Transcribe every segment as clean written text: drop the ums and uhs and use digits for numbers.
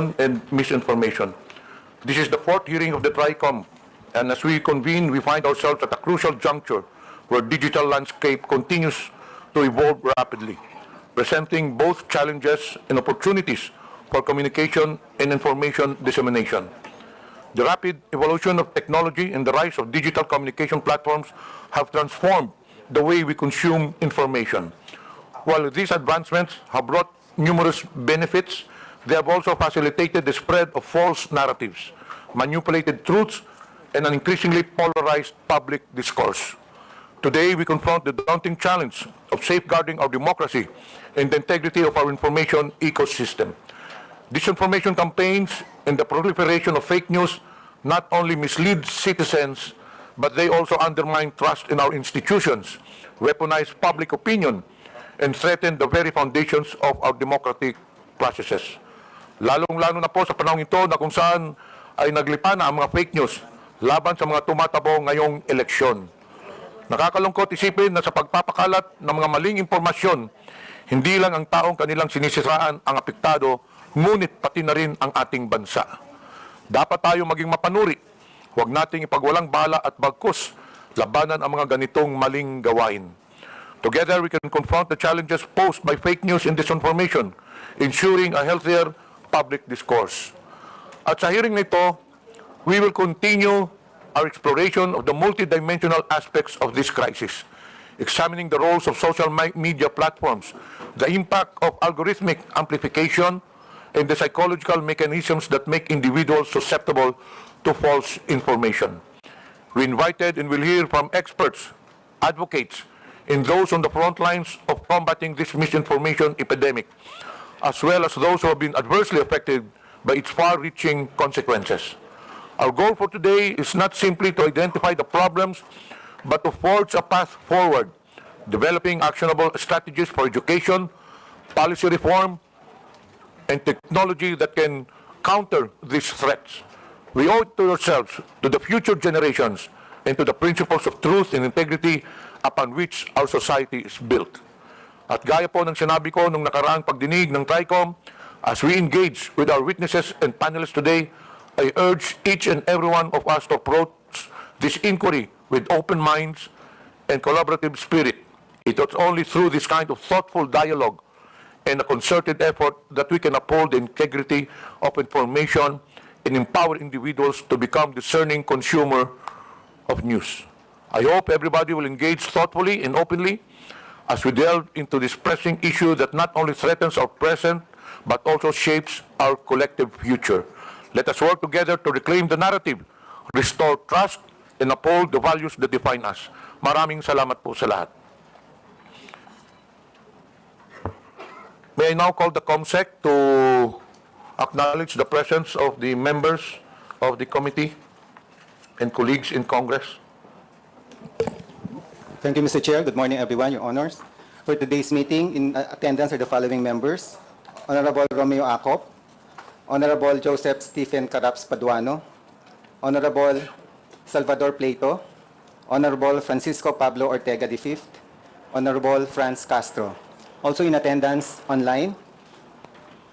disinformation and misinformation. This is the fourth hearing of the Tricom, and as we convene, we find ourselves at a crucial juncture where digital landscape continues to evolve rapidly, presenting both challenges and opportunities for communication and information dissemination. The rapid evolution of technology and the rise of digital communication platforms have transformed the way we consume information. While these advancements have brought numerous benefits, they have also facilitated the spread of false narratives, manipulated truths, and an increasingly polarized public discourse. Today, we confront the daunting challenge of safeguarding our democracy and the integrity of our information ecosystem. Disinformation campaigns and the proliferation of fake news not only mislead citizens, but they also undermine trust in our institutions, weaponize public opinion, and threaten the very foundations of our democratic processes. Lalong-lalo na po sa panahon ito na kung saan ay naglipa na ang mga fake news laban sa mga tumatabo ngayong eleksyon. Nakakalungkot isipin na sa pagpapakalat ng mga maling impormasyon, hindi lang ang taong kanilang sinisiraan ang apektado, ngunit pati na rin ang ating bansa. Dapat tayo maging mapanuri. Huwag nating ipagwalang bala at bagkus labanan ang mga ganitong maling gawain. Together, we can confront the challenges posed by fake news and disinformation, ensuring a healthier public discourse. At sa hearing nito, we will continue our exploration of the multidimensional aspects of this crisis, examining the roles of social media platforms, the impact of algorithmic amplification, and the psychological mechanisms that make individuals susceptible to false information. We invited and will hear from experts, advocates, and those on the front lines of combating this misinformation epidemic, as well as those who have been adversely affected by its far-reaching consequences. Our goal for today is not simply to identify the problems, but to forge a path forward, developing actionable strategies for education, policy reform, and technology that can counter these threats. We owe it to ourselves, to the future generations, and to the principles of truth and integrity upon which our society is built. At gaya po ng sinabi ko nung nakaraang pagdinig ng Tricom, as we engage with our witnesses and panelists today, I urge each and every one of us to approach this inquiry with open minds and collaborative spirit. It is only through this kind of thoughtful dialogue and a concerted effort that we can uphold the integrity of information and empower individuals to become discerning consumer of news. I hope everybody will engage thoughtfully and openly as we delve into this pressing issue that not only threatens our present, but also shapes our collective future. Let us work together to reclaim the narrative, restore trust, and uphold the values that define us. Maraming salamat po sa lahat. May I now call the COMSEC to acknowledge the presence of the members of the committee and colleagues in Congress. Thank you, Mr. Chair. Good morning, everyone, Your Honors. For today's meeting, in attendance are the following members: Honorable Romeo Acop, Honorable Joseph Stephen Caraps Paduano, Honorable Salvador Plato, Honorable Francisco Pablo Ortega V, Honorable Franz Castro. Also in attendance online,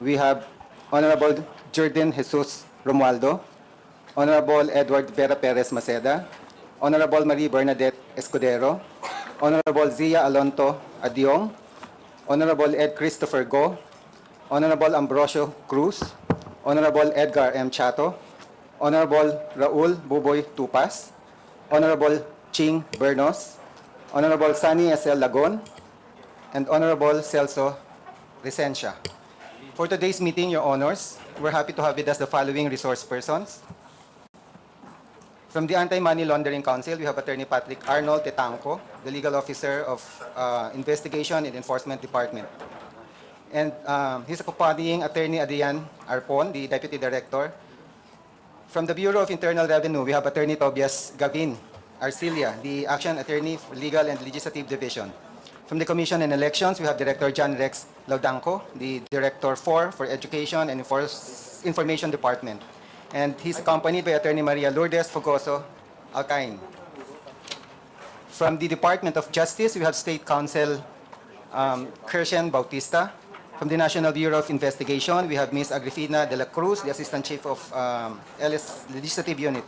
we have Honorable Jordan Jesus Romualdo, Honorable Edward Vera Perez Maceda, Honorable Marie Bernadette Escudero, Honorable Zia Alonto Adiong, Honorable Ed Christopher Go, Honorable Ambrosio Cruz, Honorable Edgar M. Chato, Honorable Raul Buboy Tupas, Honorable Ching Bernos, Honorable Sunny S.L. Lagon, and Honorable Celso Resencia. For today's meeting, Your Honors, we're happy to have with us the following resource persons. From the Anti-Money Laundering Council, we have Attorney Patrick Arnold Tetanco, the Legal Officer of Investigation and Enforcement Department. And he's accompanying Attorney Adrian Arpon, the Deputy Director. From the Bureau of Internal Revenue, we have Attorney Tobias Gavin Arcilia, the Action Attorney for Legal and Legislative Division. From the Commission and Elections, we have Director John Rex Laudanco, the Director for Education and Information Department. And he's accompanied by Attorney Maria Lourdes Fogoso Alcain. From the Department of Justice, we have State Counsel Kirshen Bautista. From the National Bureau of Investigation, we have Ms. Agrifina de la Cruz, the Assistant Chief of LS Legislative Unit.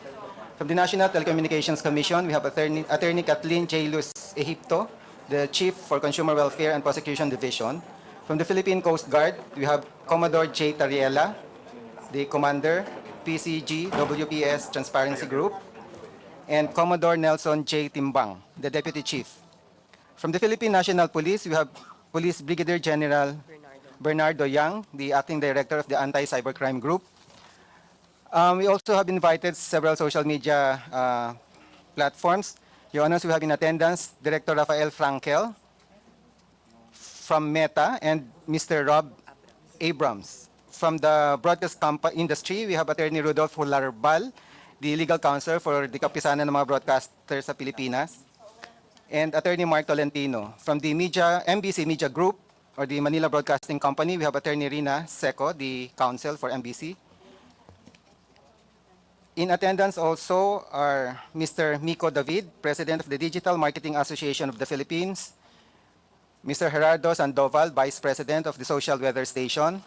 From the National Telecommunications Commission, we have Attorney Kathleen J. Luz Egipto, the Chief for Consumer Welfare and Prosecution Division. From the Philippine Coast Guard, we have Commodore J. Tarella, the Commander, PCG WPS Transparency Group, and Commodore Nelson J. Timbang, the Deputy Chief. From the Philippine National Police, we have Police Brigadier General Bernardo Yang, the Acting Director of the Anti-Cybercrime Group. We also have invited several social media platforms. Your Honors, we have in attendance Director Rafael Frankel from Meta and Mr. Rob Abrams. From the broadcast industry, we have Attorney Rudolph Hularbal, the legal counsel for the Kapisanan ng mga broadcasters sa Pilipinas, and Attorney Mark Tolentino. From the MBC Media Group, or the Manila Broadcasting Company, we have Attorney Rina Seco, the counsel for MBC. In attendance also are Mr. Miko David, President of the Digital Marketing Association of the Philippines, Mr. Gerardo Sandoval, Vice President of the Social Weather Station,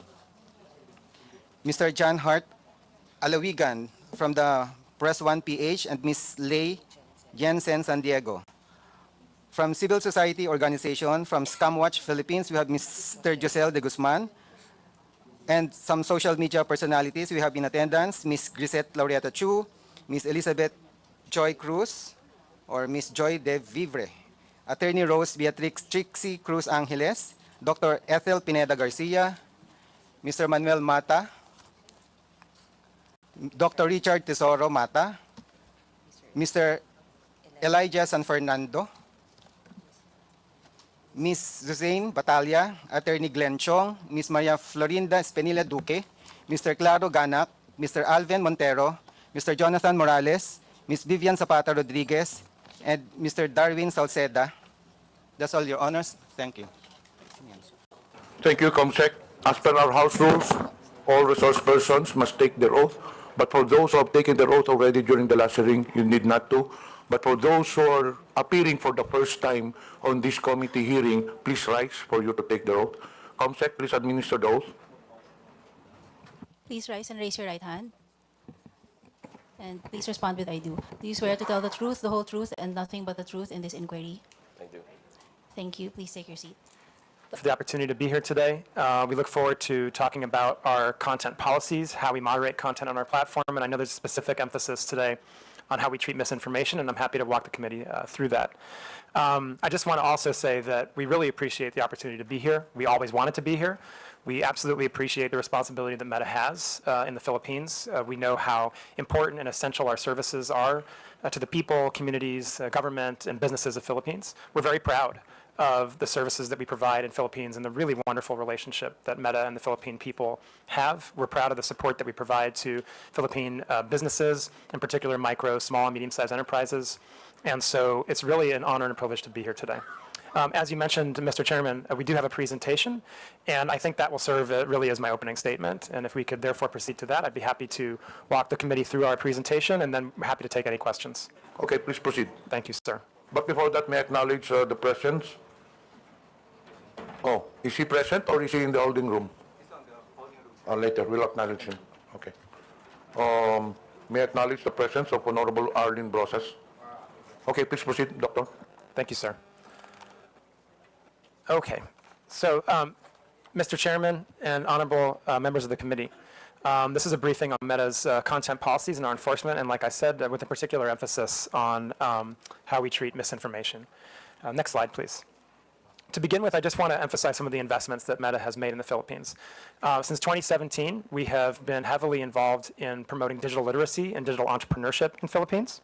Mr. John Hart Alawigan from the Press 1 PH, and Ms. Lei Jensen San Diego. From civil society organization, from Scamwatch Philippines, we have Mr. Josel de Guzman. And some social media personalities we have in attendance, Ms. Grisette Laureata Chu, Ms. Elizabeth Joy Cruz, or Ms. Joy de Vivre, Attorney Rose Beatrix Trixie Cruz Angeles, Dr. Ethel Pineda Garcia, Mr. Manuel Mata, Dr. Richard Tesoro Mata, Mr. Elijah San Fernando, Ms. Suzanne Batalia, Attorney Glenn Chong, Ms. Maria Florinda Espenilla Duque, Mr. Claro Ganak, Mr. Alvin Montero, Mr. Jonathan Morales, Ms. Vivian Zapata Rodriguez, and Mr. Darwin Salceda. That's all, Your Honors. Thank you. Thank you, Comsec. As per our House rules, all resource persons must take their oath, but for those who have taken their oath already during the last hearing, you need not to. But for those who are appearing for the first time on this committee hearing, please rise for you to take the oath. Comsec, please administer the oath. Please rise and raise your right hand. And please respond with I do. Do you swear to tell the truth, the whole truth, and nothing but the truth in this inquiry? I do. Thank you. Please take your seat. For the opportunity to be here today. We look forward to talking about our content policies, how we moderate content on our platform, and I know there's a specific emphasis today on how we treat misinformation, and I'm happy to walk the committee through that. I just want to also say that we really appreciate the opportunity to be here. We always wanted to be here. We absolutely appreciate the responsibility that Meta has in the Philippines. We know how important and essential our services are to the people, communities, government, and businesses of Philippines. We're very proud of the services that we provide in Philippines and the really wonderful relationship that Meta and the Philippine people have. We're proud of the support that we provide to Philippine businesses, in particular micro, small, and medium-sized enterprises. And so it's really an honor and a privilege to be here today. As you mentioned, Mr. Chairman, we do have a presentation, and I think that will serve really as my opening statement. And if we could therefore proceed to that, I'd be happy to walk the committee through our presentation, and then we're happy to take any questions. Okay, please proceed. Thank you, sir. But before that, may I acknowledge the presence? Oh, is he present or is he in the holding room? He's on the holding room. Later, we'll acknowledge him. Okay. May I acknowledge the presence of Honorable Arlene Brosas? Okay, please proceed, Doctor. Thank you, sir. Okay. So, Mr. Chairman and honorable members of the committee, this is a briefing on Meta's content policies and our enforcement, and like I said, with a particular emphasis on how we treat misinformation. Next slide, please. To begin with, I just want to emphasize some of the investments that Meta has made in the Philippines. Since 2017, we have been heavily involved in promoting digital literacy and digital entrepreneurship in Philippines.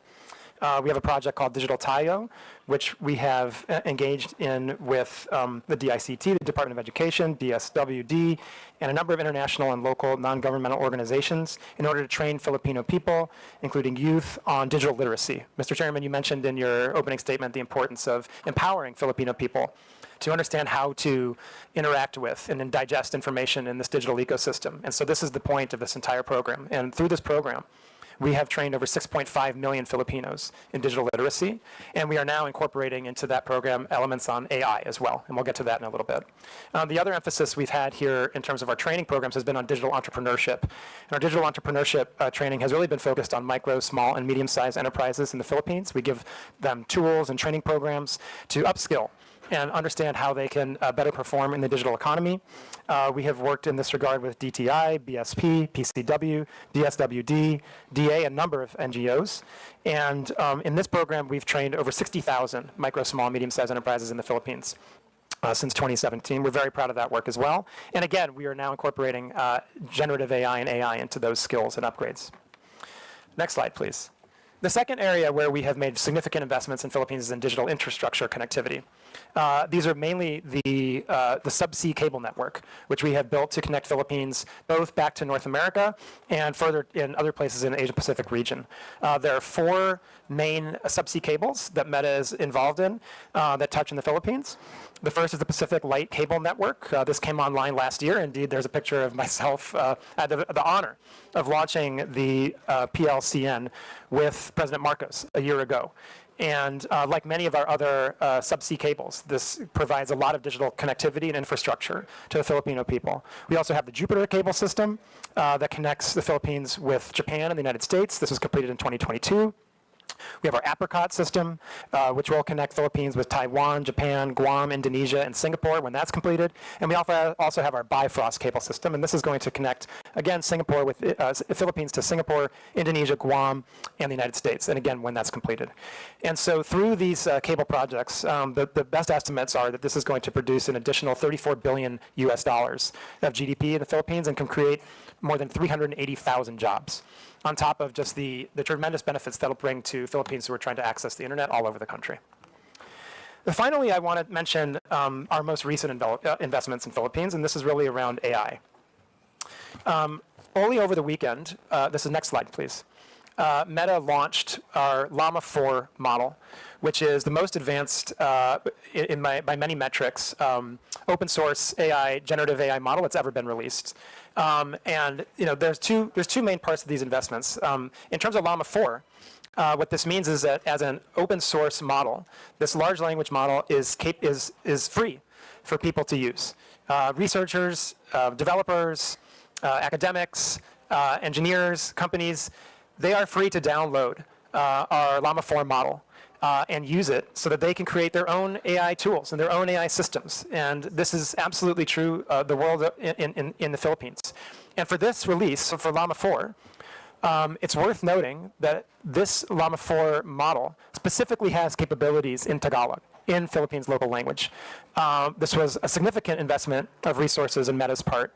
We have a project called Digital Tayo, which we have engaged in with the DICT, the Department of Education, DSWD, and a number of international and local non-governmental organizations in order to train Filipino people, including youth, on digital literacy. Mr. Chairman, you mentioned in your opening statement the importance of empowering Filipino people to understand how to interact with and then digest information in this digital ecosystem. And so this is the point of this entire program. And through this program, we have trained over 6.5 million Filipinos in digital literacy, and we are now incorporating into that program elements on AI as well, and we'll get to that in a little bit. The other emphasis we've had here in terms of our training programs has been on digital entrepreneurship. And our digital entrepreneurship training has really been focused on micro, small, and medium-sized enterprises in the Philippines. We give them tools and training programs to upskill and understand how they can better perform in the digital economy. We have worked in this regard with DTI, BSP, PCW, DSWD, DA, a number of NGOs. And in this program, we've trained over 60,000 micro, small, medium-sized enterprises in the Philippines since 2017. We're very proud of that work as well. And again, we are now incorporating generative AI and AI into those skills and upgrades. Next slide, please. The second area where we have made significant investments in Philippines is in digital infrastructure connectivity. These are mainly the subsea cable network, which we have built to connect Philippines both back to North America and further in other places in the Asia-Pacific region. There are 4 main subsea cables that Meta is involved in that touch in the Philippines. The first is the Pacific Light Cable Network. This came online last year. Indeed, there's a picture of myself. I had the honor of launching the PLCN with President Marcos a year ago. And like many of our other subsea cables, this provides a lot of digital connectivity and infrastructure to the Filipino people. We also have the Jupiter cable system that connects the Philippines with Japan and the United States. This was completed in 2022. We have our Apricot system, which will connect Philippines with Taiwan, Japan, Guam, Indonesia, and Singapore when that's completed. And we also have our Bifrost cable system, and this is going to connect, again, Singapore with Philippines to Singapore, Indonesia, Guam, and the United States, and again, when that's completed. And so through these cable projects, the best estimates are that this is going to produce an additional $34 billion US dollars of GDP in the Philippines and can create more than 380,000 jobs, on top of just the tremendous benefits that'll bring to Philippines who are trying to access the internet all over the country. Finally, I want to mention our most recent investments in Philippines, and this is really around AI. Only over the weekend, this is next slide, please. Meta launched our Llama 4 model, which is the most advanced, by many metrics, open source AI, generative AI model that's ever been released. And there's two main parts of these investments. In terms of Llama 4, what this means is that as an open source model, this large language model is free for people to use. Researchers, developers, academics, engineers, companies, they are free to download our Llama 4 model and use it so that they can create their own AI tools and their own AI systems. And this is absolutely true the world in the Philippines. And for this release, so for Llama 4, it's worth noting that this Llama 4 model specifically has capabilities in Tagalog, in Philippines local language. This was a significant investment of resources in Meta's part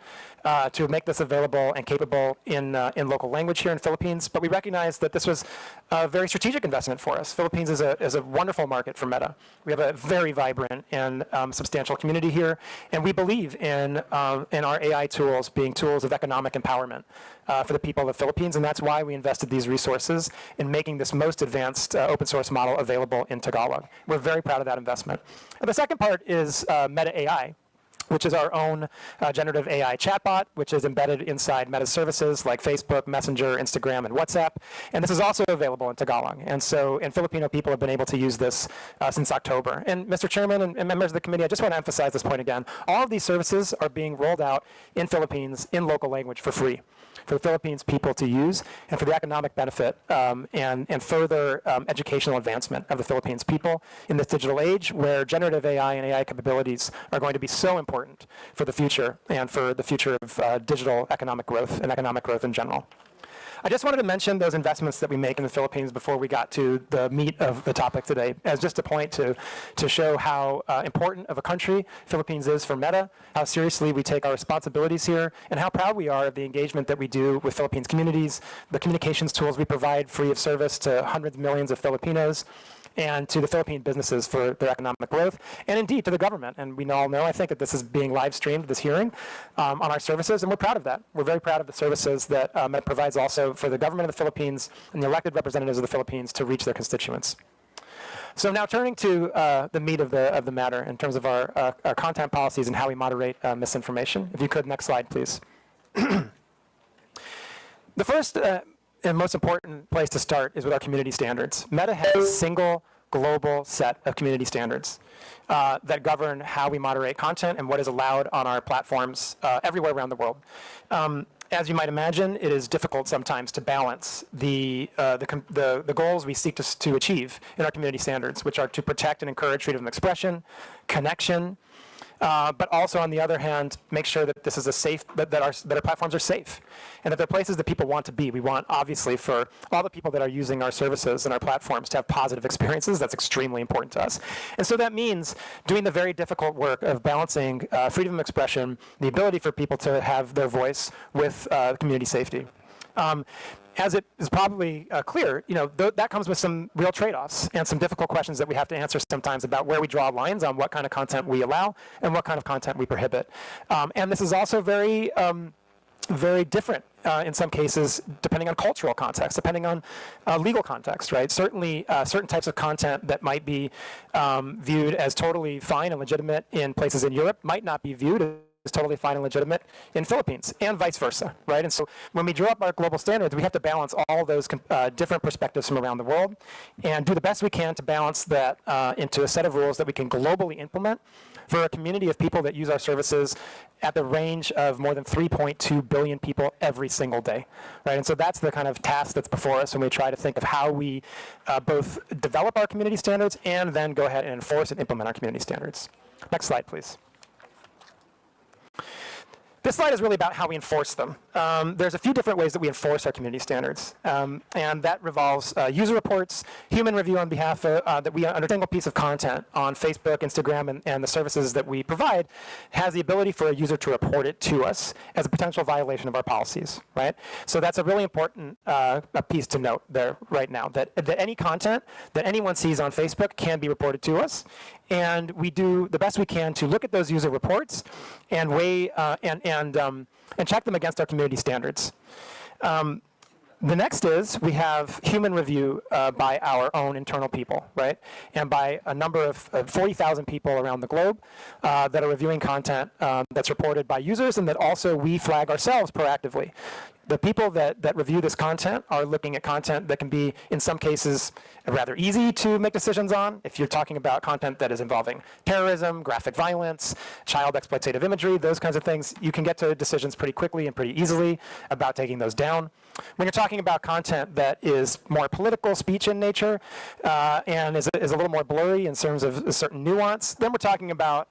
to make this available and capable in local language here in the Philippines. But we recognize that this was a very strategic investment for us. Philippines is a wonderful market for Meta. We have a very vibrant and substantial community here, and we believe in our AI tools being tools of economic empowerment for the people of the Philippines, and that's why we invested these resources in making this most advanced open source model available in Tagalog. We're very proud of that investment. And the second part is Meta AI, which is our own generative AI chatbot, which is embedded inside Meta's services like Facebook, Messenger, Instagram, and WhatsApp. And this is also available in Tagalog. And Filipino people have been able to use this since October. And Mr. Chairman and members of the committee, I just want to emphasize this point again. All of these services are being rolled out in Philippines in local language for free, for the Philippines people to use, and for the economic benefit and further educational advancement of the Philippines people in this digital age where generative AI and AI capabilities are going to be so important for the future and for the future of digital economic growth and economic growth in general. I just wanted to mention those investments that we make in the Philippines before we got to the meat of the topic today, as just a point to show how important of a country Philippines is for Meta, how seriously we take our responsibilities here, and how proud we are of the engagement that we do with Philippines communities, the communications tools we provide free of service to hundreds of millions of Filipinos, and to the Philippine businesses for their economic growth, and indeed to the government. And we all know, I think, that this is being live streamed, this hearing, on our services, and we're proud of that. We're very proud of the services that Meta provides also for the government of the Philippines and the elected representatives of the Philippines to reach their constituents. So now turning to the meat of the matter in terms of our content policies and how we moderate misinformation. If you could, next slide, please. The first and most important place to start is with our community standards. Meta has a single global set of community standards that govern how we moderate content and what is allowed on our platforms everywhere around the world. As you might imagine, it is difficult sometimes to balance the goals we seek to achieve in our community standards, which are to protect and encourage freedom of expression, connection, but also, on the other hand, make sure that this is a safe, that our platforms are safe, and that they're places that people want to be. We want, obviously, for all the people that are using our services and our platforms to have positive experiences. That's extremely important to us. And so that means doing the very difficult work of balancing freedom of expression, the ability for people to have their voice, with community safety. As it is probably clear, that comes with some real trade-offs and some difficult questions that we have to answer sometimes about where we draw lines on what kind of content we allow and what kind of content we prohibit. And this is also very, very different in some cases, depending on cultural context, depending on legal context, right? Certainly, certain types of content that might be viewed as totally fine and legitimate in places in Europe might not be viewed is totally fine and legitimate in Philippines, and vice versa, right? And so when we draw up our global standards, we have to balance all those different perspectives from around the world and do the best we can to balance that into a set of rules that we can globally implement for a community of people that use our services at the range of more than 3.2 billion people every single day, right? And so that's the kind of task that's before us when we try to think of how we both develop our community standards and then go ahead and enforce and implement our community standards. Next slide, please. This slide is really about how we enforce them. There's a few different ways that we enforce our community standards, and that revolves user reports, human review on behalf of, that we, under a single piece of content on Facebook, Instagram, and the services that we provide, has the ability for a user to report it to us as a potential violation of our policies, right? So that's a really important piece to note there right now, that any content that anyone sees on Facebook can be reported to us, and we do the best we can to look at those user reports and weigh and check them against our community standards. The next is we have human review by our own internal people, right? And by a number of 40,000 people around the globe that are reviewing content that's reported by users and that also we flag ourselves proactively. The people that review this content are looking at content that can be, in some cases, rather easy to make decisions on. If you're talking about content that is involving terrorism, graphic violence, child exploitative imagery, those kinds of things, you can get to decisions pretty quickly and pretty easily about taking those down. When you're talking about content that is more political speech in nature and is a little more blurry in terms of a certain nuance, then we're talking about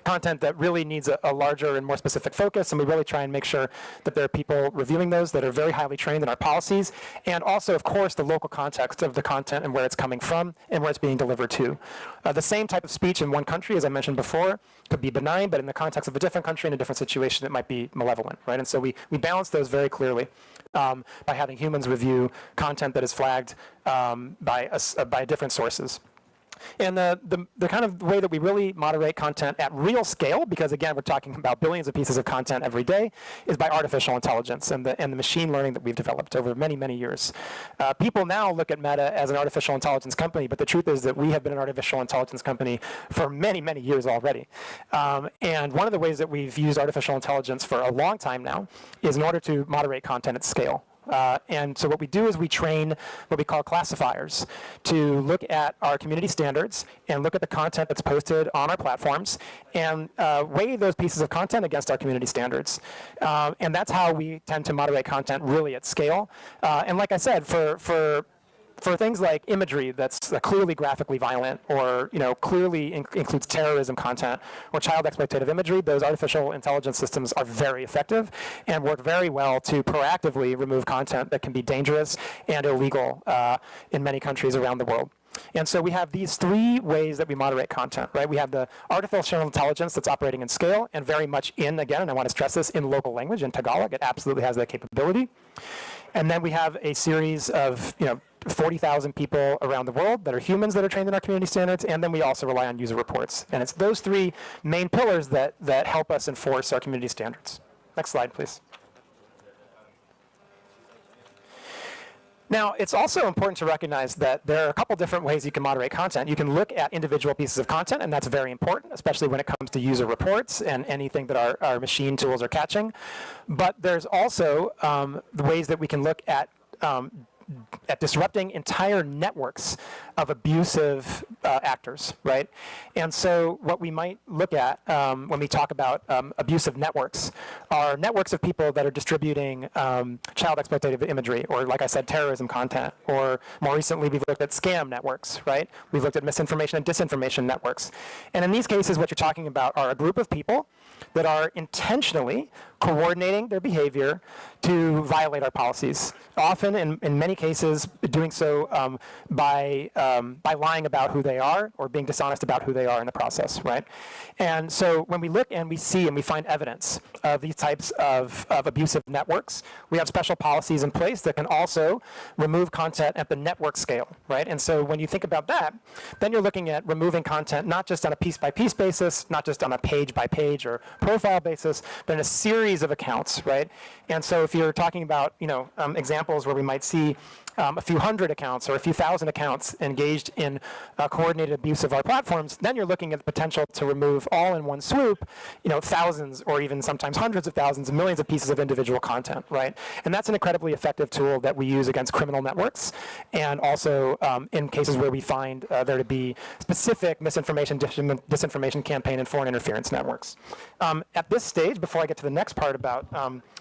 content that really needs a larger and more specific focus, and we really try and make sure that there are people reviewing those that are very highly trained in our policies, and also, of course, the local context of the content and where it's coming from and where it's being delivered to. The same type of speech in one country, as I mentioned before, could be benign, but in the context of a different country in a different situation, it might be malevolent, right? And so we balance those very clearly by having humans review content that is flagged by different sources. And the kind of way that we really moderate content at real scale, because again, we're talking about billions of pieces of content every day, is by artificial intelligence and the machine learning that we've developed over many, many years. People now look at Meta as an artificial intelligence company, but the truth is that we have been an artificial intelligence company for many, many years already. And one of the ways that we've used artificial intelligence for a long time now is in order to moderate content at scale. And so what we do is we train what we call classifiers to look at our community standards and look at the content that's posted on our platforms and weigh those pieces of content against our community standards. And that's how we tend to moderate content really at scale. And like I said, for things like imagery that's clearly graphically violent or clearly includes terrorism content or child exploitative imagery, those artificial intelligence systems are very effective and work very well to proactively remove content that can be dangerous and illegal in many countries around the world. And so we have these three ways that we moderate content, right? We have the artificial intelligence that's operating in scale and very much again, and I want to stress this, in local language, in Tagalog. It absolutely has that capability. And then we have a series of 40,000 people around the world that are humans that are trained in our community standards, and then we also rely on user reports. And it's those three main pillars that help us enforce our community standards. Next slide, please. Now, it's also important to recognize that there are a couple different ways you can moderate content. You can look at individual pieces of content, and that's very important, especially when it comes to user reports and anything that our machine tools are catching. But there's also the ways that we can look at at disrupting entire networks of abusive actors, right? And so what we might look at when we talk about abusive networks are networks of people that are distributing child exploitative imagery, or like I said, terrorism content, or more recently we've looked at scam networks, right? We've looked at misinformation and disinformation networks. And in these cases, what you're talking about are a group of people that are intentionally coordinating their behavior to violate our policies. Often, in many cases, doing so by lying about who they are or being dishonest about who they are in the process, right? And so when we look and we see and we find evidence of these types of abusive networks, we have special policies in place that can also remove content at the network scale, right? And so when you think about that, then you're looking at removing content not just on a piece-by-piece basis, not just on a page-by-page or profile basis, but in a series of accounts, right? And so if you're talking about, examples where we might see a few hundred accounts or a few thousand accounts engaged in coordinated abuse of our platforms, then you're looking at the potential to remove all in one swoop, thousands or even sometimes hundreds of thousands and millions of pieces of individual content, right? And that's an incredibly effective tool that we use against criminal networks, and also in cases where we find there to be specific misinformation, disinformation campaign and foreign interference networks. At this stage, before I get to the next part about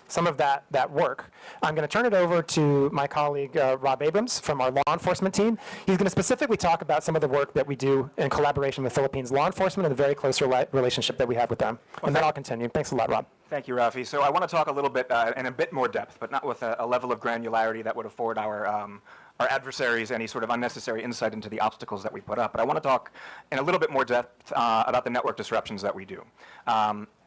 some of that work, I'm going to turn it over to my colleague Rob Abrams from our law enforcement team. He's going to specifically talk about some of the work that we do in collaboration with Philippines law enforcement and the very close relationship that we have with them. And then I'll continue. Thanks a lot, Rob. Thank you, Rafi. So I want to talk a little bit in a bit more depth, but not with a level of granularity that would afford our adversaries any sort of unnecessary insight into the obstacles that we put up. But I want to talk in a little bit more depth about the network disruptions that we do.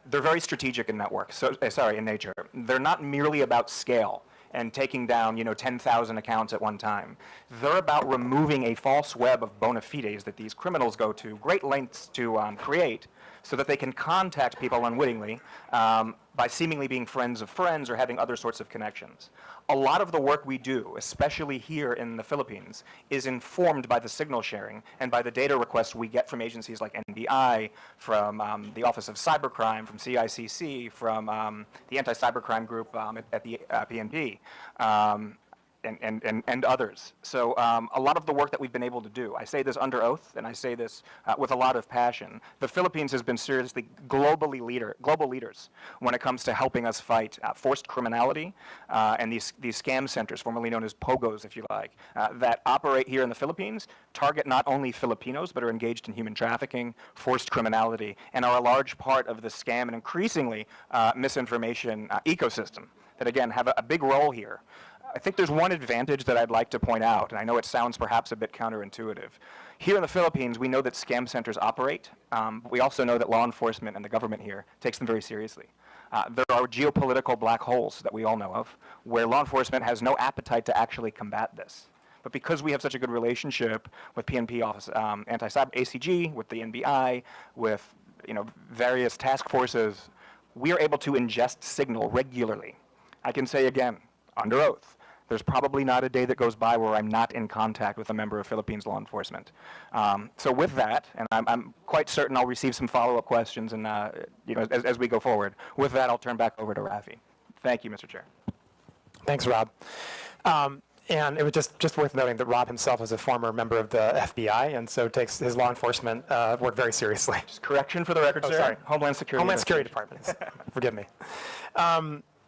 They're very strategic in in nature. They're not merely about scale and taking down, 10,000 accounts at one time. They're about removing a false web of bona fides that these criminals go to great lengths to create, so that they can contact people unwittingly by seemingly being friends of friends or having other sorts of connections. A lot of the work we do, especially here in the Philippines, is informed by the signal sharing and by the data requests we get from agencies like NBI, from the Office of Cybercrime, from CICC, from the Anti-Cybercrime Group at the PNP. And others. So a lot of the work that we've been able to do, I say this under oath, and I say this with a lot of passion. The Philippines has been seriously global leaders when it comes to helping us fight forced criminality and these scam centers, formerly known as POGOs, if you like, that operate here in the Philippines, target not only Filipinos, but are engaged in human trafficking, forced criminality, and are a large part of the scam and increasingly misinformation ecosystem that, again, have a big role here. I think there's one advantage that I'd like to point out, and I know it sounds perhaps a bit counterintuitive. Here in the Philippines, we know that scam centers operate. We also know that law enforcement and the government here takes them very seriously. There are geopolitical black holes that we all know of, where law enforcement has no appetite to actually combat this. But because we have such a good relationship with PNP Office, Anti-Cyber ACG, with the NBI, with various task forces, we are able to ingest signal regularly. I can say again, under oath, there's probably not a day that goes by where I'm not in contact with a member of Philippines law enforcement. So with that, and I'm quite certain I'll receive some follow-up questions, and as we go forward. With that, I'll turn back over to Rafi. Thank you, Mr. Chair. Thanks, Rob. And it was just worth noting that Rob himself is a former member of the FBI, and so takes his law enforcement work very seriously. Just correction for the record, sir. Sorry. Homeland Security. Homeland Security Department. Forgive me.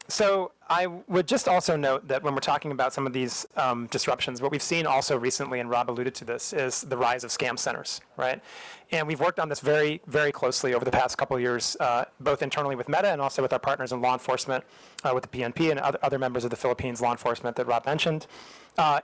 So I would just also note that when we're talking about some of these disruptions, what we've seen also recently, and Rob alluded to this, is the rise of scam centers, right? And we've worked on this very, very closely over the past couple of years, both internally with Meta and also with our partners in law enforcement, with the PNP and other members of the Philippines law enforcement that Rob mentioned.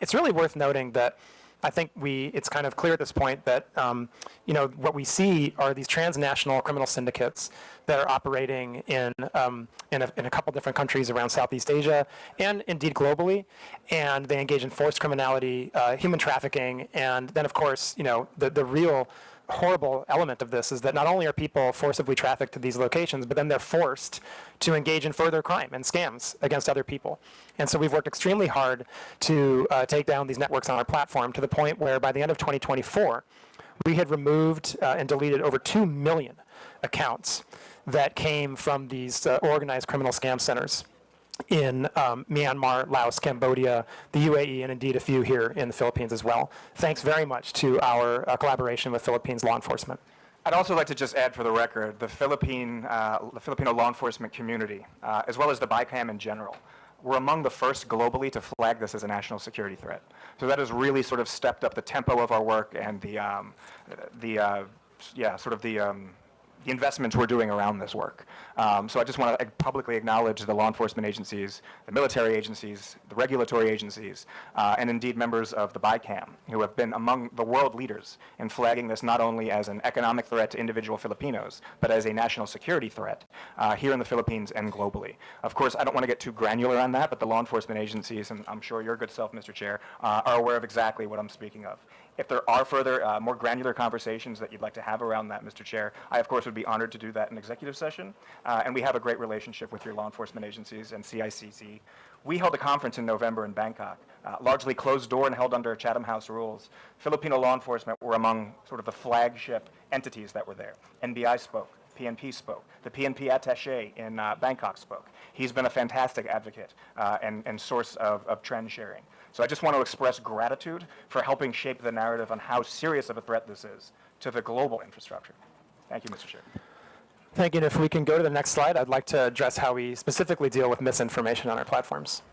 It's really worth noting that I think it's kind of clear at this point that what we see are these transnational criminal syndicates that are operating in a couple different countries around Southeast Asia and indeed globally, and they engage in forced criminality, human trafficking, and then of course the real horrible element of this is that not only are people forcibly trafficked to these locations, but then they're forced to engage in further crime and scams against other people. And so we've worked extremely hard to take down these networks on our platform to the point where by the end of 2024, we had removed and deleted over 2 million accounts that came from these organized criminal scam centers. in Myanmar, Laos, Cambodia, the UAE, and indeed a few here in the Philippines as well. Thanks very much to our collaboration with Philippines law enforcement. I'd also like to just add for the record, the Filipino law enforcement community, as well as the BICAM in general, were among the first globally to flag this as a national security threat. So that has really sort of stepped up the tempo of our work and the investments we're doing around this work. So I just want to publicly acknowledge the law enforcement agencies, the military agencies, the regulatory agencies, and indeed members of the BICAM, who have been among the world leaders in flagging this not only as an economic threat to individual Filipinos, but as a national security threat here in the Philippines and globally. Of course, I don't want to get too granular on that, but the law enforcement agencies, and I'm sure your good self, Mr. Chair, are aware of exactly what I'm speaking of. If there are further, more granular conversations that you'd like to have around that, Mr. Chair, I, of course, would be honored to do that in executive session. And we have a great relationship with your law enforcement agencies and CICC. We held a conference in November in Bangkok, largely closed door and held under Chatham House rules. Filipino law enforcement were among sort of the flagship entities that were there. NBI spoke. PNP spoke. The PNP attaché in Bangkok spoke. He's been a fantastic advocate and source of trend sharing. So I just want to express gratitude for helping shape the narrative on how serious of a threat this is to the global infrastructure. Thank you, Mr. Chair. Thank you. And if we can go to the next slide, I'd like to address how we specifically deal with misinformation on our platforms.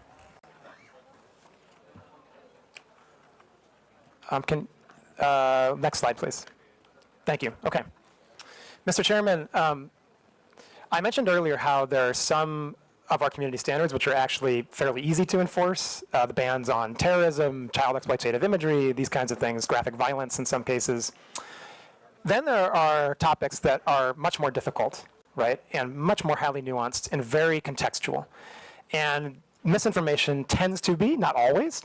Next slide, please. Thank you. Okay. Mr. Chairman, I mentioned earlier how there are some of our community standards which are actually fairly easy to enforce. The bans on terrorism, child exploitative imagery, these kinds of things, graphic violence in some cases. Then there are topics that are much more difficult, right, and much more highly nuanced and very contextual. And misinformation tends to be, not always,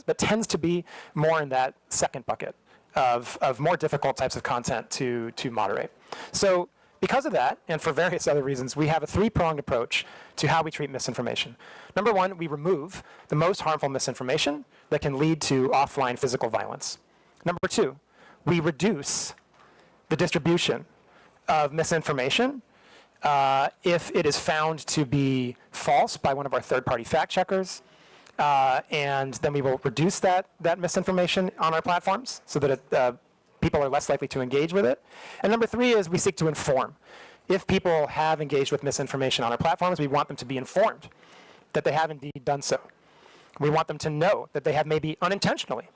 but tends to be more in that second bucket of more difficult types of content to moderate. So because of that, and for various other reasons, we have a three-pronged approach to how we treat misinformation. Number one, we remove the most harmful misinformation that can lead to offline physical violence. Number two, we reduce the distribution of misinformation if it is found to be false by one of our third-party fact-checkers, and then we will reduce that misinformation on our platforms so that people are less likely to engage with it. And number three is we seek to inform. If people have engaged with misinformation on our platforms, we want them to be informed that they have indeed done so. We want them to know that they have maybe unintentionally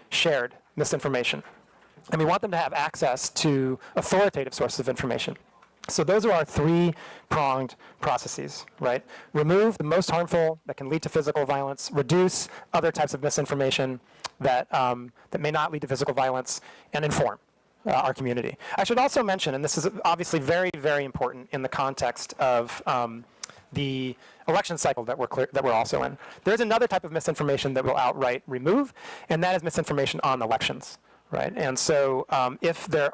shared misinformation. And we want them to have access to authoritative sources of information. So those are our three-pronged processes, right? Remove the most harmful that can lead to physical violence, reduce other types of misinformation that may not lead to physical violence, and inform our community. I should also mention, and this is obviously very, very important in the context of the election cycle that we're also in. There's another type of misinformation that we'll outright remove, and that is misinformation on elections. Right, and so if there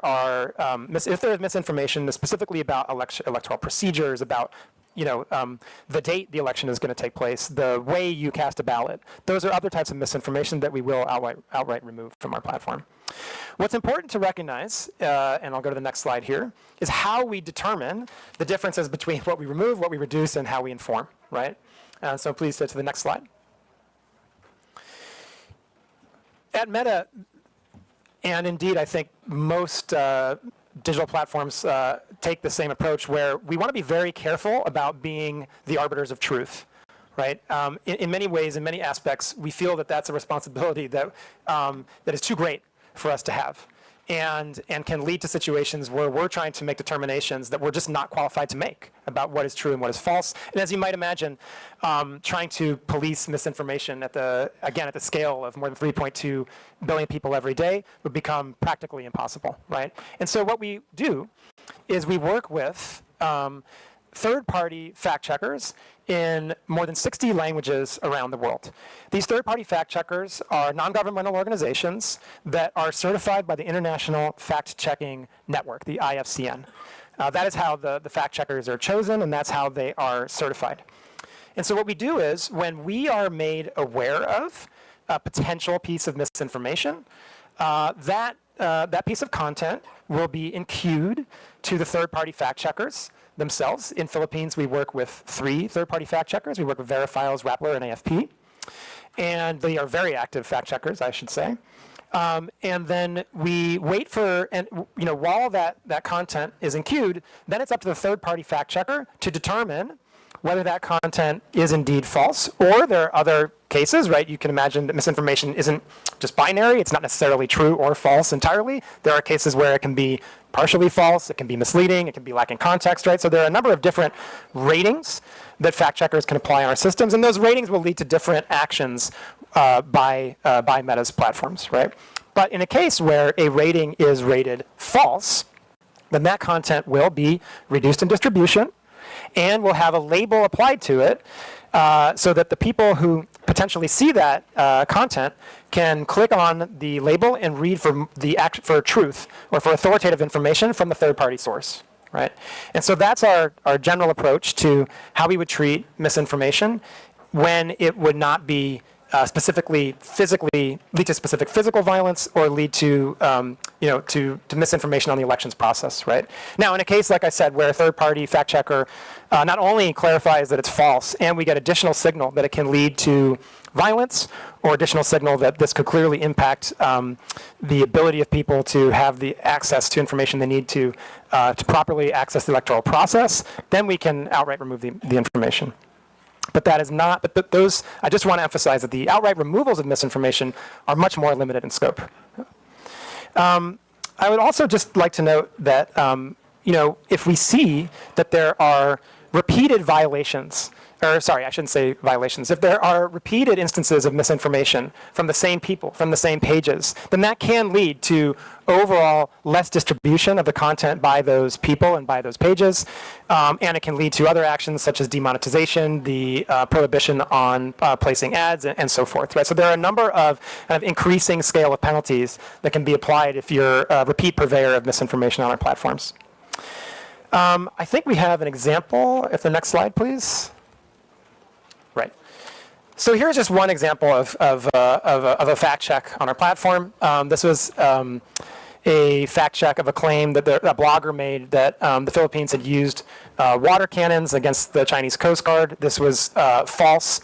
is misinformation specifically about electoral procedures, about the date the election is going to take place, the way you cast a ballot, those are other types of misinformation that we will outright remove from our platform. What's important to recognize, and I'll go to the next slide here, is how we determine the differences between what we remove, what we reduce, and how we inform. Right, so please go to the next slide. At Meta. And indeed, I think most digital platforms take the same approach where we want to be very careful about being the arbiters of truth, right? In many ways, in many aspects, we feel that that's a responsibility that is too great for us to have and can lead to situations where we're trying to make determinations that we're just not qualified to make about what is true and what is false. And as you might imagine, trying to police misinformation at the scale of more than 3.2 billion people every day would become practically impossible, right? And so what we do is we work with third-party fact-checkers in more than 60 languages around the world. These third-party fact-checkers are non-governmental organizations that are certified by the International Fact-Checking Network, the IFCN. That is how the fact-checkers are chosen, and that's how they are certified. And so what we do is, when we are made aware of a potential piece of misinformation, that piece of content will be enqueued to the third-party fact-checkers themselves. In Philippines, we work with 3 third-party fact checkers. We work with Verifiles, Rappler, and AFP. And they are very active fact checkers, I should say. And then we wait for, and while that content is in queued, then it's up to the third-party fact checker to determine whether that content is indeed false, or there are other cases, right? You can imagine that misinformation isn't just binary. It's not necessarily true or false entirely. There are cases where it can be partially false, it can be misleading, it can be lacking context, right? So there are a number of different ratings that fact checkers can apply on our systems, and those ratings will lead to different actions by Meta's platforms, right? But in a case where a rating is rated false, then that content will be reduced in distribution, and will have a label applied to it so that the people who potentially see that content can click on the label and read for truth or for authoritative information from the third-party source, right? And so that's our general approach to how we would treat misinformation when it would not be specifically lead to specific physical violence or lead to to misinformation on the elections process, right? Now, in a case, like I said, where a third-party fact checker not only clarifies that it's false, and we get additional signal that it can lead to violence, or additional signal that this could clearly impact the ability of people to have the access to information they need to properly access the electoral process, then we can outright remove the information. But that is not, but those, I just want to emphasize that the outright removals of misinformation are much more limited in scope. I would also just like to note that, if we see that there are repeated violations, or sorry, I shouldn't say violations, if there are repeated instances of misinformation from the same people, from the same pages, then that can lead to overall less distribution of the content by those people and by those pages, and it can lead to other actions such as demonetization, the prohibition on placing ads, and so forth, right? So there are a number of kind of increasing scale of penalties that can be applied if you're a repeat purveyor of misinformation on our platforms. I think we have an example. If the next slide, please. Right. So here's just one example of a fact check on our platform. This was a fact check of a claim that a blogger made that the Philippines had used water cannons against the Chinese Coast Guard. This was false.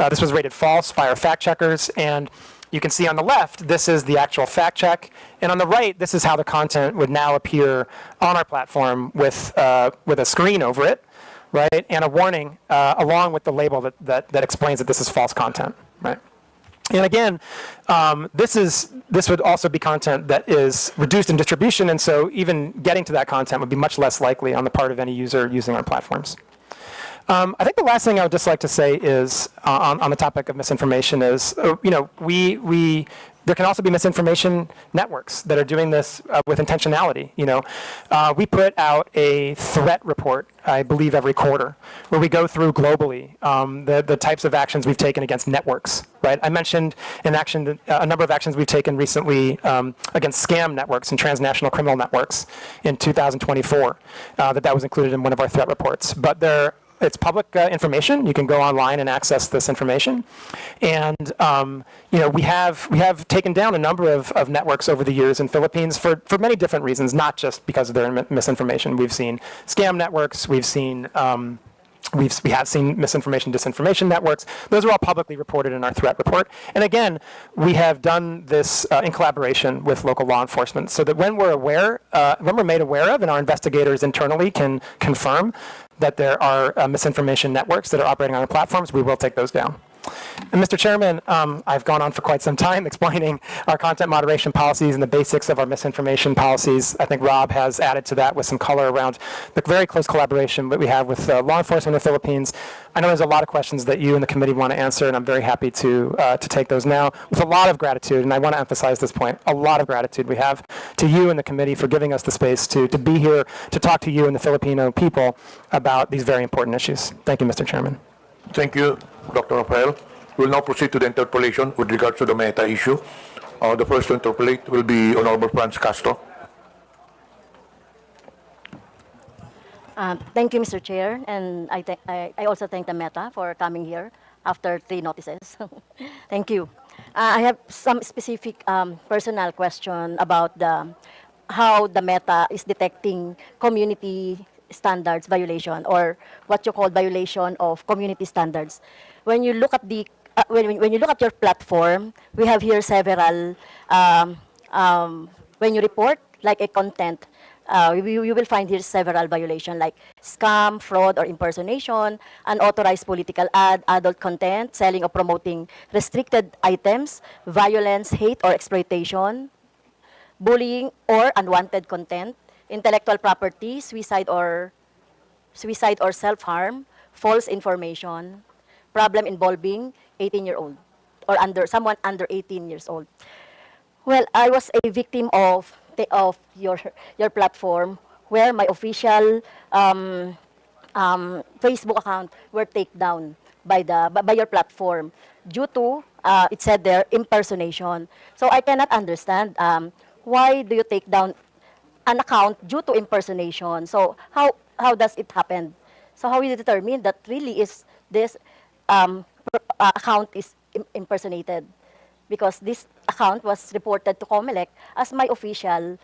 This was rated false by our fact checkers. And you can see on the left, this is the actual fact check. And on the right, this is how the content would now appear on our platform with a screen over it, right? And a warning along with the label that explains that this is false content, right? And again, this would also be content that is reduced in distribution, and so even getting to that content would be much less likely on the part of any user using our platforms. I think the last thing I would just like to say is on the topic of misinformation is, there can also be misinformation networks that are doing this with intentionality. We put out a threat report, I believe, every quarter, where we go through globally the types of actions we've taken against networks. Right? I mentioned a number of actions we've taken recently against scam networks and transnational criminal networks in 2024. That was included in one of our threat reports, but it's public information. You can go online and access this information. And we have taken down a number of networks over the years in Philippines for many different reasons, not just because of their misinformation. We've seen scam networks. We've seen we have seen misinformation, disinformation networks. Those are all publicly reported in our threat report. And again, we have done this in collaboration with local law enforcement, so that when we're made aware of, and our investigators internally can confirm that there are misinformation networks that are operating on our platforms, we will take those down. And Mr. Chairman, I've gone on for quite some time explaining our content moderation policies and the basics of our misinformation policies. I think Rob has added to that with some color around the very close collaboration that we have with law enforcement in the Philippines. I know there's a lot of questions that you and the committee want to answer, and I'm very happy to take those now with a lot of gratitude. And I want to emphasize this point, a lot of gratitude we have to you and the committee for giving us the space to be here to talk to you and the Filipino people about these very important issues. Thank you, Mr. Chairman. Thank you, Dr. Rafael. We'll now proceed to the interpolation with regards to the meta issue. The first to interpolate will be Honorable Franz Castro. Thank you, Mr. Chair, and I also thank the Meta for coming here after 3 notices. Thank you. I have some specific personal question about how the Meta is detecting community standards violation, or what you call violation of community standards. When you look at the when you look at your platform, we have here several when you report like a content, you will find here several violations like scam, fraud, or impersonation, unauthorized political ad, adult content, selling or promoting restricted items, violence, hate, or exploitation, bullying or unwanted content, intellectual property, suicide or self-harm, false information, problem involving 18-year-old or someone under 18 years old. Well, I was a victim of your platform, where my official Facebook account were taken down by your platform due to it said there impersonation. So I cannot understand why do you take down an account due to impersonation. So how does it happen? So how you determine that really is this account is impersonated? Because this account was reported to COMELEC as my official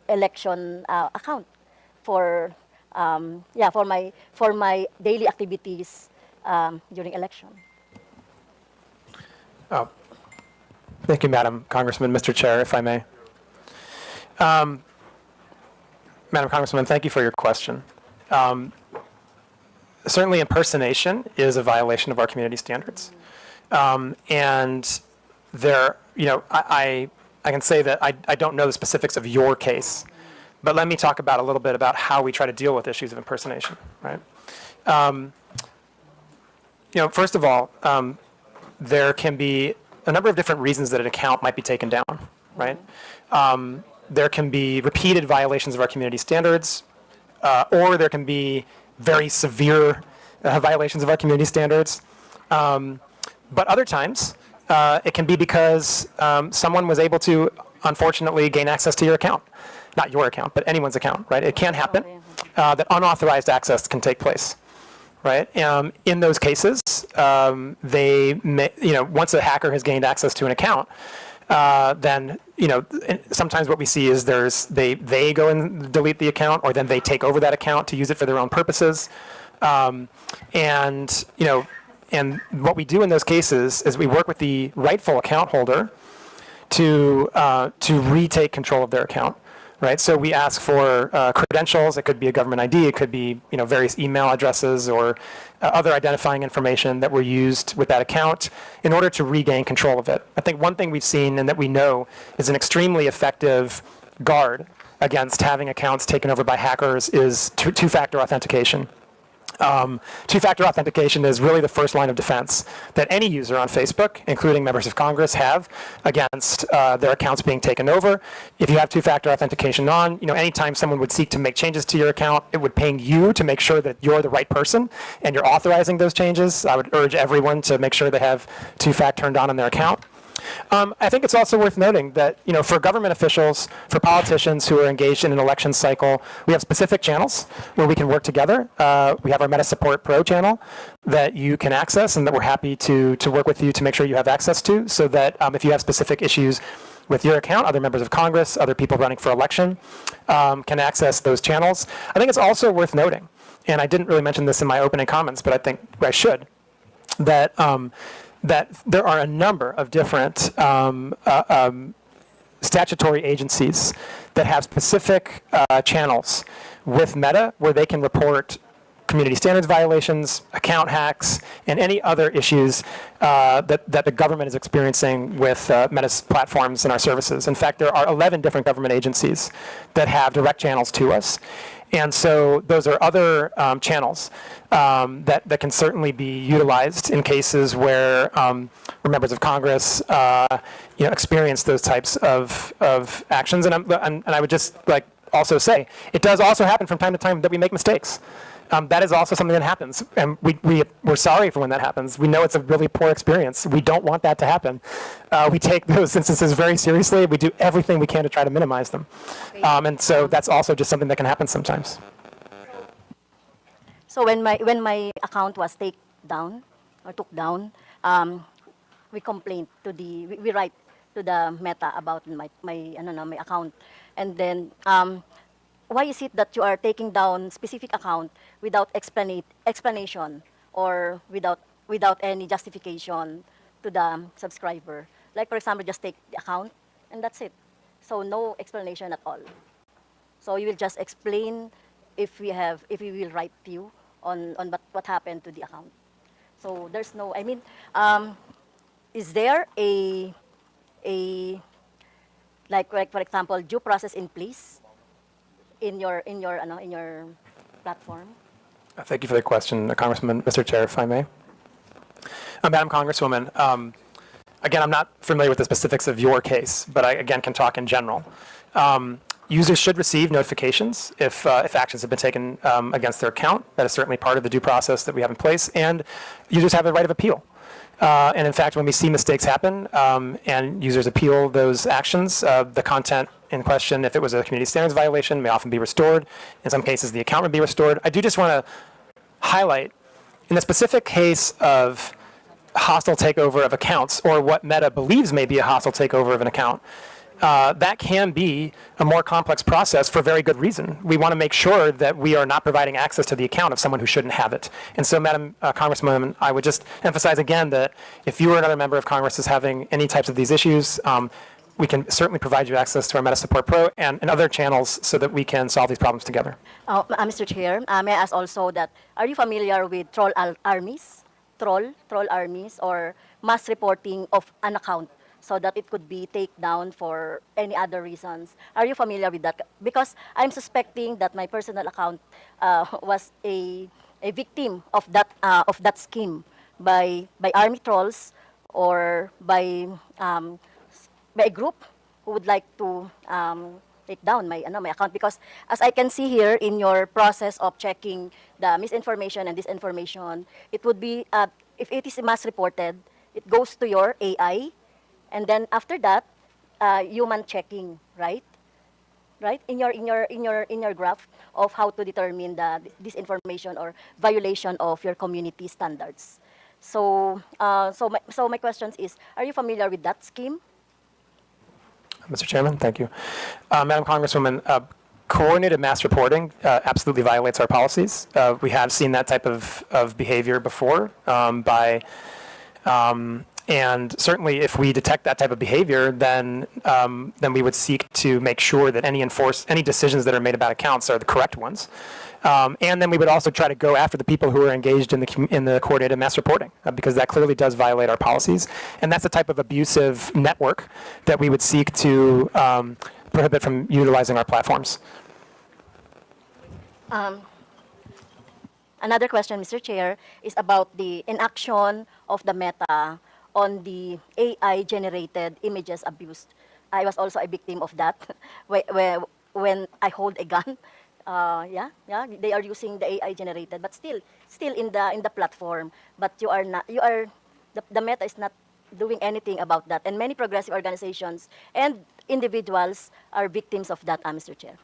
election account for for my daily activities during election. Thank you, Madam Congressman. Mr. Chair, if I may. Madam Congressman, thank you for your question. Certainly impersonation is a violation of our community standards. And there, I can say that I don't know the specifics of your case, but let me talk about a little bit about how we try to deal with issues of impersonation, right? First of all, there can be a number of different reasons that an account might be taken down, right? There can be repeated violations of our community standards, or there can be very severe violations of our community standards. But other times, it can be because someone was able to, unfortunately, gain access to your account. Not your account, but anyone's account, right? It can happen that unauthorized access can take place, right? In those cases, they may, once a hacker has gained access to an account, then, sometimes what we see is they go and delete the account, or then they take over that account to use it for their own purposes. And what we do in those cases is we work with the rightful account holder to retake control of their account, right? So we ask for credentials. It could be a government ID. It could be various email addresses or other identifying information that were used with that account in order to regain control of it. I think one thing we've seen and that we know is an extremely effective guard against having accounts taken over by hackers is two-factor authentication. Two-factor authentication is really the first line of defense that any user on Facebook, including members of Congress, have against their accounts being taken over. If you have two-factor authentication on, anytime someone would seek to make changes to your account, it would ping you to make sure that you're the right person and you're authorizing those changes. I would urge everyone to make sure they have two-fact turned on their account. I think it's also worth noting that, for government officials, for politicians who are engaged in an election cycle, we have specific channels where we can work together. We have our Meta Support Pro channel that you can access and that we're happy to work with you to make sure you have access to, so that if you have specific issues with your account, other members of Congress, other people running for election can access those channels. I think it's also worth noting, and I didn't really mention this in my opening comments, but I think I should, that that there are a number of different statutory agencies that have specific channels with Meta where they can report community standards violations, account hacks, and any other issues that the government is experiencing with Meta's platforms and our services. In fact, there are 11 different government agencies that have direct channels to us. And so those are other channels that can certainly be utilized in cases where members of Congress experience those types of actions. And I would just also say, it does also happen from time to time that we make mistakes. That is also something that happens, and we're sorry for when that happens. We know it's a really poor experience. We don't want that to happen. We take those instances very seriously. We do everything we can to try to minimize them. And so that's also just something that can happen sometimes. So when my account was took down, we complained to we write to the Meta about my account, and then why is it that you are taking down specific account without explanation or without any justification to the subscriber? Like, for example, just take the account and that's it. So no explanation at all. So you will just explain if we will write to you on what happened to the account. So there's no, I mean, is there a like for example, due process in place in your platform? Thank you for the question, Congressman, Mr. Chair, if I may. Madam Congresswoman, again, I'm not familiar with the specifics of your case, but I, again, can talk in general. Users should receive notifications if actions have been taken against their account. That is certainly part of the due process that we have in place, and users have the right of appeal. And in fact, when we see mistakes happen and users appeal those actions, the content in question, if it was a community standards violation, may often be restored. In some cases, the account would be restored. I do just want to highlight, in the specific case of hostile takeover of accounts, or what Meta believes may be a hostile takeover of an account, that can be a more complex process for very good reason. We want to make sure that we are not providing access to the account of someone who shouldn't have it. And so, Madam Congresswoman, I would just emphasize again that if you or another member of Congress is having any types of these issues, we can certainly provide you access to our Meta Support Pro and other channels so that we can solve these problems together. Mr. Chair, may I ask also that, are you familiar with troll armies? Troll armies, or mass reporting of an account so that it could be taken down for any other reasons? Are you familiar with that? Because I'm suspecting that my personal account was a victim of that scheme by army trolls, or by a group who would like to take down my account. Because as I can see here in your process of checking the misinformation and disinformation, it would be, if it is mass reported, it goes to your AI, and then after that, human checking, right? Right? In your graph of how to determine the disinformation or violation of your community standards. So, so my question is, are you familiar with that scheme? Mr. Chairman, thank you. Madam Congresswoman, coordinated mass reporting absolutely violates our policies. We have seen that type of behavior before and certainly if we detect that type of behavior, then we would seek to make sure that any decisions that are made about accounts are the correct ones. And then we would also try to go after the people who are engaged in the coordinated mass reporting, because that clearly does violate our policies. And that's the type of abusive network that we would seek to prohibit from utilizing our platforms. Another question, Mr. Chair, is about the inaction of the Meta on the AI-generated images abused. I was also a victim of that when I hold a gun. They are using the AI generated, but still in the platform. But the Meta is not doing anything about that, and many progressive organizations and individuals are victims of that, Mr. Chair.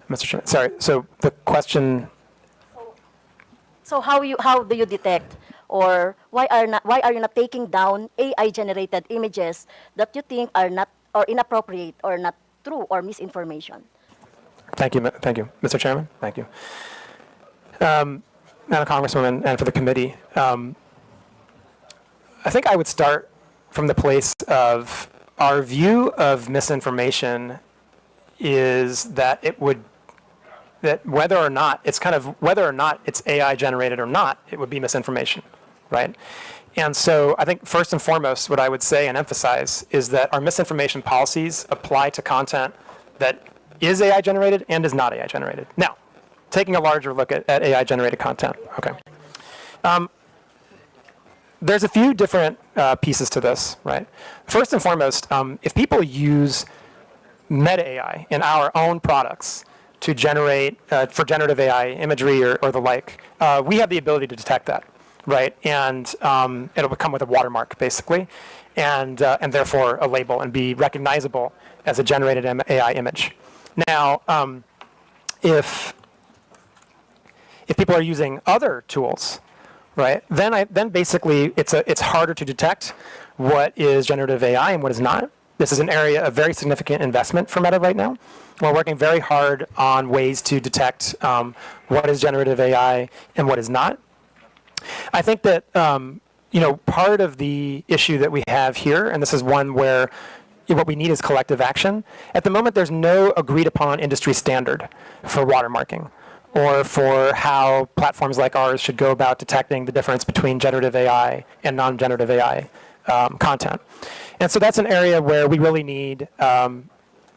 Mr. Chair, sorry. So the question. So how do you detect, or why are you not taking down AI generated images that you think are not, or inappropriate, or not true, or misinformation? Thank you, Mr. Chairman. Thank you, Madam Congresswoman, and for the committee. I think I would start from the place of our view of misinformation is that whether or not it's AI generated or not, it would be misinformation, right? And so I think first and foremost, what I would say and emphasize is that our misinformation policies apply to content that is AI generated and is not AI generated. Now, taking a larger look at AI generated content, okay. There's a few different pieces to this, right? First and foremost, if people use Meta AI in our own products to generate, for generative AI imagery or the like, we have the ability to detect that, right? And it'll come with a watermark, basically, and therefore a label, and be recognizable as a generated AI image. Now, if people are using other tools, right, then basically it's harder to detect what is generative AI and what is not. This is an area of very significant investment for Meta right now. We're working very hard on ways to detect what is generative AI and what is not. I think that part of the issue that we have here, and this is one where what we need is collective action. At the moment, there's no agreed upon industry standard for watermarking or for how platforms like ours should go about detecting the difference between generative AI and non-generative AI content. And so that's an area where we really need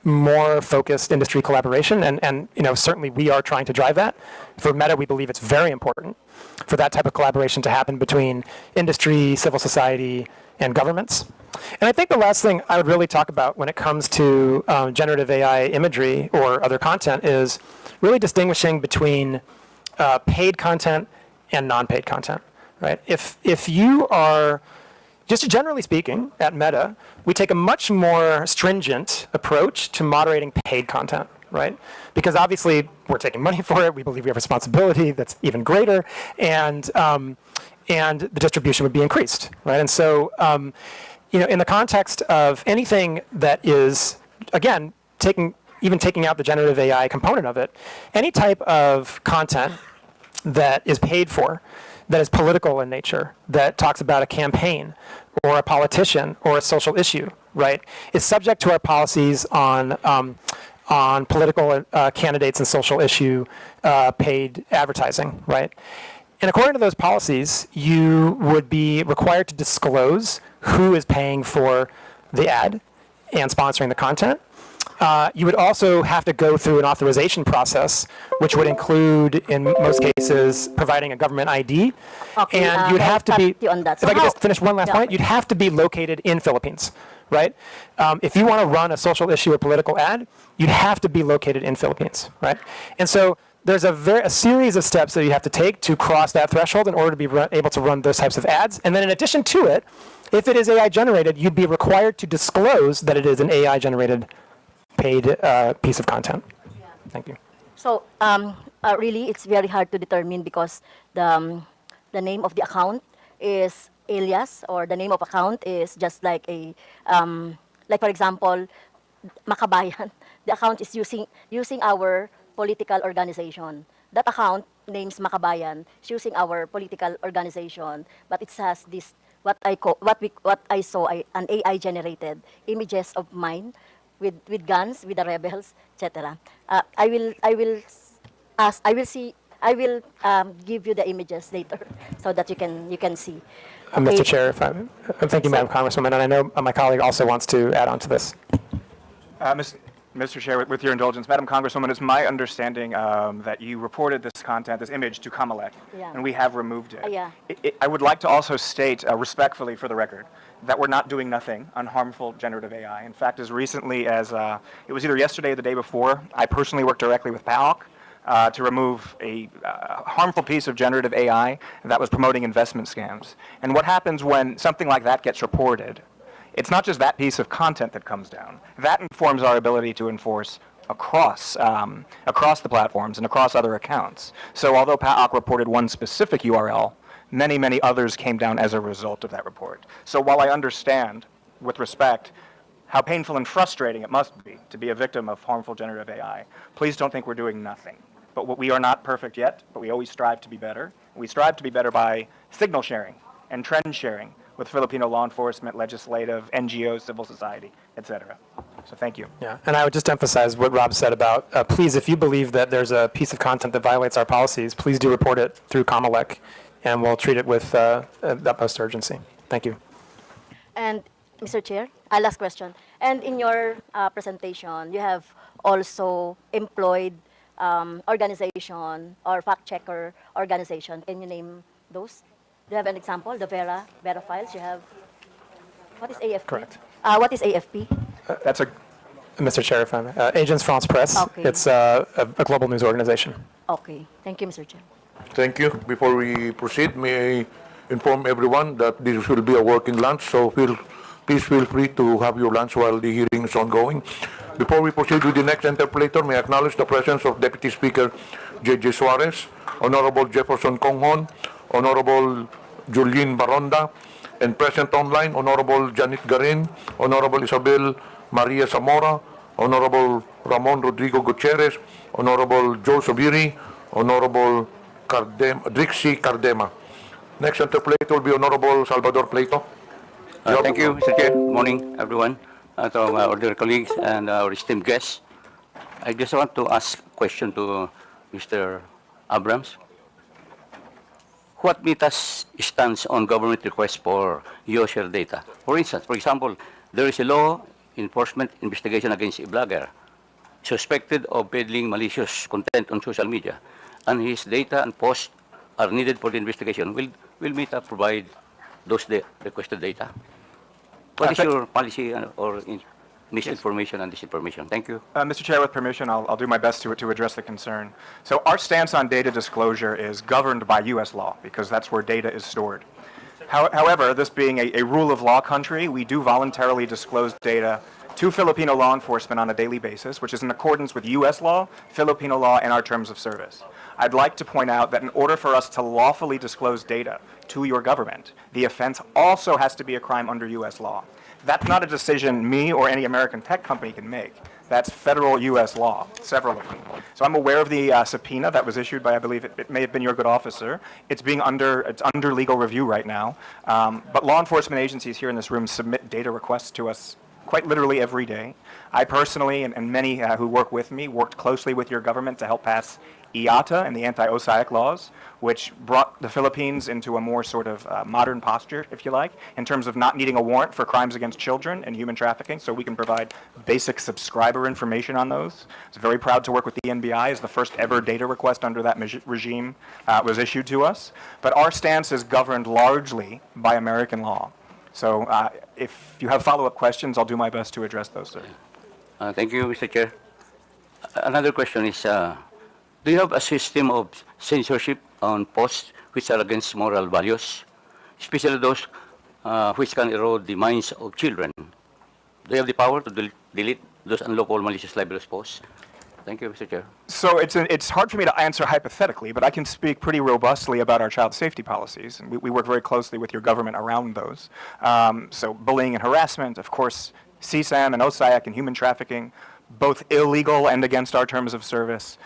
more focused industry collaboration, and certainly we are trying to drive that. For Meta, we believe it's very important for that type of collaboration to happen between industry, civil society, and governments. And I think the last thing I would really talk about when it comes to generative AI imagery or other content is really distinguishing between paid content and non-paid content, right? If you are, just generally speaking, at Meta, we take a much more stringent approach to moderating paid content, right? Because obviously we're taking money for it. We believe we have responsibility that's even greater, and the distribution would be increased, right? And so, in the context of anything that is, again, taking out the generative AI component of it, any type of content that is paid for, that is political in nature, that talks about a campaign or a politician or a social issue, right, is subject to our policies on political candidates and social issue paid advertising, right? And according to those policies, you would be required to disclose who is paying for the ad and sponsoring the content. You would also have to go through an authorization process, which would include, in most cases, providing a government ID. Okay, and you'd have to be, on that. if I could just finish one last point, you'd have to be located in Philippines, right? If you want to run a social issue or political ad, you'd have to be located in Philippines, right? And so there's a series of steps that you have to take to cross that threshold in order to be able to run those types of ads. And then in addition to it, if it is AI generated, you'd be required to disclose that it is an AI generated paid piece of content. Thank you. So really, it's very hard to determine because the name of the account is alias, or the name of account is just like a like, for example, Makabayan. The account is using our political organization. That account names Makabayan is using our political organization, but it has this what I saw an AI generated images of mine with guns, with the rebels, etc. I will give you the images later so that you can see. Okay. Mr. Chair, thank you, Madam Congresswoman, and I know my colleague also wants to add on to this. Mr. Chair, with your indulgence, Madam Congresswoman, it's my understanding that you reported this content, this image, to Comelec, and we have removed it. Yeah. I would like to also state respectfully, for the record, that we're not doing nothing on harmful generative AI. In fact, as recently as it was either yesterday or the day before, I personally worked directly with PAOC to remove a harmful piece of generative AI that was promoting investment scams. And what happens when something like that gets reported? It's not just that piece of content that comes down. That informs our ability to enforce across the platforms and across other accounts. So although PAOC reported one specific URL, many, many others came down as a result of that report. So while I understand, with respect, how painful and frustrating it must be to be a victim of harmful generative AI, please don't think we're doing nothing. But we are not perfect yet, but we always strive to be better. We strive to be better by signal sharing and trend sharing with Filipino law enforcement, legislative, NGOs, civil society, etc. So thank you. Yeah, and I would just emphasize what Rob said about, please, if you believe that there's a piece of content that violates our policies, please do report it through Comelec, and we'll treat it with utmost urgency. Thank you. And Mr. Chair, last question. And in your presentation, you have also employed organization or fact checker organization. Can you name those? Do you have an example? The Vera files you have. What is AFP? Correct. What is AFP? That's a Mr. Chair, if I may. Agence France Presse. Okay. It's a global news organization. Okay. Thank you, Mr. Chair. Thank you. Before we proceed, may I inform everyone that this will be a working lunch, so please feel free to have your lunch while the hearing is ongoing. Before we proceed with the next interpolator, may I acknowledge the presence of Deputy Speaker J.J. Suarez, Honorable Jefferson Conghon, Honorable Julien Baronda, and present online, Honorable Janet Garin, Honorable Isabel Maria Zamora, Honorable Ramon Rodrigo Gutierrez, Honorable Joe Sobiri, Honorable Drixie Cardema. Next interpolator will be Honorable Salvador Plato. Thank you, Mr. Chair. Good morning, everyone. To our dear colleagues and our esteemed guests. I just want to ask a question to Mr. Abrams. What MITA's stance on government requests for user data? For instance, for example, there is a law enforcement investigation against a blogger suspected of peddling malicious content on social media, and his data and posts are needed for the investigation. Will MITA provide those requested data? What is your policy or misinformation and disinformation? Thank you. Mr. Chair, with permission, I'll do my best to address the concern. So our stance on data disclosure is governed by U.S. law because that's where data is stored. However, this being a rule of law country, we do voluntarily disclose data to Filipino law enforcement on a daily basis, which is in accordance with U.S. law, Filipino law, and our terms of service. I'd like to point out that in order for us to lawfully disclose data to your government, the offense also has to be a crime under U.S. law. That's not a decision me or any American tech company can make. That's federal U.S. law, several of them. So I'm aware of the subpoena that was issued by, I believe, it may have been your good officer. It's under legal review right now. But law enforcement agencies here in this room submit data requests to us quite literally every day. I personally, and many who work with me, worked closely with your government to help pass IATA and the anti-OSAIC laws, which brought the Philippines into a more sort of modern posture, if you like, in terms of not needing a warrant for crimes against children and human trafficking, so we can provide basic subscriber information on those. I was very proud to work with the NBI as the first ever data request under that regime was issued to us. But our stance is governed largely by American law. So if you have follow-up questions, I'll do my best to address those, sir. Thank you, Mr. Chair. Another question is, do you have a system of censorship on posts which are against moral values, especially those which can erode the minds of children? Do you have the power to delete those unlawful malicious libelous posts? Thank you, Mr. Chair. So it's hard for me to answer hypothetically, but I can speak pretty robustly about our child safety policies. And we work very closely with your government around those. So bullying and harassment, of course, CSAM and OSAIC and human trafficking, both illegal and against our terms of service.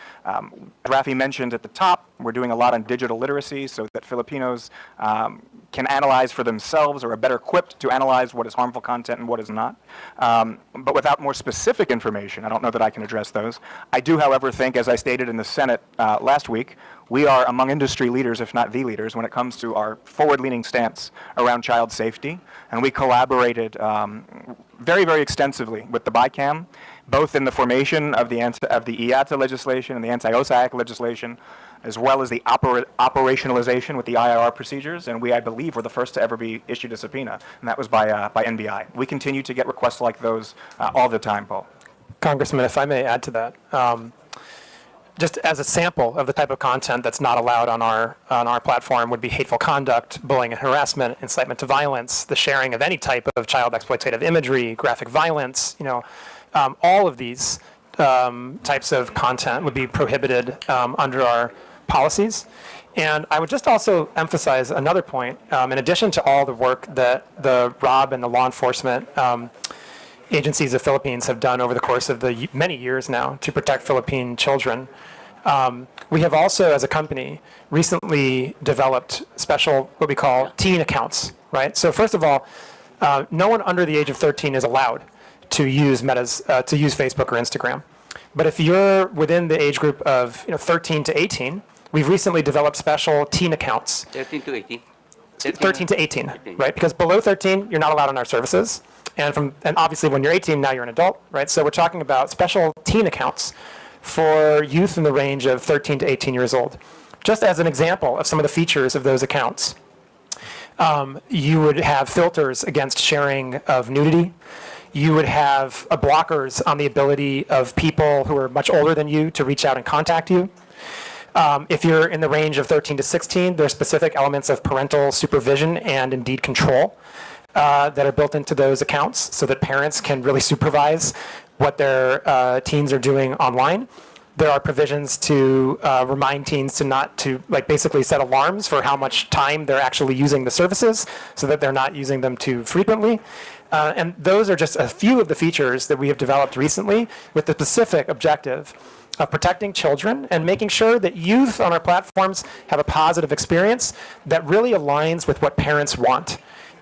Rafi mentioned at the top, we're doing a lot on digital literacy so that Filipinos can analyze for themselves or are better equipped to analyze what is harmful content and what is not. But without more specific information, I don't know that I can address those. I do, however, think, as I stated in the Senate last week, we are among industry leaders, if not the leaders, when it comes to our forward-leaning stance around child safety. And we collaborated very, very extensively with the BICAM, both in the formation of the IATA legislation and the anti-OSAIC legislation, as well as the operationalization with the IRR procedures. And we, I believe, were the first to ever be issued a subpoena, and that was by NBI. We continue to get requests like those all the time, Paul. Congressman, if I may add to that, just as a sample of the type of content that's not allowed on our platform would be hateful conduct, bullying and harassment, incitement to violence, the sharing of any type of child exploitative imagery, graphic violence. All of these types of content would be prohibited under our policies. And I would just also emphasize another point. In addition to all the work that the ROB and the law enforcement agencies of Philippines have done over the course of the many years now to protect Philippine children, we have also, as a company, recently developed special, what we call teen accounts, right? So first of all, no one under the age of 13 is allowed to use Facebook or Instagram. But if you're within the age group of 13 to 18, we've recently developed special teen accounts. 13 to 18? 13 to 18, right? Because below 13, you're not allowed on our services. And obviously when you're 18, now you're an adult, right? So we're talking about special teen accounts for youth in the range of 13 to 18 years old. Just as an example of some of the features of those accounts, you would have filters against sharing of nudity. You would have blockers on the ability of people who are much older than you to reach out and contact you. If you're in the range of 13 to 16, there are specific elements of parental supervision and indeed control that are built into those accounts so that parents can really supervise what their teens are doing online. There are provisions to remind teens to not to basically set alarms for how much time they're actually using the services so that they're not using them too frequently. And those are just a few of the features that we have developed recently with the specific objective of protecting children and making sure that youth on our platforms have a positive experience that really aligns with what parents want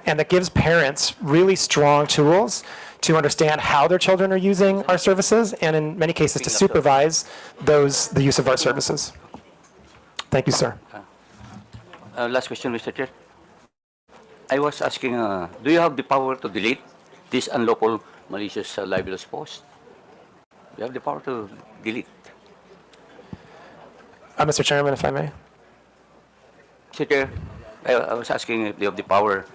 and that gives parents really strong tools to understand how their children are using our services and in many cases to supervise the use of our services. Thank you, sir. Last question, Mr. Chair. I was asking, do you have the power to delete this unlawful, malicious, libelous post? Do you have the power to delete? Mr. Chairman, if I may. Mr. Chair, I was asking if you have the power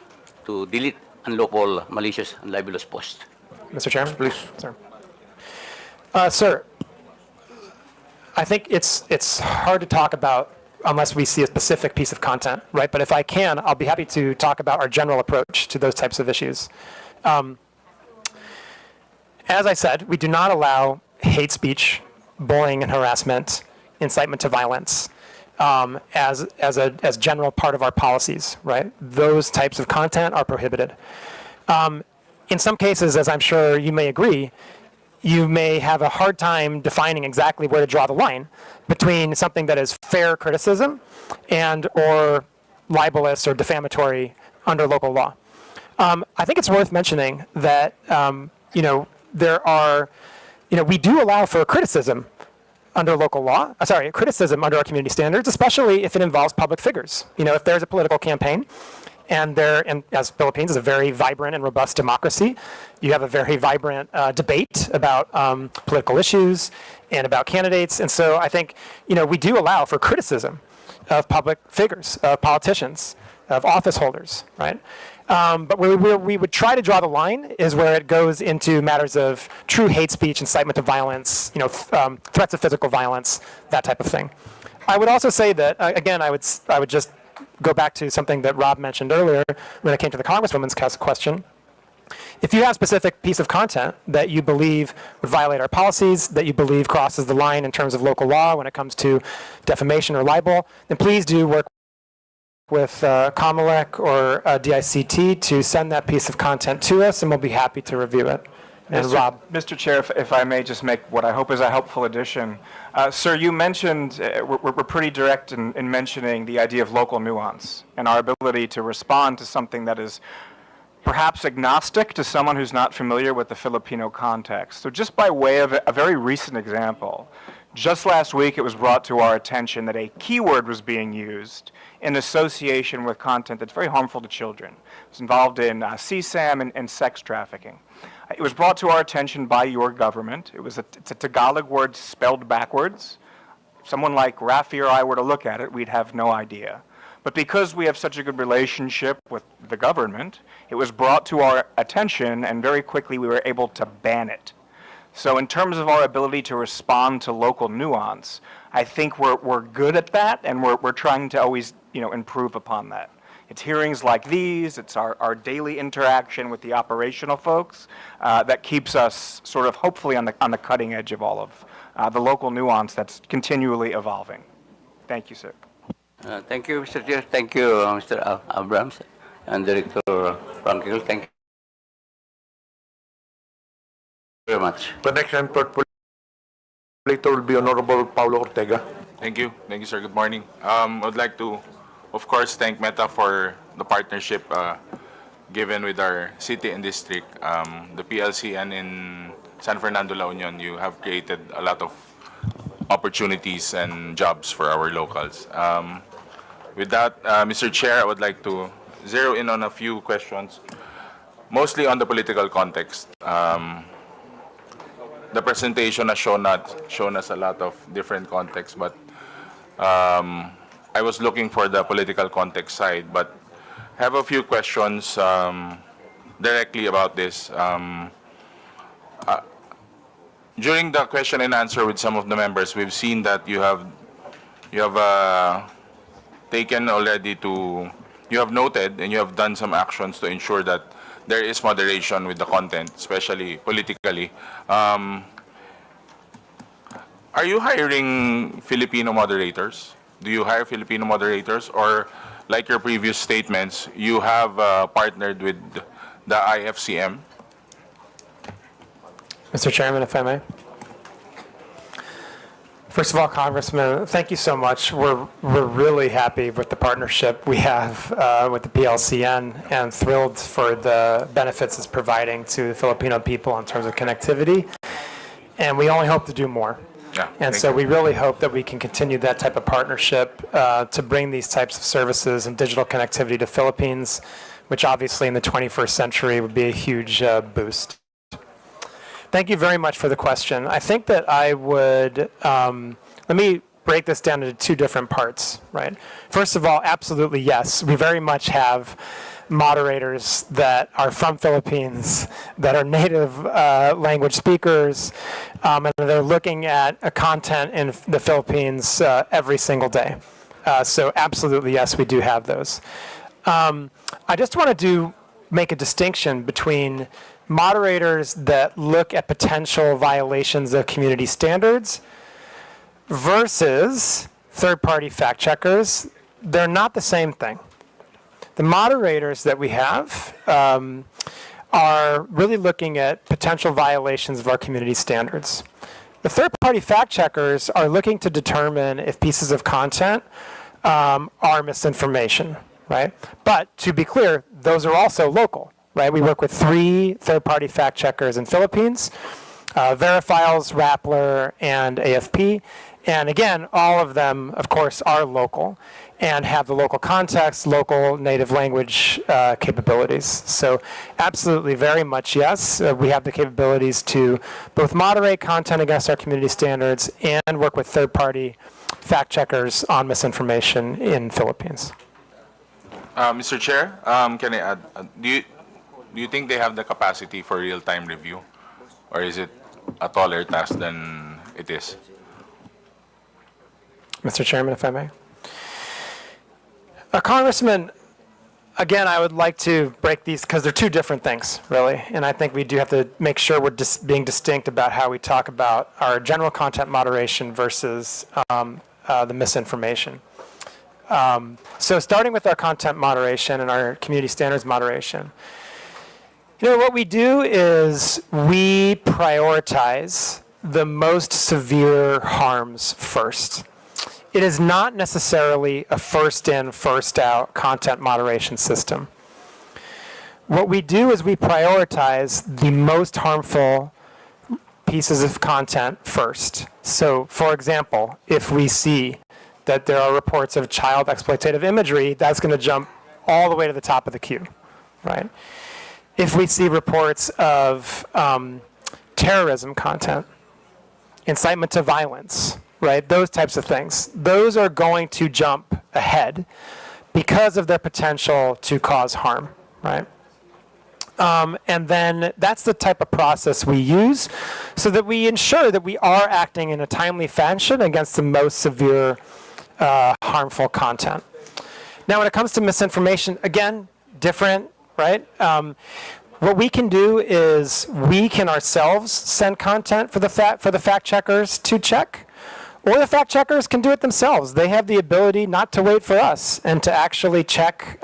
to delete unlawful, malicious, and libelous posts. Mr. Chairman, please. Sir. Sir, I think it's hard to talk about unless we see a specific piece of content, right? But if I can, I'll be happy to talk about our general approach to those types of issues. As I said, we do not allow hate speech, bullying and harassment, incitement to violence as general part of our policies, right? Those types of content are prohibited. In some cases, as I'm sure you may agree, you may have a hard time defining exactly where to draw the line between something that is fair criticism and or libelous or defamatory under local law. I think it's worth mentioning that there are, we do allow for criticism under local law, criticism under our community standards, especially if it involves public figures. If there's a political campaign and as Philippines is a very vibrant and robust democracy, you have a very vibrant debate about political issues and about candidates. And so I think, we do allow for criticism of public figures, of politicians, of office holders, right? But where we would try to draw the line is where it goes into matters of true hate speech, incitement to violence, threats of physical violence, that type of thing. I would also say that, again, I would just go back to something that Rob mentioned earlier when it came to the Congresswoman's question. If you have a specific piece of content that you believe would violate our policies, that you believe crosses the line in terms of local law when it comes to defamation or libel, then please do work with Comelec or DICT to send that piece of content to us, and we'll be happy to review it. And Rob. Mr. Chair, if I may just make what I hope is a helpful addition. Sir, you mentioned, we're pretty direct in mentioning the idea of local nuance and our ability to respond to something that is perhaps agnostic to someone who's not familiar with the Filipino context. So just by way of a very recent example, just last week it was brought to our attention that a keyword was being used in association with content that's very harmful to children. It's involved in CSAM and sex trafficking. It was brought to our attention by your government. It's a Tagalog word spelled backwards. If someone like Rafi or I were to look at it, we'd have no idea. But because we have such a good relationship with the government, it was brought to our attention, and very quickly we were able to ban it. So in terms of our ability to respond to local nuance, I think we're good at that, and we're trying to always improve upon that. It's hearings like these, it's our daily interaction with the operational folks that keeps us sort of hopefully on the cutting edge of all of the local nuance that's continually evolving. Thank you, sir. Thank you, Mr. Chair. Thank you, Mr. Abrams and Director Frankel. Thank you very much. The next interpolator will be Honorable Paulo Ortega. Thank you, sir. Good morning. I would like to, of course, thank Meta for the partnership given with our city and district, the PLC, and in San Fernando, La Union. You have created a lot of opportunities and jobs for our locals. With that, Mr. Chair, I would like to zero in on a few questions, mostly on the political context. The presentation has shown us a lot of different contexts, but I was looking for the political context side, but I have a few questions directly about this. During the question and answer with some of the members, we've seen that you have taken already you have noted and you have done some actions to ensure that there is moderation with the content, especially politically. Are you hiring Filipino moderators? Do you hire Filipino moderators, or like your previous statements, you have partnered with the IFCM? Mr. Chairman, if I may. First of all, Congressman, thank you so much. We're really happy with the partnership we have with the PLCN and thrilled for the benefits it's providing to the Filipino people in terms of connectivity. And we only hope to do more. Yeah, And so we really hope that we can continue that type of partnership to bring these types of services and digital connectivity to Philippines, which obviously in the 21st century would be a huge boost. Thank you very much for the question. I think that I would, let me break this down into two different parts, right? First of all, absolutely yes. We very much have moderators that are from Philippines, that are native language speakers, and they're looking at content in the Philippines every single day. So absolutely yes, we do have those. I just want to make a distinction between moderators that look at potential violations of community standards versus third-party fact checkers. They're not the same thing. The moderators that we have are really looking at potential violations of our community standards. The third-party fact checkers are looking to determine if pieces of content are misinformation, right? But to be clear, those are also local. Right, we work with 3 third-party fact checkers in Philippines, Verifiles, Rappler, and AFP. And again, all of them, of course, are local and have the local context, local native language capabilities. So absolutely, very much yes. We have the capabilities to both moderate content against our community standards and work with third-party fact checkers on misinformation in Philippines. Mr. Chair, can I add, do you think they have the capacity for real-time review? Or is it a taller task than it is? Mr. Chairman, if I may. Congressman, again, I would like to break these because they're two different things, really. And I think we do have to make sure we're being distinct about how we talk about our general content moderation versus the misinformation. So starting with our content moderation and our community standards moderation, you know, what we do is we prioritize the most severe harms first. It is not necessarily a first in, first out content moderation system. What we do is we prioritize the most harmful pieces of content first. So, for example, if we see that there are reports of child exploitative imagery, that's going to jump all the way to the top of the queue, right? If we see reports of terrorism content, incitement to violence, right, those types of things, those are going to jump ahead because of their potential to cause harm, right? And then that's the type of process we use so that we ensure that we are acting in a timely fashion against the most severe harmful content. Now, when it comes to misinformation, again, different, right? What we can do is we can ourselves send content for the fact checkers to check, or the fact checkers can do it themselves. They have the ability not to wait for us and to actually check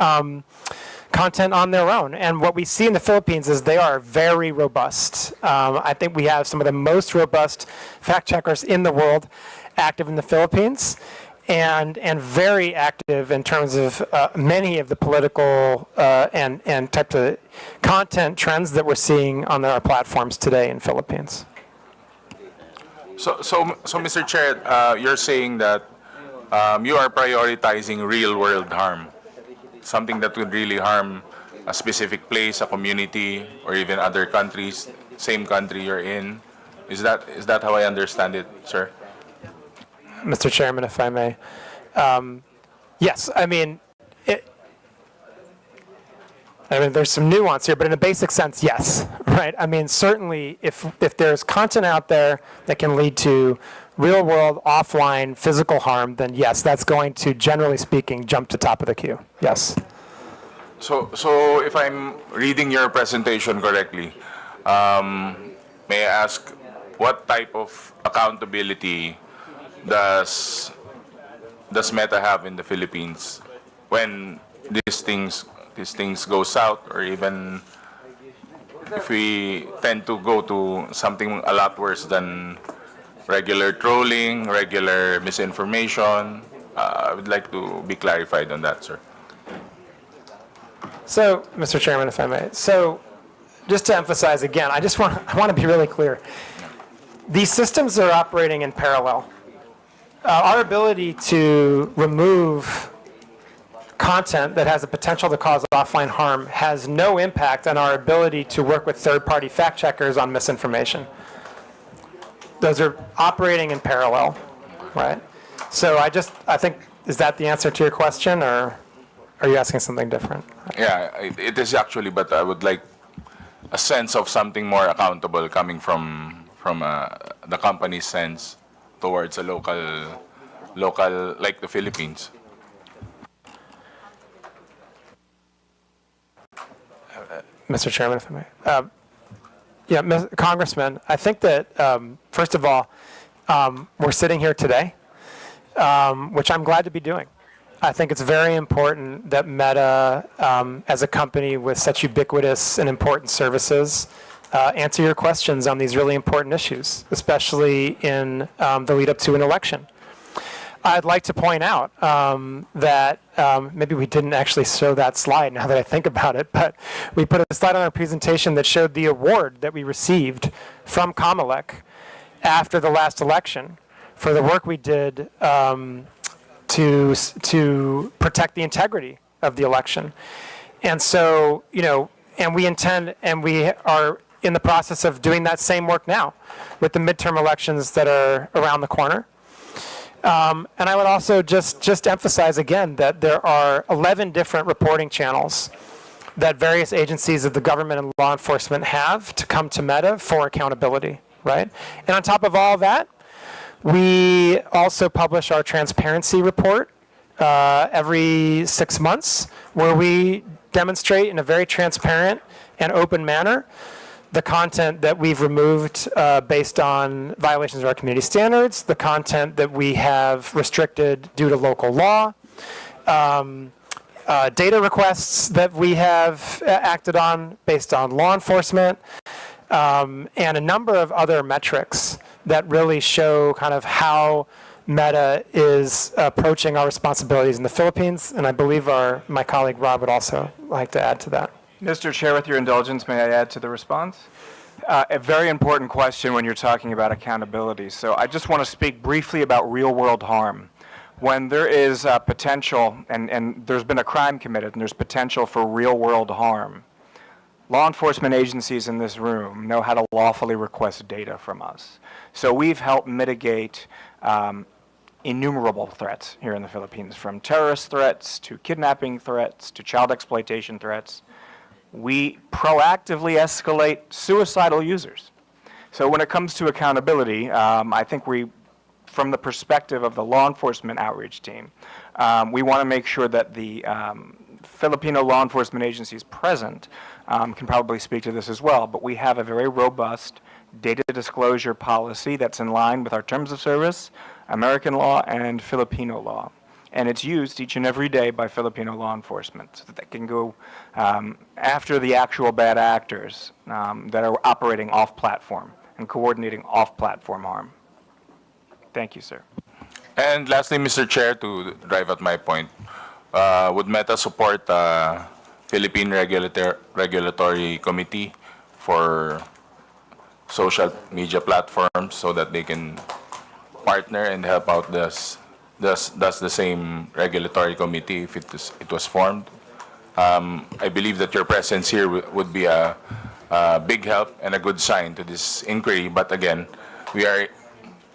content on their own. And what we see in the Philippines is they are very robust. I think we have some of the most robust fact checkers in the world active in the Philippines. And very active in terms of many of the political and types of content trends that we're seeing on our platforms today in Philippines. So Mr. Chair, you're saying that you are prioritizing real-world harm, something that would really harm a specific place, a community, or even other countries, same country you're in. Is that how I understand it, sir? Mr. Chairman, if I may. Yes, I mean, there's some nuance here, but in a basic sense, yes, right? I mean, certainly if there's content out there that can lead to real-world, offline, physical harm, then yes, that's going to, generally speaking, jump to top of the queue, yes. So if I'm reading your presentation correctly, may I ask, what type of accountability does Meta have in the Philippines when these things go south, or even if we tend to go to something a lot worse than regular trolling, regular misinformation? I would like to be clarified on that, sir. So, Mr. Chairman, if I may. So, just to emphasize again, I want to be really clear. These systems are operating in parallel. Our ability to remove content that has the potential to cause offline harm has no impact on our ability to work with third-party fact checkers on misinformation. Those are operating in parallel, right? So I think, is that the answer to your question, or are you asking something different? Yeah, it is actually, but I would like a sense of something more accountable coming from the company's sense towards a local like the Philippines. Mr. Chairman, if I may. Yeah, Congressman, I think that, first of all, we're sitting here today, which I'm glad to be doing. I think it's very important that Meta, as a company with such ubiquitous and important services, answer your questions on these really important issues, especially in the lead up to an election. I'd like to point out that maybe we didn't actually show that slide now that I think about it, but we put a slide on our presentation that showed the award that we received from Comelec after the last election for the work we did to protect the integrity of the election. And so, and we are in the process of doing that same work now with the midterm elections that are around the corner. And I would also just emphasize again that there are 11 different reporting channels that various agencies of the government and law enforcement have to come to Meta for accountability, right? And on top of all that, we also publish our transparency report every 6 months, where we demonstrate in a very transparent and open manner the content that we've removed based on violations of our community standards, the content that we have restricted due to local law, data requests that we have acted on based on law enforcement, and a number of other metrics that really show kind of how Meta is approaching our responsibilities in the Philippines. And I believe my colleague Rob would also like to add to that. Mr. Chair, with your indulgence, may I add to the response? A very important question when you're talking about accountability. So I just want to speak briefly about real-world harm. When there is potential, and there's been a crime committed, and there's potential for real-world harm, law enforcement agencies in this room know how to lawfully request data from us. So we've helped mitigate innumerable threats here in the Philippines, from terrorist threats to kidnapping threats to child exploitation threats. We proactively escalate suicidal users. So when it comes to accountability, I think from the perspective of the law enforcement outreach team, we want to make sure that the Filipino law enforcement agencies present can probably speak to this as well, but we have a very robust data disclosure policy that's in line with our terms of service, American law, and Filipino law. And it's used each and every day by Filipino law enforcement so that they can go after the actual bad actors that are operating off-platform and coordinating off-platform harm. Thank you, sir. And lastly, Mr. Chair, to drive at my point, would Meta support Philippine Regulatory Committee for social media platforms so that they can partner and help out does the same regulatory committee if it was formed? I believe that your presence here would be a big help and a good sign to this inquiry. But again, we are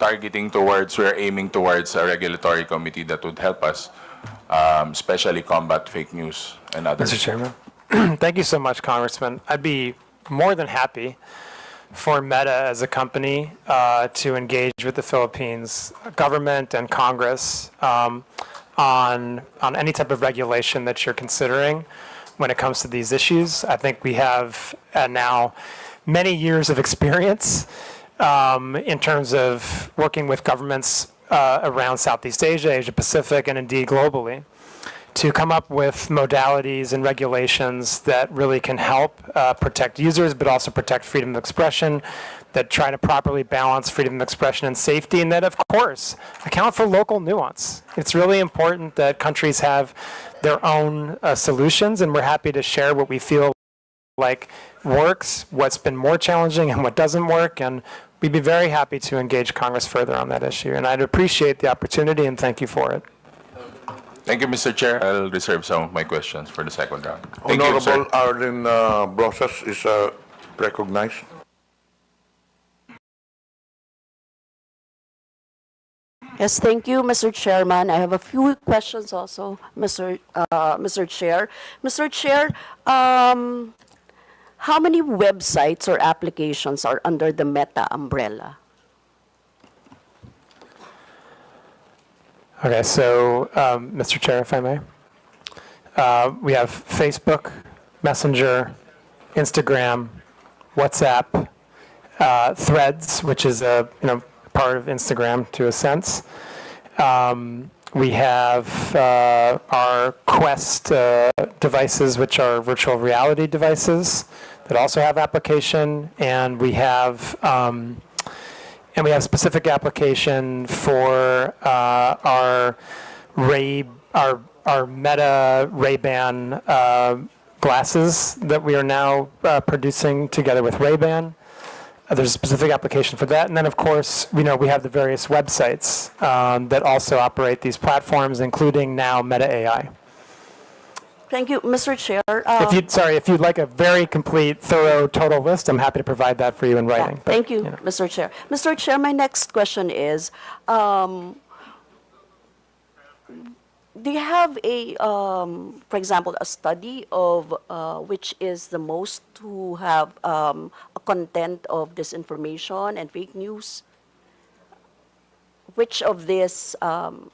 aiming towards a regulatory committee that would help us, especially combat fake news and others. Mr. Chairman, thank you so much, Congressman. I'd be more than happy for Meta as a company to engage with the Philippines government and Congress on any type of regulation that you're considering when it comes to these issues. I think we have now many years of experience in terms of working with governments around Southeast Asia, Asia Pacific, and indeed globally, to come up with modalities and regulations that really can help protect users, but also protect freedom of expression, that try to properly balance freedom of expression and safety, and that, of course, account for local nuance. It's really important that countries have their own solutions, and we're happy to share what we feel like works, what's been more challenging, and what doesn't work, and we'd be very happy to engage Congress further on that issue. And I'd appreciate the opportunity, and thank you for it. Thank you, Mr. Chair. I'll reserve some of my questions for the second round. Thank you, sir. Honorable Arlen Brosas is recognized. Yes, thank you, Mr. Chairman. I have a few questions also, Mr. Chair. Mr. Chair, how many websites or applications are under the Meta umbrella? Okay, so, Mr. Chair, if I may. We have Facebook, Messenger, Instagram, WhatsApp, Threads, which is a part of Instagram to a sense. We have our Quest devices, which are virtual reality devices that also have application, and we have specific application for our Meta Ray-Ban glasses that we are now producing together with Ray-Ban. There's a specific application for that. And then, of course, we have the various websites that also operate these platforms, including now Meta AI. Thank you, Mr. Chair. If you'd like a very complete, thorough, total list, I'm happy to provide that for you in writing. Yeah, thank you, Mr. Chair. Mr. Chair, my next question is, do you have for example, a study of which is the most to have a content of disinformation and fake news? Which of these, the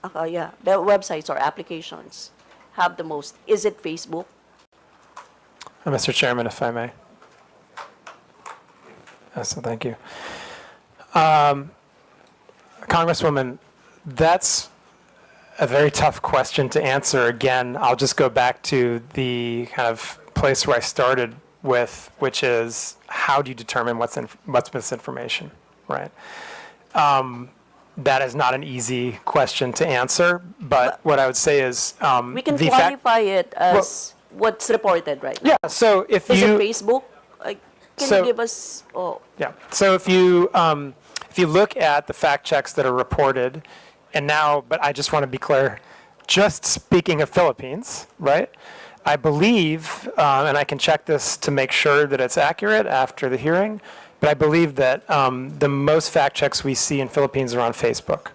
websites or applications have the most? Is it Facebook? Mr. Chairman, if I may. So thank you. Congresswoman, that's a very tough question to answer. Again, I'll just go back to the kind of place where I started with, which is how do you determine what's misinformation, right? That is not an easy question to answer, but what I would say is we can qualify it as what's reported right now. Yeah. So if is you it Facebook? Can you give us? Oh. Yeah. So if you look at the fact checks that are reported. And now, but I just want to be clear, just speaking of Philippines, right? I believe, and I can check this to make sure that it's accurate after the hearing, but I believe that the most fact checks we see in Philippines are on Facebook.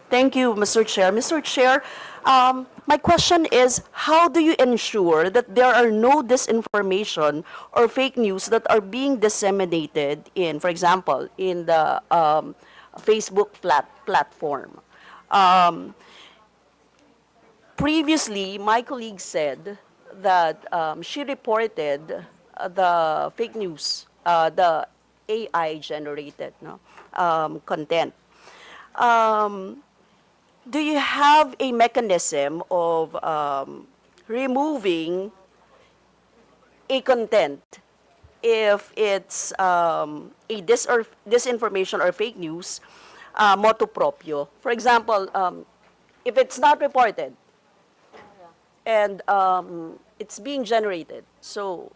Thank you, Mr. Chair. Mr. Chair, my question is, how do you ensure that there are no disinformation or fake news that are being disseminated in, for example, in the Facebook platform? Previously, my colleague said that she reported the fake news, the AI-generated content. Do you have a mechanism of removing a content if it's disinformation or fake news, motu proprio? For example, if it's not reported and it's being generated, so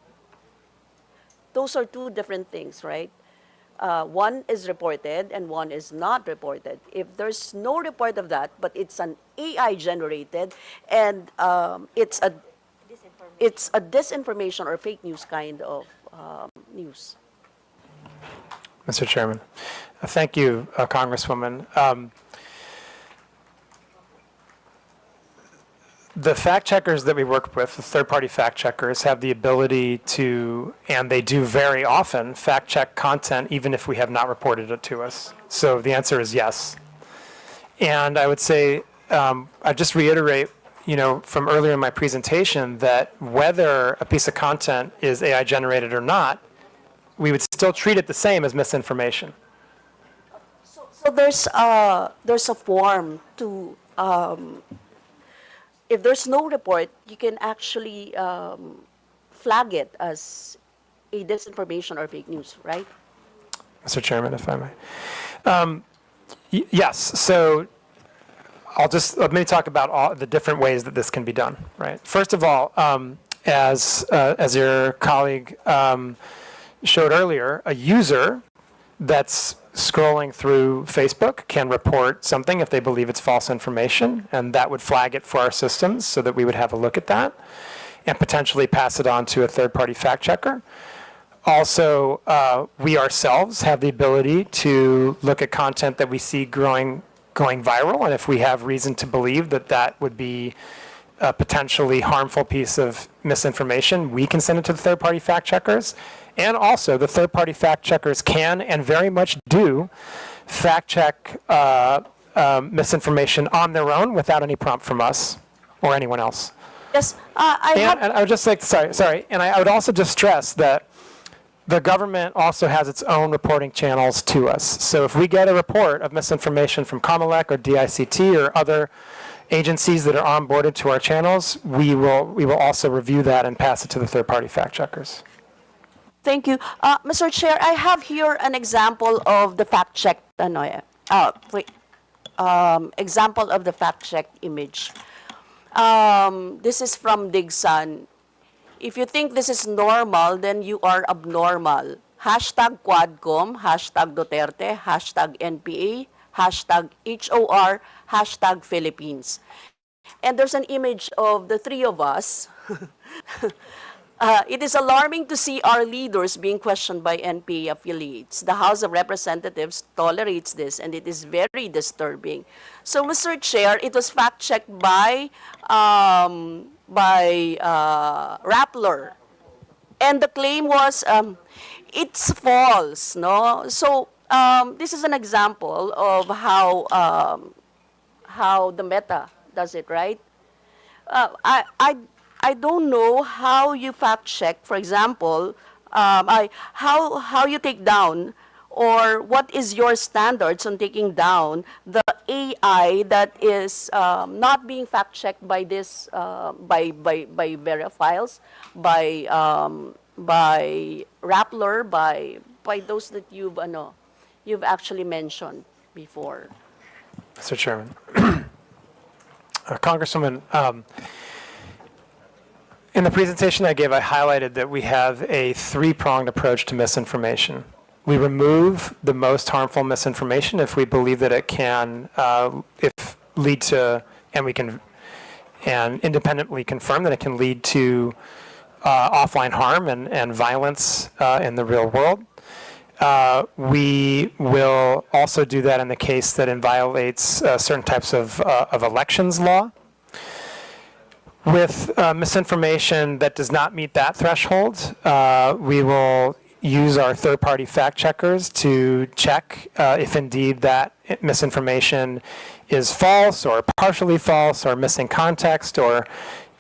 those are two different things, right? One is reported and one is not reported. If there's no report of that, but it's an AI generated and it's a disinformation or fake news kind of news. Mr. Chairman, thank you, Congresswoman. The fact checkers that we work with, the third-party fact checkers, have the ability to, and they do very often, fact check content even if we have not reported it to us. So the answer is yes. And I would say, I just reiterate, from earlier in my presentation, that whether a piece of content is AI generated or not, we would still treat it the same as misinformation. So there's a form to, if there's no report, you can actually flag it as a disinformation or fake news, right? Mr. Chairman, if I may. Yes, so let me talk about all the different ways that this can be done, right? First of all, as your colleague showed earlier, a user that's scrolling through Facebook can report something if they believe it's false information, and that would flag it for our systems so that we would have a look at that and potentially pass it on to a third-party fact checker. Also, we ourselves have the ability to look at content that we see going viral, and if we have reason to believe that that would be a potentially harmful piece of misinformation, we can send it to the third-party fact checkers. And also, the third-party fact checkers can and very much do fact check misinformation on their own without any prompt from us or anyone else. Yes, And I would just like, sorry, and I would also just stress that the government also has its own reporting channels to us. So if we get a report of misinformation from Comelec or DICT or other agencies that are onboarded to our channels, we will also review that and pass it to the third-party fact checkers. Thank you. Mr. Chair, I have here an example of the fact-checked, example of the fact-checked image. This is from Digsan. If you think this is normal, then you are abnormal. Hashtag Quadcom, hashtag Duterte, hashtag NPA, hashtag HOR, hashtag Philippines. And there's an image of the three of us. It is alarming to see our leaders being questioned by NPA affiliates. The House of Representatives tolerates this, and it is very disturbing. So, Mr. Chair, it was fact-checked by Rappler, and the claim was it's false. No, so this is an example of how the Meta does it, right? I don't know how you fact check, for example, how you take down, or what is your standards on taking down the AI that is not being fact checked by this by Verifiles, by Rappler, by those that you've actually mentioned before. Mr. Chairman, Congresswoman. In the presentation I gave, I highlighted that we have a three-pronged approach to misinformation. We remove the most harmful misinformation if we believe that it can lead to, and we can independently confirm that it can lead to offline harm and violence in the real world. We will also do that in the case that it violates certain types of elections law. With misinformation that does not meet that threshold, we will use our third-party fact checkers to check if indeed that misinformation is false or partially false or missing context or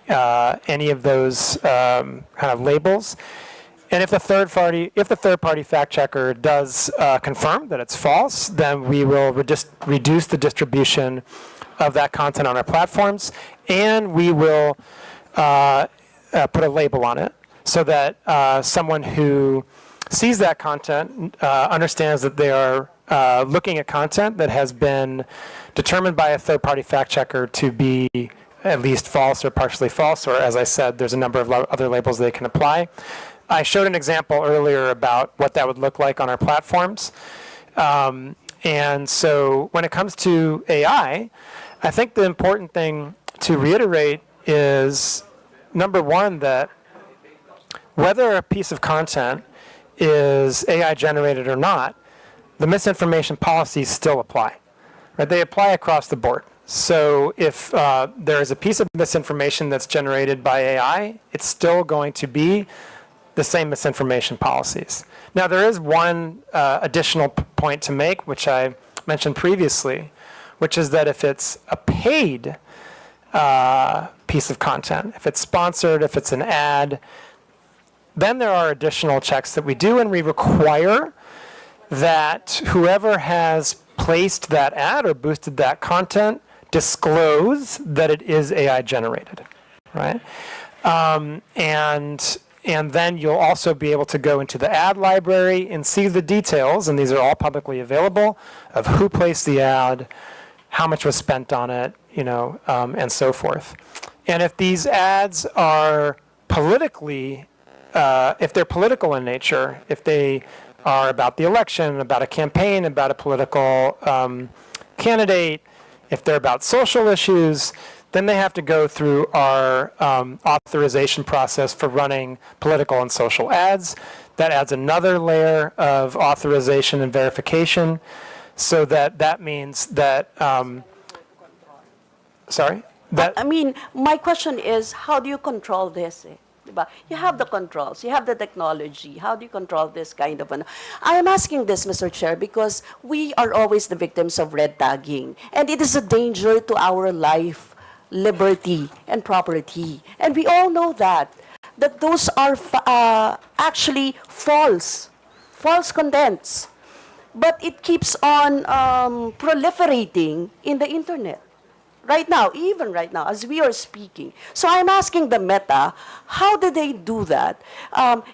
any of those kind of labels. And if the third-party fact checker does confirm that it's false, then we will reduce the distribution of that content on our platforms, and we will put a label on it so that someone who sees that content understands that they are looking at content that has been determined by a third-party fact checker to be at least false or partially false, or as I said, there's a number of other labels they can apply. I showed an example earlier about what that would look like on our platforms. And so when it comes to AI, I think the important thing to reiterate is, number one, that whether a piece of content is AI generated or not, the misinformation policies still apply. Right? They apply across the board. So if there is a piece of misinformation that's generated by AI, it's still going to be the same misinformation policies. Now, there is one additional point to make, which I mentioned previously, which is that if it's a paid piece of content, if it's sponsored, if it's an ad, Then there are additional checks that we do, and we require that whoever has placed that ad or boosted that content disclose that it is AI generated, right? And then you'll also be able to go into the ad library and see the details, and these are all publicly available, of who placed the ad, how much was spent on it, and so forth. And if these ads are politically, if they're political in nature, if they are about the election, about a campaign, about a political candidate, if they're about social issues, then they have to go through our authorization process for running political and social ads. That adds another layer of authorization and verification, so that means that, sorry? I mean, my question is, how do you control this? Diba? You have the controls, you have the technology. How do you control this kind of I am asking this, Mr. Chair, because we are always the victims of red tagging, and it is a danger to our life, liberty, and property. And we all know that those are actually false contents. But it keeps on proliferating in the internet. Right now, even right now, as we are speaking. So I'm asking the Meta, how did they do that?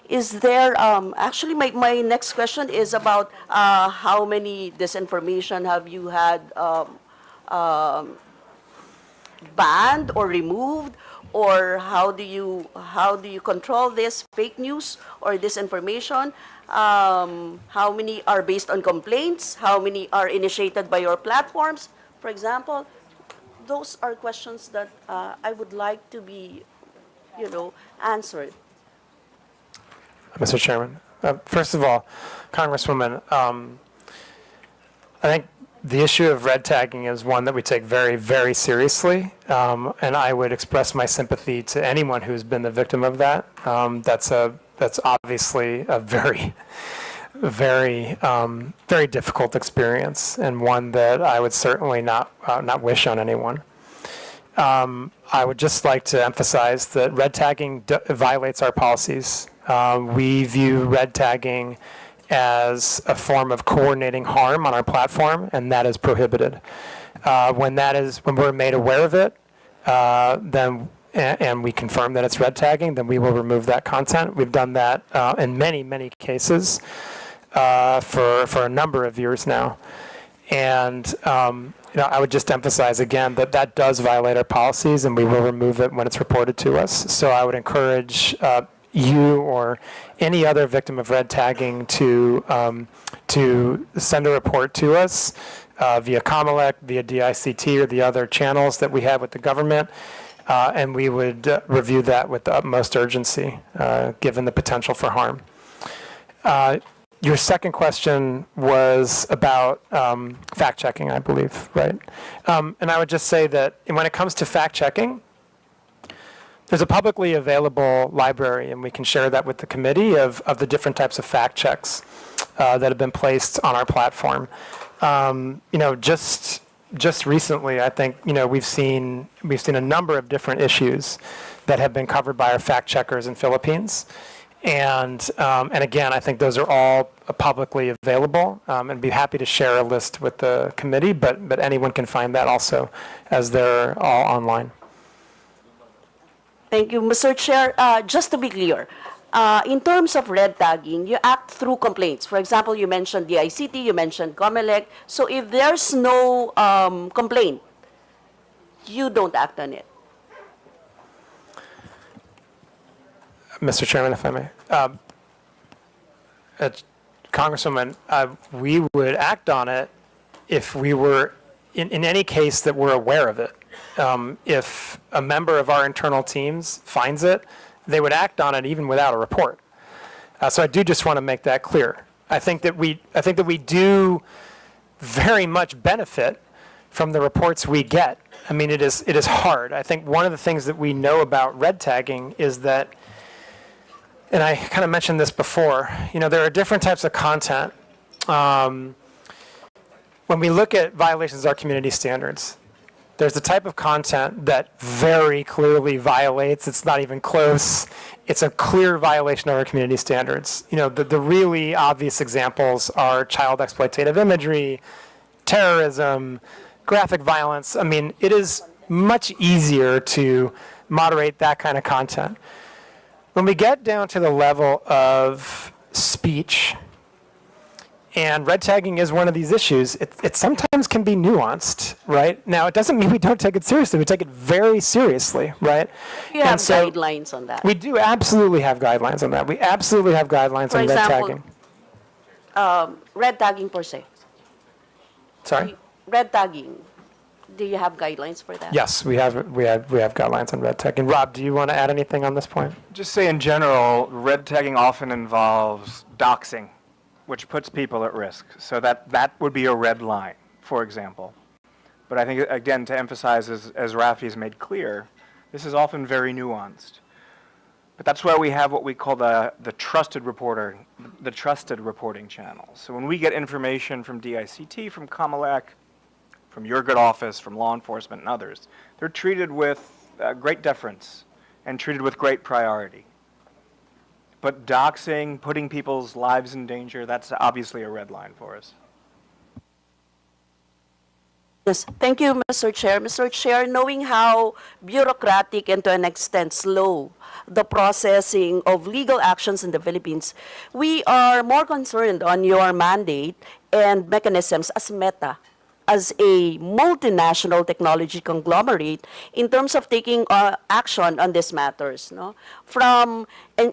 Is there, actually my next question is about how many disinformation have you had banned or removed, or how do you control this fake news or disinformation? How many are based on complaints? How many are initiated by your platforms, for example? Those are questions that I would like to be, answered. Mr. Chairman, first of all, Congresswoman, I think the issue of red tagging is one that we take very, very seriously, and I would express my sympathy to anyone who's been the victim of that. That's obviously a very, very, very difficult experience, and one that I would certainly not wish on anyone. I would just like to emphasize that red tagging violates our policies. We view red tagging as a form of coordinating harm on our platform, and that is prohibited. When we're made aware of it, and we confirm that it's red tagging, then we will remove that content. We've done that in many, many cases for a number of years now. And I would just emphasize again that does violate our policies, and we will remove it when it's reported to us. So I would encourage you or any other victim of red tagging to send a report to us via Comelec, via DICT, or the other channels that we have with the government, and we would review that with the utmost urgency, given the potential for harm. Your second question was about fact-checking, I believe, right? And I would just say that when it comes to fact-checking, there's a publicly available library, and we can share that with the committee of the different types of fact checks that have been placed on our platform. Just recently, I think we've seen a number of different issues that have been covered by our fact checkers in Philippines, and again, I think those are all publicly available, and be happy to share a list with the committee. But anyone can find that also, as they're all online. Thank you, Mr. Chair. Just to be clear, in terms of red tagging, you act through complaints. For example, you mentioned the ICT, you mentioned Comelec. So if there's no complaint, you don't act on it. Mr. Chairman, if I may. Congresswoman, we would act on it if we were, in any case that we're aware of it. If a member of our internal teams finds it, they would act on it even without a report. So I do just want to make that clear. I think that we do very much benefit from the reports we get. I mean, it is hard. I think one of the things that we know about red tagging is that, and I kind of mentioned this before, there are different types of content. When we look at violations of our community standards, There's the type of content that very clearly violates, it's not even close, it's a clear violation of our community standards. You know, the really obvious examples are child exploitative imagery, terrorism, graphic violence. I mean, it is much easier to moderate that kind of content. When we get down to the level of speech, and red tagging is one of these issues, it sometimes can be nuanced, right? Now, it doesn't mean we don't take it seriously. We take it very seriously, right? You have guidelines on that. We do absolutely have guidelines on that. We absolutely have guidelines For on example, red tagging. Red tagging per se. Sorry? Red tagging. Do you have guidelines for that? Yes, we have guidelines on red tagging. Rob, do you want to add anything on this point? Just say in general, red tagging often involves doxing, which puts people at risk. So that would be a red line, for example. But I think, again, to emphasize, as Rafi's made clear, this is often very nuanced. But that's why we have what we call the trusted reporting channels. So when we get information from DICT, from Comelec, from your good office, from law enforcement and others, they're treated with great deference and treated with great priority. But doxing, putting people's lives in danger, that's obviously a red line for us. Yes, thank you, Mr. Chair. Mr. Chair, knowing how bureaucratic and to an extent slow the processing of legal actions in the Philippines, we are more concerned on your mandate and mechanisms as Meta, as a multinational technology conglomerate in terms of taking action on these matters, no? From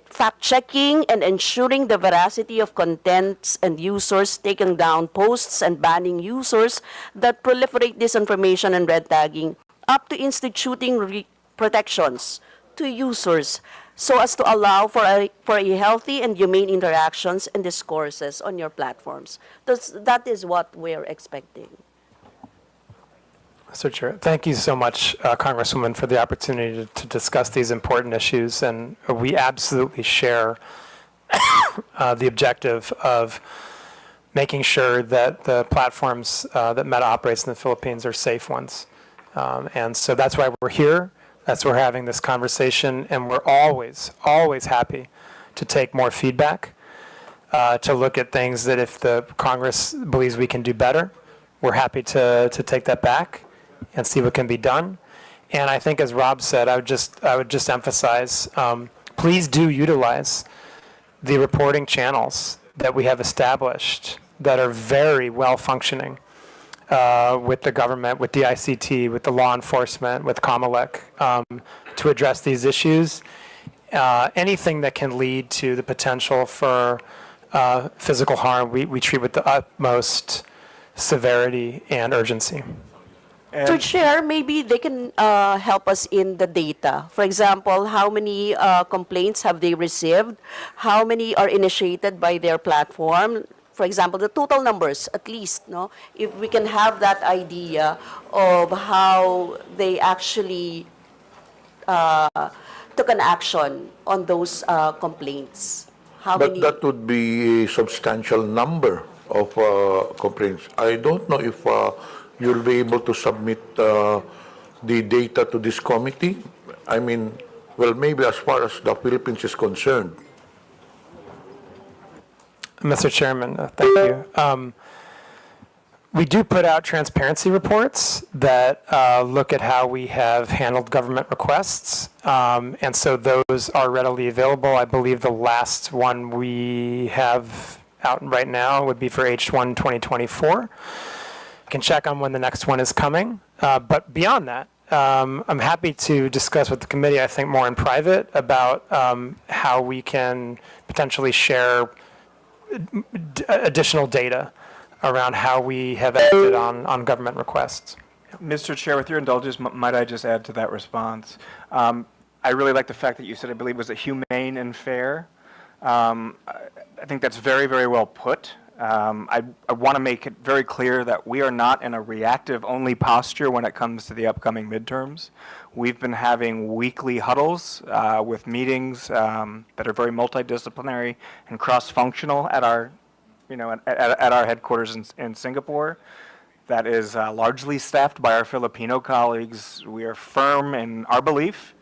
fact-checking and ensuring the veracity of contents and users, taking down posts and banning users that proliferate disinformation and red tagging, up to instituting protections to users so as to allow for a healthy and humane interactions and discourses on your platforms. That is what we're expecting. Mr. Chair, thank you so much, Congresswoman, for the opportunity to discuss these important issues. And we absolutely share the objective of making sure that the platforms that Meta operates in the Philippines are safe ones. And so that's why we're here. That's why we're having this conversation. And we're always, always happy to take more feedback, to look at things that if the Congress believes we can do better, we're happy to take that back and see what can be done. And I think, as Rob said, I would just emphasize, please do utilize the reporting channels that we have established that are very well functioning with the government, with DICT, with the law enforcement, with Comelec, to address these issues. Anything that can lead to the potential for physical harm, we treat with the utmost severity and urgency. To share, maybe they can help us in the data. For example, how many complaints have they received? How many are initiated by their platform? For example, the total numbers, at least, no? If we can have that idea of how they actually took an action on those complaints. But that would be a substantial number of complaints. I don't know if you'll be able to submit the data to this committee. I mean, well, maybe as far as the Philippines is concerned. Mr. Chairman, thank you. We do put out transparency reports that look at how we have handled government requests, and so those are readily available. I believe the last one we have out right now would be for H1 2024. I can check on when the next one is coming, but beyond that, I'm happy to discuss with the committee, I think more in private, about how we can potentially share additional data around how we have acted on government requests. Mr. Chair, with your indulgence, might I just add to that response? I really like the fact that you said, I believe, was it humane and fair? I think that's very, very well put. I want to make it very clear that we are not in a reactive-only posture when it comes to the upcoming midterms. We've been having weekly huddles with meetings that are very multidisciplinary and cross-functional at our, at our headquarters in Singapore. that is largely staffed by our Filipino colleagues. We are firm in our belief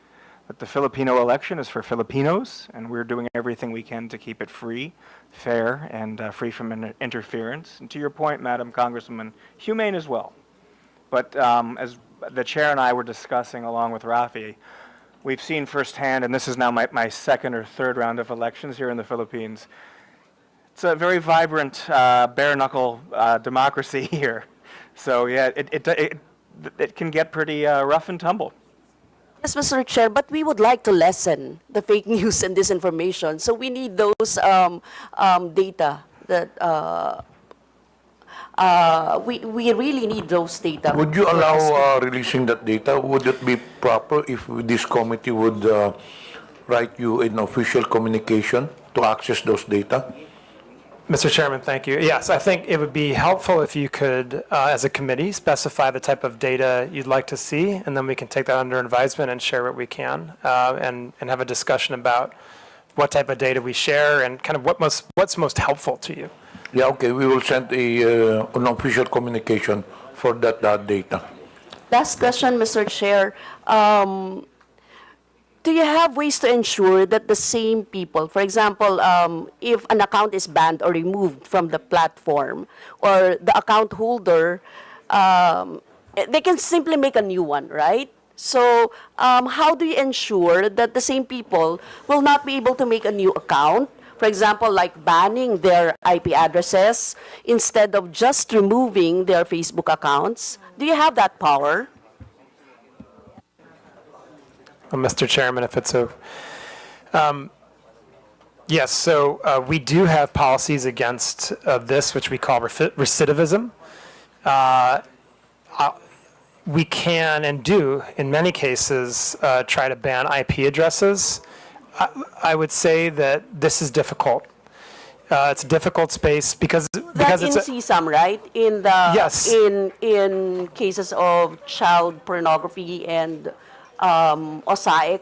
that the Filipino election is for Filipinos, and we're doing everything we can to keep it free, fair, and free from interference. And to your point, Madam Congresswoman, humane as well. But as the chair and I were discussing along with Rafi, we've seen firsthand, and this is now my second or third round of elections here in the Philippines, it's a very vibrant, bare-knuckle democracy here. So yeah, it can get pretty rough and tumble. Yes, Mr. Chair, but we would like to lessen the fake news and disinformation. So we need those data that we really need those data. Would you allow releasing that data? Would it be proper if this committee would write you an official communication to access those data? Mr. Chairman, thank you. Yes, I think it would be helpful if you could, as a committee, specify the type of data you'd like to see, and then we can take that under advisement and share what we can, and have a discussion about what type of data we share and kind of what's most helpful to you. Yeah, okay, we will send an official communication for that data. Last question, Mr. Chair. Do you have ways to ensure that the same people, for example, if an account is banned or removed from the platform, or the account holder, they can simply make a new one, right? So how do you ensure that the same people will not be able to make a new account? For example, like banning their IP addresses instead of just removing their Facebook accounts. Do you have that power? Mr. Chairman, if it's so. Yes, so we do have policies against this, which we call recidivism. We can and do, in many cases, try to ban IP addresses. I would say that this is difficult. It's a difficult space because That in it's CSAM, right? In the Yes. in cases of child pornography and OSAIC.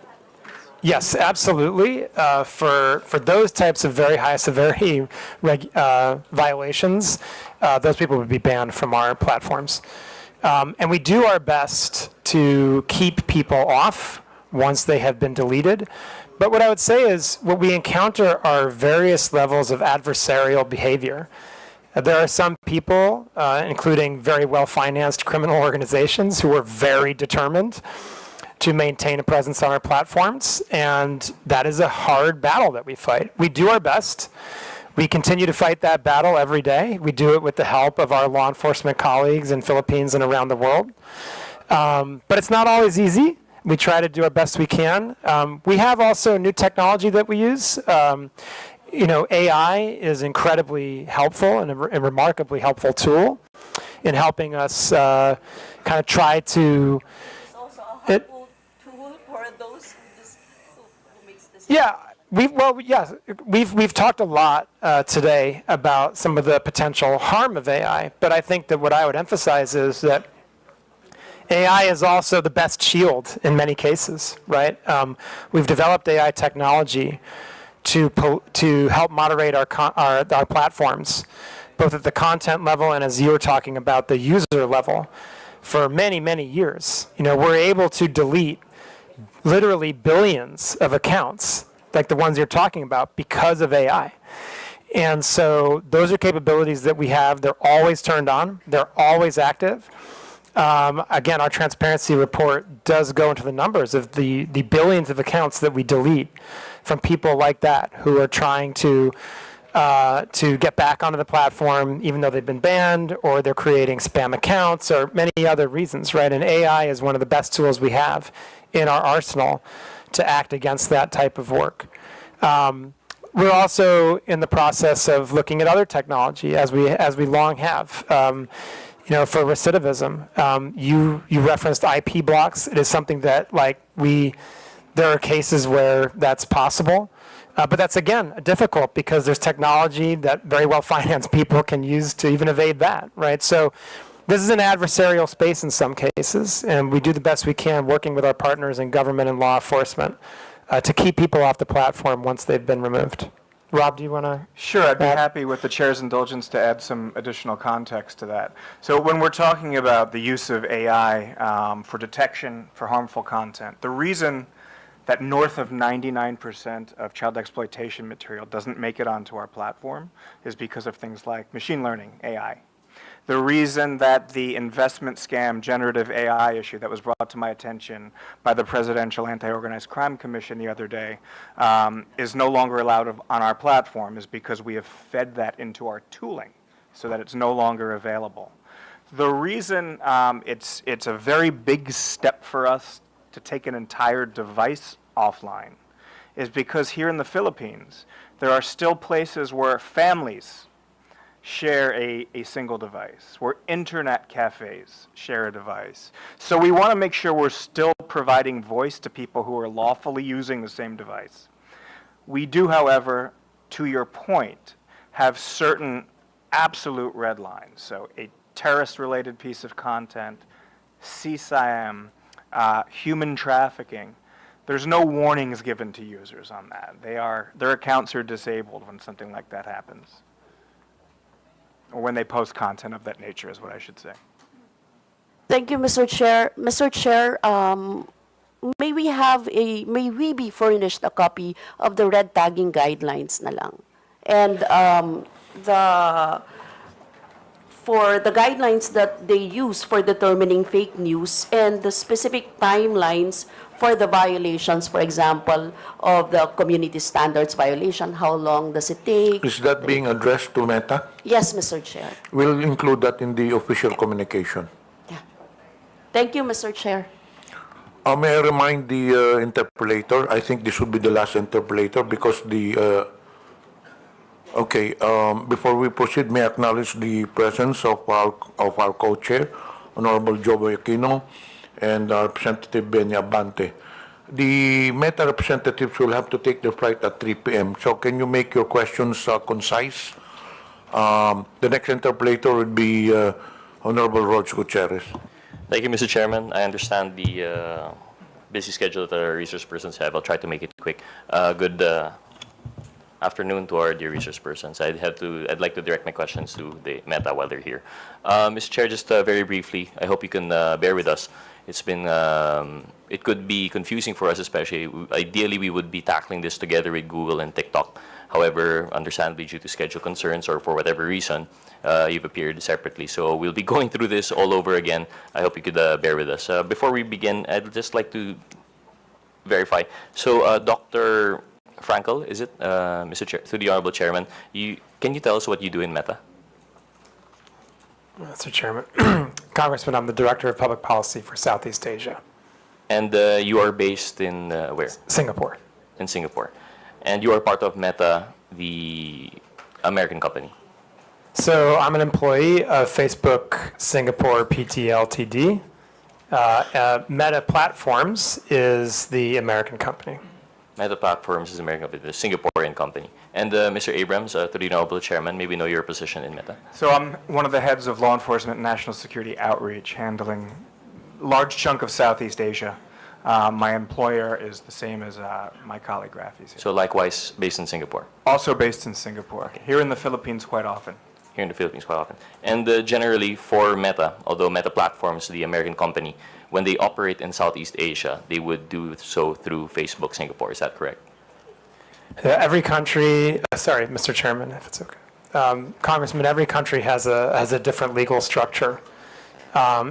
Yes, absolutely. For those types of very high severity violations, those people would be banned from our platforms. And we do our best to keep people off once they have been deleted. But what I would say is what we encounter are various levels of adversarial behavior. There are some people, including very well-financed criminal organizations, who are very determined to maintain a presence on our platforms, and that is a hard battle that we fight. We do our best. We continue to fight that battle every day. We do it with the help of our law enforcement colleagues in Philippines and around the world. But it's not always easy. We try to do our best we can. We have also new technology that we use. AI is incredibly helpful and a remarkably helpful tool in helping us kind of try to. Also a helpful tool for those who makes this. Yeah, we've talked a lot today about some of the potential harm of AI, but I think that what I would emphasize is that AI is also the best shield in many cases, right? We've developed AI technology to help moderate our platforms, both at the content level and, as you were talking about, the user level, for many, many years. We're able to delete literally billions of accounts, like the ones you're talking about, because of AI. And so those are capabilities that we have. They're always turned on. They're always active. Again, our transparency report does go into the numbers of the billions of accounts that we delete from people like that who are trying to get back onto the platform even though they've been banned, or they're creating spam accounts, or many other reasons, right? And AI is one of the best tools we have in our arsenal to act against that type of work. We're also in the process of looking at other technology, as we long have. For recidivism, you referenced IP blocks. It is something that there are cases where that's possible, but that's again difficult because there's technology that very well-financed people can use to even evade that, right? So this is an adversarial space in some cases, and we do the best we can working with our partners in government and law enforcement to keep people off the platform once they've been removed. Rob, do you want to? Sure, I'd be happy with the chair's indulgence to add some additional context to that. So when we're talking about the use of AI for detection for harmful content, the reason that north of 99% of child exploitation material doesn't make it onto our platform is because of things like machine learning, AI. The reason that the investment scam generative AI issue that was brought to my attention by the Presidential Anti-Organized Crime Commission the other day is no longer allowed on our platform is because we have fed that into our tooling so that it's no longer available. The reason it's a very big step for us to take an entire device offline is because here in the Philippines, there are still places where families share a single device, where internet cafes share a device. So we want to make sure we're still providing voice to people who are lawfully using the same device. We do, however, to your point, have certain absolute red lines. So a terrorist-related piece of content, CSIM, human trafficking, there's no warnings given to users on that. Their accounts are disabled when something like that happens. Or when they post content of that nature is what I should say. Thank you, Mr. Chair. Mr. Chair, may we be furnished a copy of the red tagging guidelines na lang. And for the guidelines that they use for determining fake news and the specific timelines for the violations, for example, of the community standards violation, how long does it take? Is that being addressed to Meta? Yes, Mr. Chair. We'll include that in the official communication. Yeah. Thank you, Mr. Chair. May I remind the interpolator, I think this would be the last interpolator because before we proceed, may I acknowledge the presence of our co-chair, Honorable Joe Aquino, and Representative Benya Abante. The Meta representatives will have to take their flight at 3 p.m. So can you make your questions concise? The next interpolator would be Honorable Roch Gutierrez. Thank you, Mr. Chairman. I understand the busy schedule that our resource persons have. I'll try to make it quick. Good afternoon to our dear resource persons. I'd like to direct my questions to the Meta while they're here. Mr. Chair, just very briefly, I hope you can bear with us. It's been, it could be confusing for us, especially. Ideally, we would be tackling this together with Google and TikTok. However, understandably, due to schedule concerns or for whatever reason, you've appeared separately. So we'll be going through this all over again. I hope you could bear with us. Before we begin, I'd just like to verify. So, Dr. Frankel, is it, Mr. Chair, to the Honorable Chairman, can you tell us what you do in Meta? Mr. Chairman, Congressman, I'm the Director of Public Policy for Southeast Asia. And you are based in where? Singapore. In Singapore. And you are part of Meta, the American company. So I'm an employee of Facebook Singapore PT Ltd. Meta Platforms is the American company. Meta Platforms is American company, the Singaporean company. And Mr. Abrams, to the Honorable Chairman, may we know your position in Meta? So I'm one of the heads of law enforcement and national security outreach, handling a large chunk of Southeast Asia. My employer is the same as my colleague Rafi's here. So likewise, based in Singapore? Also based in Singapore. Okay. Here in the Philippines quite often. Here in the Philippines quite often. And generally for Meta, although Meta Platforms, the American company, when they operate in Southeast Asia, they would do so through Facebook Singapore. Is that correct? Every country, sorry, Mr. Chairman, if it's okay. Congressman, every country has a different legal structure.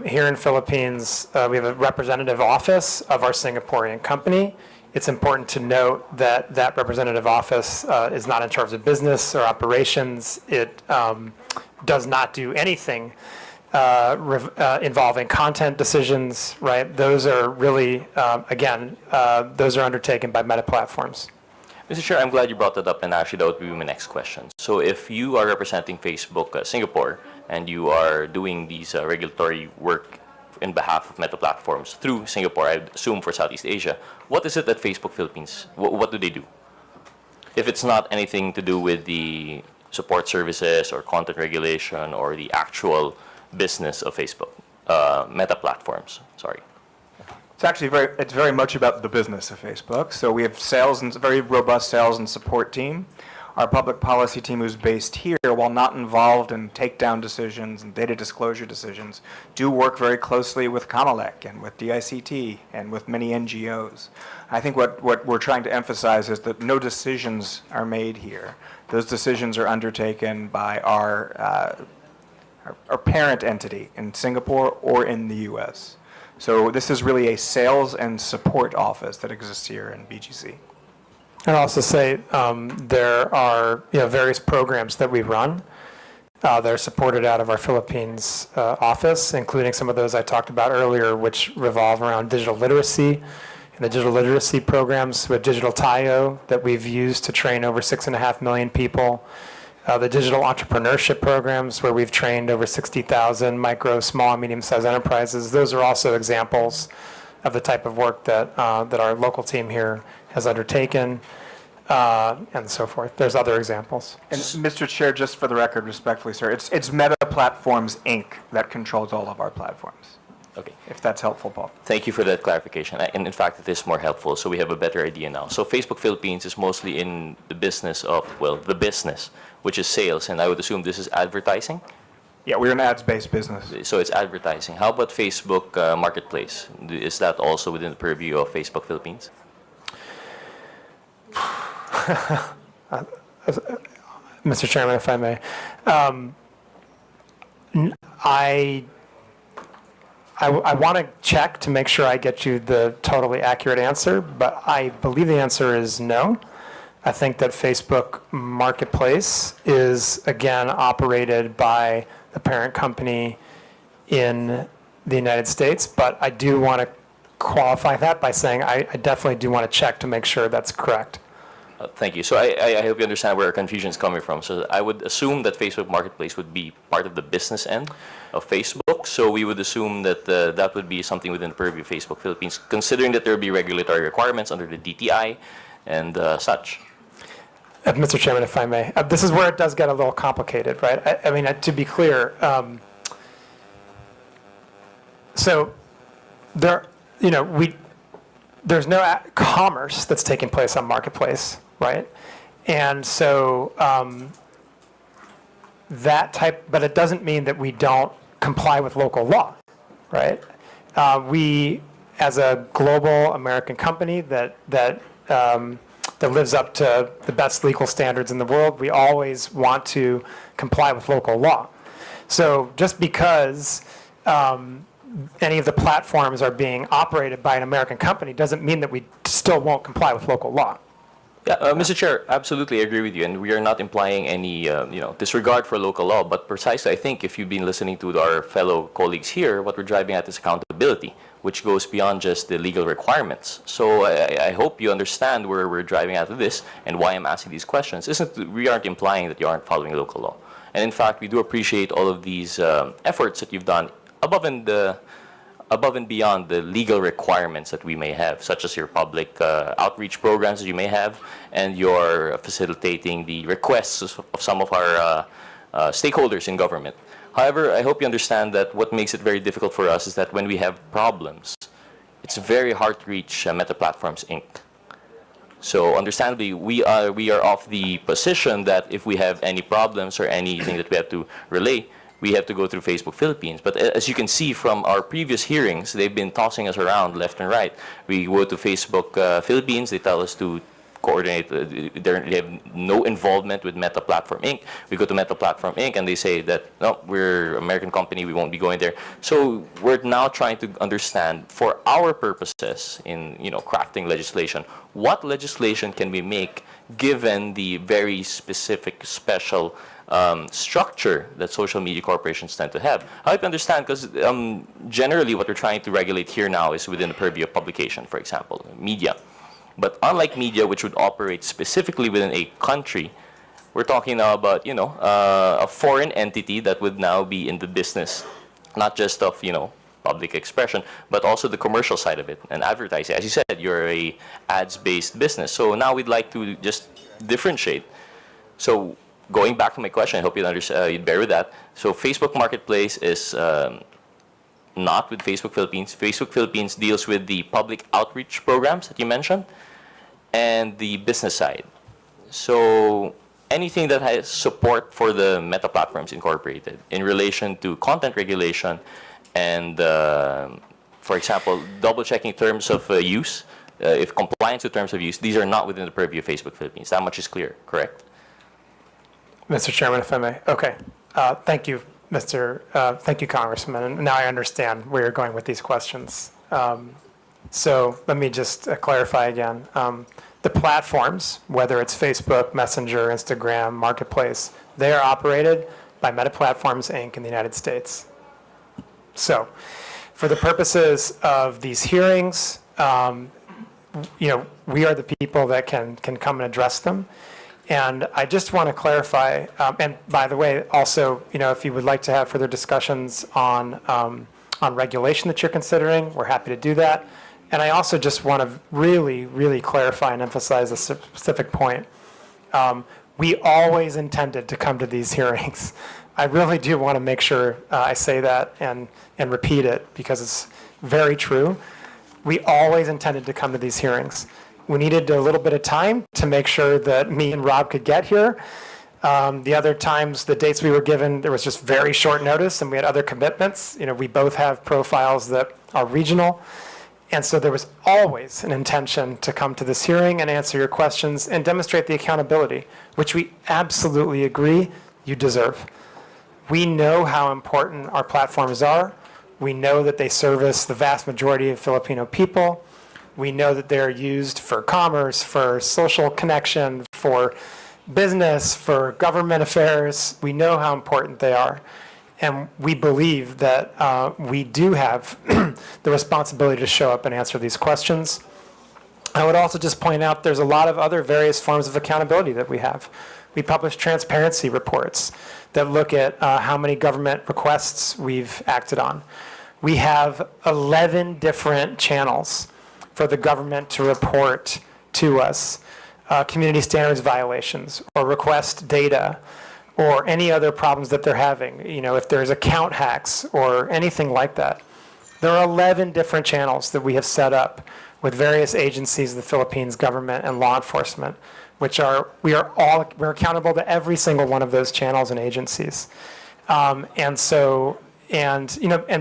Here in Philippines, we have a representative office of our Singaporean company. It's important to note that that representative office is not in charge of business or operations. It does not do anything involving content decisions, right? Those are really, those are undertaken by Meta Platforms. Mr. Chair, I'm glad you brought that up, and actually that would be my next question. So if you are representing Facebook Singapore, and you are doing these regulatory work in behalf of Meta Platforms through Singapore, I assume for Southeast Asia, what is it that Facebook Philippines, what do they do? If it's not anything to do with the support services or content regulation or the actual business of Facebook, Meta Platforms, sorry. It's actually very much about the business of Facebook. So we have sales and very robust sales and support team. Our public policy team, who's based here, while not involved in takedown decisions and data disclosure decisions, do work very closely with Comelec and with DICT and with many NGOs. I think what we're trying to emphasize is that no decisions are made here. Those decisions are undertaken by our parent entity in Singapore or in the U.S. So this is really a sales and support office that exists here in BGC. I'd also say there are various programs that we run that are supported out of our Philippines office, including some of those I talked about earlier, which revolve around digital literacy. And the digital literacy programs with Digital Tayo that we've used to train over 6.5 million people. The digital entrepreneurship programs where we've trained over 60,000 micro, small, and medium-sized enterprises. Those are also examples of the type of work that our local team here has undertaken, and so forth. There's other examples. And Mr. Chair, just for the record, respectfully, sir, it's Meta Platforms, Inc. that controls all of our platforms. Okay. If that's helpful, Paul. Thank you for that clarification. And in fact, it is more helpful, so we have a better idea now. So Facebook Philippines is mostly in the business of, well, the business, which is sales, and I would assume this is advertising? Yeah, we're an ads-based business. So it's advertising. How about Facebook Marketplace? Is that also within the purview of Facebook Philippines? Mr. Chairman, if I may. I want to check to make sure I get you the totally accurate answer, but I believe the answer is no. I think that Facebook Marketplace is, again, operated by the parent company in the United States, but I do want to qualify that by saying I definitely do want to check to make sure that's correct. Thank you. So I hope you understand where our confusion is coming from. So I would assume that Facebook Marketplace would be part of the business end of Facebook. So we would assume that that would be something within the purview of Facebook Philippines, considering that there would be regulatory requirements under the DTI and such. Mr. Chairman, if I may, this is where it does get a little complicated, right? I mean, to be clear, so there, there's no commerce that's taking place on Marketplace, right? And so but it doesn't mean that we don't comply with local law, right? We, as a global American company that lives up to the best legal standards in the world, we always want to comply with local law. So just because any of the platforms are being operated by an American company doesn't mean that we still won't comply with local law. Yeah, Mr. Chair, absolutely agree with you, and we are not implying any disregard for local law, but precisely, I think, if you've been listening to our fellow colleagues here, what we're driving at is accountability, which goes beyond just the legal requirements. So I hope you understand where we're driving at with this and why I'm asking these questions. We aren't implying that you aren't following local law. And in fact, we do appreciate all of these efforts that you've done above and beyond the legal requirements that we may have, such as your public outreach programs that you may have, and your facilitating the requests of some of our stakeholders in government. However, I hope you understand that what makes it very difficult for us is that when we have problems, it's very hard to reach Meta Platforms, Inc. So understandably, we are of the position that if we have any problems or anything that we have to relay, we have to go through Facebook Philippines. But as you can see from our previous hearings, they've been tossing us around left and right. We go to Facebook Philippines, they tell us to coordinate, they have no involvement with Meta Platform Inc. We go to Meta Platform Inc. and they say that, no, we're an American company, we won't be going there. So we're now trying to understand, for our purposes in crafting legislation, what legislation can we make given the very specific, special structure that social media corporations tend to have. I hope you understand, because generally what we're trying to regulate here now is within the purview of publication, for example, media. But unlike media, which would operate specifically within a country, we're talking now about, a foreign entity that would now be in the business, not just of, public expression, but also the commercial side of it and advertising. As you said, you're a ads-based business. So now we'd like to just differentiate. So going back to my question, I hope you'd bear with that. So Facebook Marketplace is not with Facebook Philippines. Facebook Philippines deals with the public outreach programs that you mentioned and the business side. So anything that has support for the Meta Platforms Incorporated in relation to content regulation and, for example, double-checking terms of use, if compliance with terms of use, these are not within the purview of Facebook Philippines. That much is clear, correct? Mr. Chairman, if I may. Okay. Thank you, thank you, Congressman. And now I understand where you're going with these questions. So let me just clarify again. The platforms, whether it's Facebook, Messenger, Instagram, Marketplace, they are operated by Meta Platforms, Inc. in the United States. So for the purposes of these hearings, we are the people that can come and address them. And I just want to clarify, and by the way, also, if you would like to have further discussions on regulation that you're considering, we're happy to do that. And I also just want to really, really clarify and emphasize a specific point. We always intended to come to these hearings. I really do want to make sure I say that and repeat it because it's very true. We always intended to come to these hearings. We needed a little bit of time to make sure that me and Rob could get here. The other times, the dates we were given, there was just very short notice and we had other commitments. We both have profiles that are regional. And so there was always an intention to come to this hearing and answer your questions and demonstrate the accountability, which we absolutely agree you deserve. We know how important our platforms are. We know that they service the vast majority of Filipino people. We know that they're used for commerce, for social connection, for business, for government affairs. We know how important they are. And we believe that we do have the responsibility to show up and answer these questions. I would also just point out there's a lot of other various forms of accountability that we have. We publish transparency reports that look at how many government requests we've acted on. We have 11 different channels for the government to report to us community standards violations or request data or any other problems that they're having, if there's account hacks or anything like that. There are 11 different channels that we have set up with various agencies of the Philippines government and law enforcement, we're accountable to every single one of those channels and agencies. And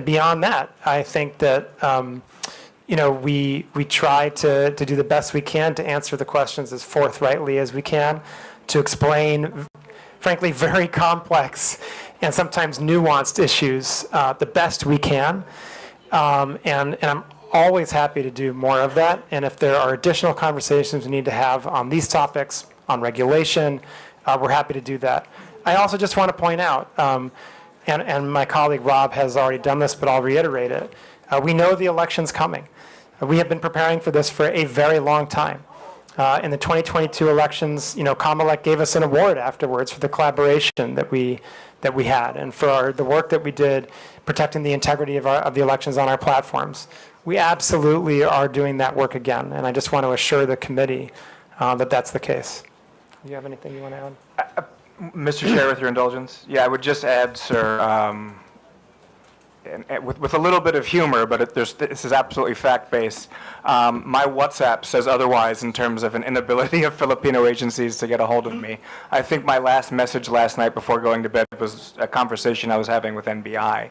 beyond that, I think that, we try to do the best we can to answer the questions as forthrightly as we can, to explain frankly, very complex and sometimes nuanced issues the best we can. And I'm always happy to do more of that. And if there are additional conversations we need to have on these topics, on regulation, we're happy to do that. I also just want to point out, and my colleague Rob has already done this, but I'll reiterate it. We know the election's coming. We have been preparing for this for a very long time. In the 2022 elections, Comelec gave us an award afterwards for the collaboration that we had and for the work that we did protecting the integrity of the elections on our platforms. We absolutely are doing that work again, and I just want to assure the committee that that's the case. Do you have anything you want to add? Mr. Chair, with your indulgence, I would just add, sir, and with a little bit of humor, but this is absolutely fact-based. My WhatsApp says otherwise in terms of an inability of Filipino agencies to get a hold of me. I think my last message last night before going to bed was a conversation I was having with NBI.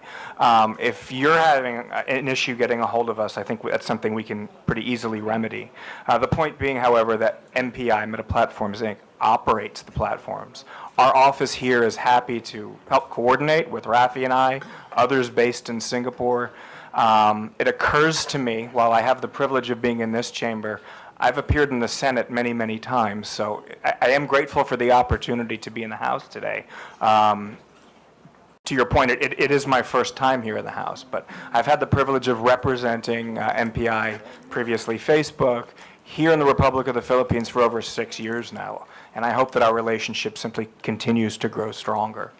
If you're having an issue getting a hold of us, I think that's something we can pretty easily remedy. The point being, however, that MPI, Meta Platforms, Inc., operates the platforms. Our office here is happy to help coordinate with Rafi and I, others based in Singapore. It occurs to me, while I have the privilege of being in this chamber, I've appeared in the Senate many, many times, so I am grateful for the opportunity to be in the House today. To your point, it is my first time here in the House, but I've had the privilege of representing MPI, previously Facebook, here in the Republic of the Philippines for over 6 years now, and I hope that our relationship simply continues to grow stronger.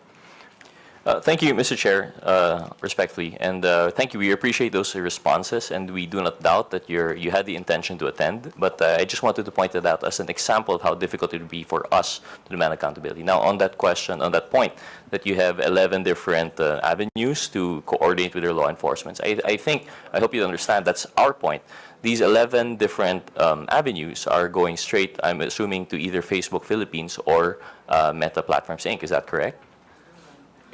Thank you, Mr. Chair, respectfully, and thank you. We appreciate those responses, and we do not doubt that you had the intention to attend, but I just wanted to point it out as an example of how difficult it would be for us to demand accountability. Now, on that question, on that point, that you have 11 different avenues to coordinate with your law enforcement, I hope you understand that's our point. These 11 different avenues are going straight, I'm assuming, to either Facebook Philippines or Meta Platforms Inc. Is that correct?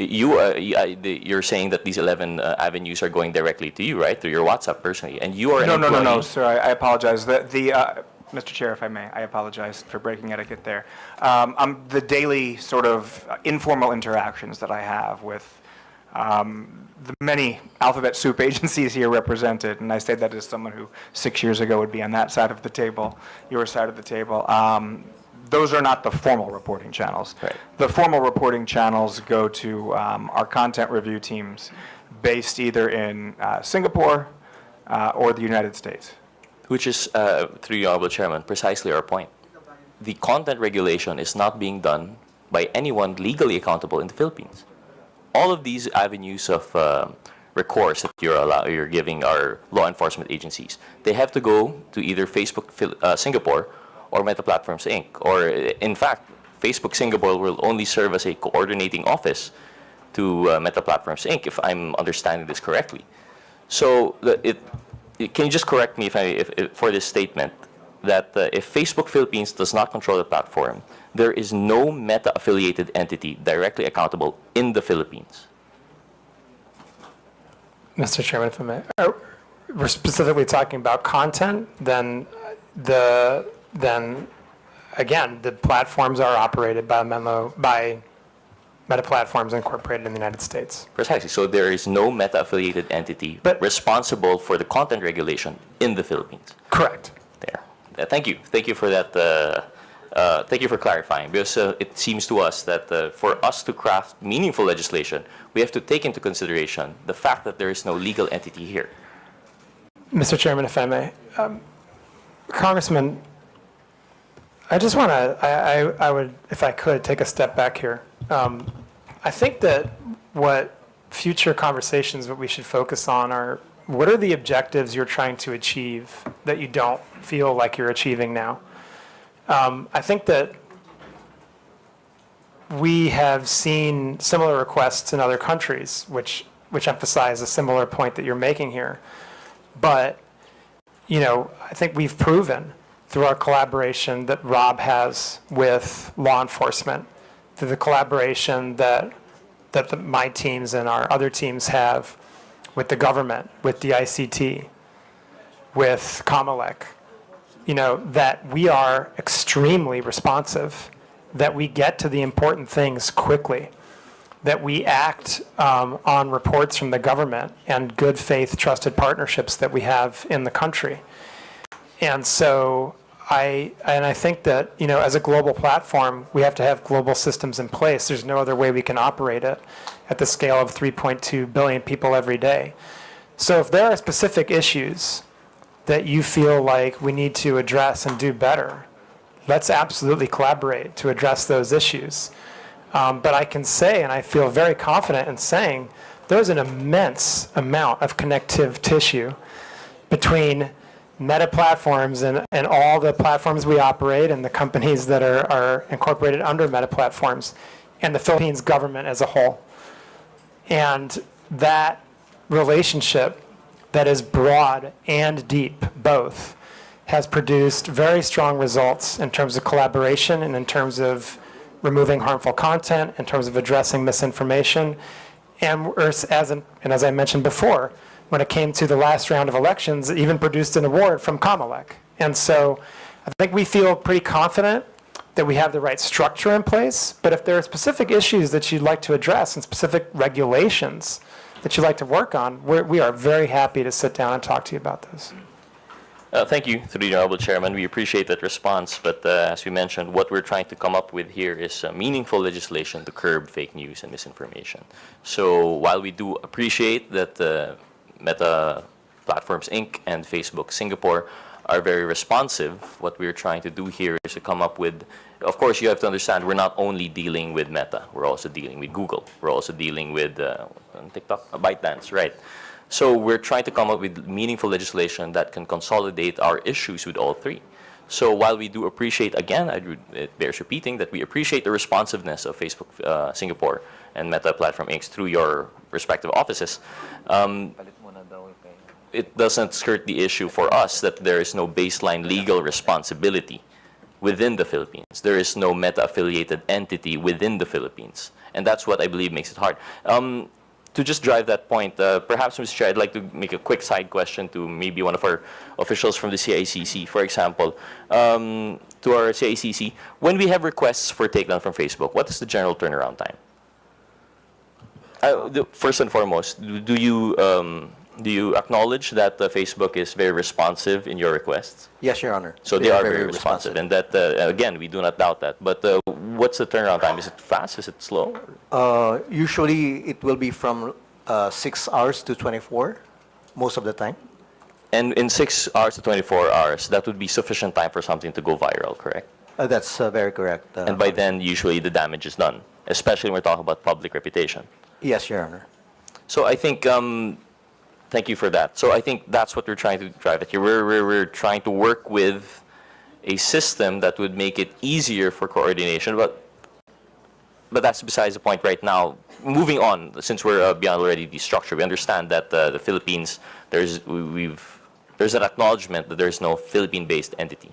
You're saying that these 11 avenues are going directly to you, right? Through your WhatsApp personally, and you are an employee. No, sir. I apologize. Mr. Chair, if I may, I apologize for breaking etiquette there. The daily sort of informal interactions that I have with the many alphabet soup agencies here represented, and I say that as someone who 6 years ago would be on that side of the table, your side of the table. Those are not the formal reporting channels. Right. The formal reporting channels go to our content review teams based either in Singapore or the United States. Which is, through your Honorable Chairman, precisely our point. The content regulation is not being done by anyone legally accountable in the Philippines. All of these avenues of recourse that you're giving our law enforcement agencies, they have to go to either Facebook Singapore or Meta Platforms Inc. Or, in fact, Facebook Singapore will only serve as a coordinating office to Meta Platforms Inc., if I'm understanding this correctly. So, can you just correct me if for this statement, that if Facebook Philippines does not control the platform, there is no Meta-affiliated entity directly accountable in the Philippines? Mr. Chairman, if I may, we're specifically talking about content, then again, the platforms are operated by Meta Platforms Incorporated in the United States. Precisely. So there is no Meta-affiliated entity responsible for the content regulation in the Philippines. Correct. There. Thank you. Thank you for that. Thank you for clarifying, because it seems to us that for us to craft meaningful legislation, we have to take into consideration the fact that there is no legal entity here. Mr. Chairman, if I may, Congressman, I just want to, I would, if I could, take a step back here. I think that what future conversations, what we should focus on are, what are the objectives you're trying to achieve that you don't feel like you're achieving now? I think that we have seen similar requests in other countries, which emphasize a similar point that you're making here. But, you know, I think we've proven through our collaboration that Rob has with law enforcement, through the collaboration that my teams and our other teams have with the government, with the ICT, with Comelec, you know, that we are extremely responsive, that we get to the important things quickly, that we act on reports from the government and good faith trusted partnerships that we have in the country. And so I think that, you know, as a global platform, we have to have global systems in place. There's no other way we can operate it at the scale of 3.2 billion people every day. So if there are specific issues that you feel like we need to address and do better, let's absolutely collaborate to address those issues. But I can say, and I feel very confident in saying, there's an immense amount of connective tissue between Meta Platforms and all the platforms we operate and the companies that are incorporated under Meta Platforms and the Philippines government as a whole. And that relationship that is broad and deep, both, has produced very strong results in terms of collaboration and in terms of removing harmful content, in terms of addressing misinformation, and as I mentioned before, when it came to the last round of elections, it even produced an award from Comelec. And so I think we feel pretty confident that we have the right structure in place, but if there are specific issues that you'd like to address and specific regulations that you'd like to work on, we are very happy to sit down and talk to you about those. Thank you, through the Honorable Chairman. We appreciate that response, but as we mentioned, what we're trying to come up with here is meaningful legislation to curb fake news and misinformation. So while we do appreciate that Meta Platforms Inc. and Facebook Singapore are very responsive. What we're trying to do here is to come up with, of course, you have to understand, we're not only dealing with Meta, we're also dealing with Google. We're also dealing with TikTok, ByteDance, right? So we're trying to come up with meaningful legislation that can consolidate our issues with all three. So while we do appreciate, again, it bears repeating that we appreciate the responsiveness of Facebook Singapore and Meta Platform Inc. through your respective offices, it doesn't skirt the issue for us that there is no baseline legal responsibility within the Philippines. There is no Meta-affiliated entity within the Philippines. And that's what I believe makes it hard. To just drive that point, perhaps, Mr. Chair, I'd like to make a quick side question to maybe one of our officials from the CICC. For example, to our CICC, when we have requests for takedown from Facebook, what is the general turnaround time? First and foremost, do you acknowledge that Facebook is very responsive in your requests? Yes, Your Honor. So they are very responsive, and that, again, we do not doubt that. But what's the turnaround time? Is it fast? Is it slow? Usually, it will be from 6 hours to 24, most of the time. And in 6 hours to 24 hours, that would be sufficient time for something to go viral, correct? That's very correct. And by then, usually the damage is done, especially when we're talking about public reputation. Yes, Your Honor. So I think, thank you for that. So I think that's what we're trying to drive at here. We're trying to work with a system that would make it easier for coordination, but that's besides the point right now. Moving on, since we're beyond already the structure, we understand that the Philippines, there's an acknowledgement that there's no Philippine-based entity.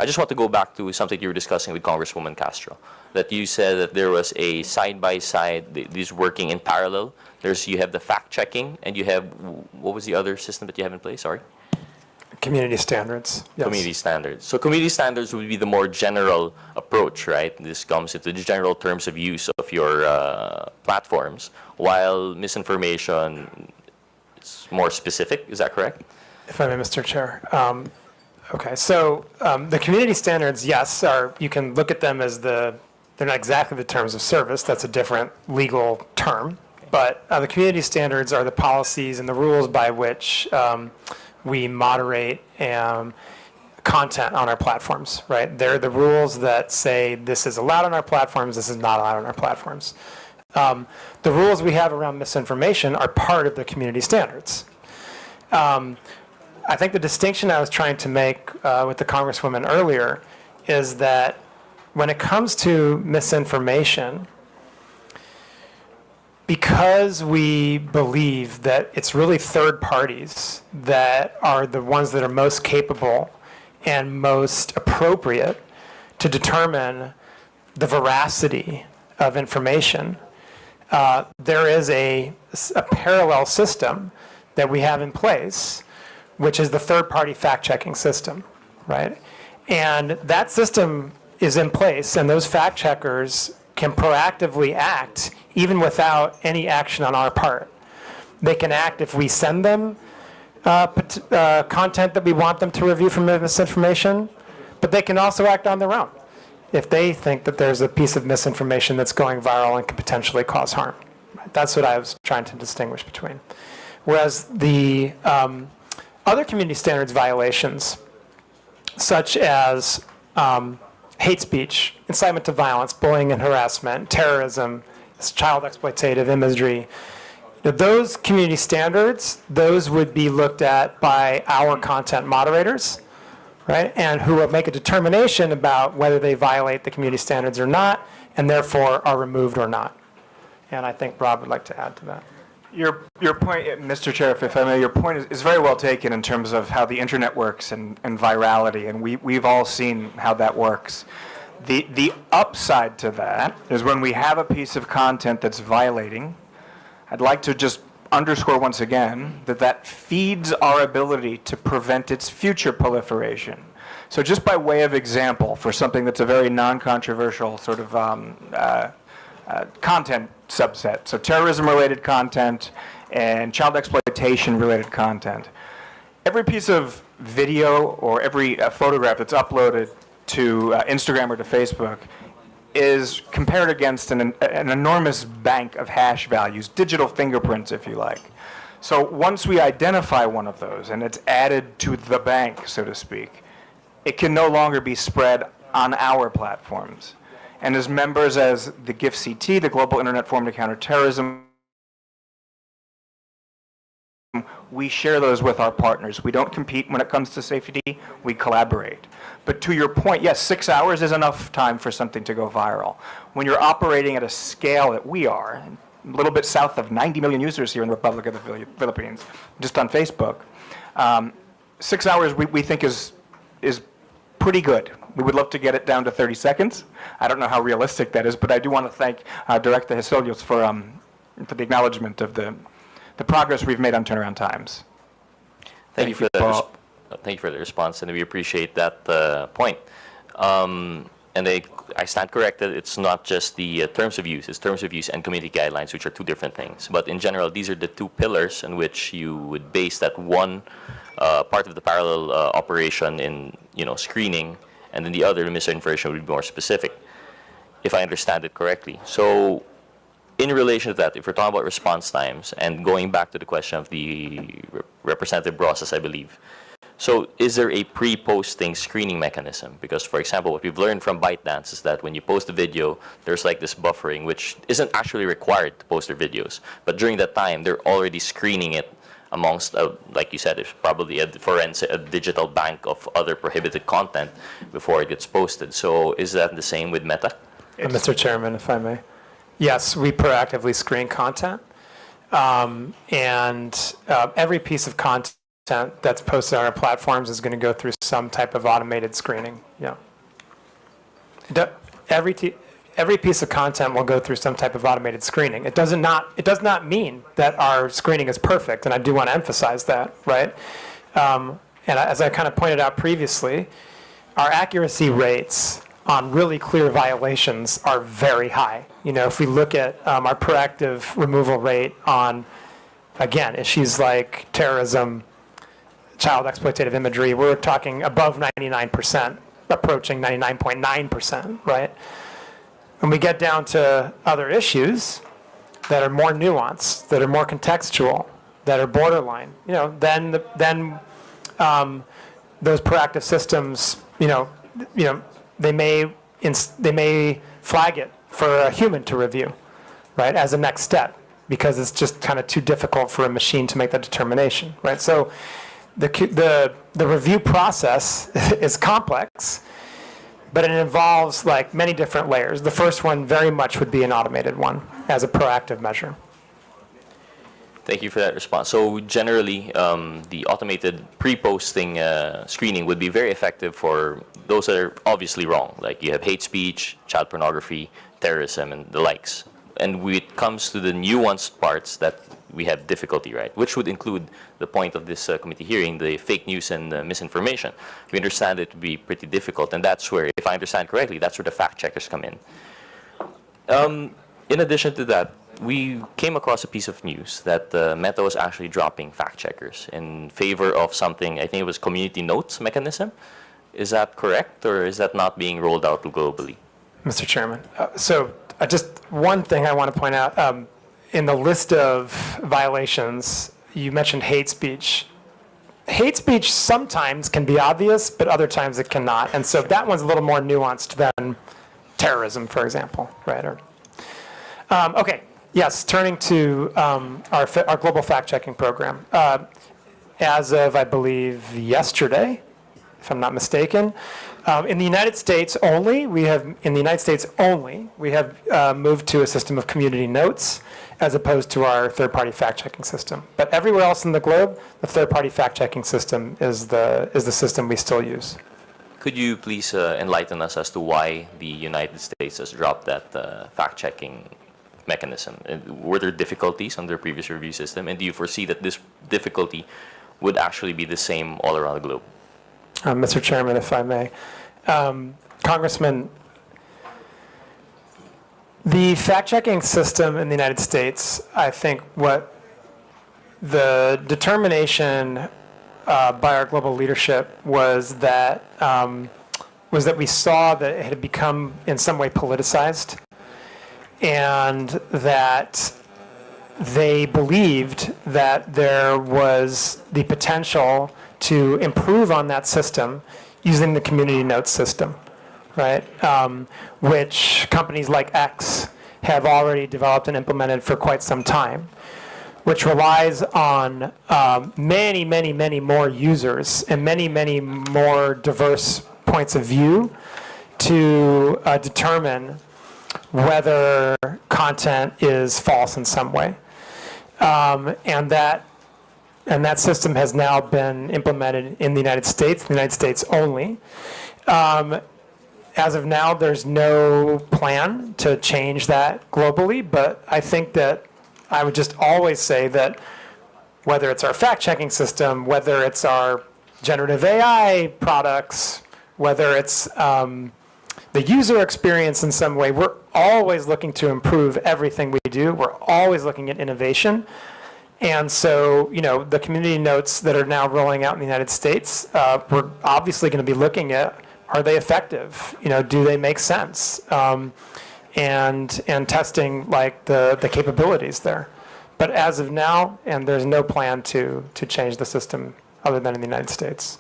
I just want to go back to something you were discussing with Congresswoman Castro, that you said that there was a side-by-side, these working in parallel. You have the fact-checking, and you have, what was the other system that you have in place? Sorry? Community standards. Yes. Community standards. So community standards would be the more general approach, right? This comes into the general terms of use of your platforms, while misinformation is more specific. Is that correct? If I may, Mr. Chair. Okay, so the community standards, yes, you can look at them as they're not exactly the terms of service. That's a different legal term. But the community standards are the policies and the rules by which we moderate content on our platforms, right? They're the rules that say this is allowed on our platforms, this is not allowed on our platforms. The rules we have around misinformation are part of the community standards. I think the distinction I was trying to make with the Congresswoman earlier is that when it comes to misinformation, because we believe that it's really third parties that are the ones that are most capable and most appropriate to determine the veracity of information, there is a parallel system that we have in place, which is the third-party fact-checking system, right? And that system is in place, and those fact-checkers can proactively act even without any action on our part. They can act if we send them content that we want them to review from misinformation, but they can also act on their own if they think that there's a piece of misinformation that's going viral and could potentially cause harm. That's what I was trying to distinguish between. Whereas the other community standards violations, such as hate speech, incitement to violence, bullying and harassment, terrorism, child exploitative imagery, those community standards, those would be looked at by our content moderators, right? And who will make a determination about whether they violate the community standards or not, and therefore are removed or not. And I think Rob would like to add to that. Your point, Mr. Chair, if I may, your point is very well taken in terms of how the internet works and virality, and we've all seen how that works. The upside to that is when we have a piece of content that's violating, I'd like to just underscore once again that feeds our ability to prevent its future proliferation. So just by way of example, for something that's a very non-controversial sort of content subset, so terrorism-related content and child exploitation-related content. Every piece of video or every photograph that's uploaded to Instagram or to Facebook is compared against an enormous bank of hash values, digital fingerprints, if you like. So once we identify one of those and it's added to the bank, so to speak, it can no longer be spread on our platforms. And as members as the GIFCT, the Global Internet Forum to Counter Terrorism, we share those with our partners. We don't compete when it comes to safety, we collaborate. But to your point, yes, 6 hours is enough time for something to go viral. When you're operating at a scale that we are, a little bit south of 90 million users here in the Republic of the Philippines, just on Facebook, 6 hours we think is pretty good. We would love to get it down to 30 seconds. I don't know how realistic that is, but I do want to thank Director Hesolios for the acknowledgement of the progress we've made on turnaround times. Thank you for the response, and we appreciate that point. And I stand corrected. It's not just the terms of use. It's terms of use and community guidelines, which are two different things. But in general, these are the two pillars in which you would base that one part of the parallel operation in screening, and then the other, the misinformation, would be more specific, if I understand it correctly. So in relation to that, if we're talking about response times, and going back to the question of the Representative process, I believe, so is there a pre-posting screening mechanism? Because, for example, what we've learned from ByteDance is that when you post a video, there's like this buffering, which isn't actually required to post their videos. But during that time, they're already screening it amongst, like you said, it's probably a digital bank of other prohibited content before it gets posted. So is that the same with Meta? Mr. Chairman, if I may. Yes, we proactively screen content. And every piece of content that's posted on our platforms is going to go through some type of automated screening. Yeah. Every piece of content will go through some type of automated screening. It does not mean that our screening is perfect, and I do want to emphasize that, right? And as I kind of pointed out previously, our accuracy rates on really clear violations are very high. If we look at our proactive removal rate on, again, issues like terrorism, child exploitative imagery, we're talking above 99%, approaching 99.9%, right? When we get down to other issues that are more nuanced, that are more contextual, that are borderline, then those proactive systems, they may flag it for a human to review, right, as a next step, because it's just kind of too difficult for a machine to make that determination, right? So the review process is complex, but it involves like many different layers. The first one very much would be an automated one as a proactive measure. Thank you for that response. So generally, the automated pre-posting screening would be very effective for those that are obviously wrong, like you have hate speech, child pornography, terrorism, and the likes. And when it comes to the nuanced parts that we have difficulty, right, which would include the point of this committee hearing, the fake news and misinformation. We understand it to be pretty difficult, and that's where, if I understand correctly, that's where the fact checkers come in. In addition to that, we came across a piece of news that Meta was actually dropping fact checkers in favor of something, I think it was community notes mechanism. Is that correct, or is that not being rolled out globally? Mr. Chairman, just one thing I want to point out. In the list of violations, you mentioned hate speech. Hate speech sometimes can be obvious, but other times it cannot. And so that one's a little more nuanced than terrorism, for example, right? Okay, yes, turning to our global fact-checking program. As of, I believe, yesterday, if I'm not mistaken, in the United States only, we have moved to a system of community notes as opposed to our third-party fact-checking system. But everywhere else in the globe, the third-party fact-checking system is the system we still use. Could you please enlighten us as to why the United States has dropped that fact-checking mechanism? Were there difficulties on their previous review system, and do you foresee that this difficulty would actually be the same all around the globe? Mr. Chairman, if I may. Congressman, the fact-checking system in the United States, I think what the determination by our global leadership was that we saw that it had become in some way politicized, and that they believed that there was the potential to improve on that system using the community notes system, right? Which companies like X have already developed and implemented for quite some time, which relies on many, many, many more users and many, many more diverse points of view to determine whether content is false in some way. And that system has now been implemented in the United States only. As of now, there's no plan to change that globally, but I think that I would just always say that whether it's our fact-checking system, whether it's our generative AI products, whether it's the user experience in some way, we're always looking to improve everything we do. We're always looking at innovation. And so, the community notes that are now rolling out in the United States, we're obviously going to be looking at, are they effective? Do they make sense? And testing like the capabilities there. But as of now, and there's no plan to change the system other than in the United States.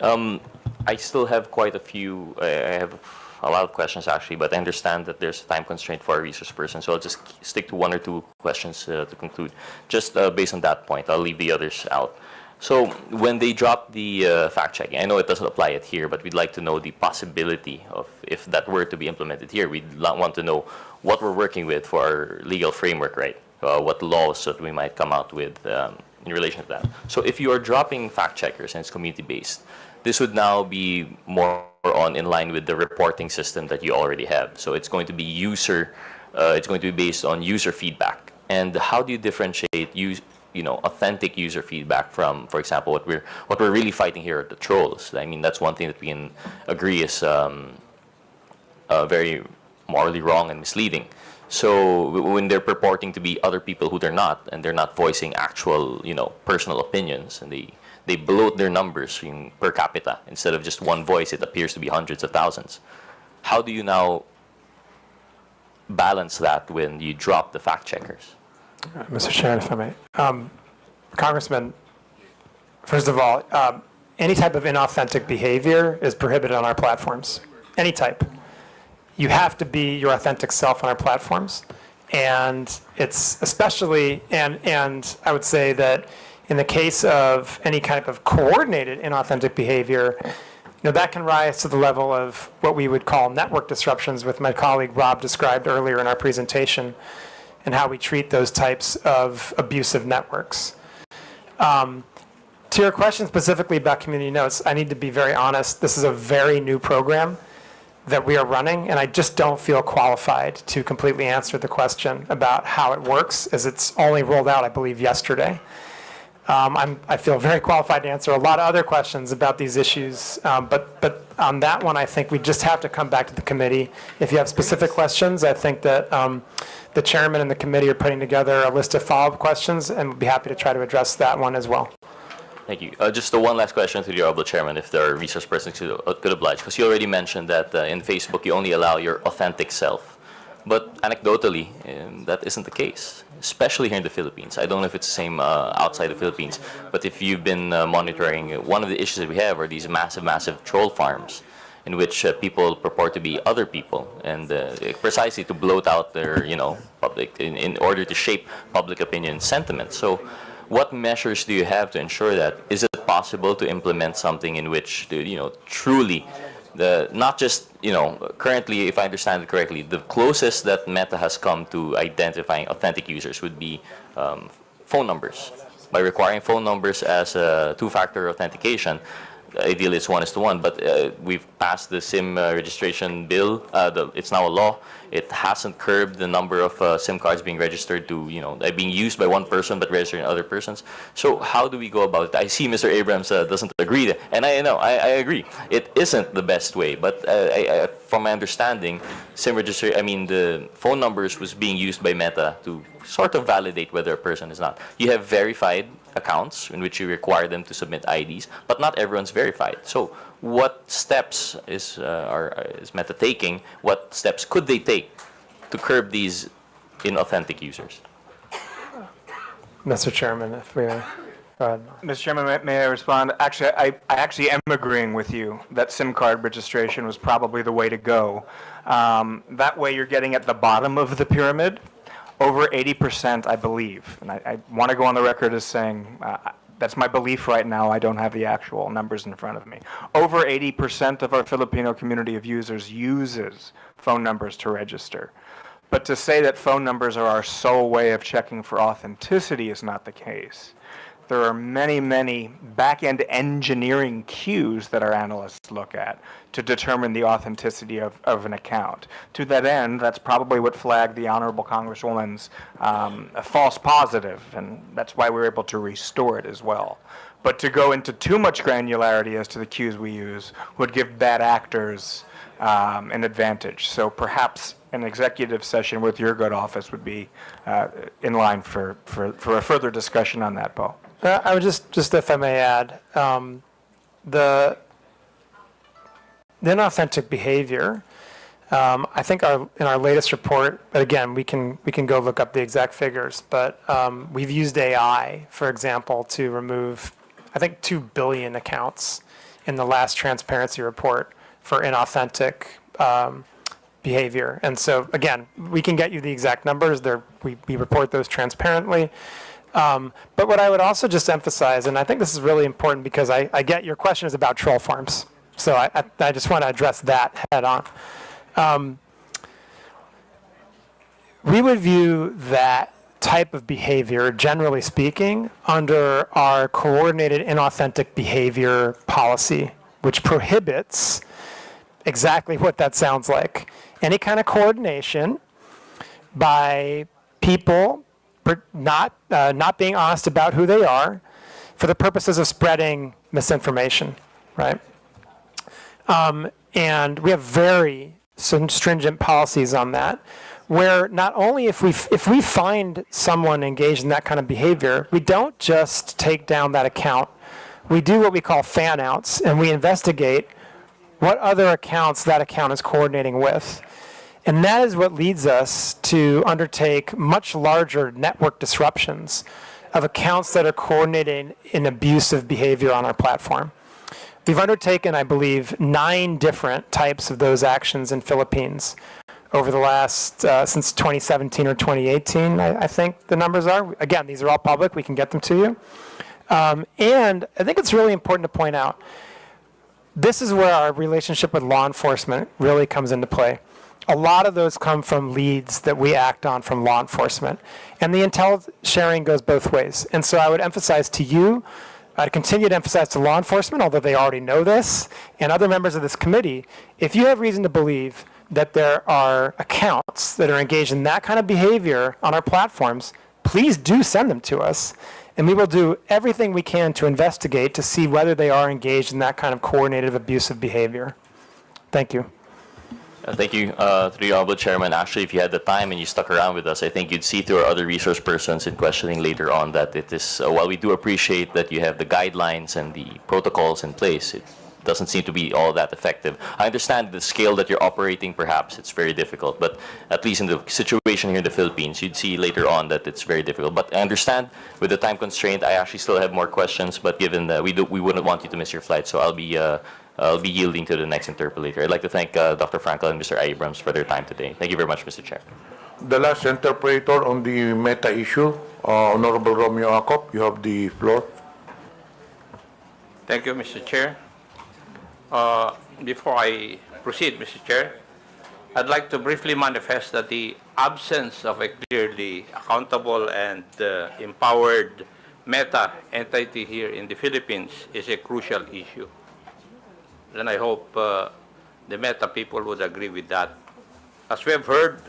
I still have quite a few, I have a lot of questions actually, but I understand that there's a time constraint for our resource person, so I'll just stick to one or two questions to conclude. Just based on that point, I'll leave the others out. So when they drop the fact-checking, I know it doesn't apply it here, but we'd like to know the possibility of, if that were to be implemented here, we'd want to know what we're working with for our legal framework, right? What laws that we might come out with in relation to that. So if you are dropping fact-checkers and it's community-based, this would now be more in line with the reporting system that you already have. So it's going to be it's going to be based on user feedback. And how do you differentiate authentic user feedback from, for example, what we're really fighting here are the trolls? I mean, that's one thing that we can agree is very morally wrong and misleading. So when they're purporting to be other people who they're not, and they're not voicing actual, personal opinions, and they bloat their numbers per capita. Instead of just one voice, it appears to be hundreds of thousands. How do you now balance that when you drop the fact checkers? Mr. Chairman, if I may. Congressman, first of all, any type of inauthentic behavior is prohibited on our platforms. Any type. You have to be your authentic self on our platforms. And it's especially, and I would say that in the case of any kind of coordinated inauthentic behavior, that can rise to the level of what we would call network disruptions, with my colleague Rob described earlier in our presentation, and how we treat those types of abusive networks. To your question specifically about community notes, I need to be very honest. This is a very new program that we are running, and I just don't feel qualified to completely answer the question about how it works, as it's only rolled out, I believe, yesterday. I feel very qualified to answer a lot of other questions about these issues, but on that one, I think we just have to come back to the committee. If you have specific questions, I think that the chairman and the committee are putting together a list of follow-up questions, and we'll be happy to try to address that one as well. Thank you. Just one last question to the Honorable Chairman, if there are resource persons who could oblige, because you already mentioned that in Facebook you only allow your authentic self. But anecdotally, that isn't the case, especially here in the Philippines. I don't know if it's the same outside the Philippines, but if you've been monitoring, one of the issues that we have are these massive, massive troll farms in which people purport to be other people, and precisely to bloat out their, public, in order to shape public opinion and sentiment. So what measures do you have to ensure that? Is it possible to implement something in which, truly, not just, currently, if I understand it correctly, the closest that Meta has come to identifying authentic users would be phone numbers. By requiring phone numbers as a two-factor authentication, ideally it's 1:1, but we've passed the SIM registration bill. It's now a law. It hasn't curbed the number of SIM cards being registered to, being used by one person but registered in other persons. So how do we go about it? I see Mr. Abrams doesn't agree, and I agree. It isn't the best way, but from my understanding, SIM registry, the phone numbers was being used by Meta to sort of validate whether a person is not. You have verified accounts in which you require them to submit IDs, but not everyone's verified. So what steps is Meta taking? What steps could they take to curb these inauthentic users? Mr. Chairman, if we may. Go ahead. Mr. Chairman, may I respond? Actually, I actually am agreeing with you that SIM card registration was probably the way to go. That way you're getting at the bottom of the pyramid. Over 80%, I believe, and I want to go on the record as saying that's my belief right now. I don't have the actual numbers in front of me. Over 80% of our Filipino community of users uses phone numbers to register. But to say that phone numbers are our sole way of checking for authenticity is not the case. There are many, many back-end engineering cues that our analysts look at to determine the authenticity of an account. To that end, that's probably what flagged the Honorable Congresswoman's a false positive, and that's why we were able to restore it as well. But to go into too much granularity as to the cues we use would give bad actors an advantage. So perhaps an executive session with your good office would be in line for a further discussion on that, Paul. I would just if I may add, the inauthentic behavior. I think in our latest report, but again, we can go look up the exact figures. But we've used AI, for example, to remove, I think, 2 billion accounts in the last transparency report for inauthentic behavior. And so again, we can get you the exact numbers. We report those transparently. But what I would also just emphasize, and I think this is really important because I get your question is about troll farms. So I just want to address that head on. We would view that type of behavior, generally speaking, under our coordinated inauthentic behavior policy, which prohibits exactly what that sounds like. Any kind of coordination by people not being honest about who they are for the purposes of spreading misinformation, right? And we have very stringent policies on that, where not only if we find someone engaged in that kind of behavior, we don't just take down that account. We do what we call fan outs, and we investigate what other accounts that account is coordinating with. And that is what leads us to undertake much larger network disruptions of accounts that are coordinating in abusive behavior on our platform. We've undertaken, I believe, 9 different types of those actions in Philippines over the last, since 2017 or 2018, I think the numbers are. Again, these are all public. We can get them to you. And I think it's really important to point out, this is where our relationship with law enforcement really comes into play. A lot of those come from leads that we act on from law enforcement. And the intel sharing goes both ways. And so I would emphasize to you, I'd continue to emphasize to law enforcement, although they already know this, and other members of this committee, if you have reason to believe that there are accounts that are engaged in that kind of behavior on our platforms, please do send them to us. And we will do everything we can to investigate to see whether they are engaged in that kind of coordinated abusive behavior. Thank you. Thank you to the Honorable Chairman. Actually, if you had the time and you stuck around with us, I think you'd see through our other resource persons in questioning later on that it is, while we do appreciate that you have the guidelines and the protocols in place, it doesn't seem to be all that effective. I understand the scale that you're operating, perhaps it's very difficult, but at least in the situation here in the Philippines, you'd see later on that it's very difficult. But I understand with the time constraint, I actually still have more questions, but given that we wouldn't want you to miss your flight, so I'll be yielding to the next interpolator. I'd like to thank Dr. Frankel and Mr. Abrams for their time today. Thank you very much, Mr. Chair. The last interpreter on the meta issue, Honorable Romeo Acop, you have the floor. Thank you, Mr. Chair. Before I proceed, Mr. Chair, I'd like to briefly manifest that the absence of a clearly accountable and empowered meta entity here in the Philippines is a crucial issue. And I hope the meta people would agree with that. As we have heard,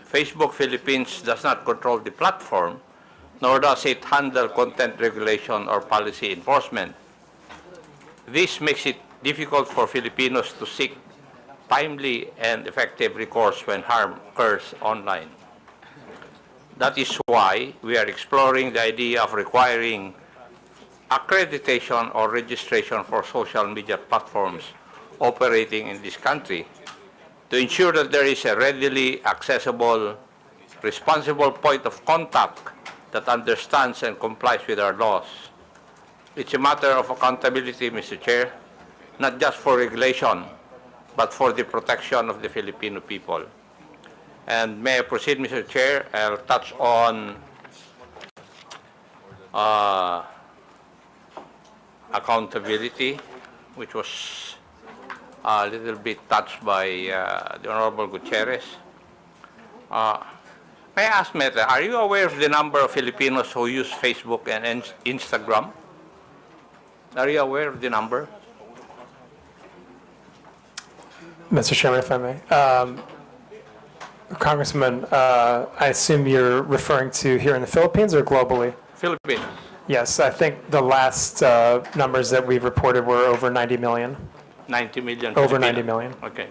Facebook Philippines does not control the platform, nor does it handle content regulation or policy enforcement. This makes it difficult for Filipinos to seek timely and effective recourse when harm occurs online. That is why we are exploring the idea of requiring accreditation or registration for social media platforms operating in this country to ensure that there is a readily accessible, responsible point of contact that understands and complies with our laws. It's a matter of accountability, Mr. Chair, not just for regulation, but for the protection of the Filipino people. And may I proceed, Mr. Chair? I'll touch on accountability, which was a little bit touched by the Honorable Gutierrez. May I ask, Meta, are you aware of the number of Filipinos who use Facebook and Instagram? Are you aware of the number? Mr. Chairman, if I may. Congressman, I assume you're referring to here in the Philippines or globally? Philippines. Yes, I think the last numbers that we've reported were over 90 million. 90 million. Over Filipinos. 90 million. Okay.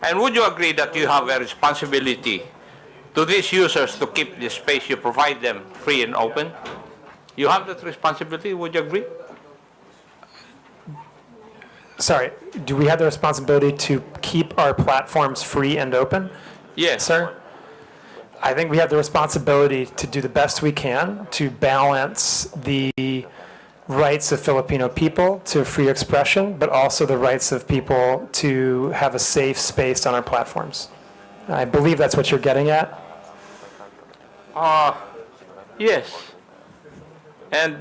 And would you agree that you have a responsibility to these users to keep the space you provide them free and open? You have that responsibility, would you agree? Sorry, do we have the responsibility to keep our platforms free and open? Yes. Sir? I think we have the responsibility to do the best we can to balance the rights of Filipino people to free expression, but also the rights of people to have a safe space on our platforms. I believe that's what you're getting at. Yes. And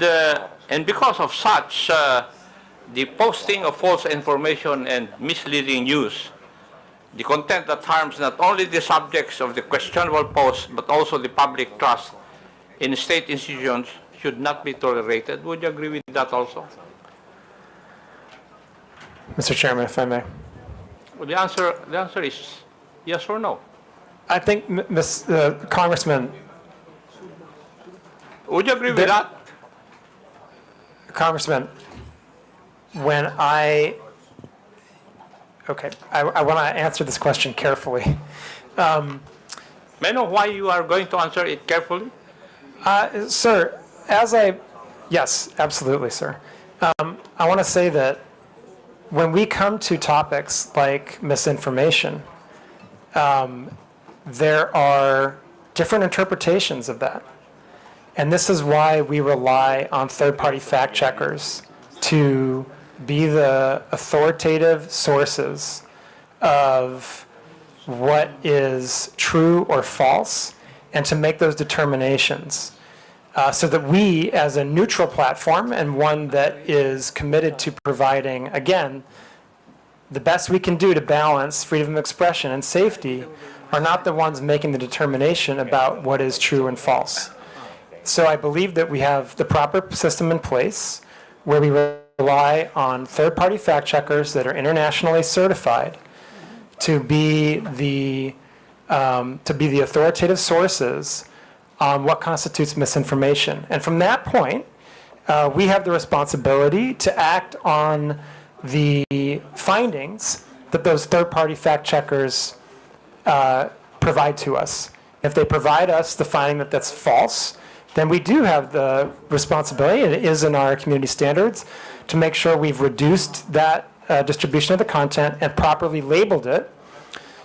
because of such, the posting of false information and misleading news, the content that harms not only the subjects of the questionable post, but also the public trust in state institutions should not be tolerated. Would you agree with that also? Mr. Chairman, if I may. Well, the answer is yes or no. I think, Congressman, would you agree with that? Congressman, when I want to answer this question carefully. May I know why you are going to answer it carefully? Sir, yes, absolutely, sir. I want to say that when we come to topics like misinformation, there are different interpretations of that. And this is why we rely on third-party fact checkers to be the authoritative sources of what is true or false and to make those determinations so that we, as a neutral platform and one that is committed to providing, again, the best we can do to balance freedom of expression and safety, are not the ones making the determination about what is true and false. So I believe that we have the proper system in place where we rely on third-party fact checkers that are internationally certified to be the authoritative sources on what constitutes misinformation. And from that point, we have the responsibility to act on the findings that those third-party fact checkers provide to us. If they provide us the finding that that's false, then we do have the responsibility, and it is in our community standards, to make sure we've reduced that distribution of the content and properly labeled it,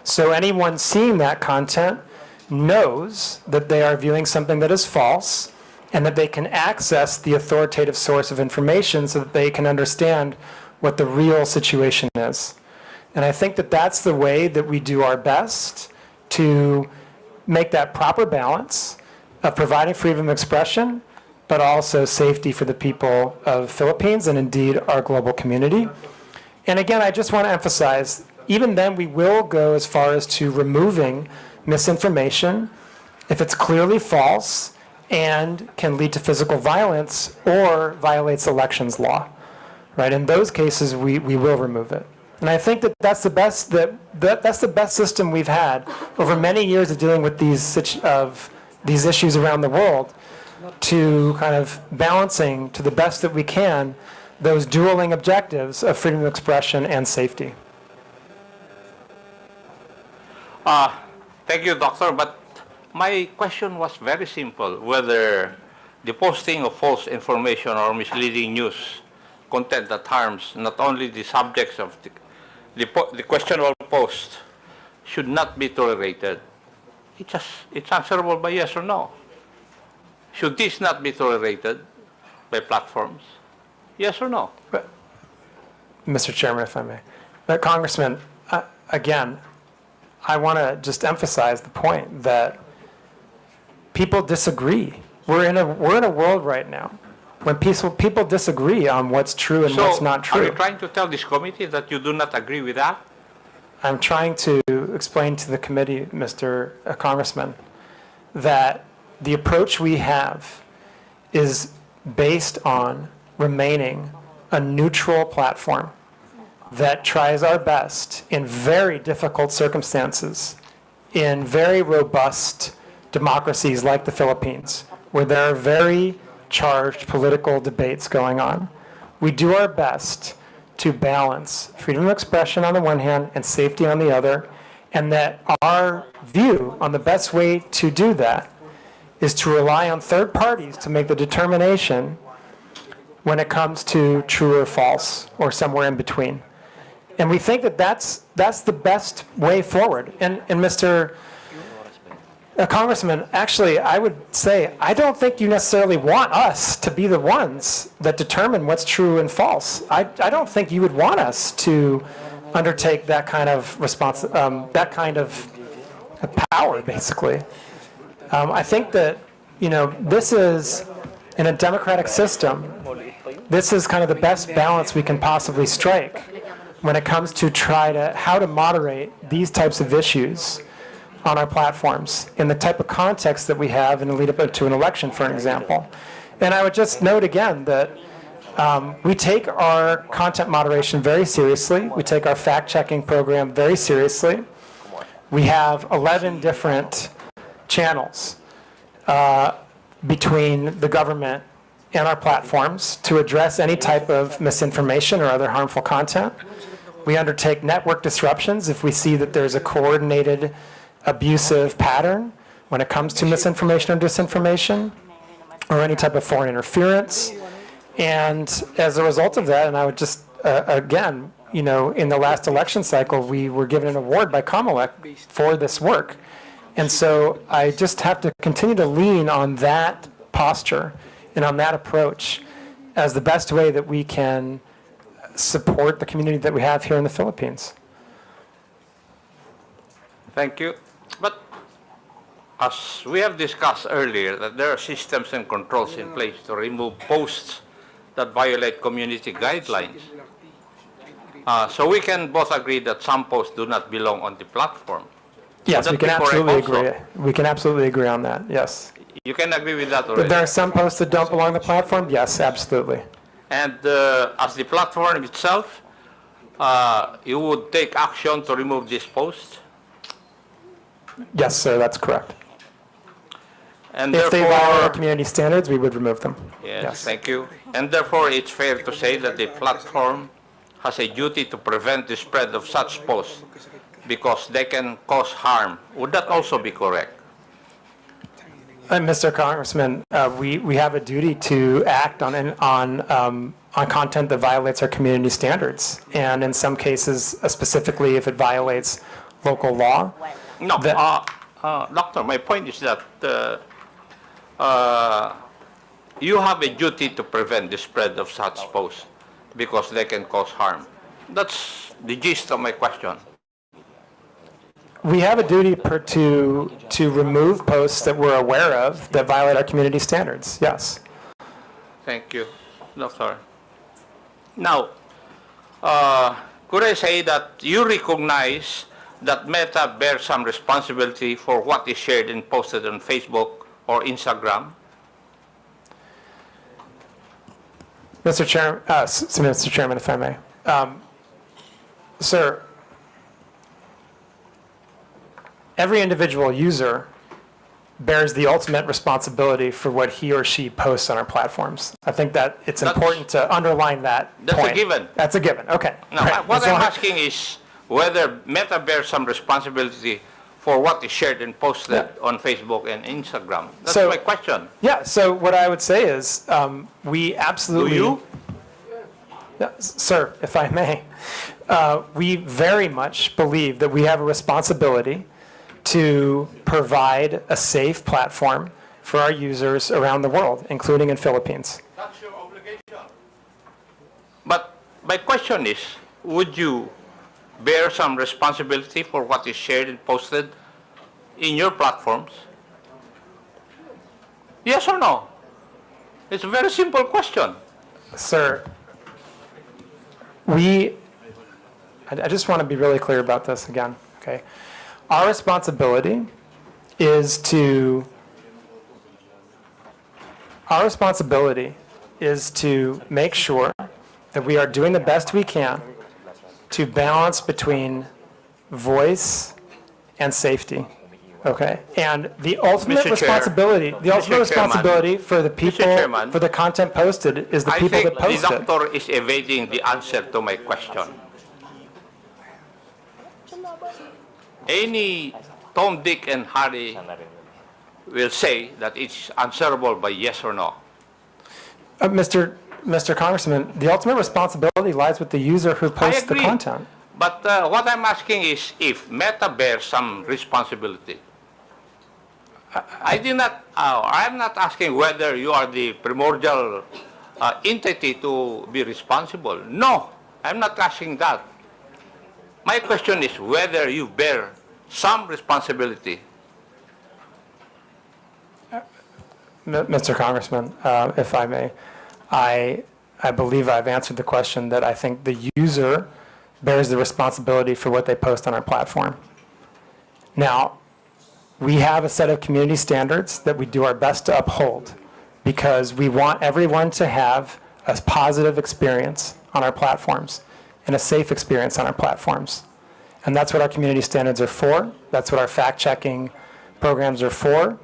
so anyone seeing that content knows that they are viewing something that is false and that they can access the authoritative source of information so that they can understand what the real situation is. And I think that that's the way that we do our best to make that proper balance of providing freedom of expression, but also safety for the people of Philippines and indeed our global community. And again, I just want to emphasize, even then we will go as far as to removing misinformation if it's clearly false and can lead to physical violence or violates elections law. Right? In those cases, we will remove it. And I think that that's the best that's the best system we've had over many years of dealing with these issues around the world, to kind of balancing to the best that we can those dueling objectives of freedom of expression and safety. Thank you, Doctor, but my question was very simple, whether the posting of false information or misleading news content that harms not only the subjects of the questionable post should not be tolerated. It's answerable by yes or no. Should this not be tolerated by platforms? Yes or no? Mr. Chairman, if I may. But Congressman, again, I want to just emphasize the point that people disagree. We're in a world right now when people disagree on what's true and what's not true. Are you trying to tell this committee that you do not agree with that? I'm trying to explain to the committee, Mr. Congressman, that the approach we have is based on remaining a neutral platform that tries our best in very difficult circumstances, in very robust democracies like the Philippines, where there are very charged political debates going on. We do our best to balance freedom of expression on the one hand and safety on the other, and that our view on the best way to do that is to rely on third parties to make the determination when it comes to true or false or somewhere in between. And we think that that's the best way forward. And Mr. Congressman, actually, I would say, I don't think you necessarily want us to be the ones that determine what's true and false. I don't think you would want us to undertake that kind of that kind of power, basically. I think that, this is, in a democratic system, this is kind of the best balance we can possibly strike when it comes to how to moderate these types of issues on our platforms in the type of context that we have in the lead up to an election, for an example. And I would just note again that we take our content moderation very seriously. We take our fact-checking program very seriously. We have 11 different channels between the government and our platforms to address any type of misinformation or other harmful content. We undertake network disruptions if we see that there's a coordinated abusive pattern when it comes to misinformation or disinformation or any type of foreign interference. And as a result of that, and I would just, again, in the last election cycle, we were given an award by Comelec for this work. And so I just have to continue to lean on that posture and on that approach as the best way that we can support the community that we have here in the Philippines. Thank you. But as we have discussed earlier, that there are systems and controls in place to remove posts that violate community guidelines. So we can both agree that some posts do not belong on the platform. Yes, we can absolutely agree. We can absolutely agree on that, yes. You can agree with that already? But there are some posts that don't belong on the platform? Yes, absolutely. And as the platform itself, you would take action to remove this post? Yes, sir, that's correct. And if they therefore, violate our community standards, we would remove them. yes, thank you. And therefore, it's fair to say that the platform has a duty to prevent the spread of such posts because they can cause harm. Would that also be correct? Mr. Congressman, we have a duty to act on content that violates our community standards, and in some cases, specifically if it violates local law. No, Doctor, my point is that you have a duty to prevent the spread of such posts because they can cause harm. That's the gist of my question. We have a duty to remove posts that we're aware of that violate our community standards, yes. Thank you, Doctor. Now, could I say that you recognize that Meta bears some responsibility for what is shared and posted on Facebook or Instagram? Mr. Chairman, if I may. Sir, every individual user bears the ultimate responsibility for what he or she posts on our platforms. I think that it's important to underline that point. That's a given. That's a given, okay. Now, Right. what I'm asking is whether Meta bears some responsibility for what is shared and posted on Facebook and Instagram. That's my question. Yeah, so what I would say is we absolutely... Do you? Yeah, sir, if I may. We very much believe that we have a responsibility to provide a safe platform for our users around the world, including in Philippines. That's your obligation. But my question is, would you bear some responsibility for what is shared and posted in your platforms? Yes or no? It's a very simple question. Sir, I just want to be really clear about this again, okay? Our responsibility is to make sure that we are doing the best we can to balance between voice and safety, okay? And the ultimate Mr. Chair, responsibility, for the people, Chairman, for the content posted is the I people think that post the it. doctor is evading the answer to my question. Any Tom, Dick, and Harry will say that it's answerable by yes or no. Mr. Congressman, the ultimate responsibility lies with the user who posts the agree. content. But what I'm asking is if Meta bears some responsibility. I'm not asking whether you are the primordial entity to be responsible. No, I'm not asking that. My question is whether you bear some responsibility. Mr. Congressman, if I may, I believe I've answered the question that I think the user bears the responsibility for what they post on our platform. Now, we have a set of community standards that we do our best to uphold because we want everyone to have a positive experience on our platforms and a safe experience on our platforms. And that's what our community standards are for. That's what our fact-checking programs are for.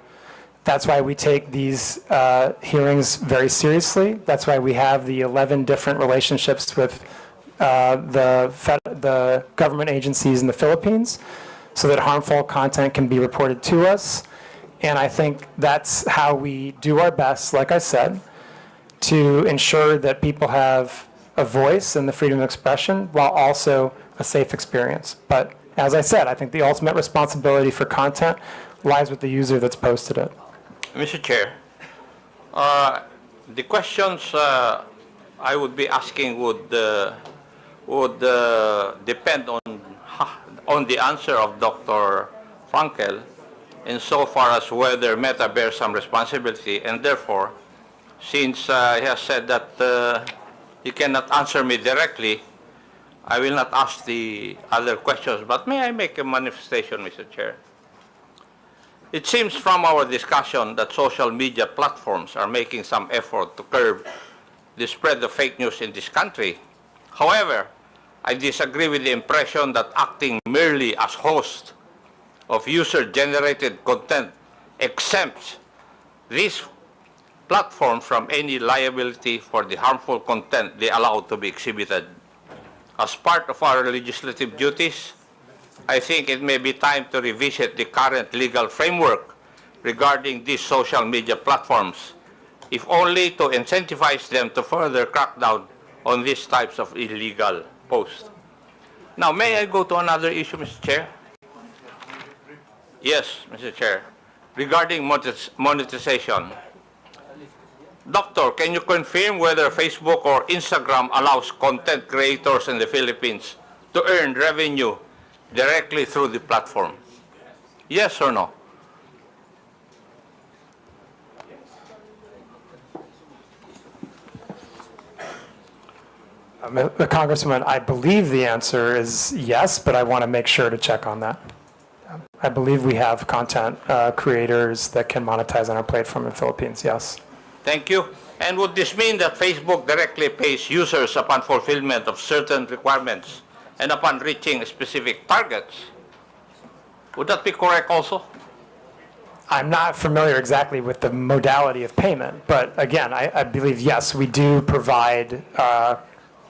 That's why we take these hearings very seriously. That's why we have the 11 different relationships with the government agencies in the Philippines so that harmful content can be reported to us. And I think that's how we do our best, like I said, to ensure that people have a voice and the freedom of expression while also a safe experience. But as I said, I think the ultimate responsibility for content lies with the user that's posted it. Mr. Chair, the questions I would be asking would depend on the answer of Dr. Frankel insofar as whether Meta bears some responsibility, and therefore, since he has said that he cannot answer me directly, I will not ask the other questions. But may I make a manifestation, Mr. Chair? It seems from our discussion that social media platforms are making some effort to curb the spread of fake news in this country. However, I disagree with the impression that acting merely as host of user-generated content exempts these platforms from any liability for the harmful content they allow to be exhibited. As part of our legislative duties, I think it may be time to revisit the current legal framework regarding these social media platforms, if only to incentivize them to further crack down on these types of illegal posts. Now, may I go to another issue, Mr. Chair? Yes, Mr. Chair. Regarding monetization. Doctor, can you confirm whether Facebook or Instagram allows content creators in the Philippines to earn revenue directly through the platform? Yes or no? Congressman, I believe the answer is yes, but I want to make sure to check on that. I believe we have content creators that can monetize on our platform in the Philippines, yes. Thank you. And would this mean that Facebook directly pays users upon fulfillment of certain requirements and upon reaching specific targets? Would that be correct also? I'm not familiar exactly with the modality of payment, but again, I believe, yes, we do provide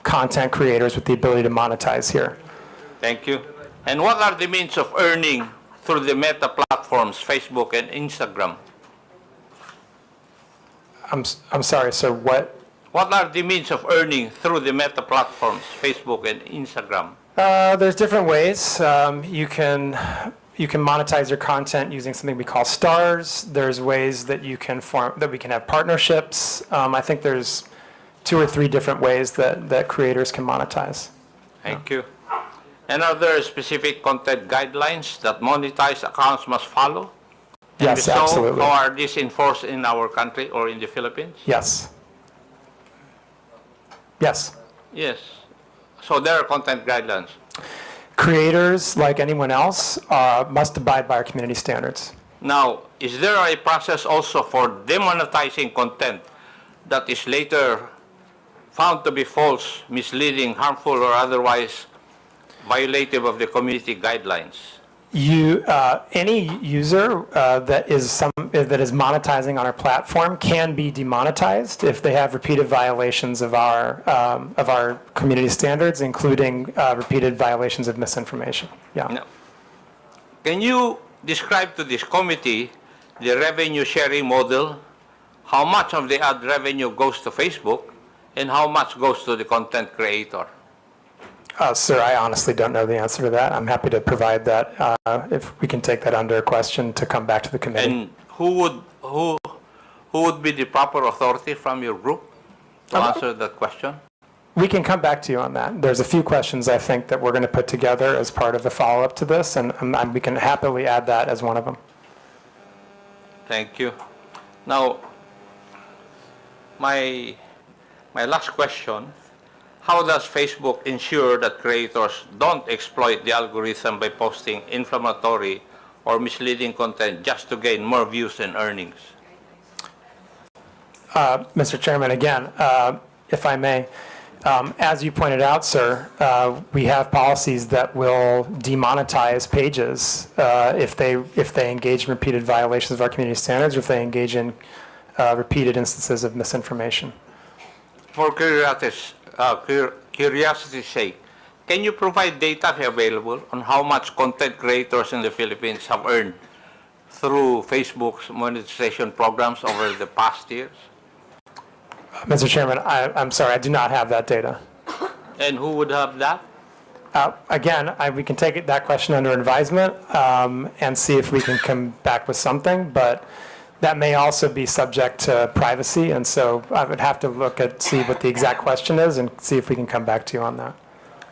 content creators with the ability to monetize here. Thank you. And what are the means of earning through the Meta platforms, Facebook and Instagram? I'm sorry, sir, what? What are the means of earning through the Meta platforms, Facebook and Instagram? There's different ways. You you can monetize your content using something we call stars. There's ways that you can we can have partnerships. I think there's 2 or 3 different ways that creators can monetize. Thank you. And are there specific content guidelines that monetized accounts must follow? And Yes, if so, absolutely. how are these enforced in our country or in the Philippines? Yes. Yes. Yes. So there are content guidelines. Creators, like anyone else, must abide by our community standards. Now, is there a process also for demonetizing content that is later found to be false, misleading, harmful, or otherwise violative of the community guidelines? Any user that is monetizing on our platform can be demonetized if they have repeated violations of our community standards, including repeated violations of misinformation. Yeah. Now, can you describe to this committee the revenue sharing model? How much of the ad revenue goes to Facebook, and how much goes to the content creator? Sir, I honestly don't know the answer to that. I'm happy to provide that if we can take that under question to come back to the committee. And who would be the proper authority from your group to answer that question? We can come back to you on that. There's a few questions I think that we're going to put together as part of the follow-up to this, and we can happily add that as one of them. Thank you. Now, my last question. How does Facebook ensure that creators don't exploit the algorithm by posting inflammatory or misleading content just to gain more views and earnings? Mr. Chairman, again, if I may, as you pointed out, sir, we have policies that will demonetize pages if they engage in repeated violations of our community standards or if they engage in repeated instances of misinformation. For curiosity's sake, can you provide data available on how much content creators in the Philippines have earned through Facebook's monetization programs over the past years? Mr. Chairman, I'm sorry, I do not have that data. And who would have that? Again, we can take that question under advisement and see if we can come back with something, but that may also be subject to privacy, and so I would have to see what the exact question is and see if we can come back to you on that.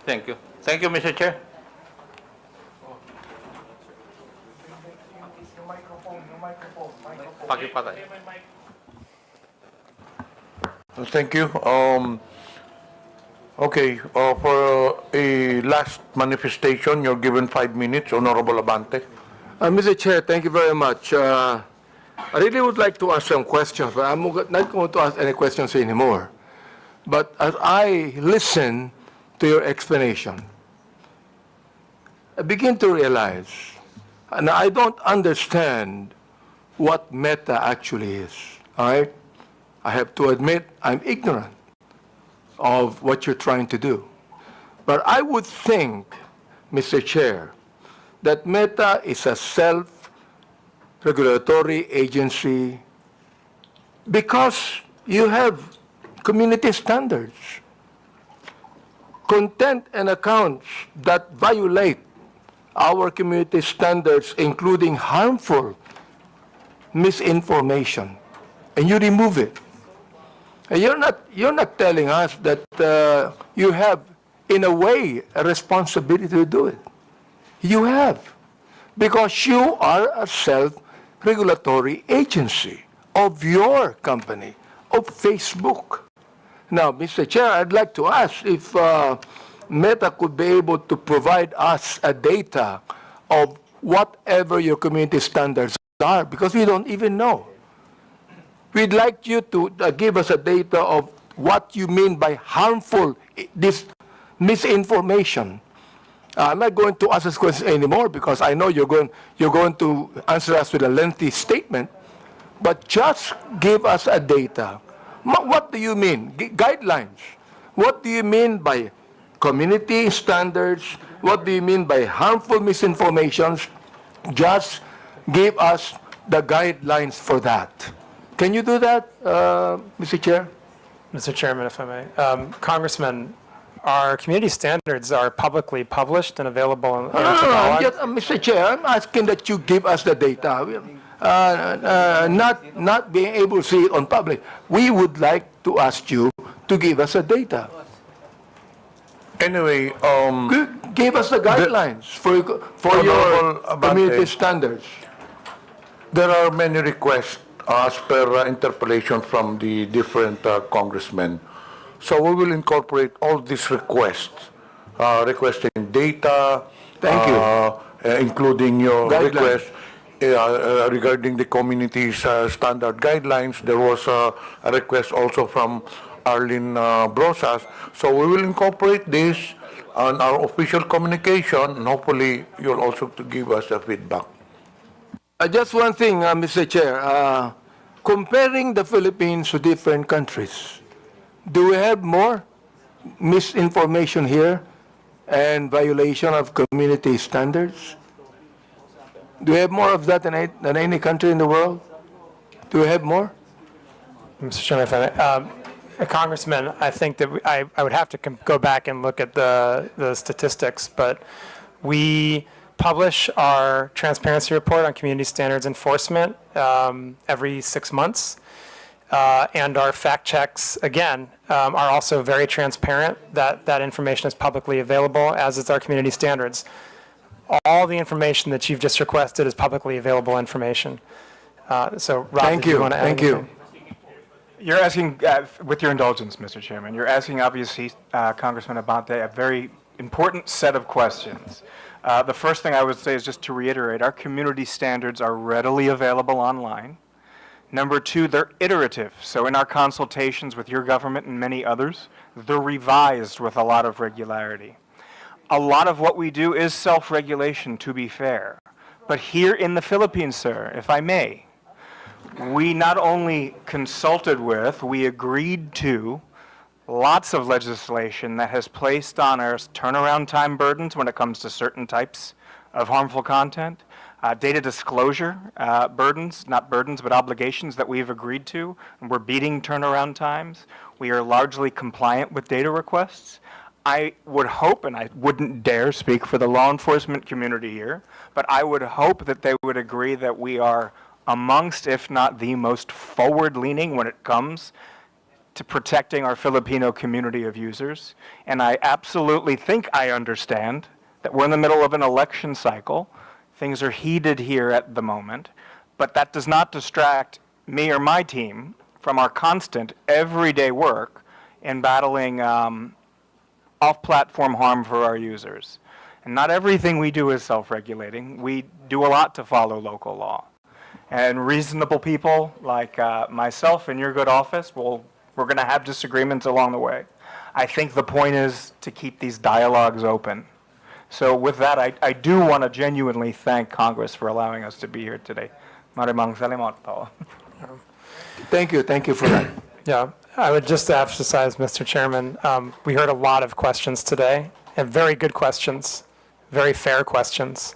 Thank you. Thank you, Mr. Chair. Pakipatay. Thank you. Okay, for a last manifestation, you're given 5 minutes. Honorable Abante. Mr. Chair, thank you very much. I really would like to ask some questions, but I'm not going to ask any questions anymore. But as I listen to your explanation, I begin to realize, and I don't understand what meta actually is, all right? I have to admit I'm ignorant of what you're trying to do. But I would think, Mr. Chair, that meta is a self-regulatory agency because you have community standards. Content and accounts that violate our community standards, including harmful misinformation, and you remove it. And you're not telling us that you have, in a way, a responsibility to do it. You have, because you are a self-regulatory agency of your company, of Facebook. Now, Mr. Chair, I'd like to ask if Meta could be able to provide us a data of whatever your community standards are, because we don't even know. We'd like you to give us a data of what you mean by harmful this misinformation. I'm not going to ask this question anymore because I know you're going to answer us with a lengthy statement, but just give us a data. What do you mean? Guidelines. What do you mean by community standards? What do you mean by harmful misinformations? Just give us the guidelines for that. Can you do that, Mr. Chair? Mr. Chairman, if I may. Congressman, our community standards are publicly published and available in No, no, no, Tagalog. Mr. Chair, I'm asking that you give us the data, not being able to see it on public. We would like to ask you to give us the data. Anyway, Give us the guidelines for your Honorable community Abante. standards. there are many requests as per interpolation from the different congressmen. So we will incorporate all these requests, requesting data. Thank you. Including your Guidelines. request regarding the community's standard guidelines. There was a request also from Arlene Brosas. So we will incorporate this on our official communication, and hopefully you'll also to give us a feedback. Just one thing, Mr. Chair. Comparing the Philippines to different countries, do we have more misinformation here and violation of community standards? Do we have more of that than any country in the world? Do we have more? Mr. Chairman, if I may, Congressman, I think that I would have to go back and look at the statistics, but we publish our transparency report on community standards enforcement every 6 months. And our fact checks, again, are also very transparent. That information is publicly available, as is our community standards. All the information that you've just requested is publicly available information. So, Rob, Thank did you. you want to add Thank you. anything? You're asking, with your indulgence, Mr. Chairman, you're asking, obviously, Congressman Abante, a very important set of questions. The first thing I would say is just to reiterate, our community standards are readily available online. Number two, they're iterative. So in our consultations with your government and many others, they're revised with a lot of regularity. A lot of what we do is self-regulation, to be fair. But here in the Philippines, sir, if I may, we not only consulted with, we agreed to lots of legislation that has placed on us turnaround time burdens when it comes to certain types of harmful content, data disclosure burdens, not burdens, but obligations that we've agreed to, and we're beating turnaround times. We are largely compliant with data requests. I would hope, and I wouldn't dare speak for the law enforcement community here, but I would hope that they would agree that we are amongst, if not the most forward-leaning when it comes to protecting our Filipino community of users. And I absolutely think I understand that we're in the middle of an election cycle. Things are heated here at the moment, but that does not distract me or my team from our constant, everyday work in battling off-platform harm for our users. And not everything we do is self-regulating. We do a lot to follow local law. And reasonable people like myself in your good office, we're going to have disagreements along the way. I think the point is to keep these dialogues open. So with that, I do want to genuinely thank Congress for allowing us to be here today. Maraming salamat po. Thank you for that. Yeah, I would just emphasize, Mr. Chairman, we heard a lot of questions today, and very good questions, very fair questions.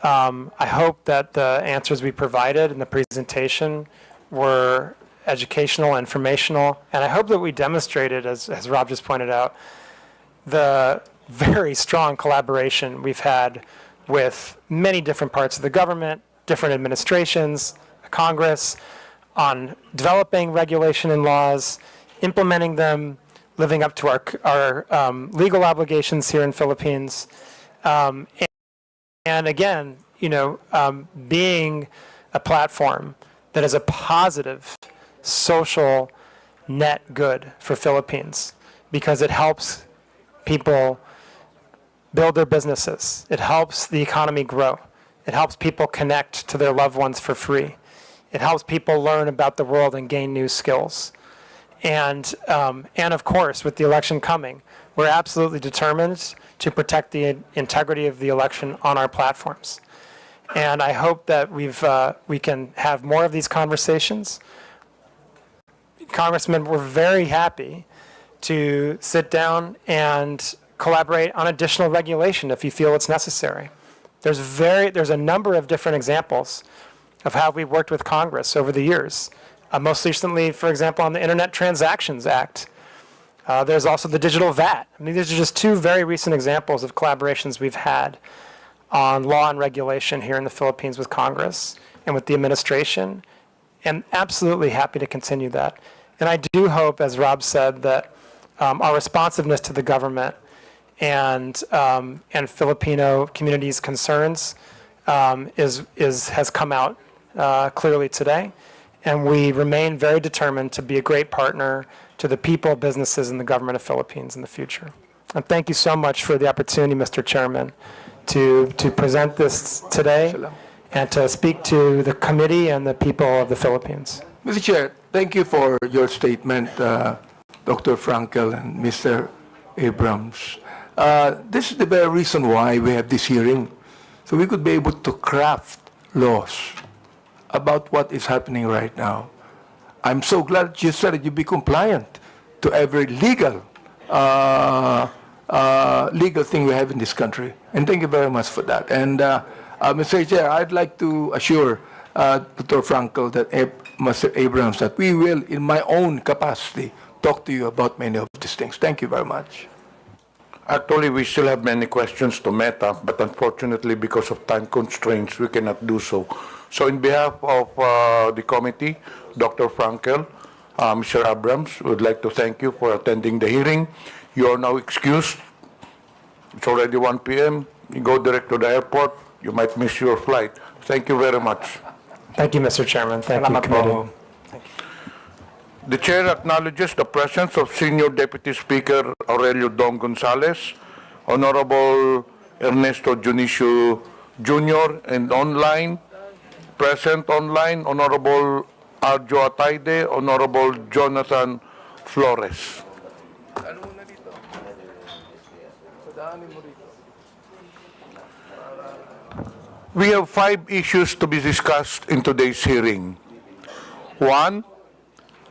I hope that the answers we provided in the presentation were educational, informational, and I hope that we demonstrated, as Rob just pointed out, the very strong collaboration we've had with many different parts of the government, different administrations, Congress, on developing regulation and laws, implementing them, living up to our legal obligations here in Philippines, and again, being a platform that is a positive social net good for Philippines, because it helps people build their businesses. It helps the economy grow. It helps people connect to their loved ones for free. It helps people learn about the world and gain new skills. And of course, with the election coming, we're absolutely determined to protect the integrity of the election on our platforms. And I hope that we can have more of these conversations. Congressman, we're very happy to sit down and collaborate on additional regulation if you feel it's necessary. There's a number of different examples of how we've worked with Congress over the years. Most recently, for example, on the Internet Transactions Act, There's also the digital VAT. I mean, these are just two very recent examples of collaborations we've had on law and regulation here in the Philippines with Congress and with the administration, and absolutely happy to continue that. And I do hope, as Rob said, that our responsiveness to the government and Filipino community's concerns has come out clearly today. And we remain very determined to be a great partner to the people, businesses, and the government of Philippines in the future. And thank you so much for the opportunity, Mr. Chairman, to present this today and to speak to the committee and the people of the Philippines. Mr. Chair, thank you for your statement, Dr. Frankel and Mr. Abrams. This is the very reason why we have this hearing, so we could be able to craft laws about what is happening right now. I'm so glad you said that you be compliant to every legal thing we have in this country. And thank you very much for that. And Mr. Chair, I'd like to assure Dr. Frankel that Mr. Abrams that we will, in my own capacity, talk to you about many of these things. Thank you very much. Actually, we still have many questions to Meta, but unfortunately, because of time constraints, we cannot do so. So in behalf of the committee, Dr. Frankel, Mr. Abrams, would like to thank you for attending the hearing. You are now excused. It's already 1 p.m. You go direct to the airport. You might miss your flight. Thank you very much. Thank you, Mr. Chairman. Thank you, committee. The chair acknowledges the presence of Senior Deputy Speaker Aurelio Dong Gonzales, Honorable Ernesto Junicio Jr., and present online, Honorable Arjo Ataide, Honorable Jonathan Flores. We have 5 issues to be discussed in today's hearing. 1,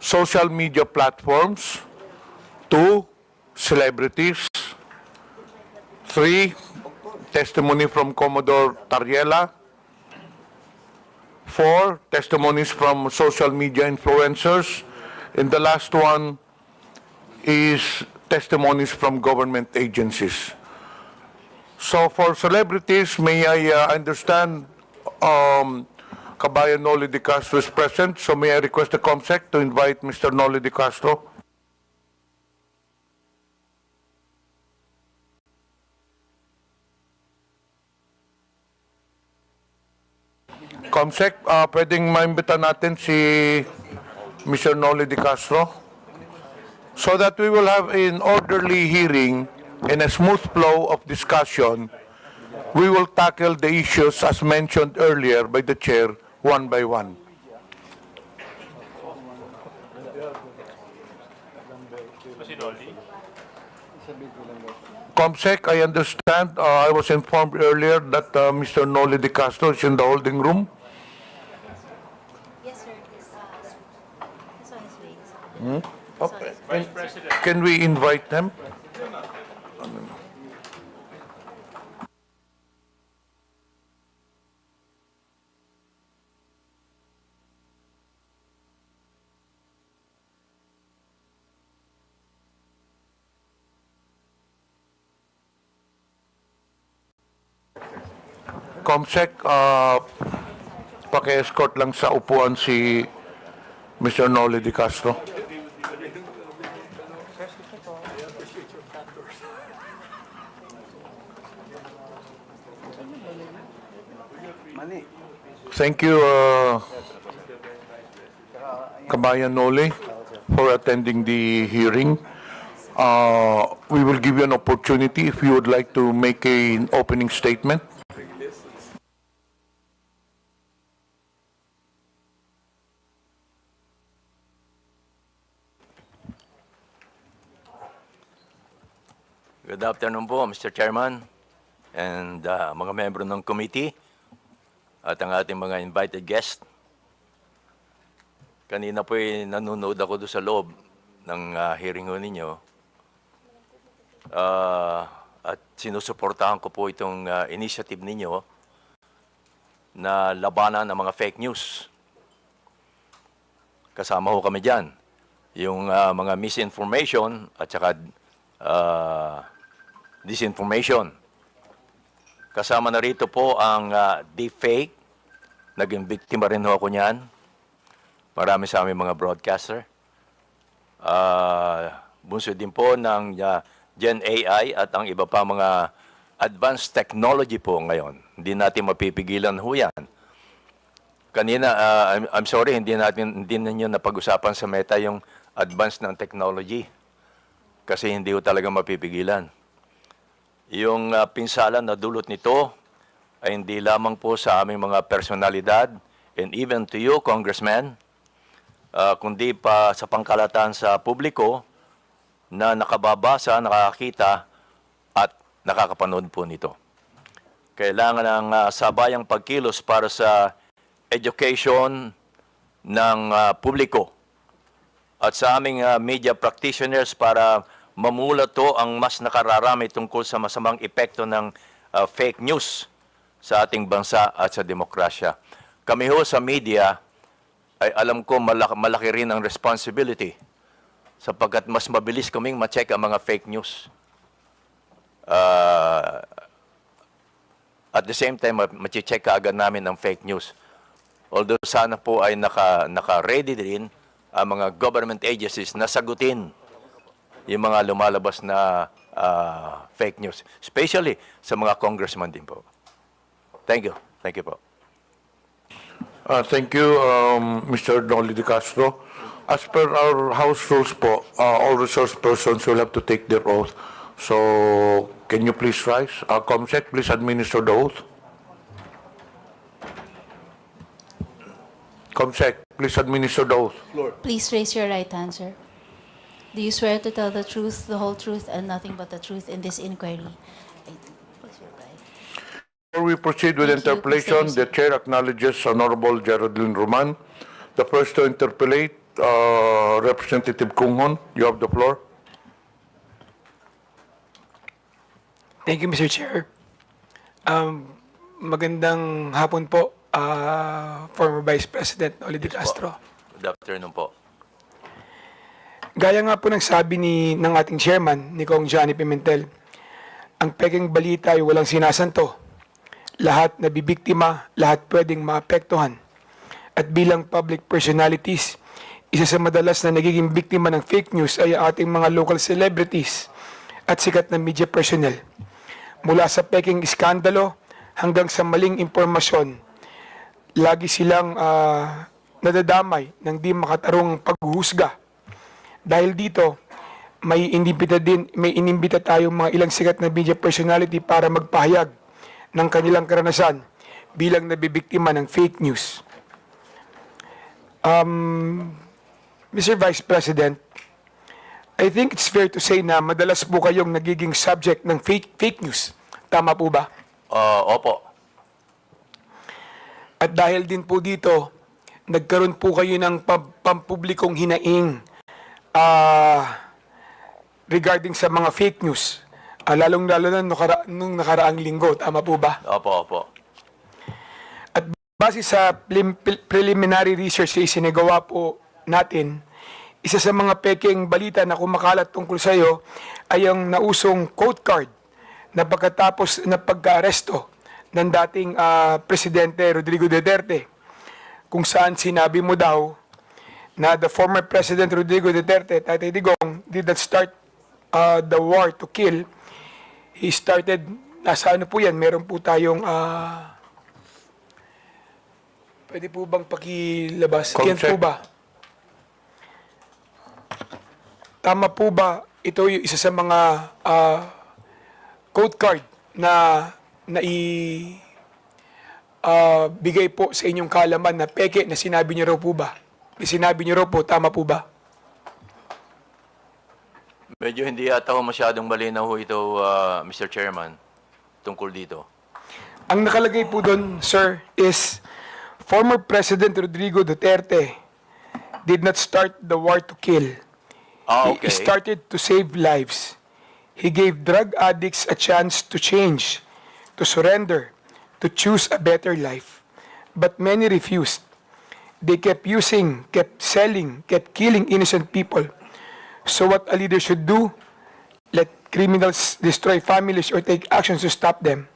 social media platforms. 2, celebrities. 3, testimony from Commodore Tarella. 4, testimonies from social media influencers. And the last one is testimonies from government agencies. So for celebrities, may I understand Kabayan Noli de Castro is present, so may I request the COMSEC to invite Mr. Noli de Castro? COMSEC, pwedeng maimbita natin si Mr. Noli de Castro so that we will have an orderly hearing and a smooth flow of discussion. We will tackle the issues as mentioned earlier by the chair one by one. COMSEC, I understand, I was informed earlier that Mr. Noli de Castro is in the holding room. Yes, sir. This one is Louise. Okay. Can we invite them? COMSEC, paki-escort lang sa upuan si Mr. Noli de Castro. Thank you, Kabayan Noli, for attending the hearing. We will give you an opportunity if you would like to make an opening statement. Good afternoon po, Mr. Chairman and mga membro ng committee at ang ating mga invited guests. Kanina po nanonood ako doon sa loob ng hearing ninyo at sinusuportahan ko po itong initiative ninyo na labanan ng mga fake news. Kasama ho kami dyan. yung mga misinformation at saka disinformation. Kasama na rito po ang deepfake. Naging biktima rin ho ako niyan. Marami sa aming mga broadcaster. Bunso din po ng Gen AI at ang iba pa mga advanced technology po ngayon. Hindi natin mapipigilan ho yan. Kanina, I'm sorry, hindi ninyo napag-usapan sa Meta yung advance ng technology. Kasi hindi ho talaga mapipigilan. Yung pinsala na dulot nito ay hindi lamang po sa aming mga personalidad and even to you, Congressman, kundi pa sa pangkalatan sa publiko na nakababasa, nakakita at nakakapanood po nito. Kailangan ng sabayang pagkilos para sa education ng publiko at sa aming media practitioners para mamulato ang mas nakararami tungkol sa masamang epekto ng fake news sa ating bansa at sa demokrasya. Kami ho sa media ay alam ko malaki rin ang responsibility sapagkat mas mabilis kaming ma-check ang mga fake news. At the same time, ma-check kaagad namin ang fake news. Although sana po ay naka-ready din ang mga government agencies na sagutin yung mga lumalabas na fake news. Especially sa mga congressman din po. Thank you. Thank you po. Thank you, Mr. Noli de Castro. As per our House rules po, all resource persons will have to take their oath. So, can you please rise? Comsec, please administer the oath. Comsec, please administer the oath. Please raise your right hand, sir. Do you swear to tell the truth, the whole truth, and nothing but the truth in this inquiry? Please reply. Before we proceed with Thank you, interpolation, Mr. the Chair acknowledges Honorable Geraldine Roman. The first to interpolate, Representative Kunghon, you have the floor. Thank you, Mr. Chair. Magandang hapon po, former Vice President Noli de Castro. Good afternoon po. Gaya nga po ng sabi ng ating chairman, ni Kong Johnny Pimentel, ang peking balita ay walang sinasanto. Lahat nabibiktima, lahat pwedeng maapektuhan. At bilang public personalities, isa sa madalas na nagiging biktima ng fake news ay ating mga local celebrities at sikat na media personnel. Mula sa peking iskandalo hanggang sa maling impormasyon, lagi silang nadadamay ng di makatarong paghuhusga. Dahil dito, may inimbita tayong mga ilang sikat na media personality para magpahayag ng kanilang karanasan bilang nabibiktima ng fake news. Mr. Vice President, I think it's fair to say na madalas po kayong nagiging subject ng fake news. Tama po ba? Opo. At dahil din po dito, nagkaroon po kayo ng pampublikong hinaing regarding sa mga fake news. Lalong-lalo na nung nakaraang linggo. Tama po ba? Opo, opo. At base sa preliminary research na isinagawa po natin, isa sa mga peking balita na kumakalat tungkol sa iyo ay ang nausong quote card na pagkatapos na pagka-aresto ng dating Presidente Rodrigo Duterte, kung saan sinabi mo daw na the former President Rodrigo Duterte, Tatay Digong, did not start the war to kill. He started, nasa ano po yan, meron po tayong, pwede po bang pakilabas? Yan po ba? Tama po ba, ito yung isa sa mga code card na bigay po sa inyong kaalaman na peke na sinabi niyo raw po ba? Sinabi niyo raw po, tama po ba? Medyo hindi yata ho masyadong malinaw ho ito, Mr. Chairman, tungkol dito. Ang nakalagay po doon, sir, is former President Rodrigo Duterte did not start the war to kill. Okay. He started to save lives. He gave drug addicts a chance to change, to surrender, to choose a better life. But many refused. They kept using, kept selling, kept killing innocent people. So what a leader should do, let criminals destroy families or take actions to stop them.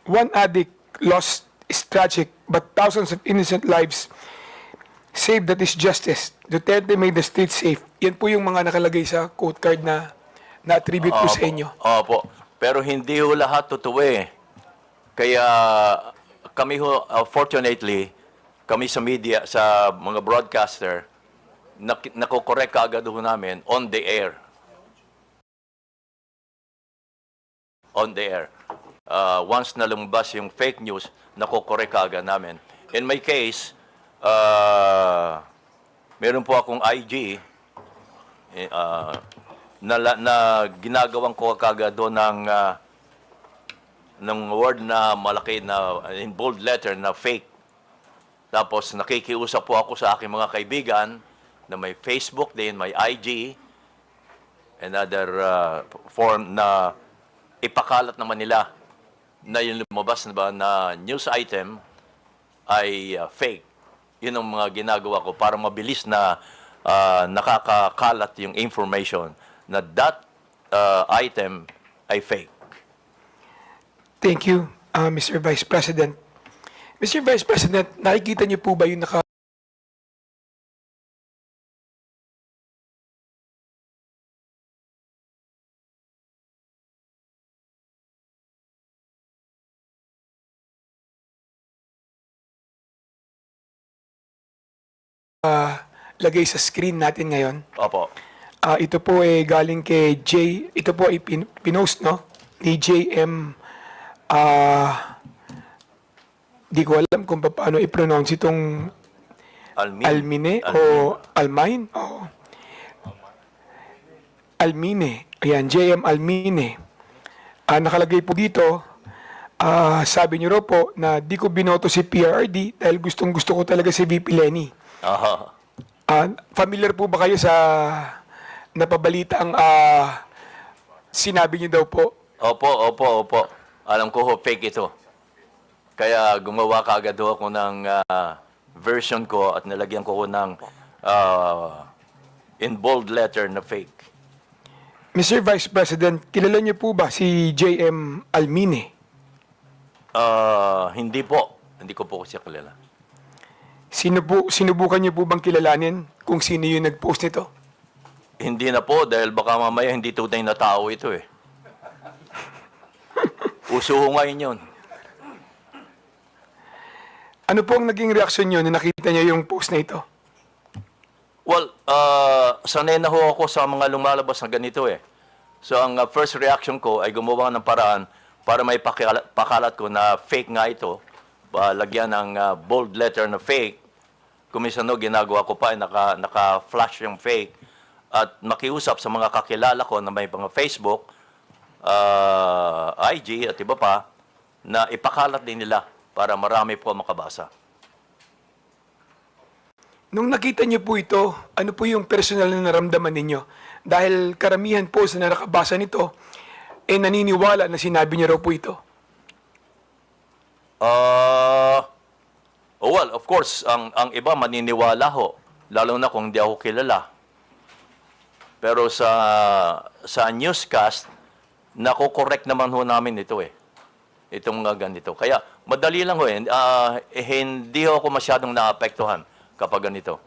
One addict lost is tragic, but thousands of innocent lives saved, that is justice. Duterte made the streets safe. Yan po yung mga nakalagay sa quote card na na-attribute po sa inyo. Opo. Pero hindi ho lahat totoo eh. Kaya kami ho, fortunately, kami sa media, sa mga broadcaster, nakokorek kaagad ho namin on the air. On the air. Once na lumabas yung fake news, nakokorek kaagad namin. In my case, meron po akong IG na ginagawang ko kaagad doon ng word na malaki na in bold letter na fake. Tapos nakikiusap po ako sa aking mga kaibigan na may Facebook din, may IG, and other form na ipakalat naman nila na yung lumabas na ba na news item ay fake. Yun ang mga ginagawa ko para mabilis na nakakakalat yung information na that item ay fake. Thank you, Mr. Vice President. Mr. Vice President, nakikita niyo po ba yung lagay sa screen natin ngayon? Opo. Ito po ay galing kay ito po ay pinost, no? Ni JM, di ko alam kung paano i-pronounce itong Almine o Almine o Almine. Ayan, JM Almine. Nakalagay po dito, sabi niyo raw po na di ko binoto si PRRD dahil gustong-gusto ko talaga si VP Lenny. Familiar po ba kayo sa napabalita ang sinabi niyo daw po? Opo. Alam ko ho, fake ito. Kaya gumawa kaagad ho ako ng version ko at nilagyan ko ng in bold letter na fake. Mr. Vice President, kilala niyo po ba si JM Almine? Hindi po. Hindi ko po siya kilala. Sinubukan niyo po bang kilalanin kung sino yung nag-post nito? Hindi na po dahil baka mamaya hindi tunay na tao ito eh. Uso ho ngayon yun. Ano po ang naging reaksyon niyo na nakita niyo yung post na ito? Well, sanay na ho ako sa mga lumalabas na ganito eh. So ang first reaction ko ay gumawa ng paraan para may pakalat ko na fake nga ito. Lagyan ng bold letter na fake. Kumisano, ginagawa ko pa, naka-flash yung fake. At makiusap sa mga kakilala ko na may mga Facebook, IG at iba pa, na ipakalat din nila para marami po makabasa. Nung nakita niyo po ito, ano po yung personal na naramdaman ninyo? Dahil karamihan po sa nakabasa nito, naniniwala na sinabi niyo raw po ito. Well, of course, ang iba maniniwala ho, lalo na kung hindi ako kilala. Pero sa newscast, nako-correct naman ho namin ito eh. Itong mga ganito. Kaya madali lang ho eh. Hindi ho ako masyadong naapektuhan kapag ganito.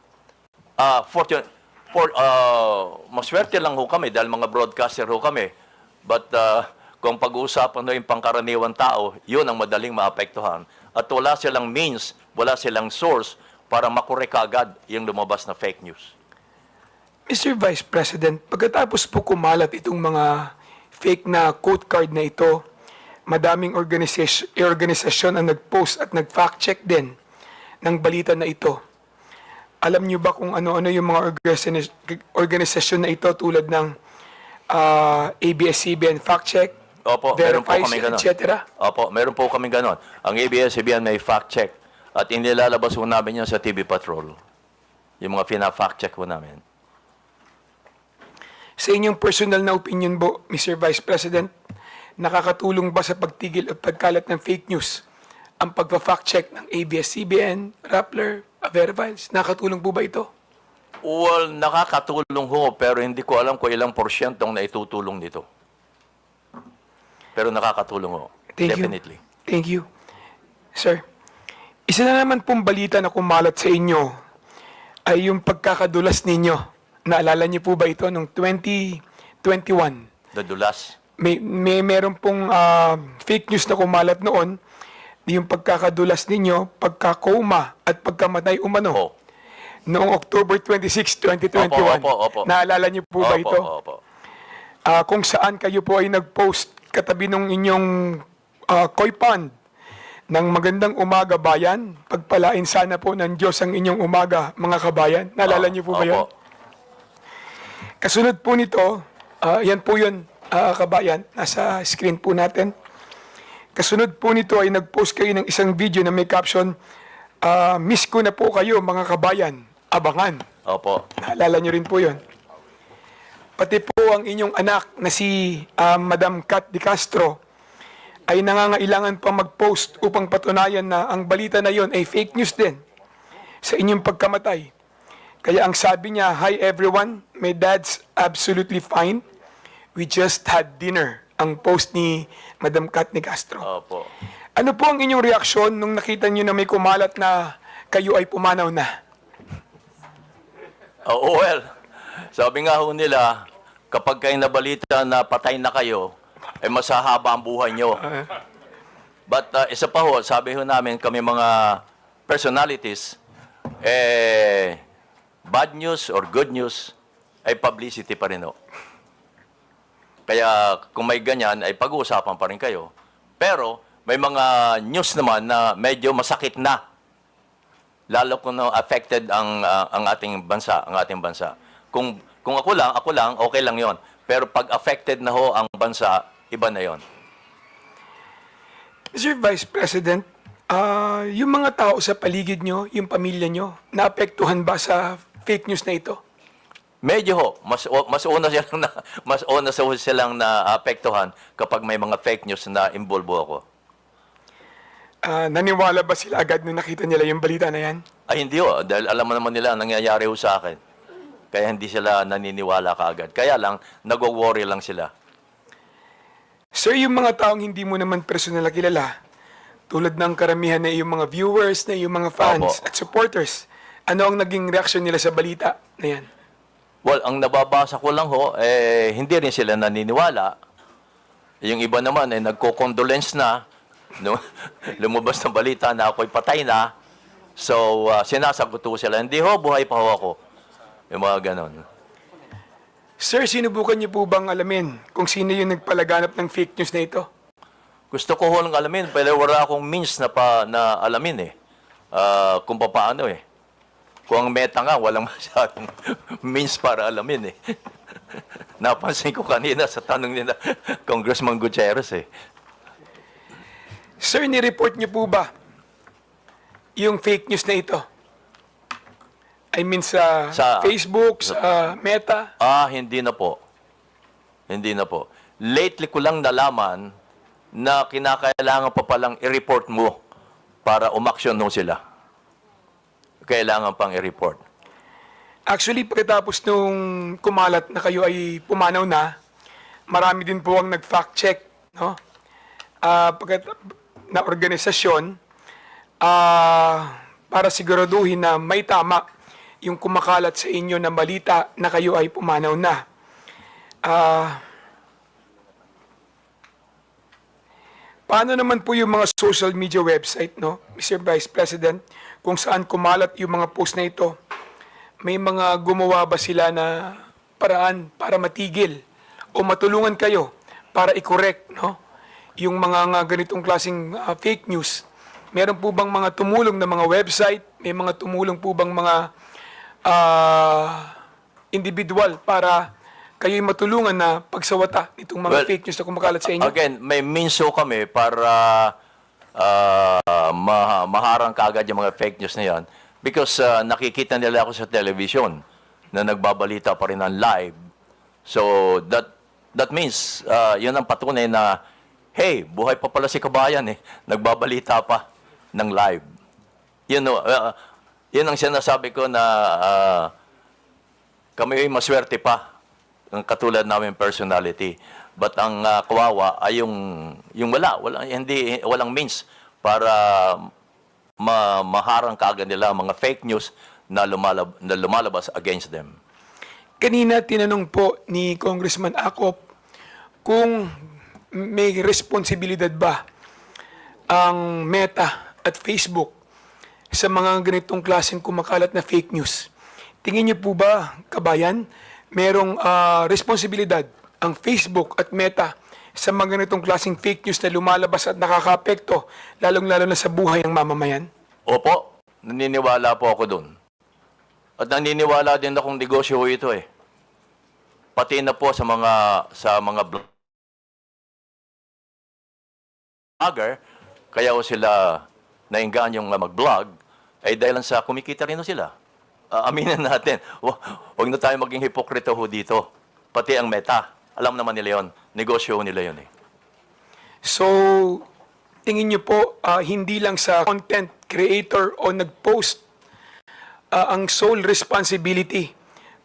Maswerte lang ho kami dahil mga broadcaster ho kami. But kung pag-uusapan ho yung pangkaraniwan tao, yun ang madaling maapektuhan. At wala silang means, wala silang source para makorek agad yung lumabas na fake news. Mr. Vice President, pagkatapos po kumalat itong mga fake na quote card na ito, madaming organisasyon ang nag-post at nag-fact check din ng balita na ito. Alam niyo ba kung ano-ano yung mga organisasyon na ito tulad ng ABS-CBN Fact Check, Opo, meron po Verifies, kami ganon. etc.? Opo, meron po kami ganon. Ang ABS-CBN may fact check at inilalabas po namin yan sa TV Patrol. Yung mga fina-fact check po namin. Sa inyong personal na opinion po, Mr. Vice President, nakakatulong ba sa pagtigil at pagkalat ng fake news ang pagpa-fact check ng ABS-CBN, Rappler, verifiles. Nakatulong po ba ito? Well, nakakatulong ho, pero hindi ko alam kung ilang porsyentong naitutulong nito. Pero nakakatulong ho. Thank Definitely. you. Thank you. Sir, isa na naman pong balita na kumalat sa inyo ay yung pagkakadulas ninyo. Naalala niyo po ba ito noong 2021? Dadulas. Meron pong fake news na kumalat noon, yung pagkakadulas ninyo, pagkakoma at pagkamatay umano. Noong October 26, 2021. Opo. Naalala niyo po ba ito? Opo. Kung saan kayo po ay nag-post katabi ng inyong koi pond ng magandang umaga bayan. Pagpalain sana po ng Diyos ang inyong umaga, mga kabayan. Naalala niyo po ba yun? Kasunod po nito, yan po yun, kabayan. Nasa screen po natin. Kasunod po nito ay nag-post kayo ng isang video na may caption, miss ko na po kayo, mga kabayan. Abangan. Opo. Naalala niyo rin po yun. Pati po ang inyong anak na si Madam Kat Di Castro ay nangangailangan pa mag-post upang patunayan na ang balita na yon ay fake news din sa inyong pagkamatay. Kaya ang sabi niya, "Hi everyone, my dad's absolutely fine. We just had dinner." Ang post ni Madam Kat Di Castro. Opo. Ano po ang inyong reaksyon nung nakita niyo na may kumalat na kayo ay pumanaw na? Well, sabi nga ho nila, kapag kayo nabalita na patay na kayo, ay masahaba ang buhay nyo. But isa pa ho, sabi ho namin kami mga personalities, bad news or good news ay publicity pa rin ho. Kaya kung may ganyan, ay pag-uusapan pa rin kayo. Pero may mga news naman na medyo masakit na. Lalo kung affected ang ating bansa, Kung ako lang, okay lang 'yon. Pero pag affected na ho ang bansa, iba na 'yon. Mr. Vice President, yung mga tao sa paligid nyo, yung pamilya nyo, naapektuhan ba sa fake news na ito? Medyo ho, mas una silang naapektuhan kapag may mga fake news na involve ako. Naniwala ba sila agad nung nakita nila yung balita na yan? Ay hindi ho, dahil alam mo naman nila ang nangyayari ho sa akin. Kaya hindi sila naniniwala kaagad. Kaya lang, nag-worry lang sila. Sir, yung mga taong hindi mo naman personal na kilala, tulad ng karamihan na yung mga viewers, na yung mga fans at supporters, ano ang naging reaksyon nila sa balita na yan? Well, ang nababasa ko lang ho, hindi rin sila naniniwala. Yung iba naman ay nagko-condolence na, lumabas ng balita na ako'y patay na. So, sinasagot ko sila, hindi ho, buhay pa ho ako. Yung mga ganon. Sir, sinubukan niyo po bang alamin kung sino yung nagpalaganap ng fake news na ito? Gusto ko ho lang alamin, pero wala akong means na alamin kung paano Kung ang meta nga, walang masyadong means para alamin Napansin ko kanina sa tanong nila, Congressman Gutierrez Sir, ni-report niyo po ba yung fake news na ito? I mean sa Facebook, sa Meta? Hindi na po. Hindi na po. Lately ko lang nalaman na kinakailangan pa palang i-report mo para umaksyon mo sila. Kailangan pang i-report. Actually, pagkatapos nung kumalat na kayo ay pumanaw na, marami din po ang nag-fact check, no? Na organisasyon para siguraduhin na may tama yung kumakalat sa inyo na balita na kayo ay pumanaw na. Paano naman po yung mga social media website, no, Mr. Vice President, kung saan kumalat yung mga post na ito? May mga gumawa ba sila na paraan para matigil o matulungan kayo para i-correct, no, yung mga ganitong klaseng fake news? Meron po bang mga tumulong na mga website? May mga tumulong po bang mga individual para kayo'y matulungan na pagsawata itong mga fake news na kumakalat sa inyo? Again, may means kami para maharang kaagad yung mga fake news na yan because nakikita nila ako sa television na nagbabalita pa rin ng live. So, that means, yun ang patunay na, hey, buhay pa pala si kabayan nagbabalita pa ng live. Yan ang sinasabi ko na kami ay maswerte pa, ang katulad namin personality. But ang kawawa ay yung walang means para maharang kaagad nila mga fake news na lumalabas against them. Kanina tinanong po ni Congressman Acop kung may responsibilidad ba ang Meta at Facebook sa mga ganitong klaseng kumakalat na fake news. Tingin niyo po ba, kabayan, merong responsibilidad ang Facebook at Meta sa mga ganitong klaseng fake news na lumalabas at nakakaapekto, lalong-lalo na sa buhay ng mamamayan? Opo, naniniwala po ako doon. At naniniwala din akong negosyo ito eh. Pati na po sa mga blogger, kaya o sila nainggan yung mag-vlog, ay dahil sa kumikita rin sila. Aminin natin, huwag na tayo maging hipokrito ho dito. Pati ang Meta, alam naman nila yon, negosyo nila yon eh. So, tingin niyo po, hindi lang sa content creator o nag-post ang sole responsibility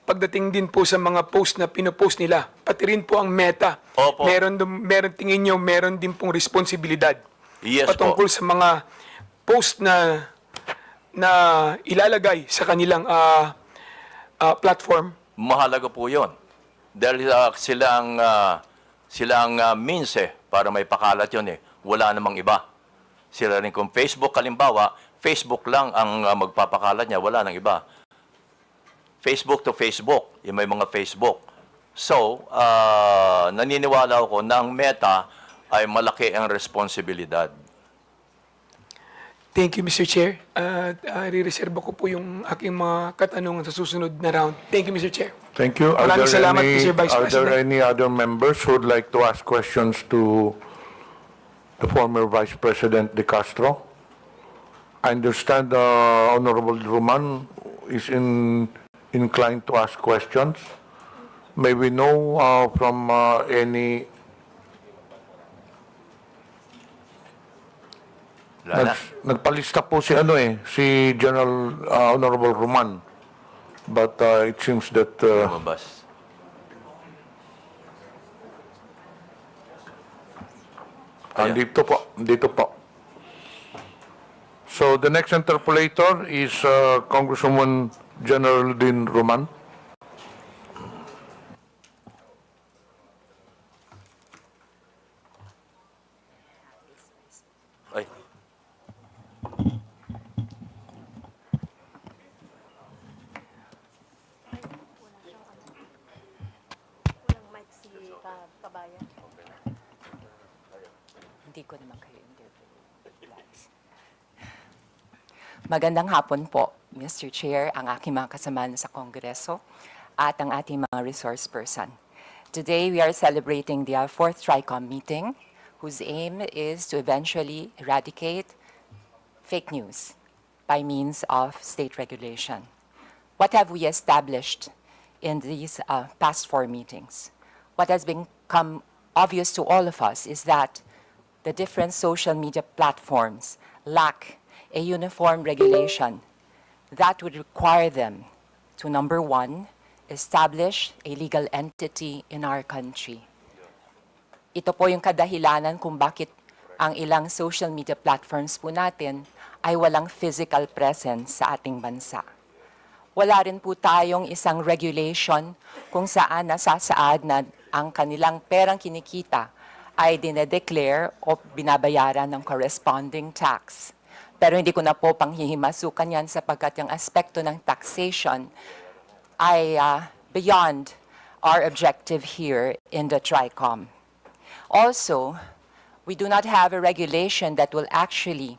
pagdating din po sa mga post na pinopost nila, pati rin po ang Meta. Opo. Meron tingin niyo, meron din pong responsibilidad Yes patungkol po. sa mga post na ilalagay sa kanilang platform. Mahalaga po yon. Dahil sila ang means eh, para may pakalat yon eh. Wala namang iba. Sila rin kung Facebook, kalimbawa, Facebook lang ang magpapakalat niya, wala nang iba. Facebook to Facebook, yung may mga Facebook. So, naniniwala ako na ang Meta ay malaki ang responsibilidad. Thank you, Mr. Chair. Re-reserve ko po yung aking mga katanungan sa susunod na round. Thank you, Mr. Chair. Thank you. Maraming salamat, Mr. Vice Are there President. any other members who would like to ask questions to the former Vice President De Castro? I understand Honorable Roman is inclined to ask questions. May we know from any... Nagpalista po si si General Honorable Roman. But it seems that... Lumabas. Dito po. So the next interpolator is Congresswoman General Din Roman. Ay. Hindi ko naman kayo interview. Magandang hapon po, Mr. Chair, ang aking mga kasamahan sa Kongreso at ang ating mga resource person. Today, we are celebrating the 4th Tricom meeting, whose aim is to eventually eradicate fake news by means of state regulation. What have we established in these past 4 meetings? What has become obvious to all of us is that the different social media platforms lack a uniform regulation that would require them to, number 1, establish a legal entity in our country. Ito po yung kadahilanan kung bakit ang ilang social media platforms po natin ay walang physical presence sa ating bansa. Wala rin po tayong isang regulation kung saan nasasaad na ang kanilang perang kinikita ay dinedeclare o binabayaran ng corresponding tax. Pero hindi ko na po panghihimasukan yan sapagkat yung aspekto ng taxation ay beyond our objective here in the Tricom. Also, we do not have a regulation that will actually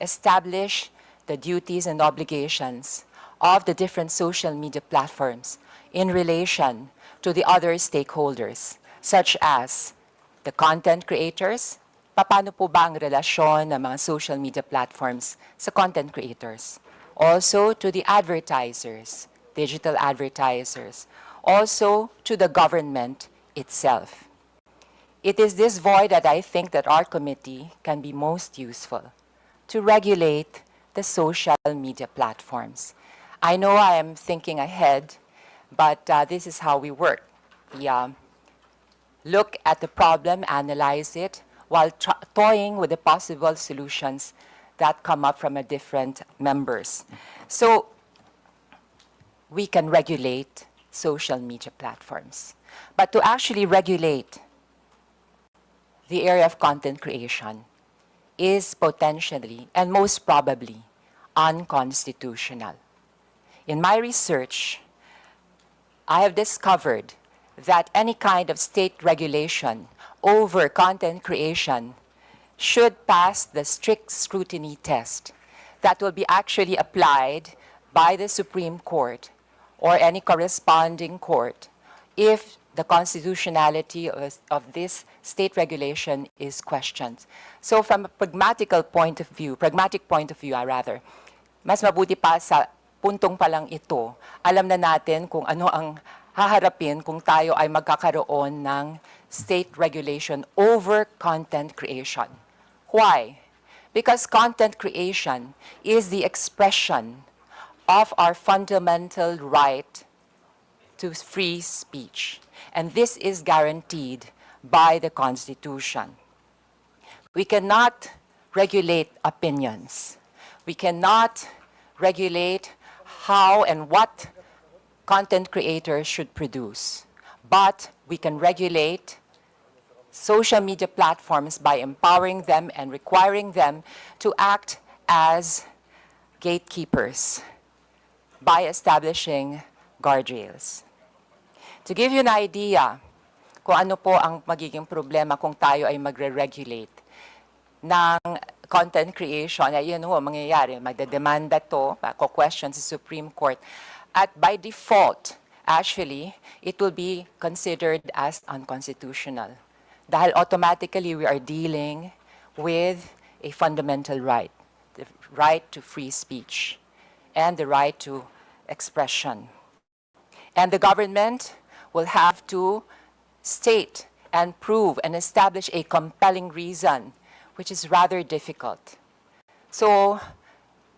establish the duties and obligations of the different social media platforms in relation to the other stakeholders, such as the content creators. Paano po ba ang relasyon ng mga social media platforms sa content creators? Also to the advertisers, digital advertisers. Also to the government itself. It is this void that I think that our committee can be most useful to regulate the social media platforms. I know I am thinking ahead, but this is how we work. We look at the problem, analyze it, while toying with the possible solutions that come up from different members. So we can regulate social media platforms. But to actually regulate the area of content creation is potentially and most probably unconstitutional. In my research, I have discovered that any kind of state regulation over content creation should pass the strict scrutiny test that will be actually applied by the Supreme Court or any corresponding court if the constitutionality of this state regulation is questioned. So from a pragmatic point of view, mas mabuti pa sa puntong pa lang ito, alam na natin kung ano ang haharapin kung tayo ay magkakaroon ng state regulation over content creation. Why? Because content creation is the expression of our fundamental right to free speech. And this is guaranteed by the Constitution. We cannot regulate opinions. We cannot regulate how and what content creators should produce. But we can regulate social media platforms by empowering them and requiring them to act as gatekeepers by establishing guardrails. To give you an idea kung ano po ang magiging problema kung tayo ay magre-regulate ng content creation, ay yun ho, mangyayari, magdedemanda to, question sa Supreme Court, at by default, actually, it will be considered as unconstitutional. Dahil automatically, we are dealing with a fundamental right, the right to free speech and the right to expression. And the government will have to state and prove and establish a compelling reason, which is rather difficult. So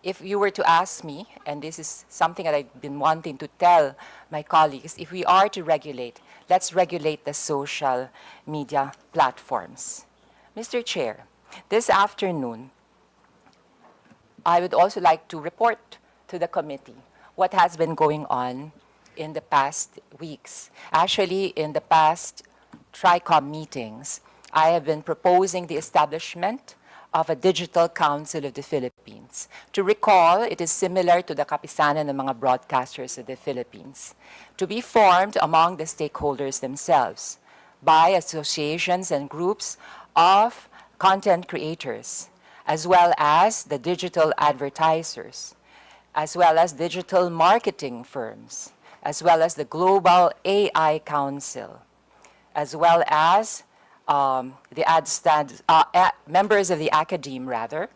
if you were to ask me, and this is something that I've been wanting to tell my colleagues, if we are to regulate, let's regulate the social media platforms. Mr. Chair, this afternoon, I would also like to report to the committee what has been going on in the past weeks. Actually, in the past Tricom meetings, I have been proposing the establishment of a Digital Council of the Philippines. To recall, it is similar to the kapisanan ng mga broadcasters of the Philippines, to be formed among the stakeholders themselves by associations and groups of content creators, as well as the digital advertisers, as well as digital marketing firms, as well as the Global AI Council, as well as members of the academe, rather,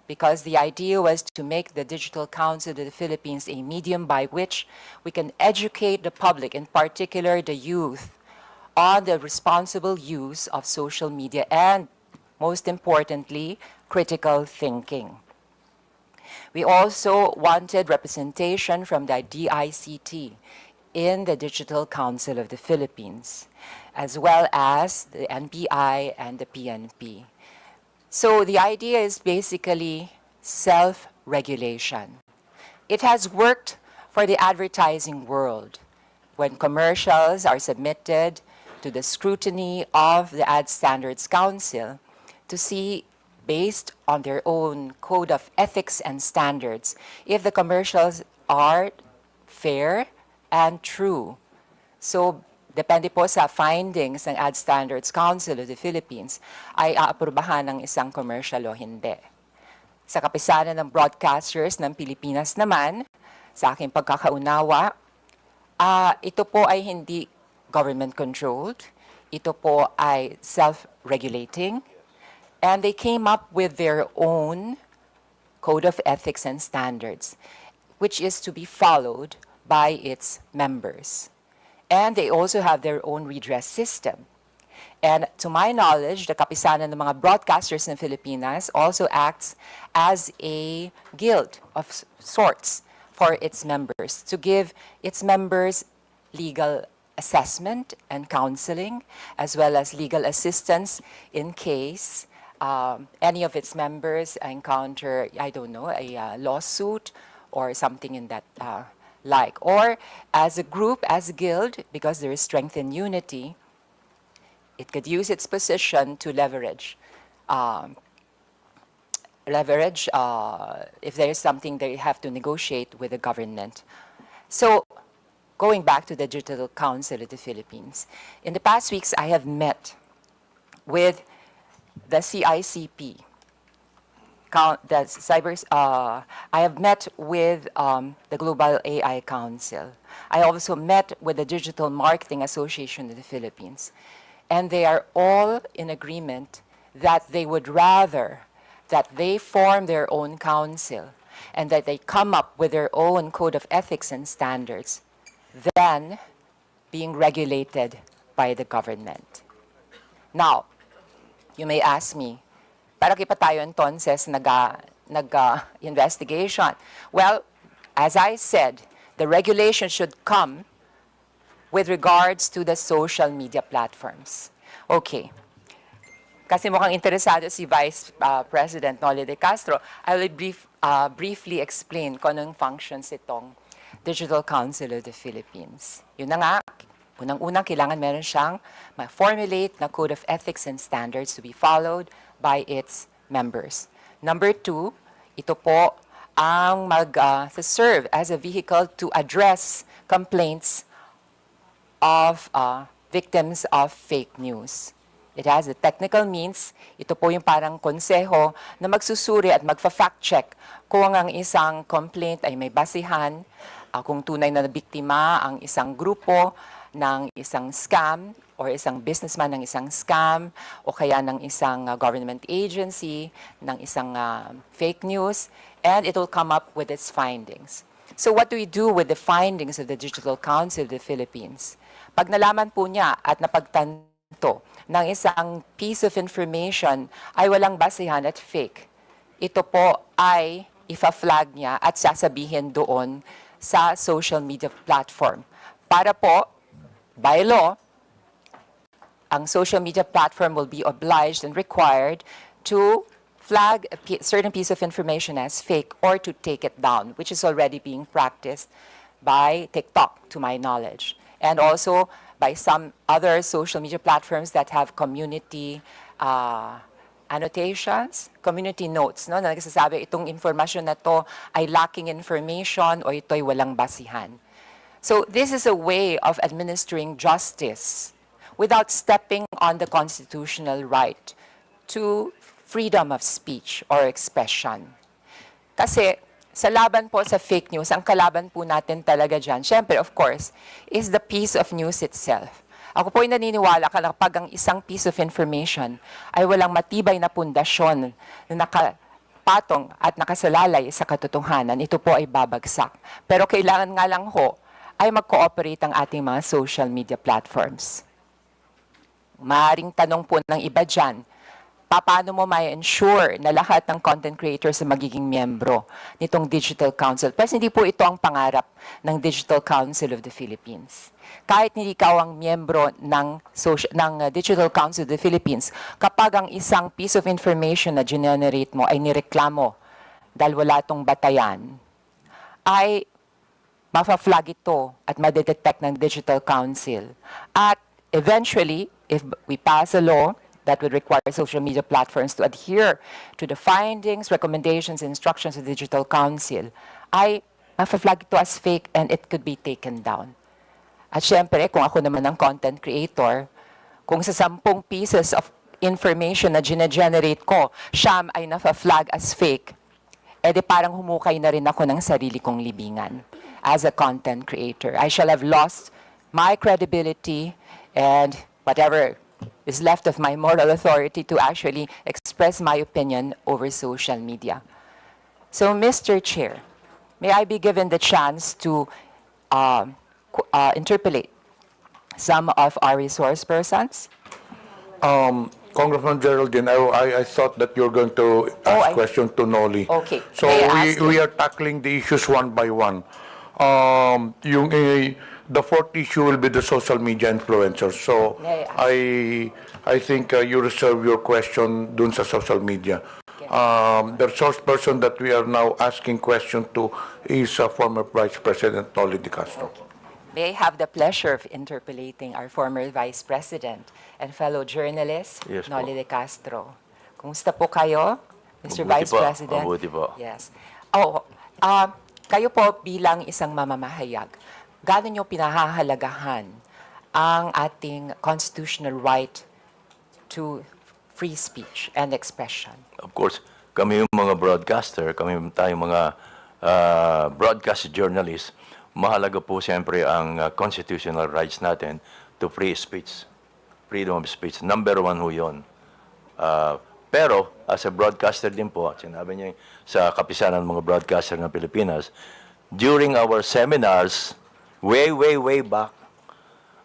because the idea was to make the Digital Council of the Philippines a medium by which we can educate the public, in particular the youth, on the responsible use of social media and, most importantly, critical thinking. We also wanted representation from the DICT in the Digital Council of the Philippines, as well as the NBI and the PNP. So the idea is basically self-regulation. It has worked for the advertising world. When commercials are submitted to the scrutiny of the Ad Standards Council to see, based on their own code of ethics and standards, if the commercials are fair and true. So, depende po sa findings ng Ad Standards Council of the Philippines, ay aaprubahan ng isang commercial o hindi. Sa kapisanan ng broadcasters ng Pilipinas naman, sa aking pagkakaunawa, ito po ay hindi government-controlled. Ito po ay self-regulating. And they came up with their own code of ethics and standards, which is to be followed by its members. And they also have their own redress system. And to my knowledge, the Kapisanan ng mga broadcasters in Filipinas also acts as a guild of sorts for its members, to give its members legal assessment and counseling, as well as legal assistance in case any of its members encounter, I don't know, a lawsuit or something in that like. Or as a group, as a guild, because there is strength in unity, it could use its position to leverage if there is something they have to negotiate with the government. So going back to the Digital Council of the Philippines, in the past weeks I have met with the CICP, I have met with the Global AI Council. I also met with the Digital Marketing Association of the Philippines. And they are all in agreement that they would rather that they form their own council and that they come up with their own code of ethics and standards than being regulated by the government. Now, you may ask me, para pa tayo entonces nag-investigation? Well, as I said, the regulation should come with regards to the social media platforms. Okay. Kasi mukhang interesado si Vice President Noli de Castro, I will briefly explain kung anong functions itong Digital Council of the Philippines. Yun na nga, unang-unang kailangan meron siyang ma-formulate na code of ethics and standards to be followed by its members. Number 2, ito po ang mag-serve as a vehicle to address complaints of victims of fake news. It has the technical means. Ito po yung parang konseho na magsusuri at magfa-fact check kung ang isang complaint ay may basihan, kung tunay na biktima ang isang grupo ng isang scam or isang businessman ng isang scam o kaya ng isang government agency, ng isang fake news, and it will come up with its findings. So what do we do with the findings of the Digital Council of the Philippines? Pag nalaman po niya at napagtanto ng isang piece of information ay walang basihan at fake, ito po ay ifa-flag niya at sasabihin doon sa social media platform. Para po, by law, ang social media platform will be obliged and required to flag a certain piece of information as fake or to take it down, which is already being practiced by TikTok, to my knowledge. And also by some other social media platforms that have community annotations, community notes, no, na nagsasabi itong information na to ay lacking information o ito'y walang basihan. So this is a way of administering justice without stepping on the constitutional right to freedom of speech or expression. Kasi sa laban po sa fake news, ang kalaban po natin talaga dyan, syempre, of course, is the piece of news itself. Ako po ay naniniwala kapag ang isang piece of information ay walang matibay na pundasyon na nakapatong at nakasalalay sa katotohanan, ito po ay babagsak. Pero kailangan nga lang ho ay mag-cooperate ang ating mga social media platforms. Maaring tanong po ng iba dyan, paano mo ma-ensure na lahat ng content creators na magiging miyembro nitong Digital Council? Pero hindi po ito ang pangarap ng Digital Council of the Philippines. Kahit hindi ikaw ang miyembro ng Digital Council of the Philippines, kapag ang isang piece of information na generate mo ay nireklamo dahil wala itong batayan, ay mafa-flag ito at madetect ng Digital Council. At eventually, if we pass a law that would require social media platforms to adhere to the findings, recommendations, instructions of the Digital Council, ay mafa-flag ito as fake and it could be taken down. At syempre, kung ako naman ang content creator, kung sa 10 pieces of information na gine-generate ko, siyam ay nafa-flag as fake, edi parang humukay na rin ako ng sarili kong libingan as a content creator. I shall have lost my credibility and whatever is left of my moral authority to actually express my opinion over social media. So, Mr. Chair, may I be given the chance to interpolate some of our resource persons? Congressman Geraldine, I thought that you're going to ask question to Noli. Okay. So May I ask we you? are tackling the issues one by one. The fourth issue will be the social media influencers. So May I I think you reserve your question dun sa social media. The source person that we are now asking question to is former Vice President Noli de Castro. May I have the pleasure of interpolating our former Vice President and fellow journalist, Yes po. Noli de Castro. Kumusta po kayo, Mr. Mabuti Vice po, President? mabuti po. Yes. Kayo po bilang isang mamamahayag, gaano nyo pinahahalagahan ang ating constitutional right to free speech and expression? Of course, kami yung mga broadcaster, kami tayong mga broadcast journalists, mahalaga po siyempre ang constitutional rights natin to free speech, freedom of speech. Number one ho yun. Pero, as a broadcaster din po, sinabi niya sa kapisanan ng mga broadcaster ng Pilipinas, during our seminars, way back,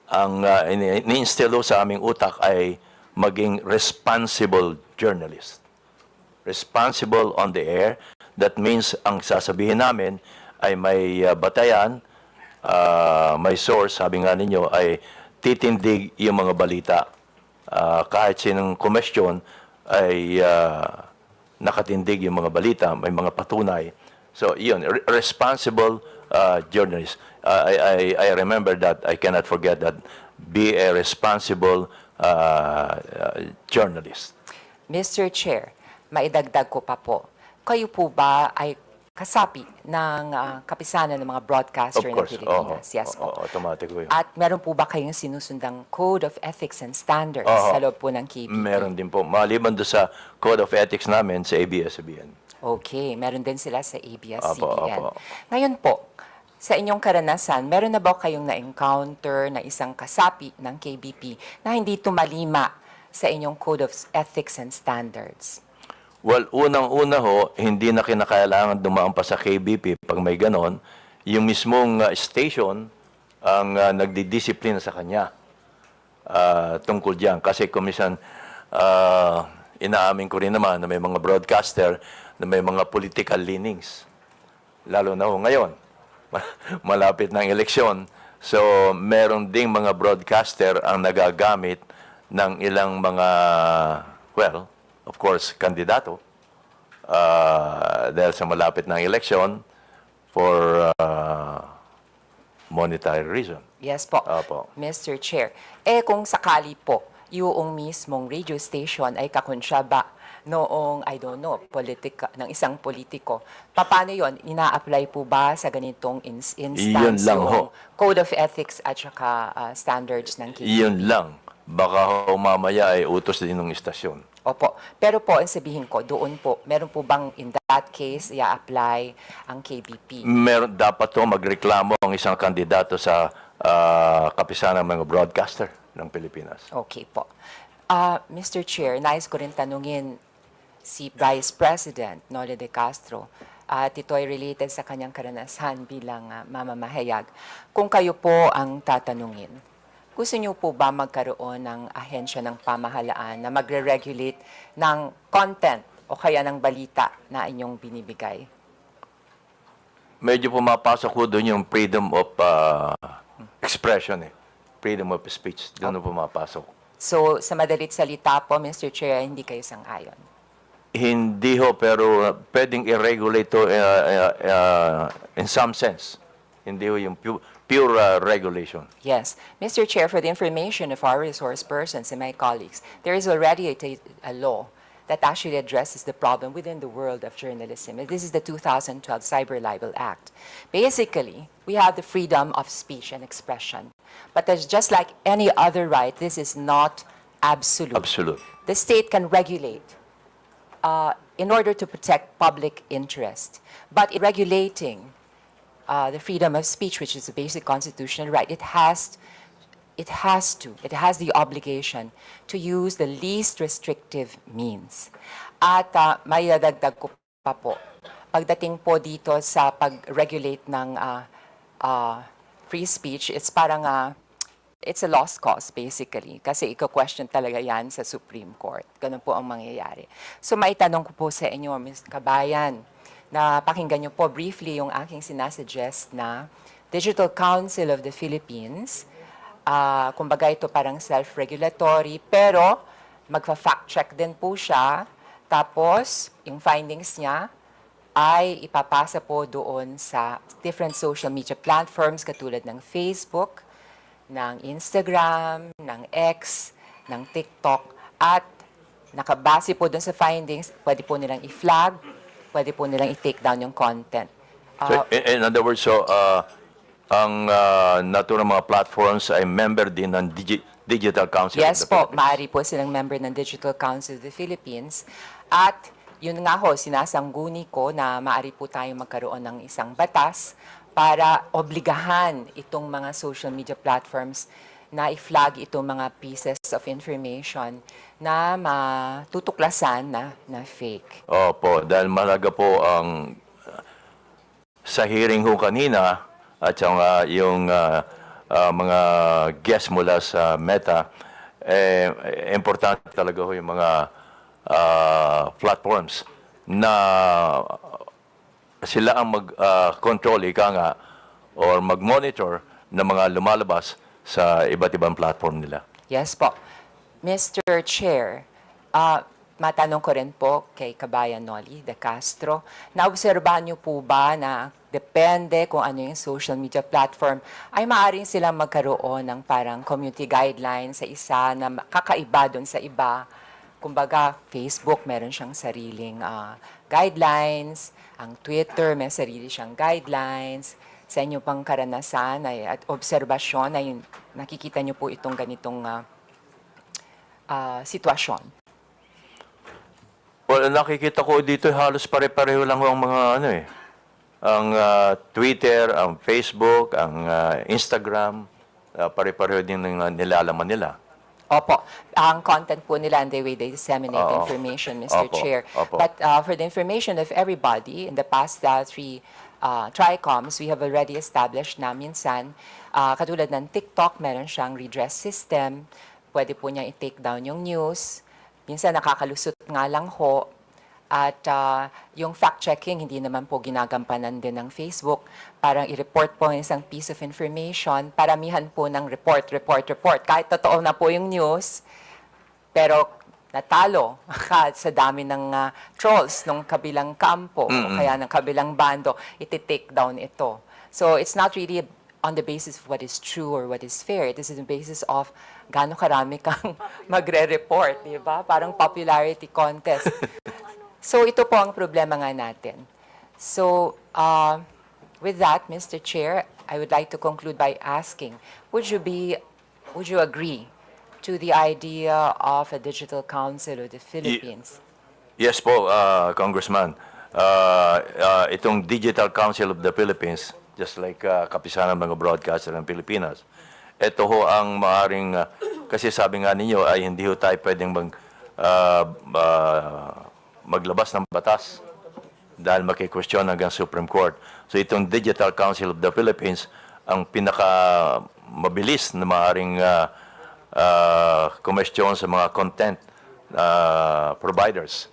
ang ini-instill sa aming utak ay maging responsible journalist. Responsible on the air. That means, ang sasabihin namin ay may batayan, may source, sabi nga ninyo, ay titindig yung mga balita. Kahit sinong komisyon ay nakatindig yung mga balita, may mga patunay. So, yun, responsible journalist. I remember that, I cannot forget that, be a responsible journalist. Mr. Chair, maidagdag ko pa po, kayo po ba ay kasapi ng kapisanan ng mga broadcaster ng Pilipinas? Yes po. Automatic po yun. At meron po ba kayong sinusundang Code of Ethics and Standards sa loob po ng KBP? Meron din po. Maliban doon sa Code of Ethics namin sa ABS-CBN. Okay, meron din sila sa ABS-CBN. Opo. Ngayon po, sa inyong karanasan, meron na ba kayong na-encounter na isang kasapi ng KBP na hindi tumalima sa inyong Code of Ethics and Standards? Well, unang-una ho, hindi na kinakailangan dumaan pa sa KBP pag may ganon. Yung mismong station ang nagdidisiplina sa kanya tungkol diyan. Kasi kumisan, inaamin ko rin naman na may mga broadcaster na may mga political leanings. Lalo na ho ngayon, malapit ng eleksyon. So, meron ding mga broadcaster ang nagagamit ng ilang mga, well, of course, kandidato dahil sa malapit ng election for monetary reason. Yes po, Opo. Mr. Chair. Kung sakali po, yung mismong radio station ay kakonsyaba noong, I don't know, ng isang politiko, paano yon? Ina-apply po ba sa ganitong instance Iyon lang yung ho. Code of Ethics at saka standards ng KBP? Iyon lang. Baka ho mamaya ay utos din ng istasyon. Opo. Pero po, ang sabihin ko, doon po, meron po bang in that case, i-apply ang KBP? Meron dapat to magreklamo ang isang kandidato sa kapisanan ng mga broadcaster ng Pilipinas. Okay po. Mr. Chair, nais ko rin tanungin si Vice President Noli de Castro at ito ay related sa kanyang karanasan bilang mamamahayag. Kung kayo po ang tatanungin, gusto niyo po ba magkaroon ng ahensya ng pamahalaan na magre-regulate ng content o kaya ng balita na inyong binibigay? Medyo pumapasok ko doon yung freedom of expression freedom of speech. Doon pumapasok. So, sa madalit salita po, Mr. Chair, hindi kayo sang-ayon? Hindi ho, pero pwedeng i-regulate to in some sense. Hindi ho yung pure regulation. Yes. Mr. Chair, for the information of our resource persons and my colleagues, there is already a law that actually addresses the problem within the world of journalism. And this is the 2012 Cyber Libel Act. Basically, we have the freedom of speech and expression. But there's just like any other right, this is not absolute. Absolute. The state can regulate in order to protect public interest. But in regulating the freedom of speech, which is a basic constitutional right, it has the obligation to use the least restrictive means. At may dadagdag ko pa po, pagdating po dito sa pag-regulate ng free speech, it's parang it's a lost cause basically kasi iko-question talaga yan sa Supreme Court. Ganun po ang mangyayari. So maitanong ko po sa inyo, Ms. Kabayan, na pakinggan niyo po briefly yung aking sinasuggest na Digital Council of the Philippines. Kumbaga ito parang self-regulatory pero magfa-fact check din po siya. Tapos yung findings niya ay ipapasa po doon sa different social media platforms katulad ng Facebook, ng Instagram, ng X, ng TikTok, at nakabase po doon sa findings, pwede po nilang i-flag, pwede po nilang i-take down yung content. So, in other words, so, ang naturang mga platforms ay member din ng Digital Council Yes of the po, Philippines. maaari po silang member ng Digital Council of the Philippines. At yun nga ho, sinasangguni ko na maaari po tayong magkaroon ng isang batas para obligahan itong mga social media platforms na i-flag itong mga pieces of information na matutuklasan na fake. Opo, dahil malaga po ang sa hearing ho kanina at yung mga guests mula sa Meta, importante talaga ho yung mga platforms na sila ang mag-control, ika nga, or mag-monitor ng mga lumalabas sa iba't ibang platform nila. Yes po. Mr. Chair, matanong ko rin po kay Kabayan Noli de Castro, naobserbahan niyo po ba na depende kung ano yung social media platform, ay maaaring silang magkaroon ng parang community guidelines sa isa na kakaiba doon sa iba. Kumbaga, Facebook meron siyang sariling guidelines, ang Twitter may sarili siyang guidelines. Sa inyo pang karanasan at obserbasyon ay nakikita niyo po itong ganitong sitwasyon. Well, nakikita ko dito halos pare-pareho lang ang mga ang Twitter, ang Facebook, ang Instagram, pare-pareho din ng nilalaman nila. Opo. Ang content po nila and the way they disseminate information, Mr. Chair. Opo. But for the information of everybody, in the past 3 Tricoms, we have already established na minsan, katulad ng TikTok, meron siyang redress system. Pwede po niya i-take down yung news. Minsan nakakalusot nga lang ho. At yung fact-checking, hindi naman po ginagampanan din ng Facebook. Parang i-report po isang piece of information. Paramihan po ng report. Kahit totoo na po yung news, pero natalo sa dami ng trolls ng kabilang kampo, o kaya ng kabilang bando, iti-take down ito. So it's not really on the basis of what is true or what is fair. It is on the basis of gaano karami kang magre-report, di ba? Parang popularity contest. So ito po ang problema nga natin. So with that, Mr. Chair, I would like to conclude by asking, would you agree to the idea of a Digital Council of the Philippines? Yes po, Congressman. Itong Digital Council of the Philippines, just like kapisanan ng mga broadcaster ng Pilipinas, ito ho ang maaaring, kasi sabi nga ninyo ay hindi ho tayo pwedeng maglabas ng batas dahil makikwestiyon hanggang Supreme Court. So itong Digital Council of the Philippines ang pinaka-mabilis na maaaring kumestyon sa mga content providers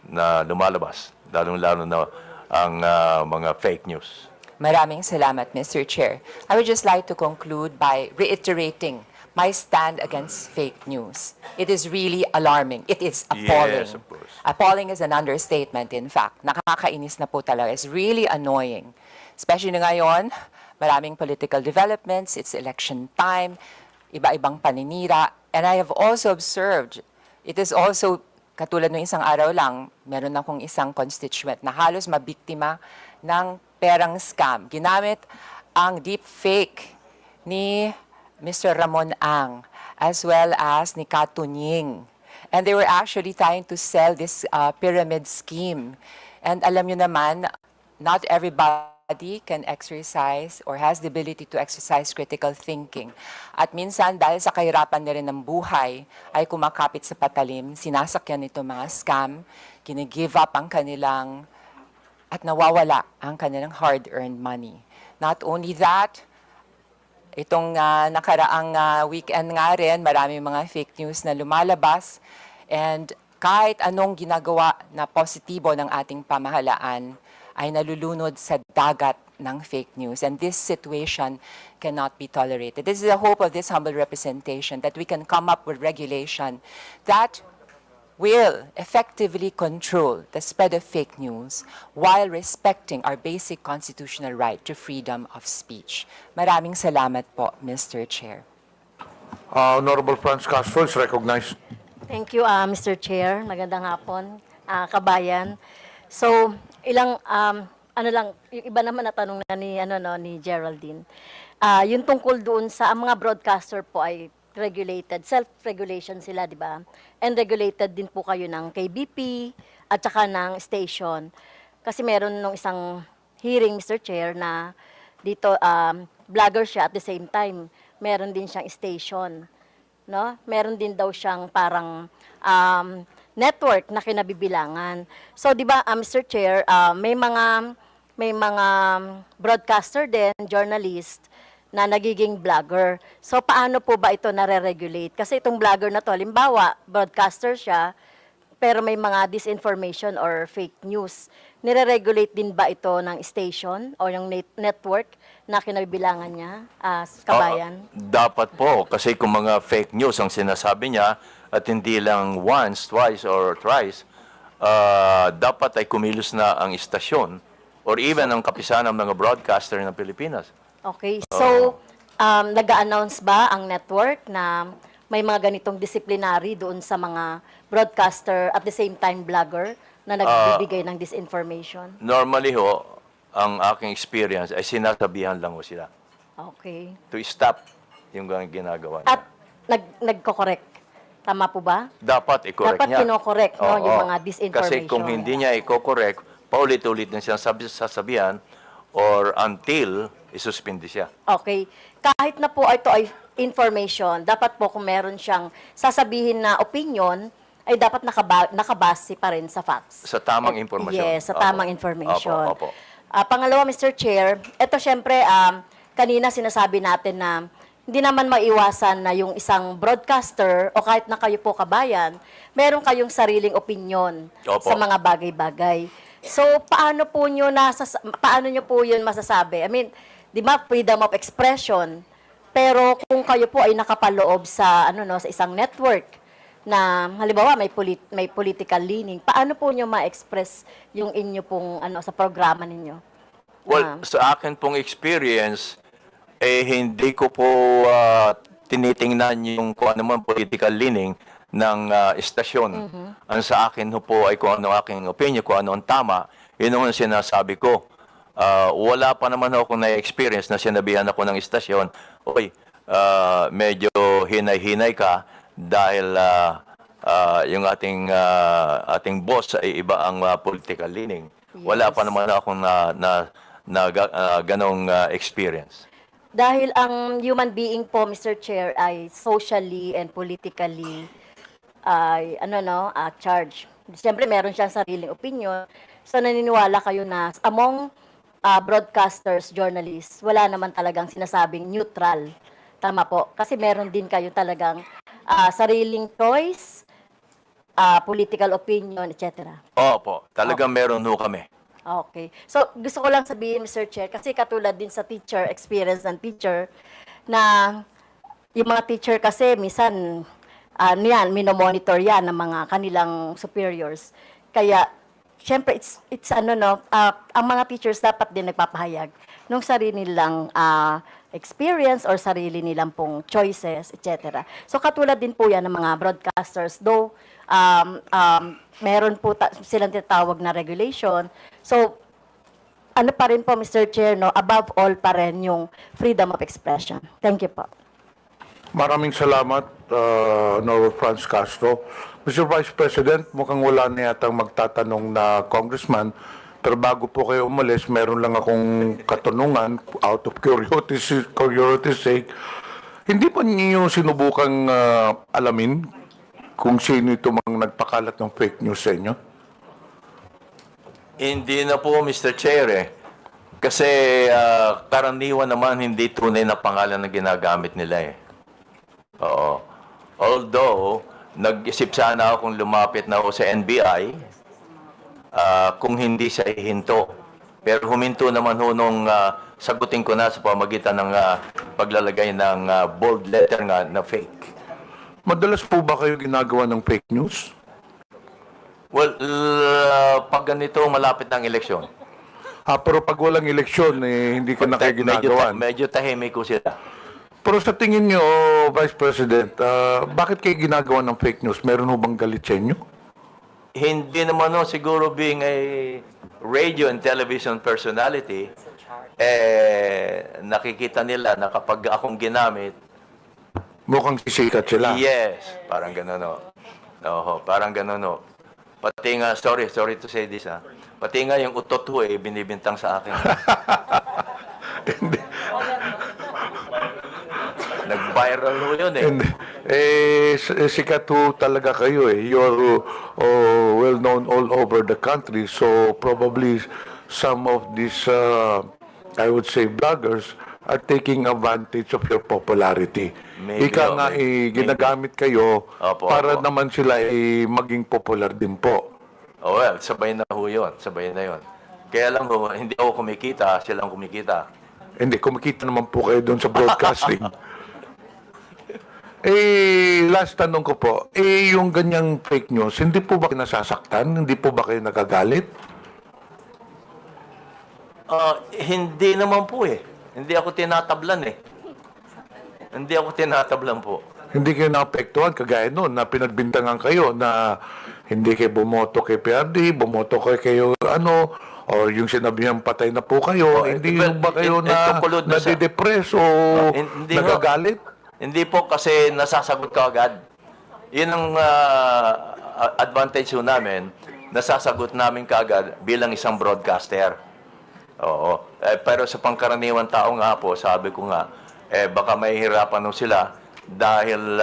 na lumalabas, lalong-lalo na ang mga fake news. Maraming salamat, Mr. Chair. I would just like to conclude by reiterating my stand against fake news. It is really alarming. It is appalling. Yes, of course. Appalling is an understatement, in fact. Nakakainis na po talaga. It's really annoying. Especially na ngayon, maraming political developments, it's election time, iba-ibang paninira. And I have also observed, it is also, katulad ng isang araw lang, meron akong isang constituent na halos mabiktima ng perang scam. Ginamit ang deep fake ni Mr. Ramon Ang, as well as ni Katunying. And they were actually trying to sell this pyramid scheme. And alam nyo naman, not everybody can exercise or has the ability to exercise critical thinking. At minsan, dahil sa kahirapan na rin ng buhay, ay kumakapit sa patalim, sinasakyan ito mga scam, ginigive up ang kanilang, at nawawala ang kanilang hard-earned money. Not only that, Itong nakaraang weekend nga rin, maraming mga fake news na lumalabas. And kahit anong ginagawa na positibo ng ating pamahalaan ay nalulunod sa dagat ng fake news. And this situation cannot be tolerated. This is the hope of this humble representation, that we can come up with regulation that will effectively control the spread of fake news while respecting our basic constitutional right to freedom of speech. Maraming salamat po, Mr. Chair. Honorable Franz Castro is recognized. Thank you, Mr. Chair. Magandang hapon, kabayan. So, ano lang, yung iba naman na tanong na ni Geraldine. Yung tungkol doon sa ang mga broadcaster po ay regulated, self-regulation sila, di ba? And regulated din po kayo ng KBP at saka ng station. Kasi meron nung isang hearing, Mr. Chair, na dito, vlogger siya at the same time, meron din siyang station. No? Meron din daw siyang parang network na kinabibilangan. So, di ba, Mr. Chair, may mga broadcaster din, journalist, na nagiging vlogger. So, paano po ba ito nare-regulate? Kasi itong vlogger na to, halimbawa, broadcaster siya, pero may mga disinformation or fake news. Nire-regulate din ba ito ng station o yung network na kinabibilangan niya, kabayan? Dapat po, kasi kung mga fake news ang sinasabi niya, at hindi lang once, twice, or thrice, dapat ay kumilos na ang istasyon or even ang kapisanan ng mga broadcaster ng Pilipinas. Okay, so nag-a-announce ba ang network na may mga ganitong disciplinary doon sa mga broadcaster at the same time vlogger na nagbibigay ng disinformation? Normally ho, ang aking experience ay sinasabihan lang ho sila. Okay. To stop yung ginagawa niya. At nagko-correct. Tama po ba? Dapat i-correct niya. Dapat kino-correct no, yung mga disinformation. Kasi kung hindi niya i-correct, paulit-ulit na siya sasabihan or until isuspindi siya. Okay. Kahit na po ito ay information, dapat po kung meron siyang sasabihin na opinion, ay dapat nakabase pa rin sa facts. Sa tamang impormasyon. Yes, sa tamang information. Opo. Pangalawa, Mr. Chair, ito syempre, kanina sinasabi natin na hindi naman maiwasan na yung isang broadcaster o kahit na kayo po kabayan, meron kayong sariling opinion sa mga bagay-bagay. So, paano nyo po yun masasabi? I mean, di ba, freedom of expression, pero kung kayo po ay nakapaloob sa, sa isang network, na halimbawa may political leaning, paano po nyo ma-express yung inyo pong sa programa ninyo? Well, sa akin pong experience, hindi ko po tinitingnan yung kung ano man political leaning ng istasyon. Ang sa akin po ay kung ano aking opinion, kung ano ang tama, yun ang sinasabi ko. Wala pa naman ako na-experience na sinabihan ako ng istasyon, oy, medyo hinay-hinay ka dahil yung ating boss ay iba ang political leaning. Yes. Wala pa naman akong ganong experience. Dahil ang human being po, Mr. Chair, ay socially and politically charged. Siyempre, meron siyang sariling opinion. So, naniniwala kayo na among broadcasters, journalists, wala naman talagang sinasabing neutral. Tama po. Kasi meron din kayo talagang sariling choice, political opinion, etc. Opo. Talagang meron ho kami. Okay. So, gusto ko lang sabihin, Mr. Chair, kasi katulad din sa teacher, experience ng teacher, na yung mga teacher kasi, minsan, minomonitor yan ng mga kanilang superiors. Kaya, syempre, ang mga teachers dapat din nagpapahayag ng sarili nilang experience or sarili nilang pong choices, etc. So, katulad din po yan ng mga broadcasters, though, meron po silang tinatawag na regulation. So, ano pa rin po, Mr. Chair, above all pa rin yung freedom of expression. Thank you po. Maraming salamat, Honorable Franz Castro. Mr. Vice President, mukhang wala na yatang magtatanong na congressman. Pero bago po kayo umalis, meron lang akong katanungan out of curiosity sake. Hindi pa niyo sinubukang alamin kung sino ito mga nagpakalat ng fake news sa inyo? Hindi na po, Mr. Chair. Kasi karaniwan naman hindi tunay na pangalan na ginagamit nila eh. Oo. Although, nag-isip sana ako kung lumapit na ako sa NBI kung hindi siya hihinto. Pero huminto naman ho nung sagutin ko na sa pamagitan ng paglalagay ng bold letter nga na fake. Madalas po ba kayo ginagawa ng fake news? Well, pag ganito malapit ng eleksyon. Pero pag walang eleksyon, hindi ka na kayo ginagawa. Medyo tahimik ko sila. Pero sa tingin nyo, Vice President, bakit kayo ginagawa ng fake news? Meron ho bang galit sa inyo? Hindi naman no, siguro being a radio and television personality, nakikita nila na kapag akong ginamit, mukhang sisikat sila. Yes, parang gano'n no. Oo, parang gano'n no. Pati nga, sorry to say this pati nga yung utot ho binibintang sa akin. Nag-viral ho yun Sikat ho talaga kayo You're well known all over the country. So probably some of these, I would say, vloggers are taking advantage of your popularity. Ika nga ginagamit kayo para naman sila maging popular din po. Oh well, sabay na ho yun. Sabay na yun. Kaya lang ho, hindi ako kumikita, silang kumikita. Hindi, kumikita naman po kayo doon sa broadcasting. Last tanong ko po, yung ganyang fake news, hindi po ba nasasaktan? Hindi po ba kayo nagagalit? Hindi naman po Hindi ako tinatablan Hindi ako tinatablan po. Hindi kayo naapektuhan, kagaya noon na pinagbintangan kayo na hindi kayo bumoto kay PRD, bumoto kayo or yung sinabihan patay na po kayo, hindi ba kayo nadidepress o nagagalit? Hindi po kasi nasasagot ka agad. Yun ang advantage ho namin, nasasagot namin kaagad bilang isang broadcaster. Oo. Pero sa pangkaraniwan tao nga po, sabi ko nga, baka mahihirapan nung sila dahil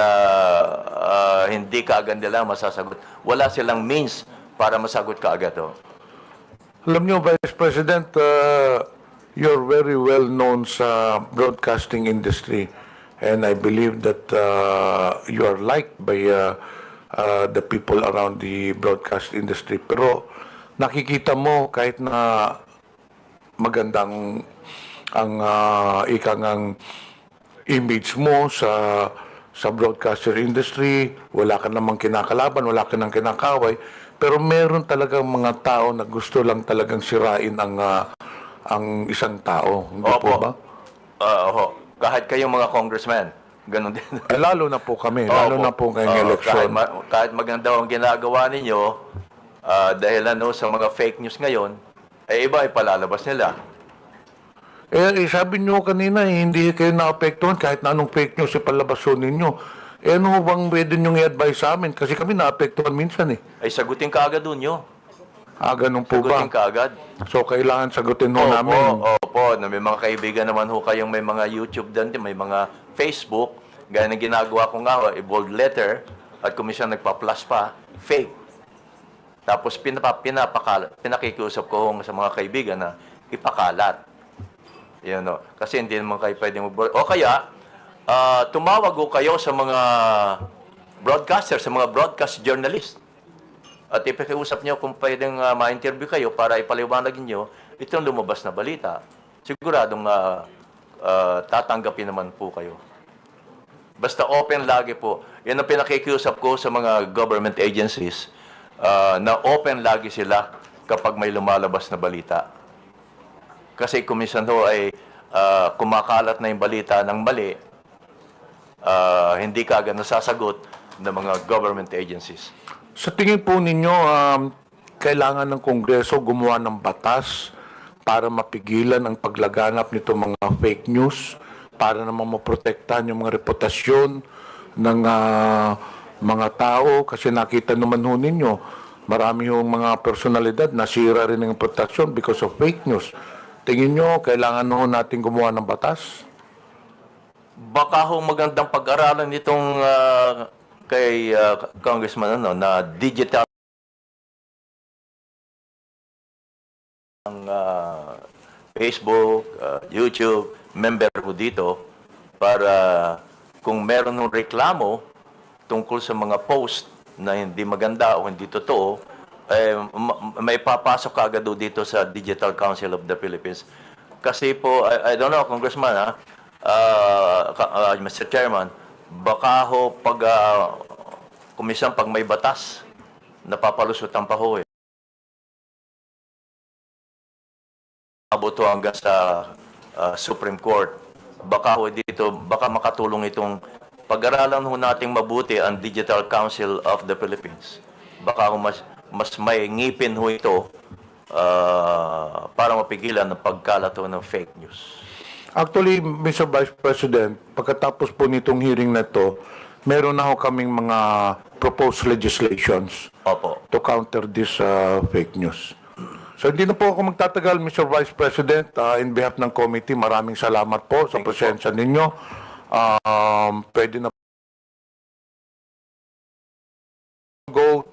hindi kaagad nila masasagot. Wala silang means para masagot kaagad. Alam niyo, Vice President, you're very well known sa broadcasting industry. And I believe that you are liked by the people around the broadcast industry. Pero nakikita mo kahit na magandang ang ikangang image mo sa broadcaster industry, wala ka namang kinakalaban, wala ka nang kinakaway, pero meron talagang mga tao na gusto lang talagang sirain ang isang tao. Hindi po ba? Kahit kayong mga congressmen, ganun din. Lalo na po kami, lalo na po ngayong eleksyon. Kahit maganda ang ginagawa ninyo, dahil sa mga fake news ngayon, iba ay palalabas nila. Sabi nyo kanina, hindi kayo naapektuhan kahit na anong fake news ipalabason ninyo. Ano bang pwede nyo i-advise sa amin? Kasi kami naapektuhan minsan Ay sagutin ka agad dun nyo. Ganun po ba? Sagutin ka agad. So kailangan sagutin ho namin. Opo, may mga kaibigan naman ho kayong may mga YouTube din, may mga Facebook. Gaya ng ginagawa ko nga, bold letter, at kung minsan nagpa-plus pa, fake. Tapos pinakikiusap ko sa mga kaibigan na ipakalat. Yan kasi hindi naman kayo pwedeng o kaya, tumawag ko kayo sa mga broadcasters, sa mga broadcast journalists. At ipakiusap niyo kung pwedeng ma-interview kayo para ipaliwanag niyo itong lumabas na balita. Siguradong tatanggapin naman po kayo. Basta open lagi po. Yan ang pinakikiusap ko sa mga government agencies na open lagi sila kapag may lumalabas na balita. Kasi kung minsan ay kumakalat na yung balita ng mali, hindi ka agad nasasagot ng mga government agencies. Sa tingin po ninyo, kailangan ng Kongreso gumawa ng batas para mapigilan ang paglaganap nito mga fake news, para naman maprotektahan yung mga reputasyon ng mga tao. Kasi nakita naman ho ninyo, marami yung mga personalidad nasira rin ng reputasyon because of fake news. Tingin nyo, kailangan ho natin gumawa ng batas? Baka ho magandang pag-aralan nitong kay Congressman na digital Facebook, YouTube, member ko dito para kung meron ng reklamo tungkol sa mga post na hindi maganda o hindi totoo, may papasok ka agad dito sa Digital Council of the Philippines. Kasi po, I don't know, Congressman, Mr. Chairman, baka ho pag, kumisan pag may batas, napapalusutan pa ho eh. Aboto hanggang sa Supreme Court. Baka ho dito, baka makatulong itong pag-aralan ho nating mabuti ang Digital Council of the Philippines. Baka ho mas may ngipin ho ito para mapigilan ang pagkalat ho ng fake news. Actually, Mr. Vice President, pagkatapos po nitong hearing na to, meron na ho kaming mga proposed legislations to counter this fake news. So hindi na po ako magtatagal, Mr. Vice President. In behalf ng committee, maraming salamat po sa presensya ninyo. Pwede na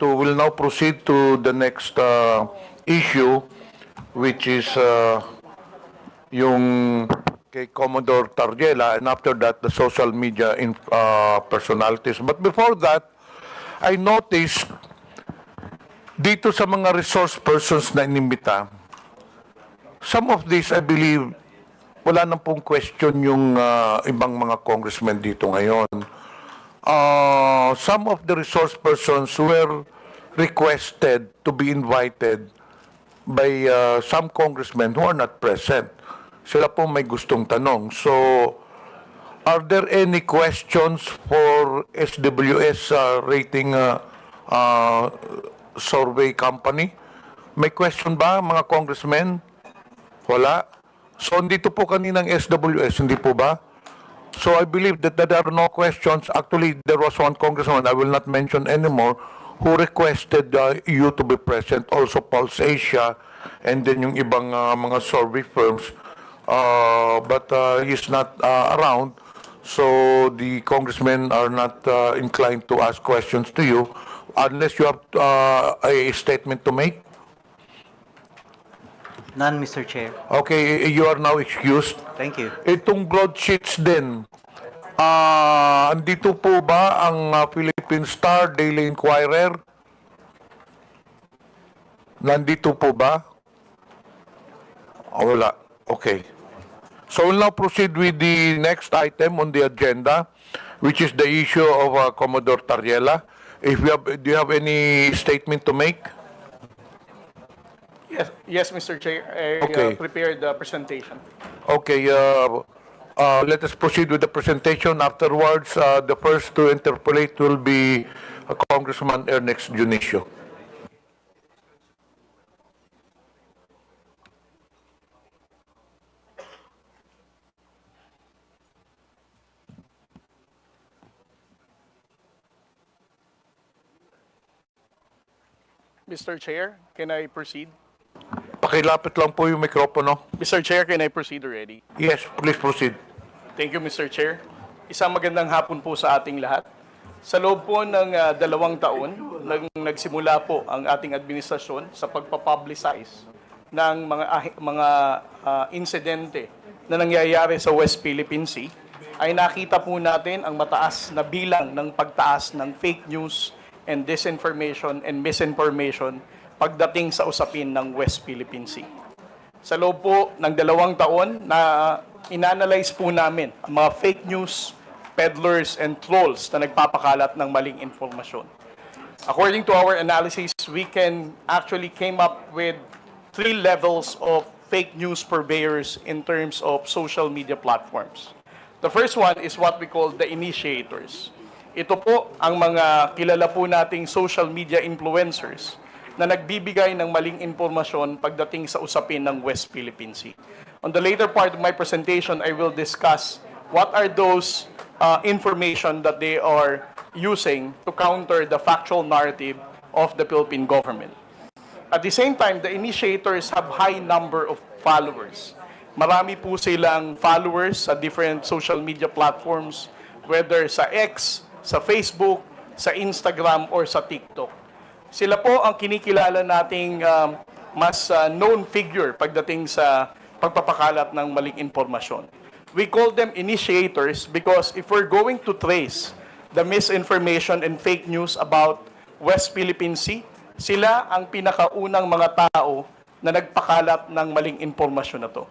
we'll now proceed to the next issue, which is yung kay Commodore Tarella, and after that, the social media personalities. But before that, I noticed dito sa mga resource persons na inimbita, some of these, I believe, wala nang pong question yung ibang mga congressmen dito ngayon. Some of the resource persons were requested to be invited by some congressmen who are not present. Sila po may gustong tanong. So, are there any questions for SWS rating survey company? May question ba, mga congressmen? Wala. So, dito po kaninang SWS, hindi po ba? So, I believe that there are no questions. Actually, there was one congressman, I will not mention anymore, who requested you to be present. Also, Pulse Asia, and then yung ibang mga survey firms. But he's not around. So, the congressmen are not inclined to ask questions to you, unless you have a statement to make. None, Mr. Chair. Okay, you are now excused. Thank you. Itong broadsheets din, andito po ba ang Philippine Star, Daily Inquirer? Nandito po ba? Wala. Okay. So we'll now proceed with the next item on the agenda, which is the issue of Commodore Tarella. If you have, do you have any statement to make? Yes, Mr. Chair. I prepared the presentation. Okay, let us proceed with the presentation. Afterwards, the first to interpolate will be Congressman Ernest Junicio. Mr. Chair, can I proceed? Pakilapit lang po yung mikropono. Mr. Chair, can I proceed already? Yes, please proceed. Thank you, Mr. Chair. Isang magandang hapon po sa ating lahat. Sa loob po ng 2 taon, nagsimula po ang ating administrasyon sa pagpapublicize ng mga insidente na nangyayari sa West Philippine Sea, ay nakita po natin ang mataas na bilang ng pagtaas ng fake news and disinformation and misinformation pagdating sa usapin ng West Philippine Sea. Sa loob po ng 2 taon na inanalyze po namin ang mga fake news, peddlers, and trolls na nagpapakalat ng maling informasyon. According to our analysis, we can actually came up with 3 levels of fake news purveyors in terms of social media platforms. The first one is what we call the initiators. Ito po ang mga kilala po nating social media influencers na nagbibigay ng maling impormasyon pagdating sa usapin ng West Philippine Sea. On the later part of my presentation, I will discuss what are those information that they are using to counter the factual narrative of the Philippine government. At the same time, the initiators have high number of followers. Marami po silang followers sa different social media platforms, whether sa X, sa Facebook, sa Instagram, or sa TikTok. Sila po ang kinikilala nating mas known figure pagdating sa pagpapakalat ng maling impormasyon. We call them initiators because if we're going to trace the misinformation and fake news about West Philippine Sea, sila ang pinakaunang mga tao na nagpakalat ng maling impormasyon na to.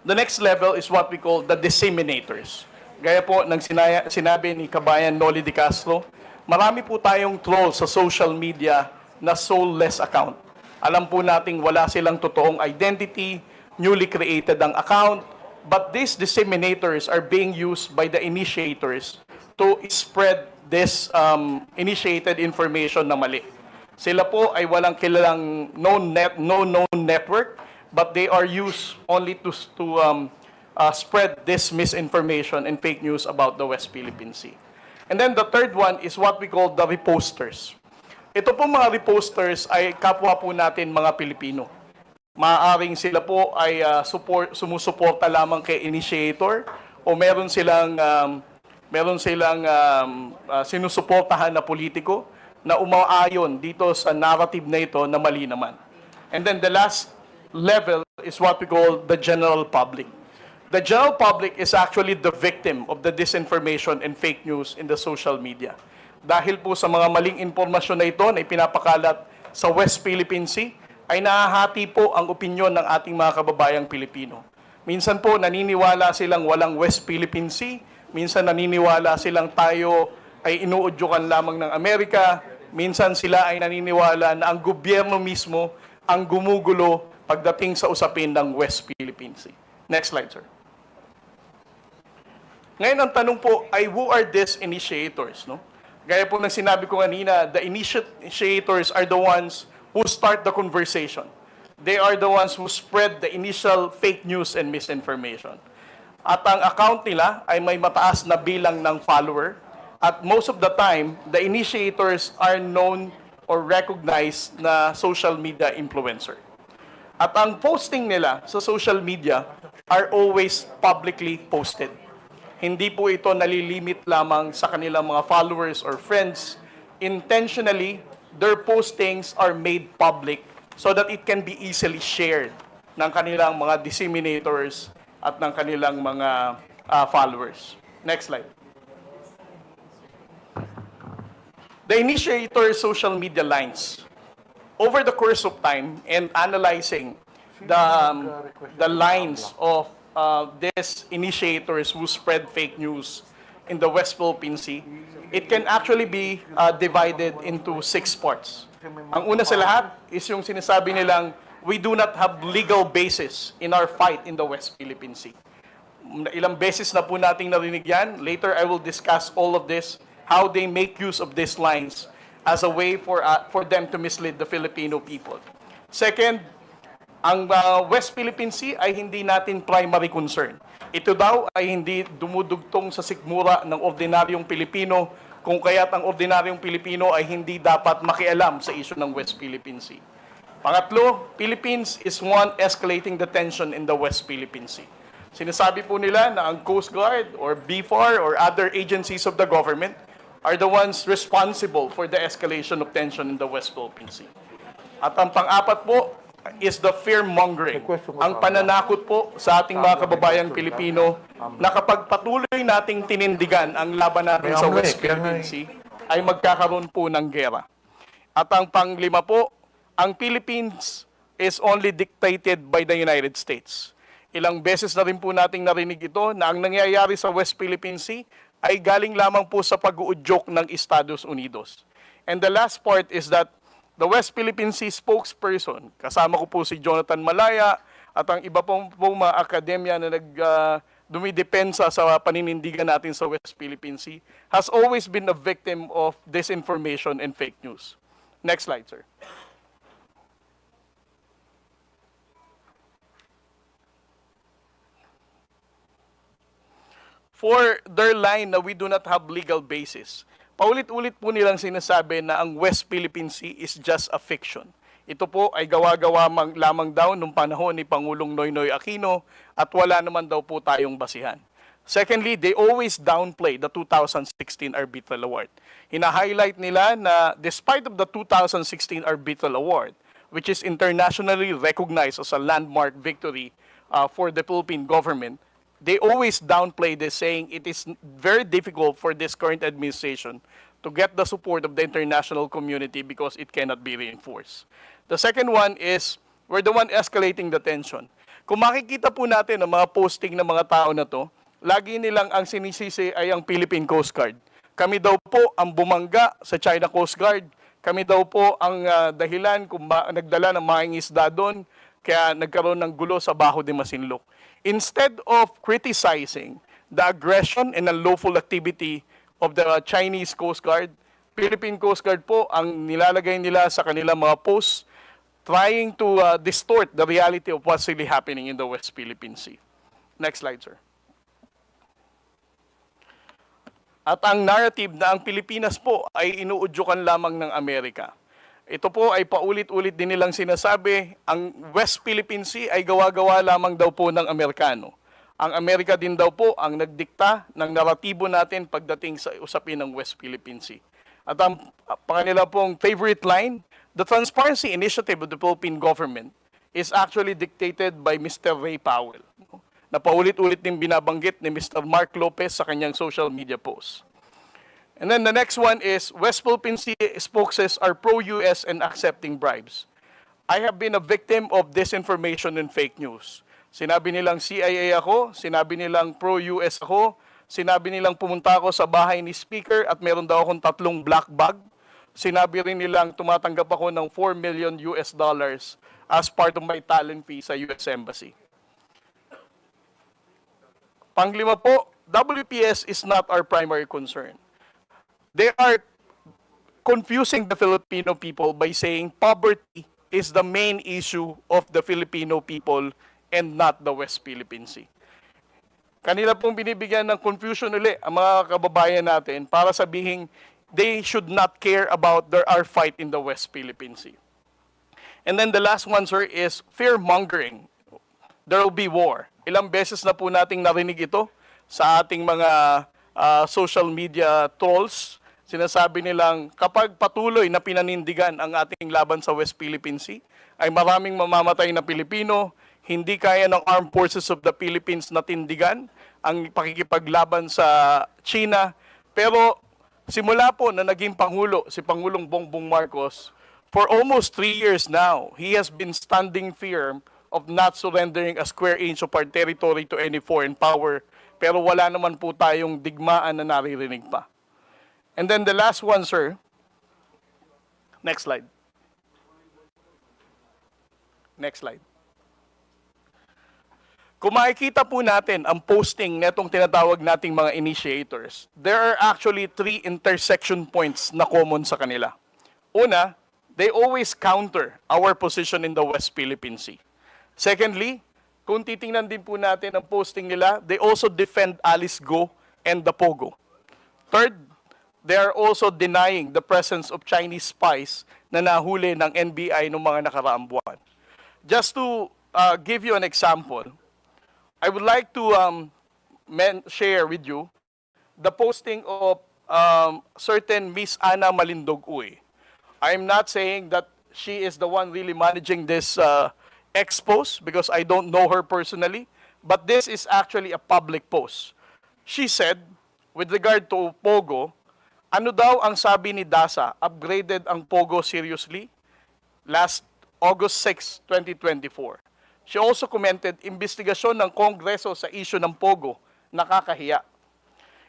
The next level is what we call the disseminators. Gaya po ng sinabi ni Kabayan Noli de Castro, marami po tayong trolls sa social media na soulless account. Alam po nating wala silang totoong identity, newly created ang account, but these disseminators are being used by the initiators to spread this initiated information na mali. Sila po ay walang kilalang known network, but they are used only to spread this misinformation and fake news about the West Philippine Sea. And then the third one is what we call the reposters. Ito po mga reposters ay kapwa po natin mga Pilipino. Maaaring sila po ay sumusuporta lamang kay initiator o meron silang sinusuportahan na politiko na umaayon dito sa narrative na ito na mali naman. And then the last level is what we call the general public. The general public is actually the victim of the disinformation and fake news in the social media. Dahil po sa mga maling impormasyon na ito na ipinapakalat sa West Philippine Sea, ay nahahati po ang opinyon ng ating mga kababayang Pilipino. Minsan po naniniwala silang walang West Philippine Sea, minsan naniniwala silang tayo ay inuudyukan lamang ng Amerika, minsan sila ay naniniwala na ang gobyerno mismo ang gumugulo pagdating sa usapin ng West Philippine Sea. Next slide, sir. Ngayon ang tanong po ay who are these initiators, no? Gaya po ng sinabi ko kanina, the initiators are the ones who start the conversation. They are the ones who spread the initial fake news and misinformation. At ang account nila ay may mataas na bilang ng follower. At most of the time, the initiators are known or recognized na social media influencer. At ang posting nila sa social media are always publicly posted. Hindi po ito nalilimit lamang sa kanilang mga followers or friends. Intentionally, their postings are made public so that it can be easily shared ng kanilang mga disseminators at ng kanilang mga followers. Next slide. The initiator social media lines. Over the course of time and analyzing the lines of these initiators who spread fake news in the West Philippine Sea, it can actually be divided into 6 parts. Ang una sa lahat is yung sinasabi nilang, we do not have legal basis in our fight in the West Philippine Sea. Ilang beses na po nating narinig yan. Later, I will discuss all of this, how they make use of these lines as a way for them to mislead the Filipino people. Second, ang West Philippine Sea ay hindi natin primary concern. Ito daw ay hindi dumudugtong sa sikmura ng ordinaryong Pilipino, kung kaya't ang ordinaryong Pilipino ay hindi dapat makialam sa issue ng West Philippine Sea. Pangatlo, Philippines is one escalating the tension in the West Philippine Sea. Sinasabi po nila na ang Coast Guard or BFAR or other agencies of the government are the ones responsible for the escalation of tension in the West Philippine Sea. At ang pang-apat po is the fear-mongering, ang pananakot po sa ating mga kababayang Pilipino na kapag patuloy nating tinindigan ang laban natin sa West Philippine Sea, ay magkakaroon po ng gera. At ang panglima po, ang Philippines is only dictated by the United States. Ilang beses na rin po nating narinig ito na ang nangyayari sa West Philippine Sea ay galing lamang po sa pag-uudyok ng Estados Unidos. And the last part is that the West Philippine Sea spokesperson, kasama ko po si Jonathan Malaya at ang iba pong mga akademya na dumidepensa sa paninindigan natin sa West Philippine Sea, has always been a victim of disinformation and fake news. Next slide, sir. For their line na we do not have legal basis, paulit-ulit po nilang sinasabi na ang West Philippine Sea is just a fiction. Ito po ay gawa-gawa lamang daw nung panahon ni Pangulong Noynoy Aquino at wala naman daw po tayong basihan. Secondly, they always downplay the 2016 Arbitral Award. Hina-highlight nila na despite of the 2016 Arbitral Award, which is internationally recognized as a landmark victory for the Philippine government, they always downplay this, saying it is very difficult for this current administration to get the support of the international community because it cannot be reinforced. The second one is, we're the one escalating the tension. Kung makikita po natin ang mga posting ng mga tao na to, lagi nilang ang sinisisi ay ang Philippine Coast Guard. Kami daw po ang bumangga sa China Coast Guard. Kami daw po ang dahilan kung nagdala ng mga isda doon, kaya nagkaroon ng gulo sa Baho de Masinloc. Instead of criticizing the aggression and unlawful activity of the Chinese Coast Guard, Philippine Coast Guard po ang nilalagay nila sa kanilang mga posts, trying to distort the reality of what's really happening in the West Philippine Sea. Next slide, sir. At ang narrative na ang Pilipinas po ay inuudyukan lamang ng Amerika. Ito po ay paulit-ulit din nilang sinasabi, ang West Philippine Sea ay gawa-gawa lamang daw po ng Amerikano. Ang Amerika din daw po ang nagdikta ng naratibo natin pagdating sa usapin ng West Philippine Sea. At ang kanila pong favorite line, the transparency initiative of the Philippine government is actually dictated by Mr. Ray Powell, na paulit-ulit din binabanggit ni Mr. Mark Lopez sa kanyang social media posts. And then the next one is, West Philippine Sea spokesmen are pro-US and accepting bribes. I have been a victim of disinformation and fake news. Sinabi nilang CIA ako, sinabi nilang pro-US ako, sinabi nilang pumunta ako sa bahay ni Speaker at meron daw akong 3 black bag. Sinabi rin nilang tumatanggap ako ng $4 million as part of my talent fee sa US Embassy. Panglima po, WPS is not our primary concern. They are confusing the Filipino people by saying poverty is the main issue of the Filipino people and not the West Philippine Sea. Kanila pong binibigyan ng confusion ulit ang mga kababayan natin para sabihin they should not care about our fight in the West Philippine Sea. And then the last one, sir, is fear-mongering. There will be war. Ilang beses na po nating narinig ito sa ating mga social media trolls. Sinasabi nilang kapag patuloy na pinanindigan ang ating laban sa West Philippine Sea, ay maraming mamamatay na Pilipino, hindi kaya ng Armed Forces of the Philippines na tindigan ang pakikipaglaban sa China. Pero simula po na naging Pangulo, si Pangulong Bongbong Marcos, for almost 3 years now, he has been standing firm of not surrendering a square inch of our territory to any foreign power. Pero wala naman po tayong digmaan na naririnig pa. And then the last one, sir. Next slide. Next slide. Kung makikita po natin ang posting netong tinatawag nating mga initiators, there are actually 3 intersection points na common sa kanila. Una, they always counter our position in the West Philippine Sea. Secondly, kung titingnan din po natin ang posting nila, they also defend Alice Go and the Pogo. Third, they are also denying the presence of Chinese spies na nahuli ng NBI noong mga nakaraang buwan. Just to give you an example, I would like to share with you the posting of certain Miss Ana Malindog-Uy. I'm not saying that she is the one really managing this expose because I don't know her personally, but this is actually a public post. She said, with regard to Pogo, ano daw ang sabi ni DASA, upgraded ang Pogo seriously last August 6, 2024. She also commented, investigasyon ng Kongreso sa issue ng Pogo, nakakahiya.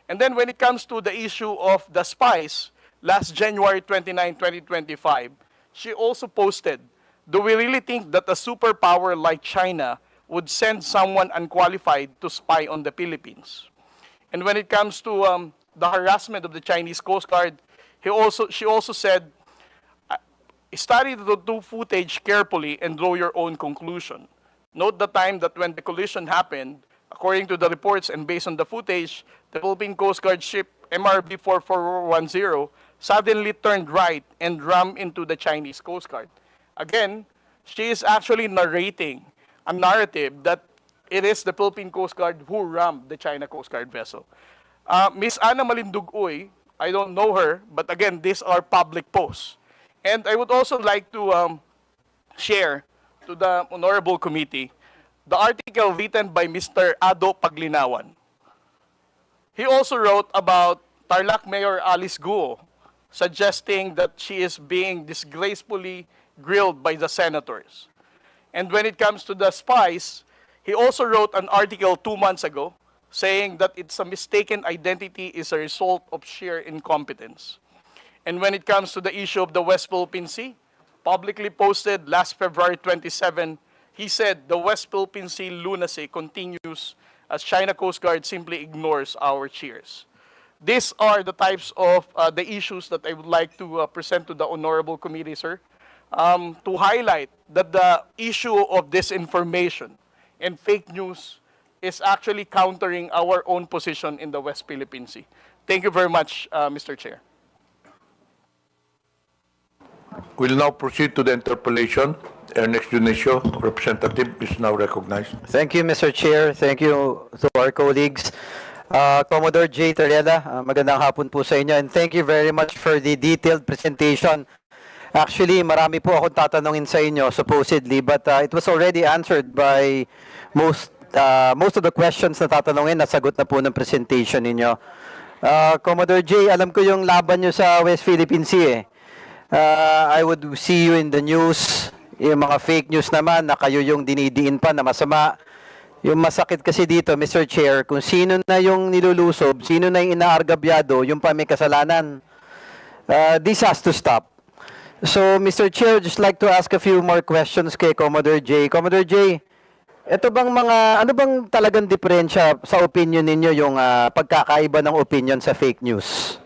And then when it comes to the issue of the spies, last January 29, 2025, she also posted, do we really think that a superpower like China would send someone unqualified to spy on the Philippines? And when it comes to the harassment of the Chinese Coast Guard, she also said, study the footage carefully and draw your own conclusion. Note the time that when the collision happened, according to the reports and based on the footage, the Philippine Coast Guard ship MRB 4410 suddenly turned right and rammed into the Chinese Coast Guard. Again, she is actually narrating a narrative that it is the Philippine Coast Guard who rammed the China Coast Guard vessel. Miss Ana Malindog-Uy, I don't know her, but again, these are public posts. And I would also like to share to the Honorable Committee the article written by Mr. Ado Paglinawan. He also wrote about Tarlac Mayor Alice Guo, suggesting that she is being disgracefully grilled by the senators. And when it comes to the spies, he also wrote an article 2 months ago saying that it's a mistaken identity is a result of sheer incompetence. And when it comes to the issue of the West Philippine Sea, publicly posted last February 27, he said the West Philippine Sea lunacy continues as China Coast Guard simply ignores our cheers. These are the types of the issues that I would like to present to the honorable committee, sir, to highlight that the issue of disinformation and fake news is actually countering our own position in the West Philippine Sea. Thank you very much, Mr. Chair. We'll now proceed to the interpolation. Ernest Dionisio, representative, is now recognized. Thank you, Mr. Chair. Thank you to our colleagues. Commodore J. Tarella, magandang hapon po sa inyo. And thank you very much for the detailed presentation. Actually, marami po akong tatanungin sa inyo, supposedly, but it was already answered by most of the questions na tatanungin, nasagot na po ng presentation ninyo. Commodore J, alam ko yung laban nyo sa West Philippine Sea eh. I would see you in the news, yung mga fake news naman na kayo yung dinidiin pa na masama. Yung masakit kasi dito, Mr. Chair, kung sino na yung nilulusob, sino na yung inaargabyado, yung pa may kasalanan. This has to stop. So, Mr. Chair, just like to ask a few more questions kay Commodore J. Commodore J, ito bang ano bang talagang diferensya sa opinion ninyo yung pagkakaiba ng opinion sa fake news?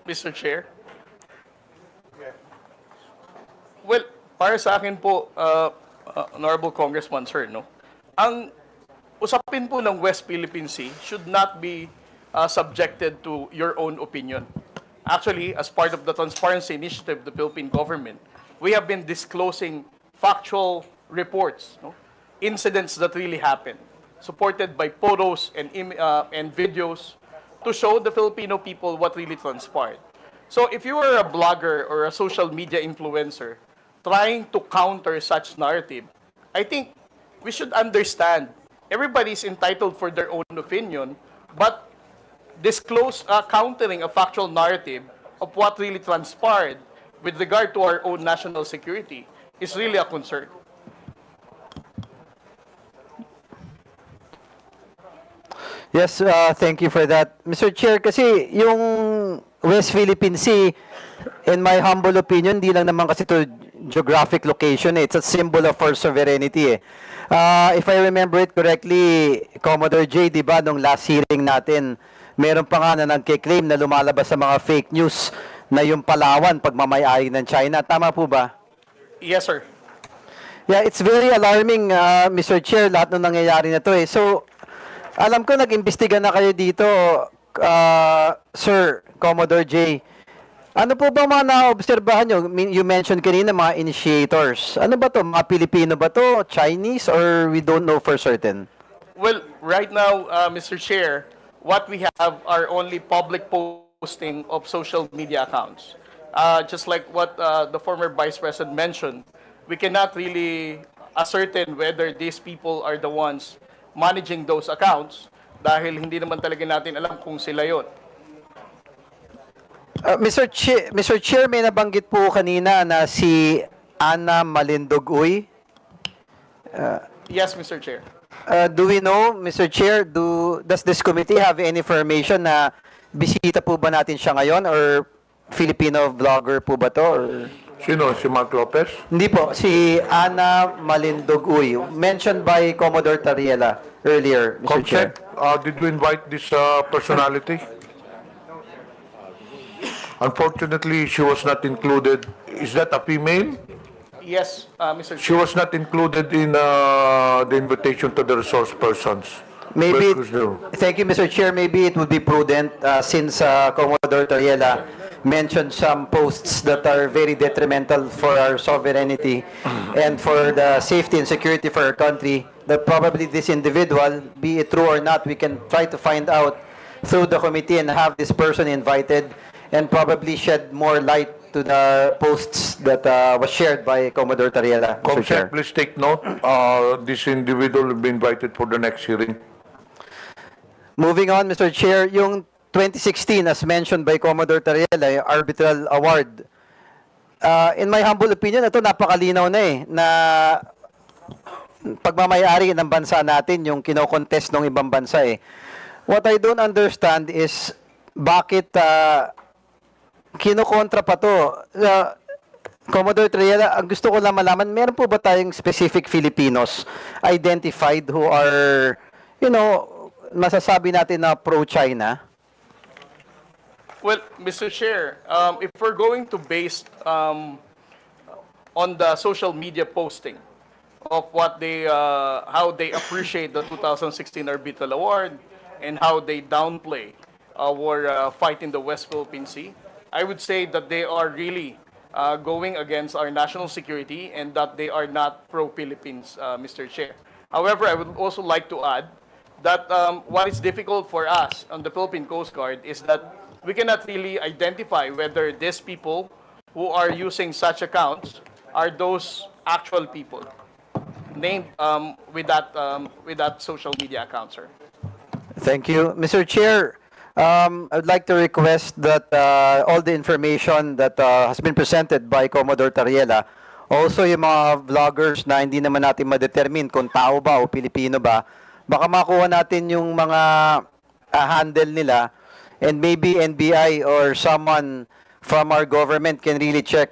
Mr. Chair? Well, para sa akin po, Honorable Congressman, sir, no? Ang usapin po ng West Philippine Sea should not be subjected to your own opinion. Actually, as part of the transparency initiative of the Philippine government, we have been disclosing factual reports, no? Incidents that really happened, supported by photos and videos to show the Filipino people what really transpired. So if you are a blogger or a social media influencer trying to counter such narrative, I think we should understand everybody's entitled for their own opinion, but disclose countering a factual narrative of what really transpired with regard to our own national security is really a concern. Yes, thank you for that. Mr. Chair, kasi yung West Philippine Sea, in my humble opinion, di lang naman kasi to geographic location, it's a symbol of our sovereignty. If I remember it correctly, Commodore J, di ba, nung last hearing natin, meron pa nga na nagkiklaim na lumalabas sa mga fake news na yung Palawan pagmamayari ng China. Tama po ba? Yes, sir. Yeah, it's very alarming, Mr. Chair, lahat ng nangyayari na to eh. So, alam ko nag-imbestiga na kayo dito, Sir Commodore J. Ano po ba mga naobserbahan nyo? You mentioned kanina mga initiators. Ano ba to? Mga Pilipino ba to? Chinese? Or we don't know for certain? Well, right now, Mr. Chair, what we have are only public posting of social media accounts. Just like what the former Vice President mentioned, we cannot really ascertain whether these people are the ones managing those accounts dahil hindi naman talaga natin alam kung sila yon. Mr. Chair, may nabanggit po kanina na si Ana Malindogoy. Yes, Mr. Chair. Do we know, Mr. Chair, does this committee have any information na bisita po ba natin siya ngayon or Filipino vlogger po ba to? Or? Sino? Si Mark Lopez? Hindi po, si Ana Malindogoy, mentioned by Commodore Tarella earlier, Mr. Chair. Did we invite this personality? Unfortunately, she was not included. Is that a female? Yes, Mr. Chair. She was not included in the invitation to the resource persons. Maybe, thank you, Mr. Chair. Maybe it would be prudent since Commodore Tarella mentioned some posts that are very detrimental for our sovereignty and for the safety and security for our country, that probably this individual, be it true or not, we can try to find out through the committee and have this person invited and probably shed more light to the posts that was shared by Commodore Tarella, Mr. Chair. Comsec, please take note. This individual will be invited for the next hearing. Moving on, Mr. Chair, yung 2016, as mentioned by Commodore Tarella, yung arbitral award. In my humble opinion, ito napakalinaw na na pagmamayari ng bansa natin yung kinokontest ng ibang bansa What I don't understand is bakit kinokontra pa to. Commodore Tarella, ang gusto ko lang malaman, meron po ba tayong specific Filipinos identified who are, masasabi natin na pro-China? Well, Mr. Chair, if we're going to base on the social media posting of what they, how they appreciate the 2016 Arbitral Award and how they downplay our fight in the West Philippine Sea, I would say that they are really going against our national security and that they are not pro-Philippines, Mr. Chair. However, I would also like to add that what is difficult for us on the Philippine Coast Guard is that we cannot really identify whether these people who are using such accounts are those actual people named with that social media account, sir. Thank you. Mr. Chair, I would like to request that all the information that has been presented by Commodore Tarella, also yung mga vloggers na hindi naman natin ma-determine kung tao ba o Pilipino ba, baka makuha natin yung mga handle nila and maybe NBI or someone from our government can really check.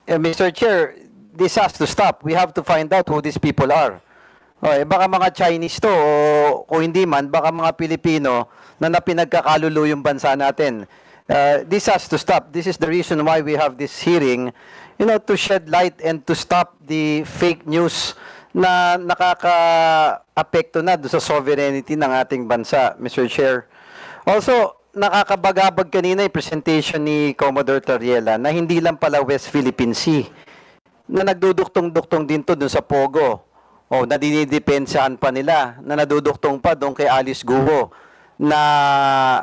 Mr. Chair, this has to stop. We have to find out who these people are. Okay, baka mga Chinese to o kung hindi man, baka mga Pilipino na napinagkakalulo yung bansa natin. This has to stop. This is the reason why we have this hearing, to shed light and to stop the fake news na nakaka-apekto na doon sa sovereignty ng ating bansa, Mr. Chair. Also, nakakabagabag kanina yung presentation ni Commodore Tarella na hindi lang pala West Philippine Sea, na nagduduktong-duktong din to doon sa Pogo. O, nadinidepensahan pa nila, na naduduktong pa doon kay Alice Guo, na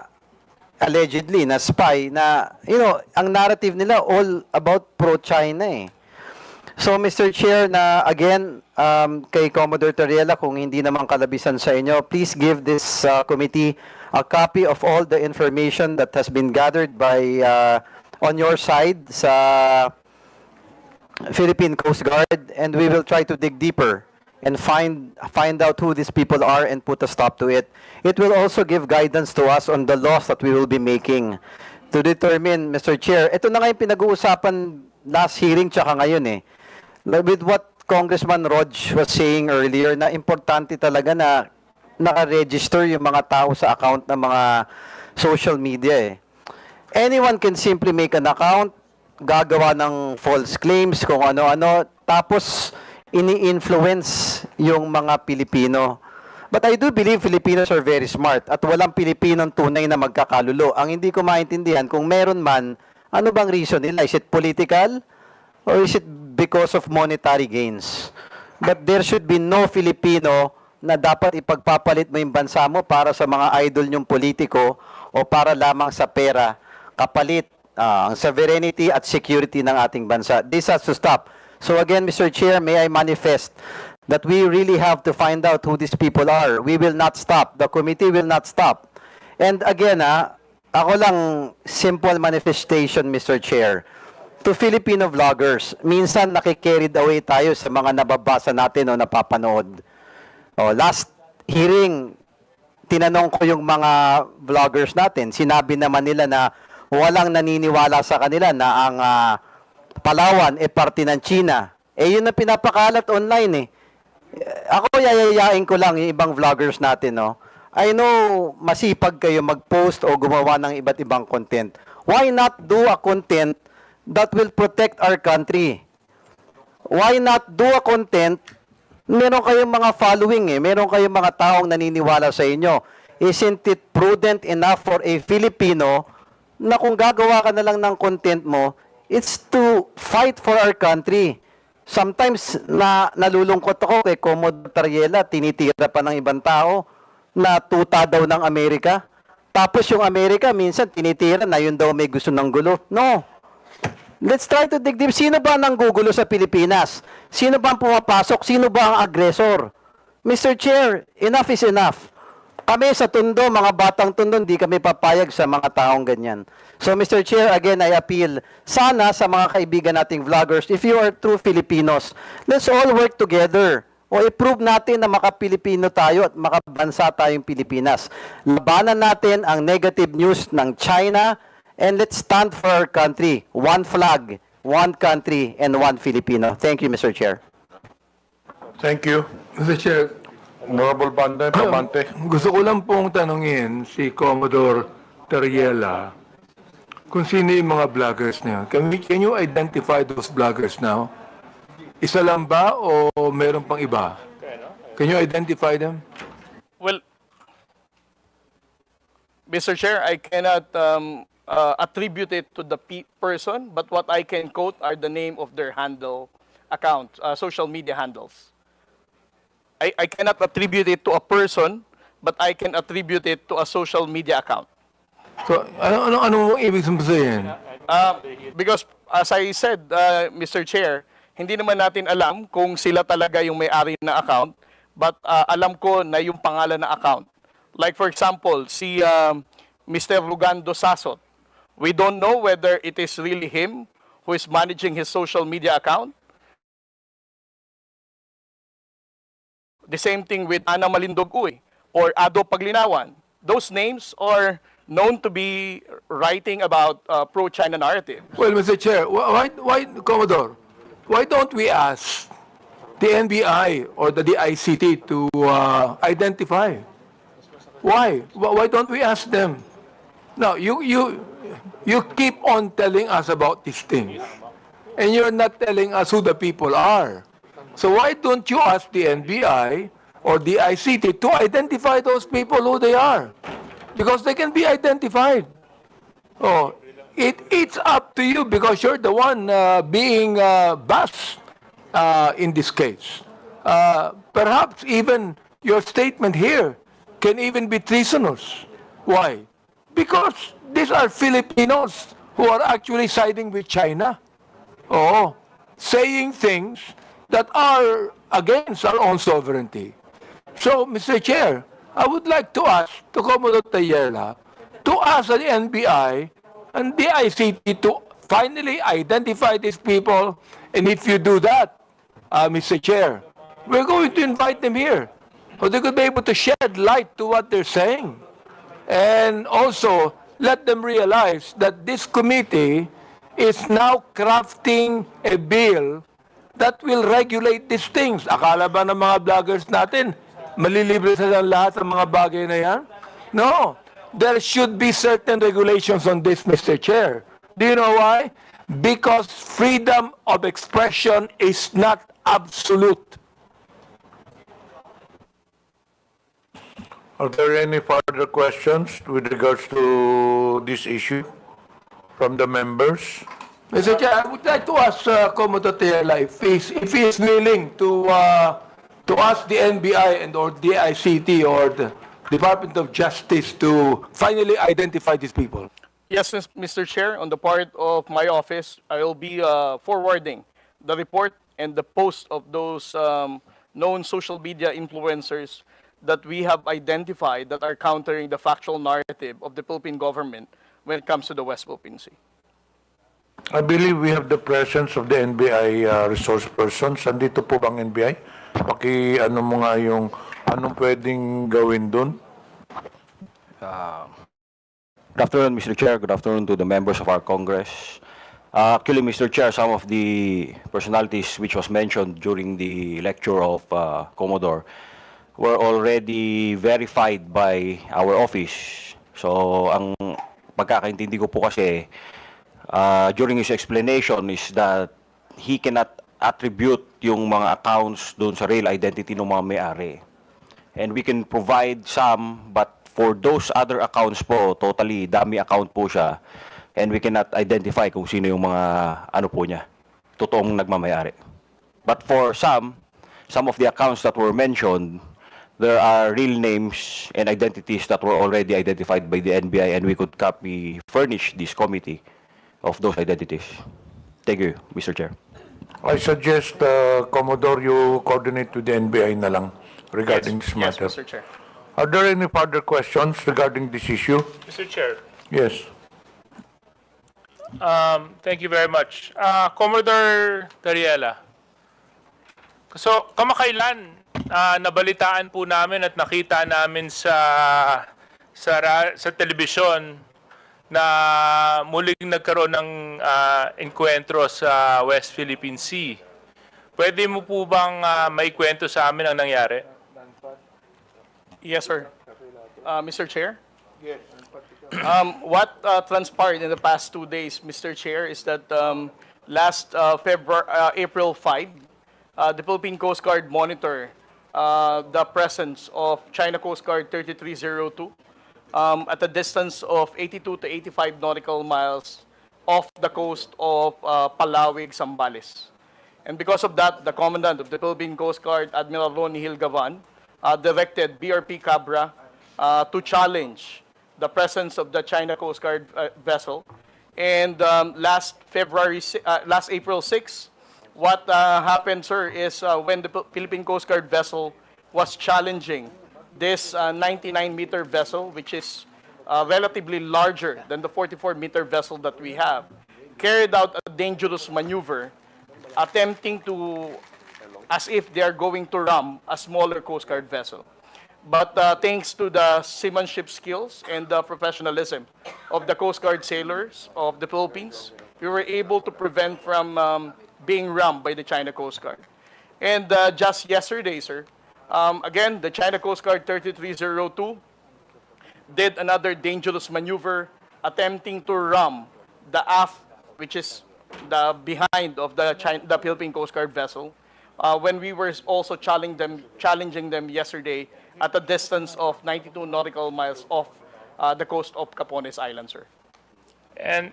allegedly, na spy, na, ang narrative nila all about pro-China So, Mr. Chair, na again, kay Commodore Tarella, kung hindi naman kalabisan sa inyo, please give this committee a copy of all the information that has been gathered by on your side sa Philippine Coast Guard, and we will try to dig deeper and find out who these people are and put a stop to it. It will also give guidance to us on the laws that we will be making to determine, Mr. Chair. Ito na nga yung pinag-uusapan last hearing tsaka ngayon with what Congressman Rog was saying earlier, na importante talaga na naka-register yung mga tao sa account ng mga social media Anyone can simply make an account, gagawa ng false claims, kung ano-ano, tapos ini-influence yung mga Pilipino. But I do believe Filipinos are very smart at walang Pilipinong tunay na magkakalulo. Ang hindi ko maintindihan, kung meron man, ano bang reason nila? Is it political? Or is it because of monetary gains? But there should be no Filipino na dapat ipagpapalit mo yung bansa mo para sa mga idol nyong politiko o para lamang sa pera, kapalit ang sovereignty at security ng ating bansa. This has to stop. So again, Mr. Chair, may I manifest that we really have to find out who these people are. We will not stop. The committee will not stop. And again, ako lang, simple manifestation, Mr. Chair. To Filipino vloggers, minsan nakikarried away tayo sa mga nababasa natin o napapanood. Last hearing, tinanong ko yung mga vloggers natin. Sinabi naman nila na walang naniniwala sa kanila na ang Palawan parte ng China. Yun ang pinapakalat online Ako yayayain ko lang yung ibang vloggers natin, I know masipag kayo mag-post o gumawa ng iba't ibang content. Why not do a content that will protect our country? Why not do a content, meron kayong mga following meron kayong mga taong naniniwala sa inyo. Isn't it prudent enough for a Filipino na kung gagawa ka na lang ng content mo, it's to fight for our country. Sometimes nalulungkot ako kay Commodore Tarella, tinitira pa ng ibang tao na tuta daw ng Amerika. Tapos yung Amerika minsan tinitira na yun daw may gusto ng gulo. No. Let's try to dig deep. Sino ba nanggugulo sa Pilipinas? Sino ba ang pumapasok? Sino ba ang agresor? Mr. Chair, enough is enough. Kami sa Tondo, mga batang Tondo, hindi kami papayag sa mga taong ganyan. So, Mr. Chair, again, I appeal, sana sa mga kaibigan nating vloggers, if you are true Filipinos, let's all work together. O i-prove natin na maka-Pilipino tayo at makabansa tayong Pilipinas. Labanan natin ang negative news ng China, and let's stand for our country. One flag, one country, and one Filipino. Thank you, Mr. Chair. Thank you. Mr. Chair, Honorable Pabante. gusto ko lang pong tanungin si Commodore Tarella kung sino yung mga vloggers na yun. Can you identify those vloggers now? Isa lang ba o meron pang iba? Can you identify them? Well, Mr. Chair, I cannot attribute it to the person, but what I can quote are the name of their handle account, social media handles. I cannot attribute it to a person, but I can attribute it to a social media account. So, ano ibig sabihin? Because as I said, Mr. Chair, hindi naman natin alam kung sila talaga yung may-ari na account, but alam ko na yung pangalan na account. Like for example, si Mr. Rugando Sasot. We don't know whether it is really him who is managing his social media account. The same thing with Ana Malindoguy or Ado Paglinawan. Those names are known to be writing about pro-China narrative. Well, Mr. Chair, why, Commodore, why don't we ask the NBI or the DICT to identify? Why? Why don't we ask them? Now, you keep on telling us about these things, and you're not telling us who the people are. So why don't you ask the NBI or the ICT to identify those people who they are? Because they can be identified. Oh, it's up to you because you're the one being bashed in this case. Perhaps even your statement here can even be treasonous. Why? Because these are Filipinos who are actually siding with China. Oh, saying things that are against our own sovereignty. So, Mr. Chair, I would like to ask to Commodore Tarella to ask the NBI and the ICT to finally identify these people. And if you do that, Mr. Chair, we're going to invite them here so they could be able to shed light to what they're saying. And also, let them realize that this committee is now crafting a bill that will regulate these things. Akala ba ng mga vloggers natin, malilibre sa lahat ng mga bagay na yan? No. There should be certain regulations on this, Mr. Chair. Do you know why? Because freedom of expression is not absolute. Are there any further questions with regards to this issue from the members? Mr. Chair, I would like to ask Commodore Tarella if he is willing to ask the NBI and or the ICT or the Department of Justice to finally identify these people. Yes, Mr. Chair, on the part of my office, I will be forwarding the report and the post of those known social media influencers that we have identified that are countering the factual narrative of the Philippine government when it comes to the West Philippine Sea. I believe we have the presence of the NBI resource persons. Andito po bang NBI? Ano mo nga yung anong pwedeng gawin doon? Good afternoon, Mr. Chair. Good afternoon to the members of our Congress. Actually, Mr. Chair, some of the personalities which was mentioned during the lecture of Commodore were already verified by our office. So, ang pagkakaintindi ko po kasi, during his explanation is that he cannot attribute yung mga accounts doon sa real identity ng mga may-ari. And we can provide some, but for those other accounts po, totally dummy account po siya. And we cannot identify kung sino yung mga ano po niya, totoong nagmamayari. But for some of the accounts that were mentioned, there are real names and identities that were already identified by the NBI, and we could furnish this committee of those identities. Thank you, Mr. Chair. I suggest, Commodore, you coordinate with the NBI na lang regarding this Yes, matter. Mr. Chair. Are there any further questions regarding this issue? Mr. Chair, Yes. thank you very much. Commodore Tarella. So, kamakailan, nabalitaan po namin at nakita namin sa telebisyon na muling nagkaroon ng enkwentro sa West Philippine Sea. Pwede mo po bang maikwento sa amin ang nangyari? Yes, sir. Mr. Chair? What transpired in the past 2 days, Mr. Chair, is that last April 5, the Philippine Coast Guard monitor the presence of China Coast Guard 3302 at a distance of 82 to 85 nautical miles off the coast of Palawig, Zambales. And because of that, the Commandant of the Philippine Coast Guard, Admiral Ronnie Hilgavan, directed BRP Cabra to challenge the presence of the China Coast Guard vessel. And last April 6, what happened, sir, is when the Philippine Coast Guard vessel was challenging this 99-meter vessel, which is relatively larger than the 44-meter vessel that we have, carried out a dangerous maneuver, attempting to, as if they are going to ram a smaller Coast Guard vessel. But thanks to the seamanship skills and the professionalism of the Coast Guard sailors of the Philippines, we were able to prevent from being rammed by the China Coast Guard. And just yesterday, sir, again, the China Coast Guard 3302 did another dangerous maneuver, attempting to ram the aft, which is the behind of the Philippine Coast Guard vessel, when we were also challenging them yesterday at a distance of 92 nautical miles off the coast of Capones Island, sir. And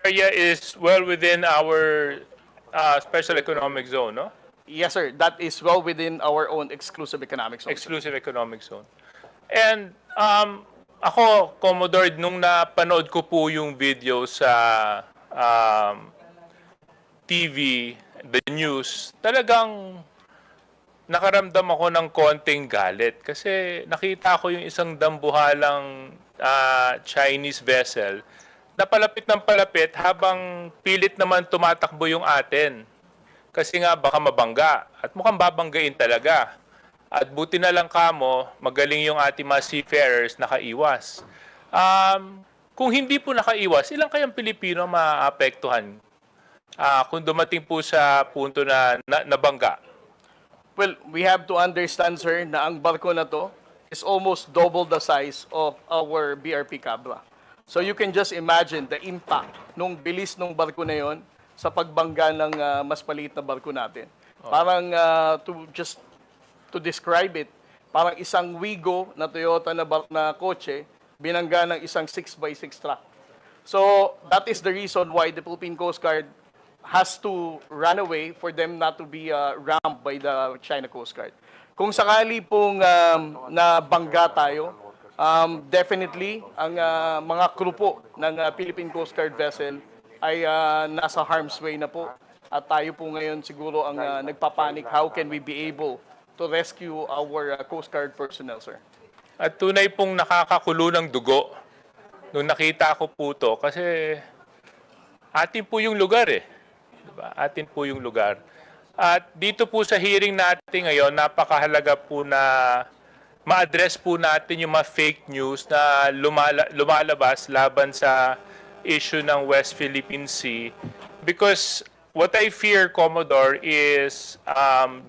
the area is well within our special economic zone, no? Yes, sir. That is well within our own exclusive economic zone. Exclusive economic zone. And ako, Commodore, nung napanood ko po yung video sa TV, the news, talagang nakaramdam ako ng konting galit kasi nakita ko yung isang dambuhalang Chinese vessel na palapit ng palapit habang pilit naman tumatakbo yung atin. Kasi nga baka mabangga at mukhang babanggain talaga. At buti na lang kamo, magaling yung ating mga seafarers nakaiwas. Kung hindi po nakaiwas, ilang kayang Pilipino maapektuhan kung dumating po sa punto na nabangga? Well, we have to understand, sir, na ang barko na to is almost double the size of our BRP Cabra. So you can just imagine the impact nung bilis nung barko na yon sa pagbangga ng mas maliit na barko natin. Parang to describe it, parang isang Wigo na Toyota na kotse binangga ng isang 6x6 truck. So that is the reason why the Philippine Coast Guard has to run away for them not to be rammed by the China Coast Guard. Kung sakali pong nabangga tayo, definitely ang mga crew po ng Philippine Coast Guard vessel ay nasa harm's way na po. At tayo po ngayon siguro ang nagpapanik, how can we be able to rescue our Coast Guard personnel, sir? At tunay pong nakakakulo ng dugo nung nakita ko po to kasi atin po yung lugar eh. Diba? Atin po yung lugar. At dito po sa hearing natin ngayon, napakahalaga po na ma-address po natin yung mga fake news na lumalabas laban sa issue ng West Philippine Sea. Because what I fear, Commodore, is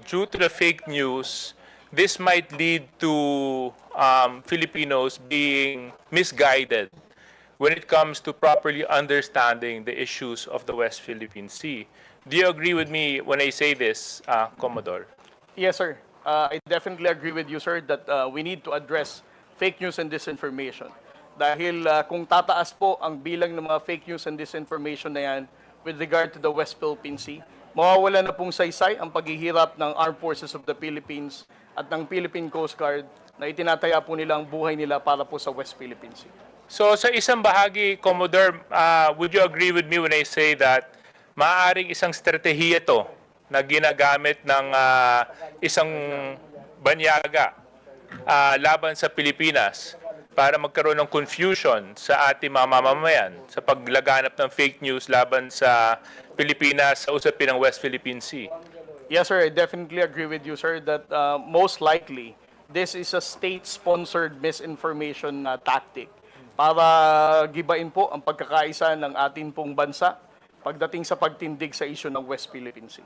due to the fake news, this might lead to Filipinos being misguided when it comes to properly understanding the issues of the West Philippine Sea. Do you agree with me when I say this, Commodore? Yes, sir. I definitely agree with you, sir, that we need to address fake news and disinformation. Dahil kung tataas po ang bilang ng mga fake news and disinformation na yan with regard to the West Philippine Sea, mawawala na pong saysay ang paghihirap ng Armed Forces of the Philippines at ng Philippine Coast Guard na itinataya po nila ang buhay nila para po sa West Philippine Sea. So sa isang bahagi, Commodore, would you agree with me when I say that maaaring isang strategiya to na ginagamit ng isang banyaga laban sa Pilipinas para magkaroon ng confusion sa ating mga mamamayan sa paglaganap ng fake news laban sa Pilipinas sa usapin ng West Philippine Sea. Yes, sir. I definitely agree with you, sir, that most likely this is a state-sponsored misinformation tactic para gibain po ang pagkakaisa ng ating pong bansa pagdating sa pagtindig sa issue ng West Philippine Sea.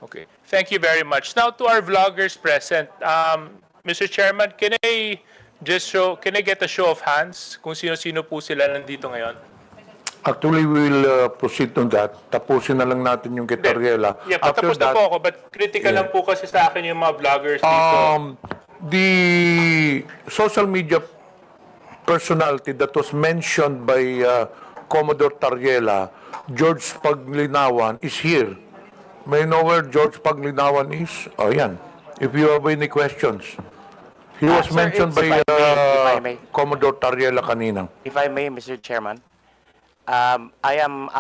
Okay. Thank you very much. Now to our vloggers present. Mr. Chairman, can I get a show of hands kung sino-sino po sila nandito ngayon? Actually, we will proceed on that. Tapusin na lang natin yung kay Tarella. Yeah, patapos na po ako, but critical lang po kasi sa akin yung mga vloggers dito. The social media personality that was mentioned by Commodore Tarella, George Paglinawan, is here. May you know where George Paglinawan is? Oh, yan. If you have any questions. He was mentioned by Commodore Tarella kanina. If I may, Mr. Chairman, I am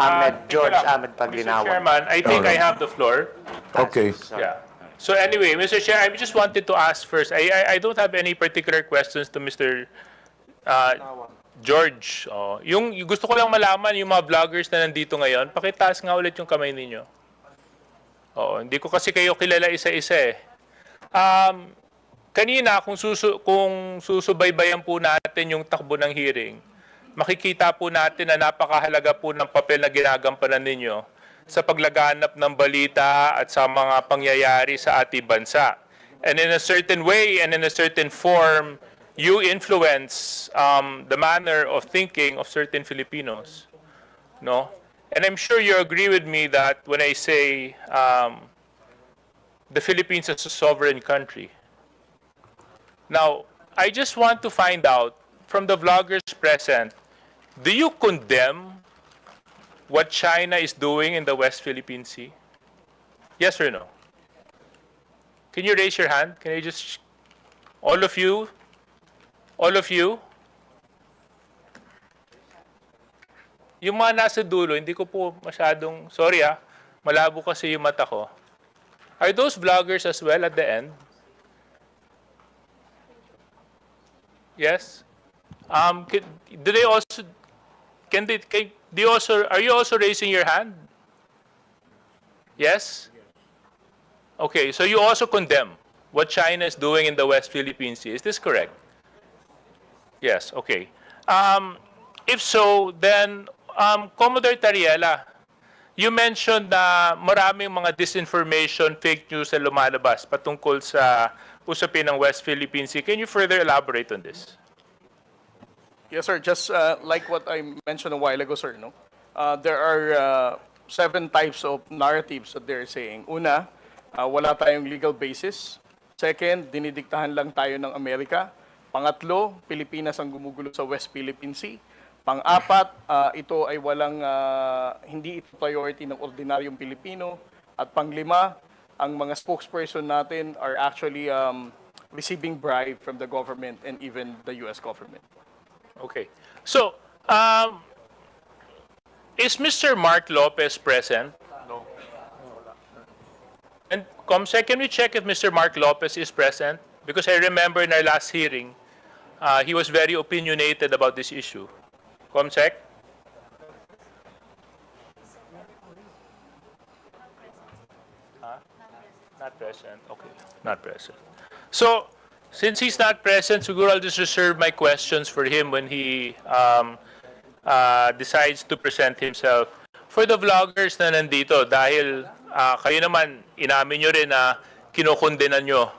George Ahmed Paglinawan. Mr. Chairman, I think I have the floor. Okay. Yeah. So anyway, Mr. Chair, I just wanted to ask first, I don't have any particular questions to Mr. George. Yung gusto ko lang malaman, yung mga vloggers na nandito ngayon, pakitaas nga ulit yung kamay ninyo. Hindi ko kasi kayo kilala isa-isa eh. Kanina, kung susubaybayan po natin yung takbo ng hearing, makikita po natin na napakahalaga po ng papel na ginagampanan ninyo sa paglaganap ng balita at sa mga pangyayari sa ating bansa. And in a certain way and in a certain form, you influence the manner of thinking of certain Filipinos. No? And I'm sure you agree with me that when I say the Philippines is a sovereign country. Now, I just want to find out from the vloggers present, do you condemn what China is doing in the West Philippine Sea? Yes or no? Can you raise your hand? Can I just, all of you? All of you? Yung mga nasa dulo, hindi ko po masyadong, sorry malabo kasi yung mata ko. Are those vloggers as well at the end? Yes? Do they also, are you also raising your hand? Yes? Okay, so you also condemn what China is doing in the West Philippine Sea. Is this correct? Yes, okay. If so, then, Commodore Tarella, you mentioned na maraming mga disinformation, fake news na lumalabas patungkol sa usapin ng West Philippine Sea. Can you further elaborate on this? Yes, sir. Just like what I mentioned a while ago, sir, no? There are 7 types of narratives that they're saying. Una, wala tayong legal basis. Second, dinidiktahan lang tayo ng Amerika. Pangatlo, Pilipinas ang gumugulo sa West Philippine Sea. Pang-apat, ito ay hindi ito priority ng ordinaryong Pilipino. At pang-lima, ang mga spokesperson natin are actually receiving bribe from the government and even the U.S. government. Okay. So, is Mr. Mark Lopez present? No. And Comsec, can we check if Mr. Mark Lopez is present? Because I remember in our last hearing, he was very opinionated about this issue. Comsec? Not present. Okay, not present. So, since he's not present, siguro I'll just reserve my questions for him when he decides to present himself. For the vloggers na nandito, dahil kayo naman, inamin nyo rin na kinukondenan nyo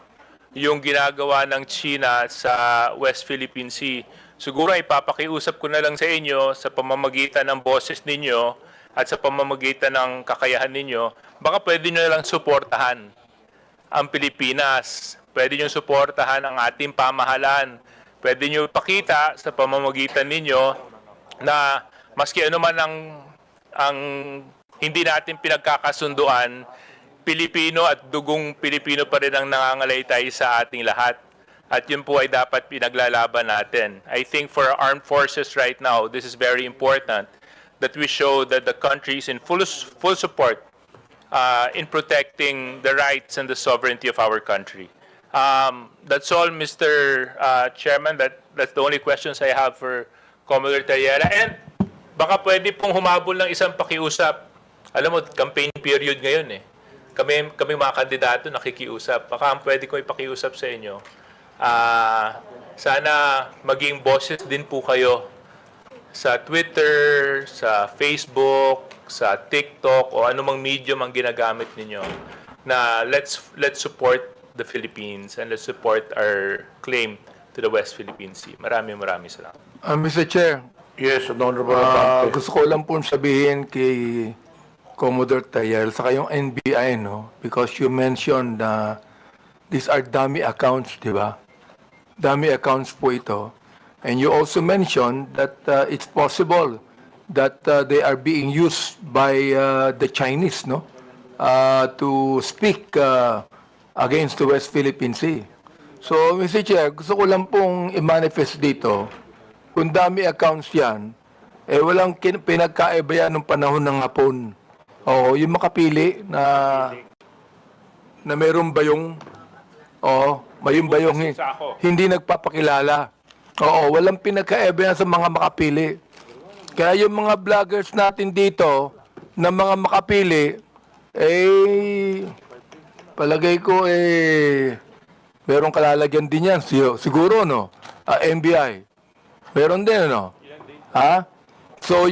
yung ginagawa ng China sa West Philippine Sea. Siguro ipapakiusap ko na lang sa inyo sa pamamagitan ng boses ninyo at sa pamamagitan ng kakayahan ninyo, baka pwede nyo na lang suportahan ang Pilipinas. Pwede nyo suportahan ang ating pamahalaan. Pwede nyo ipakita sa pamamagitan ninyo na maski ano man ang hindi natin pinagkakasunduan, Pilipino at dugong Pilipino pa rin ang nangangalaytay sa ating lahat. At yun po ay dapat pinaglalaban natin. I think for our armed forces right now, this is very important that we show that the country is in full support in protecting the rights and the sovereignty of our country. That's all, Mr. Chairman. That's the only questions I have for Commodore Tarella. And baka pwede pong humabol ng isang pakiusap. Alam mo, campaign period ngayon eh. Kami mga kandidato nakikiusap. Baka pwede ko ipakiusap sa inyo. Sana maging boses din po kayo sa Twitter, sa Facebook, sa TikTok, o anumang medium ang ginagamit ninyo na let's support the Philippines and let's support our claim to the West Philippine Sea. Maraming salamat. Mr. Chair, Yes, Honorable Asante. gusto ko lang po sabihin kay Commodore Tarella saka yung NBI, no? Because you mentioned these are dummy accounts, di ba? Dummy accounts po ito. And you also mentioned that it's possible that they are being used by the Chinese, no? To speak against the West Philippine Sea. So, Mr. Chair, gusto ko lang pong i-manifest dito, kung dami accounts yan, walang pinagkaiba yan ng panahon ng Hapon. Oo, yung makapili na mayroong bayong, mayroong bayong hindi nagpapakilala. Oo, walang pinagkaiba yan sa mga makapili. Kaya yung mga vloggers natin dito, na mga makapili, palagay ko, merong kalalagyan din yan. Siguro, no? NBI. Meron din, no? Ha? So,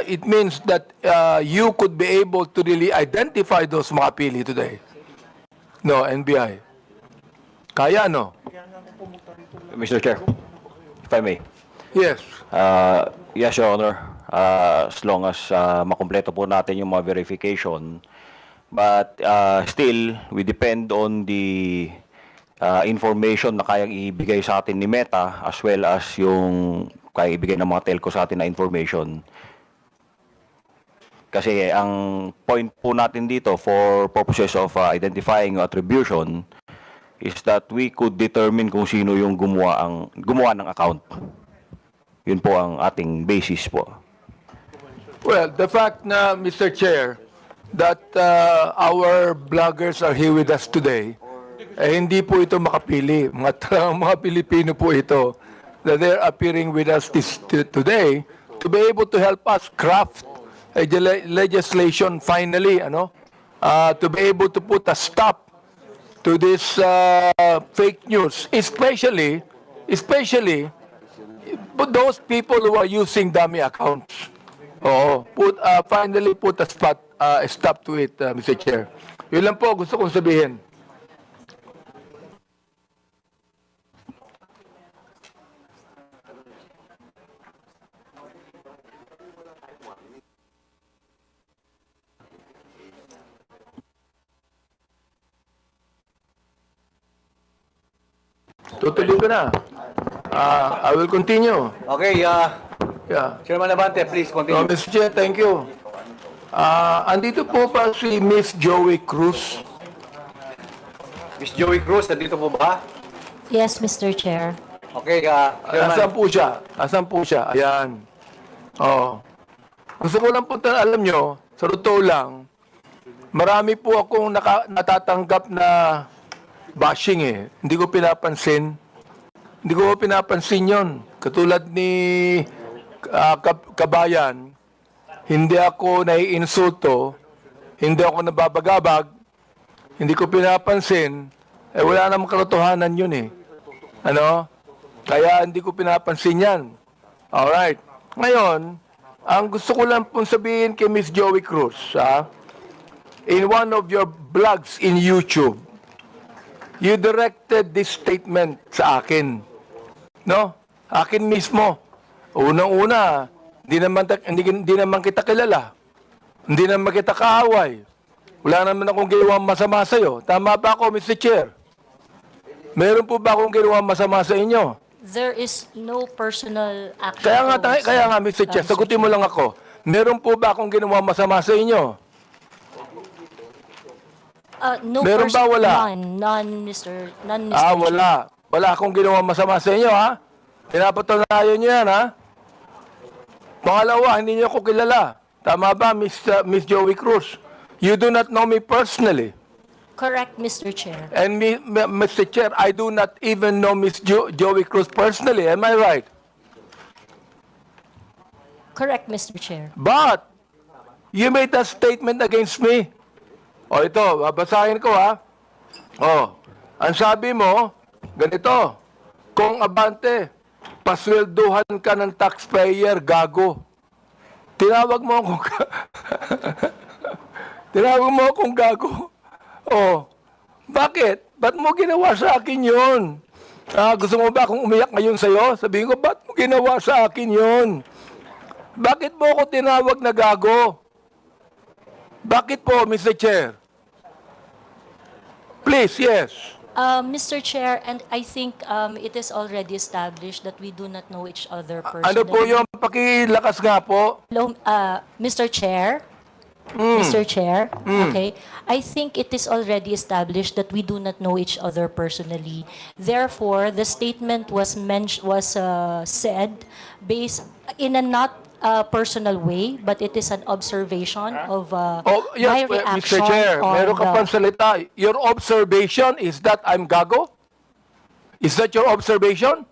it means that you could be able to really identify those makapili today. No, NBI. Kaya, no? Mr. Chair, if I may. Yes. Yes, Your Honor. As long as makumpleto po natin yung mga verification. But still, we depend on the information na kayang ibigay sa atin ni Meta as well as yung kayang ibigay ng mga telco sa atin na information. Kasi ang point po natin dito for purposes of identifying attribution is that we could determine kung sino yung gumawa ng account. Yun po ang ating basis po. Well, the fact na, Mr. Chair, that our bloggers are here with us today, hindi po ito makapili. Mga Pilipino po ito that they're appearing with us today to be able to help us craft a legislation finally, to be able to put a stop to this fake news, especially those people who are using dummy accounts. Finally put a stop to it, Mr. Chair. Yun lang po gusto kong sabihin. Tutuloy ko na. I will continue. Okay, Yeah. Chairman Abante, please continue. Mr. Chair, thank you. Andito po pa si Miss Joey Cruz. Miss Joey Cruz, nandito po ba? Yes, Mr. Chair. Okay, Chairman. Asan po siya? Ayan. Gusto ko lang po alam nyo, sa totoo lang, marami po akong natatanggap na bashing eh. Hindi ko pinapansin. Hindi ko pinapansin yon. Katulad ni Kabayan, hindi ako naiinsulto, hindi ako nababagabag, hindi ko pinapansin, wala namang katotohanan yun eh. Kaya hindi ko pinapansin yan. Alright. Ngayon, ang gusto ko lang pong sabihin kay Miss Joey Cruz, in one of your blogs in YouTube, you directed this statement sa akin. No? Akin mismo. Unang-una, hindi naman kita kilala. Hindi naman kita kaaway. Wala naman akong ginawang masama sa iyo. Tama ba ako, Mr. Chair? Meron po ba akong ginawang masama sa inyo? There is no personal action. Kaya nga, Mr. Chair, sagutin mo lang ako. Meron po ba akong ginawang masama sa inyo? No meron ba wala? None, Mr. Wala. Wala akong ginawang masama sa inyo, ha? Pinapatunayan niyo yan, ha? Pangalawa, hindi niyo ako kilala. Tama ba, Miss Joey Cruz? You do not know me personally. Correct, Mr. Chair. And Mr. Chair, I do not even know Miss Joey Cruz personally. Am I right? Correct, Mr. Chair. But, you made a statement against me. O ito, babasahin ko ha. O, ang sabi mo, ganito, kung abante, paswelduhan ka ng taxpayer, gago. Tinawag mo akong tinawag mo akong gago. O, bakit? Ba't mo ginawa sa akin yun? Gusto mo ba akong umiyak ngayon sa'yo? Sabihin ko, ba't mo ginawa sa akin yun? Bakit mo ako tinawag na gago? Bakit po, Mr. Chair? Please, yes. Mr. Chair, and I think it is already established that we do not know each other personally. Ano po yung pakilakas nga po? Hello, Mr. Chair? Mr. Chair? Okay. I think it is already established that we do not know each other personally. Therefore, the statement was said based in a not personal way, but it is an observation of my reaction Mr. Chair, on meron ka pang salita. Your observation is that I'm gago? Is that your observation?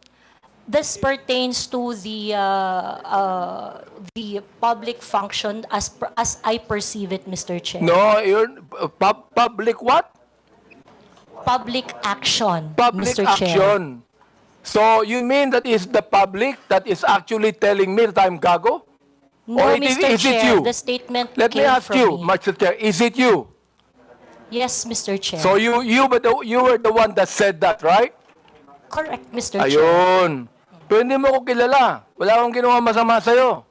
This pertains to the public function as I perceive it, Mr. Chair. No, you're public what? Public action, Public Mr. Chair. action. So you mean that is the public that is actually telling me that I'm gago? No, Or Mr. is it Chair, you? the statement Let me came ask from you, me. Mr. Chair, is it you? Yes, Mr. Chair. So you were the one that said that, right? Correct, Mr. Chair. Ayun. Pero hindi mo ko kilala. Wala akong ginawa masama sa'yo.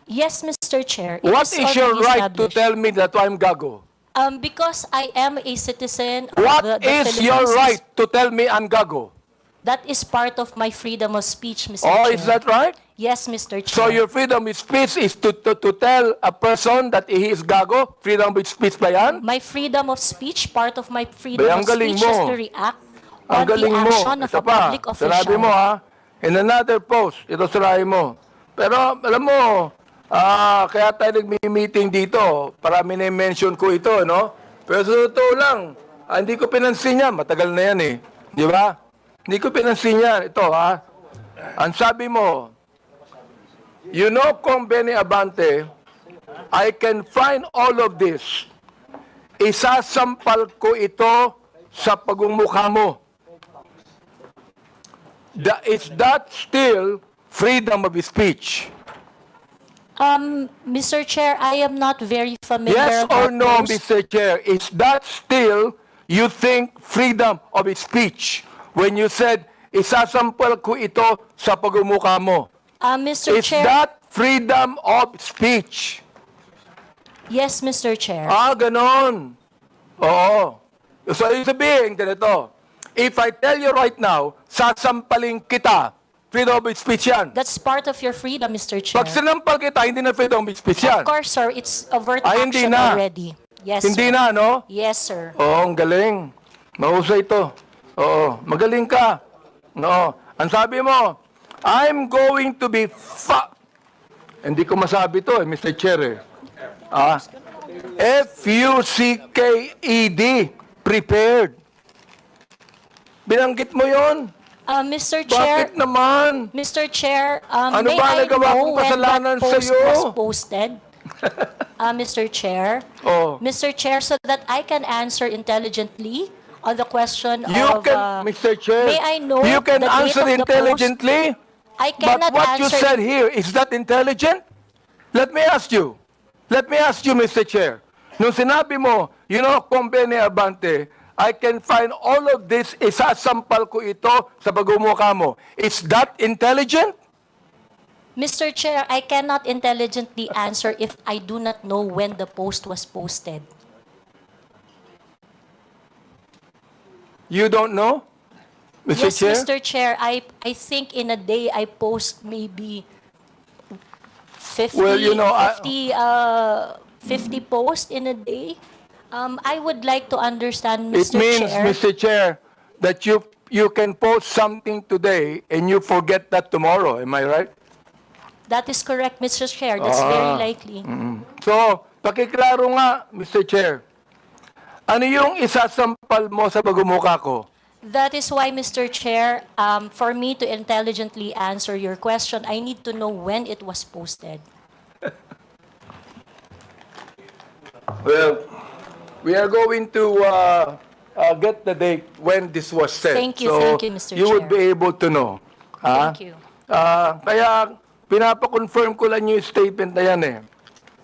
Yes, Mr. Chair. It What is your already right to established. tell me that I'm gago? Because I am a citizen of What the is Philippine your Sea. right to tell me I'm gago? That is part of my freedom of speech, Mr. Oh, Chair. is that right? Yes, Mr. Chair. So your freedom of speech is to tell a person that he is gago? Freedom of speech ba yan? My freedom of speech, part of my freedom Ang of galing speech is mo. to react Ang on the galing mo. action of Ito a pa, public official. sinabi mo ha, in another post, ito sirahin mo. Pero alam mo, kaya tayo nagmi-meeting dito, para mini-mention ko ito, no? Pero sa totoo lang, hindi ko pinansin yan, matagal na yan eh. Di ba? Hindi ko pinansin yan. Ito ha, ang sabi mo, you know, Kong Benny Abante, I can find all of this. Isasampal ko ito sa pagmumukha mo. Is that still freedom of speech? Mr. Chair, I am not very familiar. Yes or about no, those- Mr. Chair? Is that still, you think, freedom of speech? When you said, isasampal ko ito sa pagmumukha mo. Mr. Is Chair, that freedom of speech? yes, Mr. Chair. Ganon. Oo. So, ibig sabihin, ganito. If I tell you right now, sasampaling kita, freedom of speech yan. That's part of your freedom, Mr. Chair. Pag sinampal kita, hindi na freedom of speech yan. Of course, sir, it's overt Hindi action na. already. Yes, Hindi sir. na, no? Yes, sir. Oo, ang galing. Mahusay ito. Oo, magaling ka. No. Ang sabi mo, I'm going to be Hindi ko masabi to Mr. Chair eh. F-U-C-K-E-D, prepared. Binanggit mo yon? Mr. Chair, Bakit naman? Mr. Chair, Ano may ba I nagawa know kong when kasalanan that post sa'yo? was posted? Mr. Chair, Oh. Mr. Chair, so that I can answer intelligently on the question You of... can, Mr. Chair, may I know you can the date answer of the intelligently, I but cannot what you answer... said here, is that intelligent? Let me ask you, Mr. Chair. Nung sinabi mo, you know, Kong Benny Abante, I can find all of this, isasampal ko ito sa pagmumukha mo. Is that intelligent? Mr. Chair, I cannot intelligently answer if I do not know when the post was posted. You don't know, Mr. Yes, Chair? Mr. Chair, I think in a day I post maybe 50, Well, you know, 50 posts in a day. I would like to understand, It Mr. means, Chair. Mr. Chair, that you can post something today and you forget that tomorrow. Am I right? That is correct, Mr. Chair. That's very likely. So, pakiklaro nga, Mr. Chair. Ano yung isasampal mo sa pagmumukha ko? That is why, Mr. Chair, for me to intelligently answer your question, I need to know when it was posted. Well, we are going to get the date when this was said. Thank you, Mr. You would Chair. be able to know. Thank you. Kaya, pinapakonfirm ko lang yung statement na yan eh.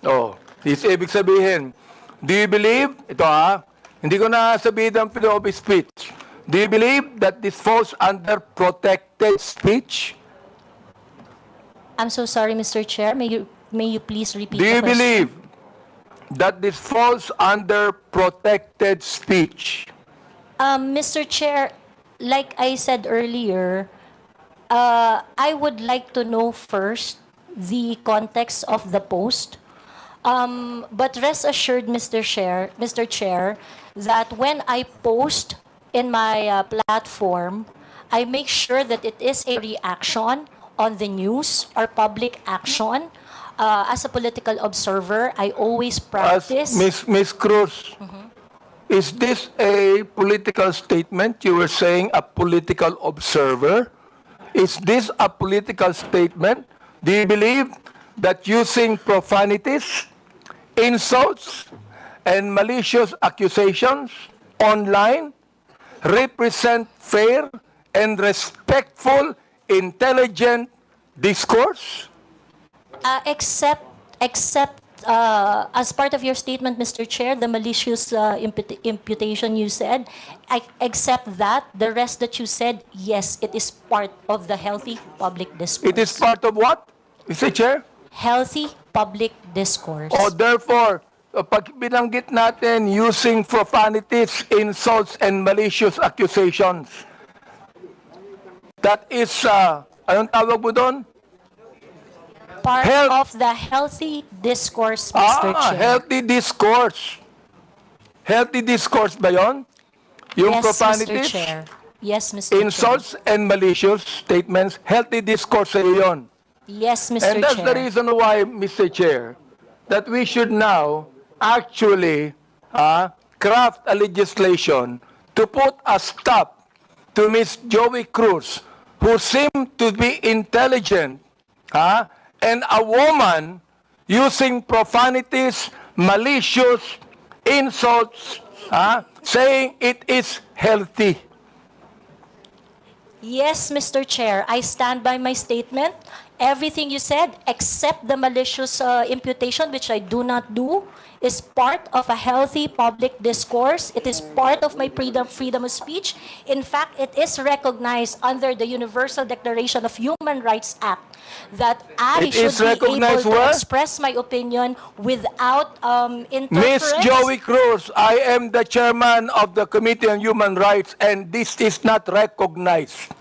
Oh, this ibig sabihin, do you believe, ito hindi ko na sabihin ang freedom of speech. Do you believe that this falls under protected speech? I'm so sorry, Mr. Chair. May you please repeat Do the you question? believe that this falls under protected speech? Mr. Chair, like I said earlier, I would like to know first the context of the post. But rest assured, Mr. Chair, that when I post in my platform, I make sure that it is a reaction on the news or public action. As a political observer, I always practice. Miss Cruz, is this a political statement? You were saying a political observer. Is this a political statement? Do you believe that using profanities, insults, and malicious accusations online represent fair and respectful, intelligent discourse? Except as part of your statement, Mr. Chair, the malicious imputation you said, except that, the rest that you said, yes, it is part of the healthy public discourse. It is part of what, Mr. Chair? Healthy public discourse. O therefore, pag binanggit natin using profanities, insults, and malicious accusations, that is, anong tawag mo doon? Part of the healthy discourse, Mr. Chair. Healthy discourse. Healthy discourse ba yon? Yung Yes, profanities, Mr. Chair. Yes, Mr. insults, and malicious statements, healthy discourse sa yon. Yes, Mr. And that's Chair. the reason why, Mr. Chair, that we should now actually craft a legislation to put a stop to Miss Joey Cruz, who seemed to be intelligent, and a woman using profanities, malicious insults, saying it is healthy. Yes, Mr. Chair, I stand by my statement. Everything you said, except the malicious imputation, which I do not do, is part of a healthy public discourse. It is part of my freedom of speech. In fact, it is recognized under the Universal Declaration of Human Rights Act that I It should is be able recognized to where? express my opinion without Miss interference. Joey Cruz, I am the chairman of the Committee on Human Rights, and this is not recognized.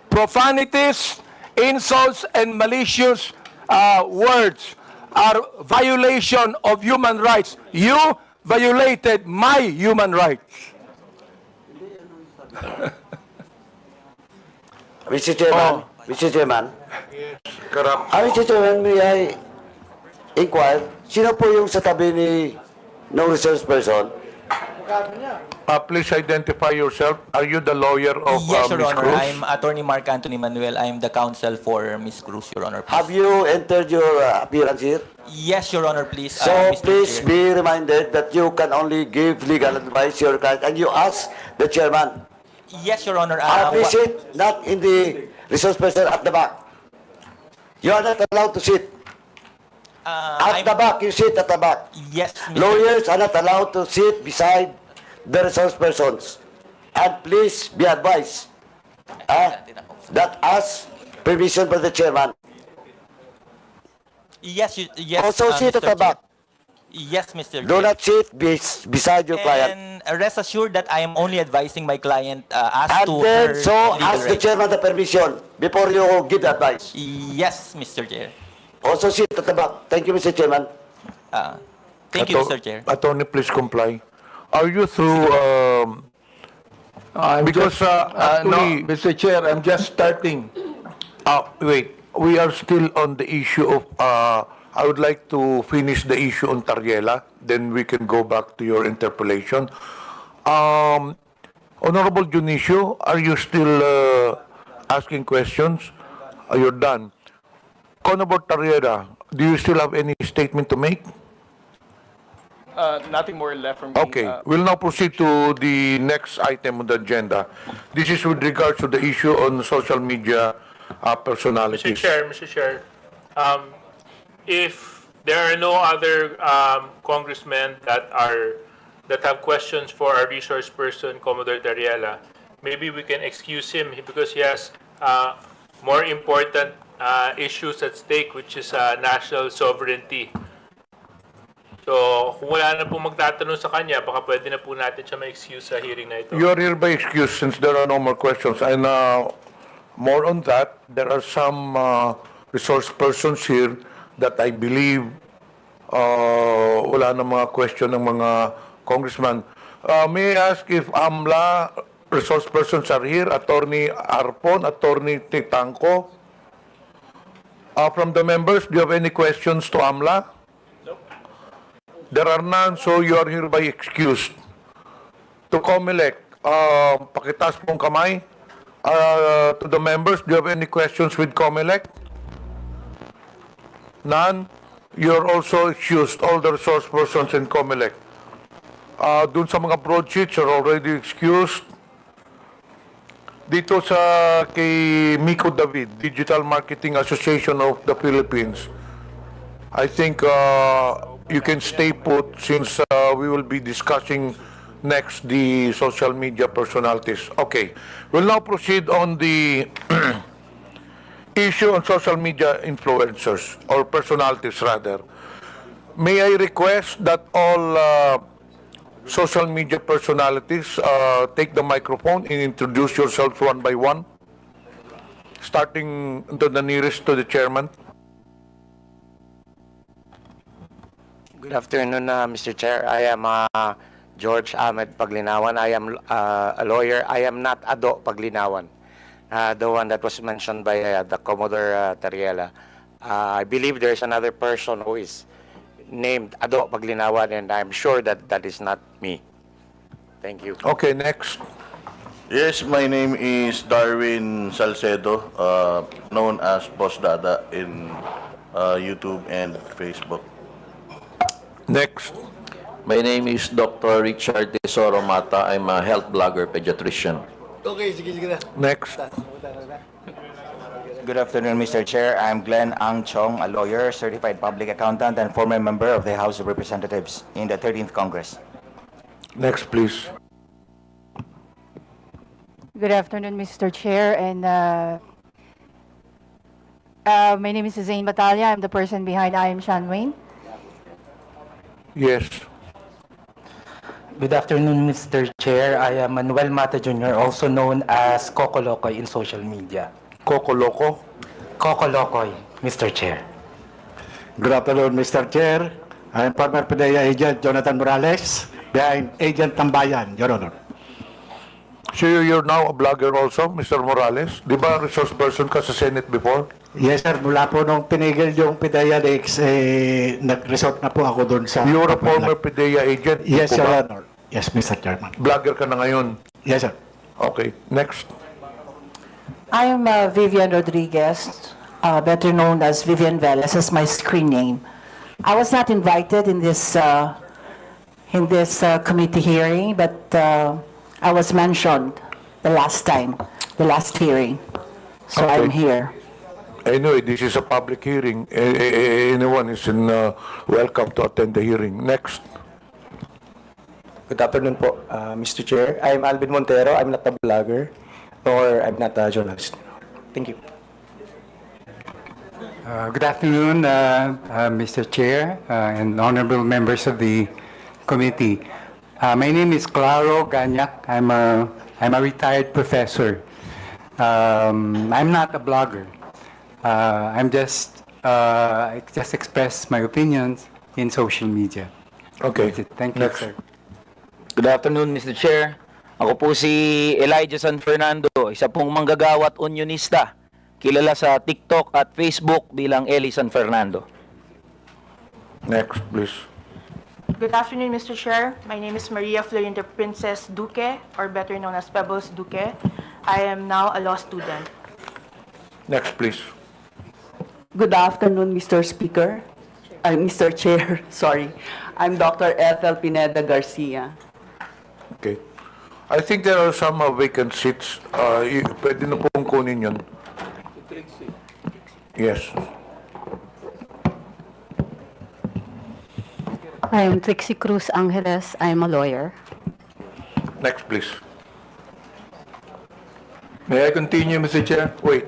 Profanities, insults, and malicious words are violation of human rights. You violated my human rights. Mr. Chairman, Mr. Chairman, Mr. Chairman, may I inquire, sino po yung sa tabi ni no resource person? Please identify yourself. Are you the lawyer of Yes, Your Ms. Honor. Cruz? I'm Attorney Mark Anthony Manuel. I'm the counsel for Ms. Cruz, Your Honor. Please. Have you entered your appearance here? Yes, Your Honor, please. So Mr. please Chair. be reminded that you can only give legal advice to your client, and you ask the chairman. Yes, Your Honor. Please sit, not in the resource person at the back. You are not allowed to sit. At the back, you sit at the back. Yes, Mr. Lawyers are not allowed to sit beside the resource persons. And please be advised that as permission by the chairman. Yes, yes. Also sit Mr. at the back. Yes, Mr. Do Chair. not sit beside your client. And rest assured that I am only advising my client as And to then, her so legal ask the rights. chairman the permission before you give the advice. Yes, Mr. Chair. Also sit at the back. Thank you, Mr. Chairman. Thank you, Mr. Chair. Attorney, please comply. Are you through, I'm because no, actually, Mr. Chair, I'm just starting. wait, we are still on the issue of, I would like to finish the issue on Tarella, then we can go back to your interpolation. Honorable Junicio, are you still asking questions? You're done. Commodore Tarella, do you still have any statement to make? Nothing more left from me. Okay, we'll now proceed to the next item on the agenda. This is with regards to the issue on social media personalities. Mr. Chair, if there are no other congressmen that have questions for our resource person, Commodore Tarella, maybe we can excuse him because he has more important issues at stake, which is national sovereignty. So, kung wala na po magtatanong sa kanya, baka pwede na po natin siya ma-excuse sa hearing na ito. You are hereby excused since there are no more questions. And more on that, there are some resource persons here that I believe wala na mga question ng mga congressman. May I ask if AMLA resource persons are here? Attorney Arpon, Attorney Titanco. From the members, do you have any questions to AMLA? There are none, so you are hereby excused. To COMELEC, pakitaas pong kamay. To the members, do you have any questions with COMELEC? None. You are also excused, all the resource persons in COMELEC. Dun sa mga broadsheets are already excused. Dito sa kay Miko David, Digital Marketing Association of the Philippines, I think you can stay put since we will be discussing next the social media personalities. Okay, we'll now proceed on the issue on social media influencers or personalities rather. May I request that all social media personalities take the microphone and introduce yourselves one by one, starting to the nearest to the chairman. Good afternoon, Mr. Chair. I am George Ahmed Paglinawan. I am a lawyer. I am not Ado Paglinawan, the one that was mentioned by the Commodore Tarella. I believe there is another person who is named Ado Paglinawan, and I'm sure that that is not me. Thank you. Okay, next. Yes, my name is Darwin Salcedo, known as Boss Dada in YouTube and Facebook. Next. My name is Dr. Richard Tesoro Mata. I'm a health blogger pediatrician. Okay, sige na. Next. Good afternoon, Mr. Chair. I'm Glenn Ang Chong, a lawyer, certified public accountant, and former member of the House of Representatives in the 13th Congress. Next, please. Good afternoon, Mr. Chair, and my name is Zane Batalya. I'm the person behind I Am Sean Wayne. Yes. Good afternoon, Mr. Chair. I am Manuel Mata Jr., also known as Coco Locoy in social media. Coco Loco? Coco Locoy, Mr. Chair. Good afternoon, Mr. Chair. I am former PDEA agent Jonathan Morales, behind Agent Tambayan, Your Honor. So you're now a blogger also, Mr. Morales? Di ba resource person ka sa Senate before? Yes, sir. Mula po nung pinigil yung PDEA Lex, nag-resort na po ako doon sa... You're a former PDEA agent? Yes, Your Honor. Yes, Mr. Chairman. Blogger ka na ngayon? Yes, sir. Okay, next. I am Vivian Rodriguez, better known as Vivian Velez, as my screen name. I was not invited in this committee hearing, but I was mentioned the last time, the last hearing. So Okay. I'm here. Anyway, this is a public hearing. Anyone is welcome to attend the hearing. Next. Good afternoon po, Mr. Chair. I'm Alvin Montero. I'm not a blogger or I'm not a journalist. Thank you. Good afternoon, Mr. Chair and honorable members of the committee. My name is Claro Ganyak. I'm a retired professor. I'm not a blogger. I just express my opinions in social media. Okay. Thank you, sir. Good afternoon, Mr. Chair. Ako po si Elijah San Fernando, isa pong manggagawat unionista, kilala sa TikTok at Facebook bilang Eli San Fernando. Next, please. Good afternoon, Mr. Chair. My name is Maria Florinda Princess Duque, or better known as Pebbles Duque. I am now a law student. Next, please. Good afternoon, Mr. Speaker. Mr. Chair, sorry. I'm Dr. Ethel Pineda Garcia. Okay. I think there are some vacant seats. Pwede na pong kunin yun. Yes. I am Trixie Cruz Angeles. I am a lawyer. Next, please. May I continue, Mr. Chair? Wait,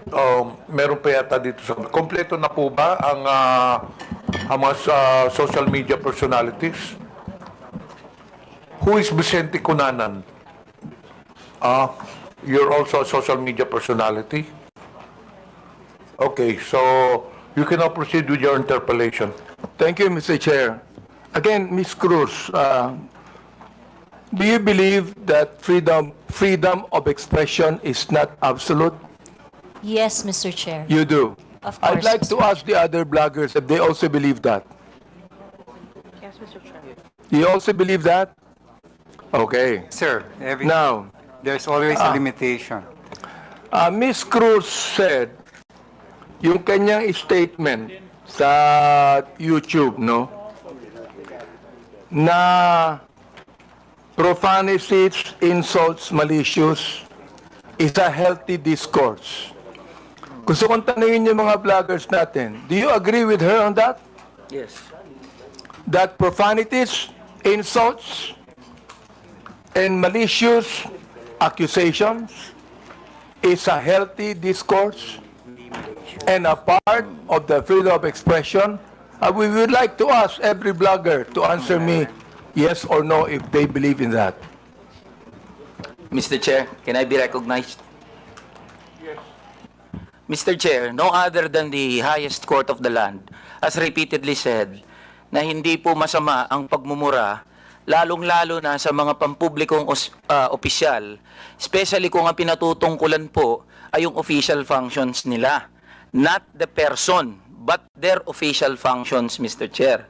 meron pa yata dito sa... Kompleto na po ba ang mga social media personalities? Who is Vicente Cunanan? You're also a social media personality? Okay, so you can now proceed with your interpolation. Thank you, Mr. Chair. Again, Ms. Cruz, do you believe that freedom of expression is not absolute? Yes, Mr. Chair. You do? Of course, I'd like Mr. to ask the other bloggers if they also believe that. Yes, Mr. Chair. You also believe that? Okay. Sir, Now, there's always a limitation. Ms. Cruz said, yung kanyang statement sa YouTube, no? Na profanities, insults, malicious is a healthy discourse. Gusto kong tanungin yung mga vloggers natin, do you agree with her on that? Yes. That profanities, insults, and malicious accusations is a healthy discourse and a part of the freedom of expression? We would like to ask every blogger to answer me yes or no if they believe in that. Mr. Chair, can I be recognized? Yes. Mr. Chair, no other than the highest court of the land has repeatedly said na hindi po masama ang pagmumura, lalong-lalo na sa mga pampublikong opisyal, especially kung ang pinatutungkulan po ay yung official functions nila, not the person, but their official functions, Mr. Chair.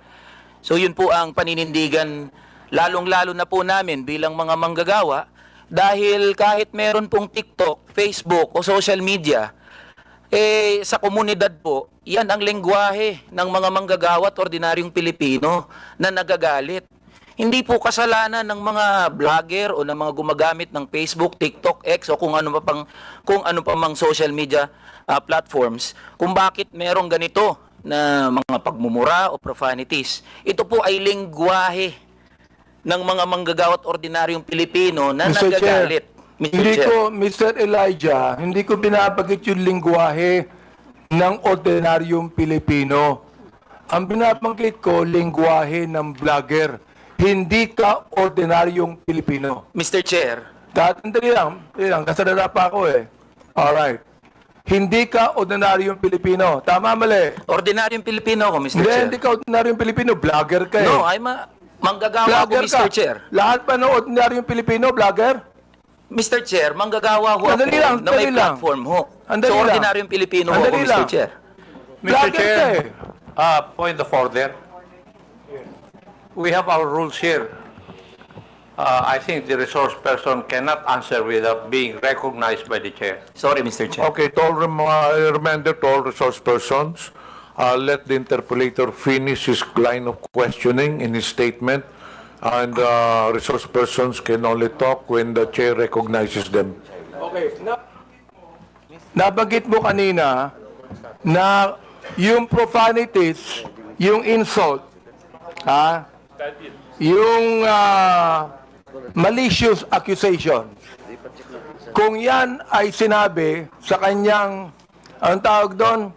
So yun po ang paninindigan, lalong-lalo na po namin bilang mga manggagawa, dahil kahit meron pong TikTok, Facebook o social media, sa komunidad po, yan ang lengguwahe ng mga manggagawa at ordinaryong Pilipino na nagagalit. Hindi po kasalanan ng mga vlogger o ng mga gumagamit ng Facebook, TikTok, X o kung ano pa mang social media platforms kung bakit merong ganito na mga pagmumura o profanities. Ito po ay lengguwahe ng mga manggagawa at ordinaryong Pilipino na Mr. nagagalit. Chair, Mr. Elijah, hindi ko binabagit yung lingwahe ng ordinaryong Pilipino. Ang binabanggit ko, lingwahe ng vlogger. Hindi ka ordinaryong Pilipino. Mr. Chair. Tatandali lang, kasalala pa ako eh. Alright. Hindi ka ordinaryong Pilipino. Tama, mali? Ordinaryong Pilipino ako, Mr. Chair. Hindi ka ordinaryong Pilipino. Vlogger ka eh. No, I'm a manggagawa ako, Mr. Chair. Lahat pa ng ordinaryong Pilipino, vlogger? Mr. Chair, manggagawa ho ako na may platform ho. So, ordinaryong Pilipino ho ako, Mr. Chair. Mr. Chair, Point of order. We have our rules here. I think the resource person cannot answer without being recognized by the chair. Sorry, Mr. Chair. Okay, to all reminder to all resource persons, let the interpolator finish his line of questioning in his statement, and resource persons can only talk when the chair recognizes them. Okay. Nabanggit mo kanina na yung profanities, yung insult, yung malicious accusation, kung yan ay sinabi sa kanyang, ang tawag doon,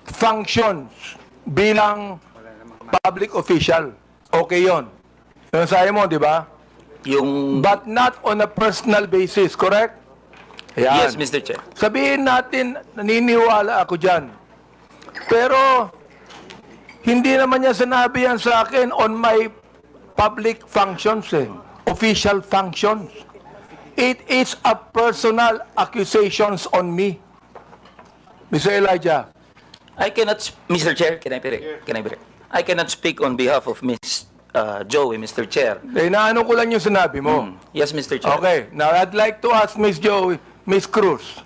functions bilang public official, okay yon. Yung sabi mo, di ba? But not on a personal basis, correct? Ayan. Yes, Mr. Chair. Sabihin natin, naniniwala ako dyan. Pero, hindi naman niya sinabi yan sa akin on my public functions, official functions. It is a personal accusations on me. Mr. Elijah. I cannot, Mr. Chair, can I be? I cannot speak on behalf of Miss Joey, Mr. Chair. Inaano ko lang yung sinabi mo. Yes, Mr. Chair. Okay, now I'd like to ask Miss Joey, Miss Cruz,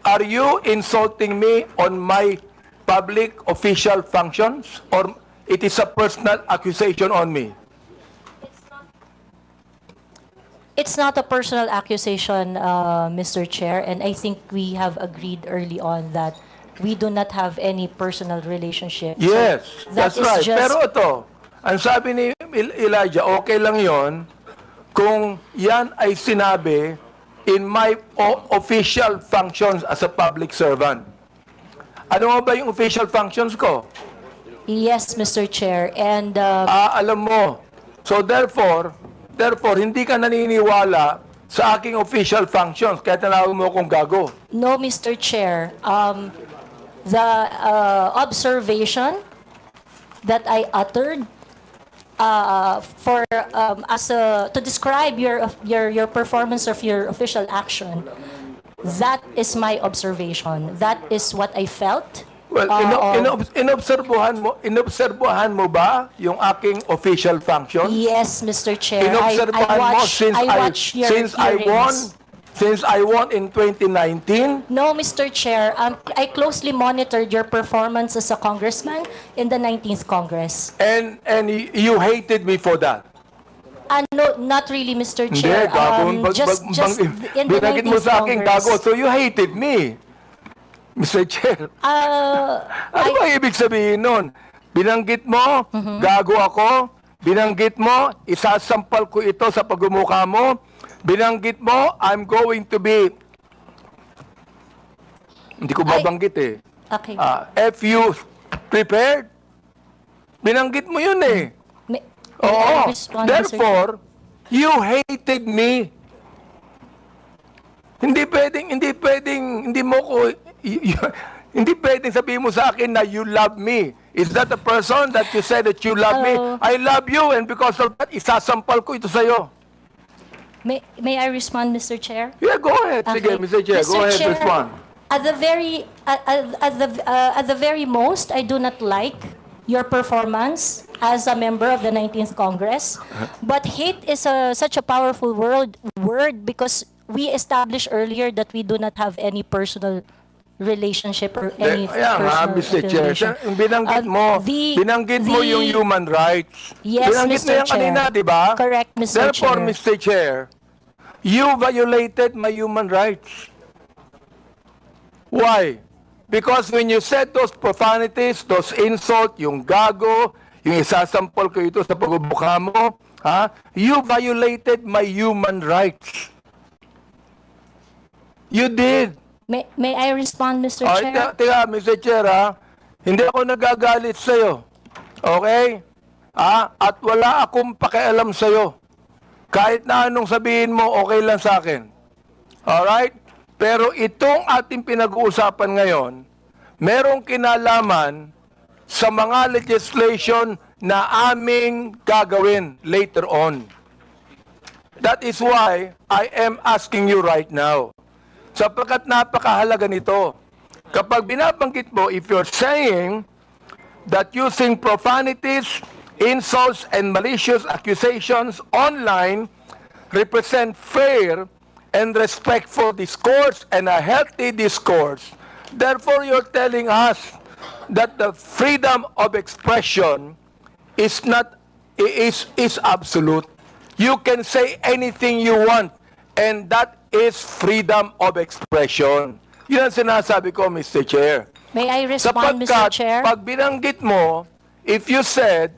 are you insulting me on my public official functions or it is a personal accusation on me? It's not a personal accusation, Mr. Chair, and I think we have agreed early on that we do not have any personal relationship. So Yes, that that's is right. just- Pero ito, ang sabi ni Elijah, okay lang yon kung yan ay sinabi in my official functions as a public servant. Ano nga ba yung official functions ko? Yes, Mr. Chair, and Alam mo. So therefore, hindi ka naniniwala sa aking official functions, kaya tinawag mo akong gago. no, Mr. Chair, the observation that I uttered to describe your performance of your official action, that is my observation. That is what I felt. Well, inobserbuhan mo ba yung aking official functions? Yes, Mr. Chair. Inobserbuhan mo since I won in 2019? No, Mr. Chair. I closely monitored your performance as a congressman in the 19th Congress. And you hated me for that? No, not really, Mr. Hindi, Chair. gago. Just in the Binagit mo 19th sa akin, Congress. gago. So you hated me, Mr. Chair. Ano ba ibig sabihin nun? Binanggit mo, gago ako. Binanggit mo, isasampal ko ito sa pagmumukha mo. Binanggit mo, I'm going to be... Hindi ko babanggit eh. Okay. If you prepared, binanggit mo yun eh. May Oo. I respond, Mr. Chair? Therefore, you hated me. Hindi pwedeng sabihin mo sa akin na you love me. Is that the person that you said that you love me? I love you and because of that, isasampal ko ito sa'yo. May I respond, Mr. Chair? Yeah, go ahead. Sige, Mr. Chair, go ahead, respond. At the very most, I do not like your performance as a member of the 19th Congress. But hate is such a powerful word because we established earlier that we do not have any personal relationship or any personal Mr. affiliation. Chair, binanggit mo yung human rights. Yes, Binanggit mo Mr. yan kanina, di ba? Correct, Mr. Therefore, Chair. Mr. Chair, you violated my human rights. Why? Because when you said those profanities, those insults, yung gago, yung isasampol ko ito sa pagbubuka mo, you violated my human rights. You did. May I respond, Mr. Chair? Teka, Mr. Chair, hindi ako nagagalit sa'yo. Okay? At wala akong pakialam sa'yo. Kahit na anong sabihin mo, okay lang sa akin. Alright? Pero itong ating pinag-uusapan ngayon, merong kinalaman sa mga legislation na aming gagawin later on. That is why I am asking you right now. Sapagkat napakahalaga nito. Kapag binabanggit mo, if you're saying that using profanities, insults, and malicious accusations online represent fair and respectful discourse and a healthy discourse, therefore you're telling us that the freedom of expression is absolute. You can say anything you want, and that is freedom of expression. Yun ang sinasabi ko, Mr. Chair. May I respond, Mr. Chair? Pag binanggit mo, if you said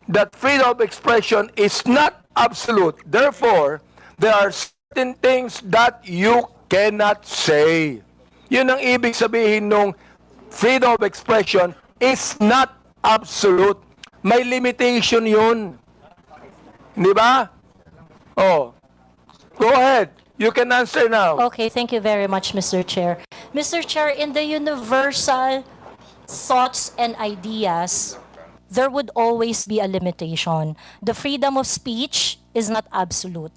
that freedom of expression is not absolute, therefore, there are certain things that you cannot say. Yun ang ibig sabihin nung freedom of expression is not absolute. May limitation yun. Di ba? Oh. Go ahead. You can answer now. Okay, thank you very much, Mr. Chair. Mr. Chair, in the universal thoughts and ideas, there would always be a limitation. The freedom of speech is not absolute.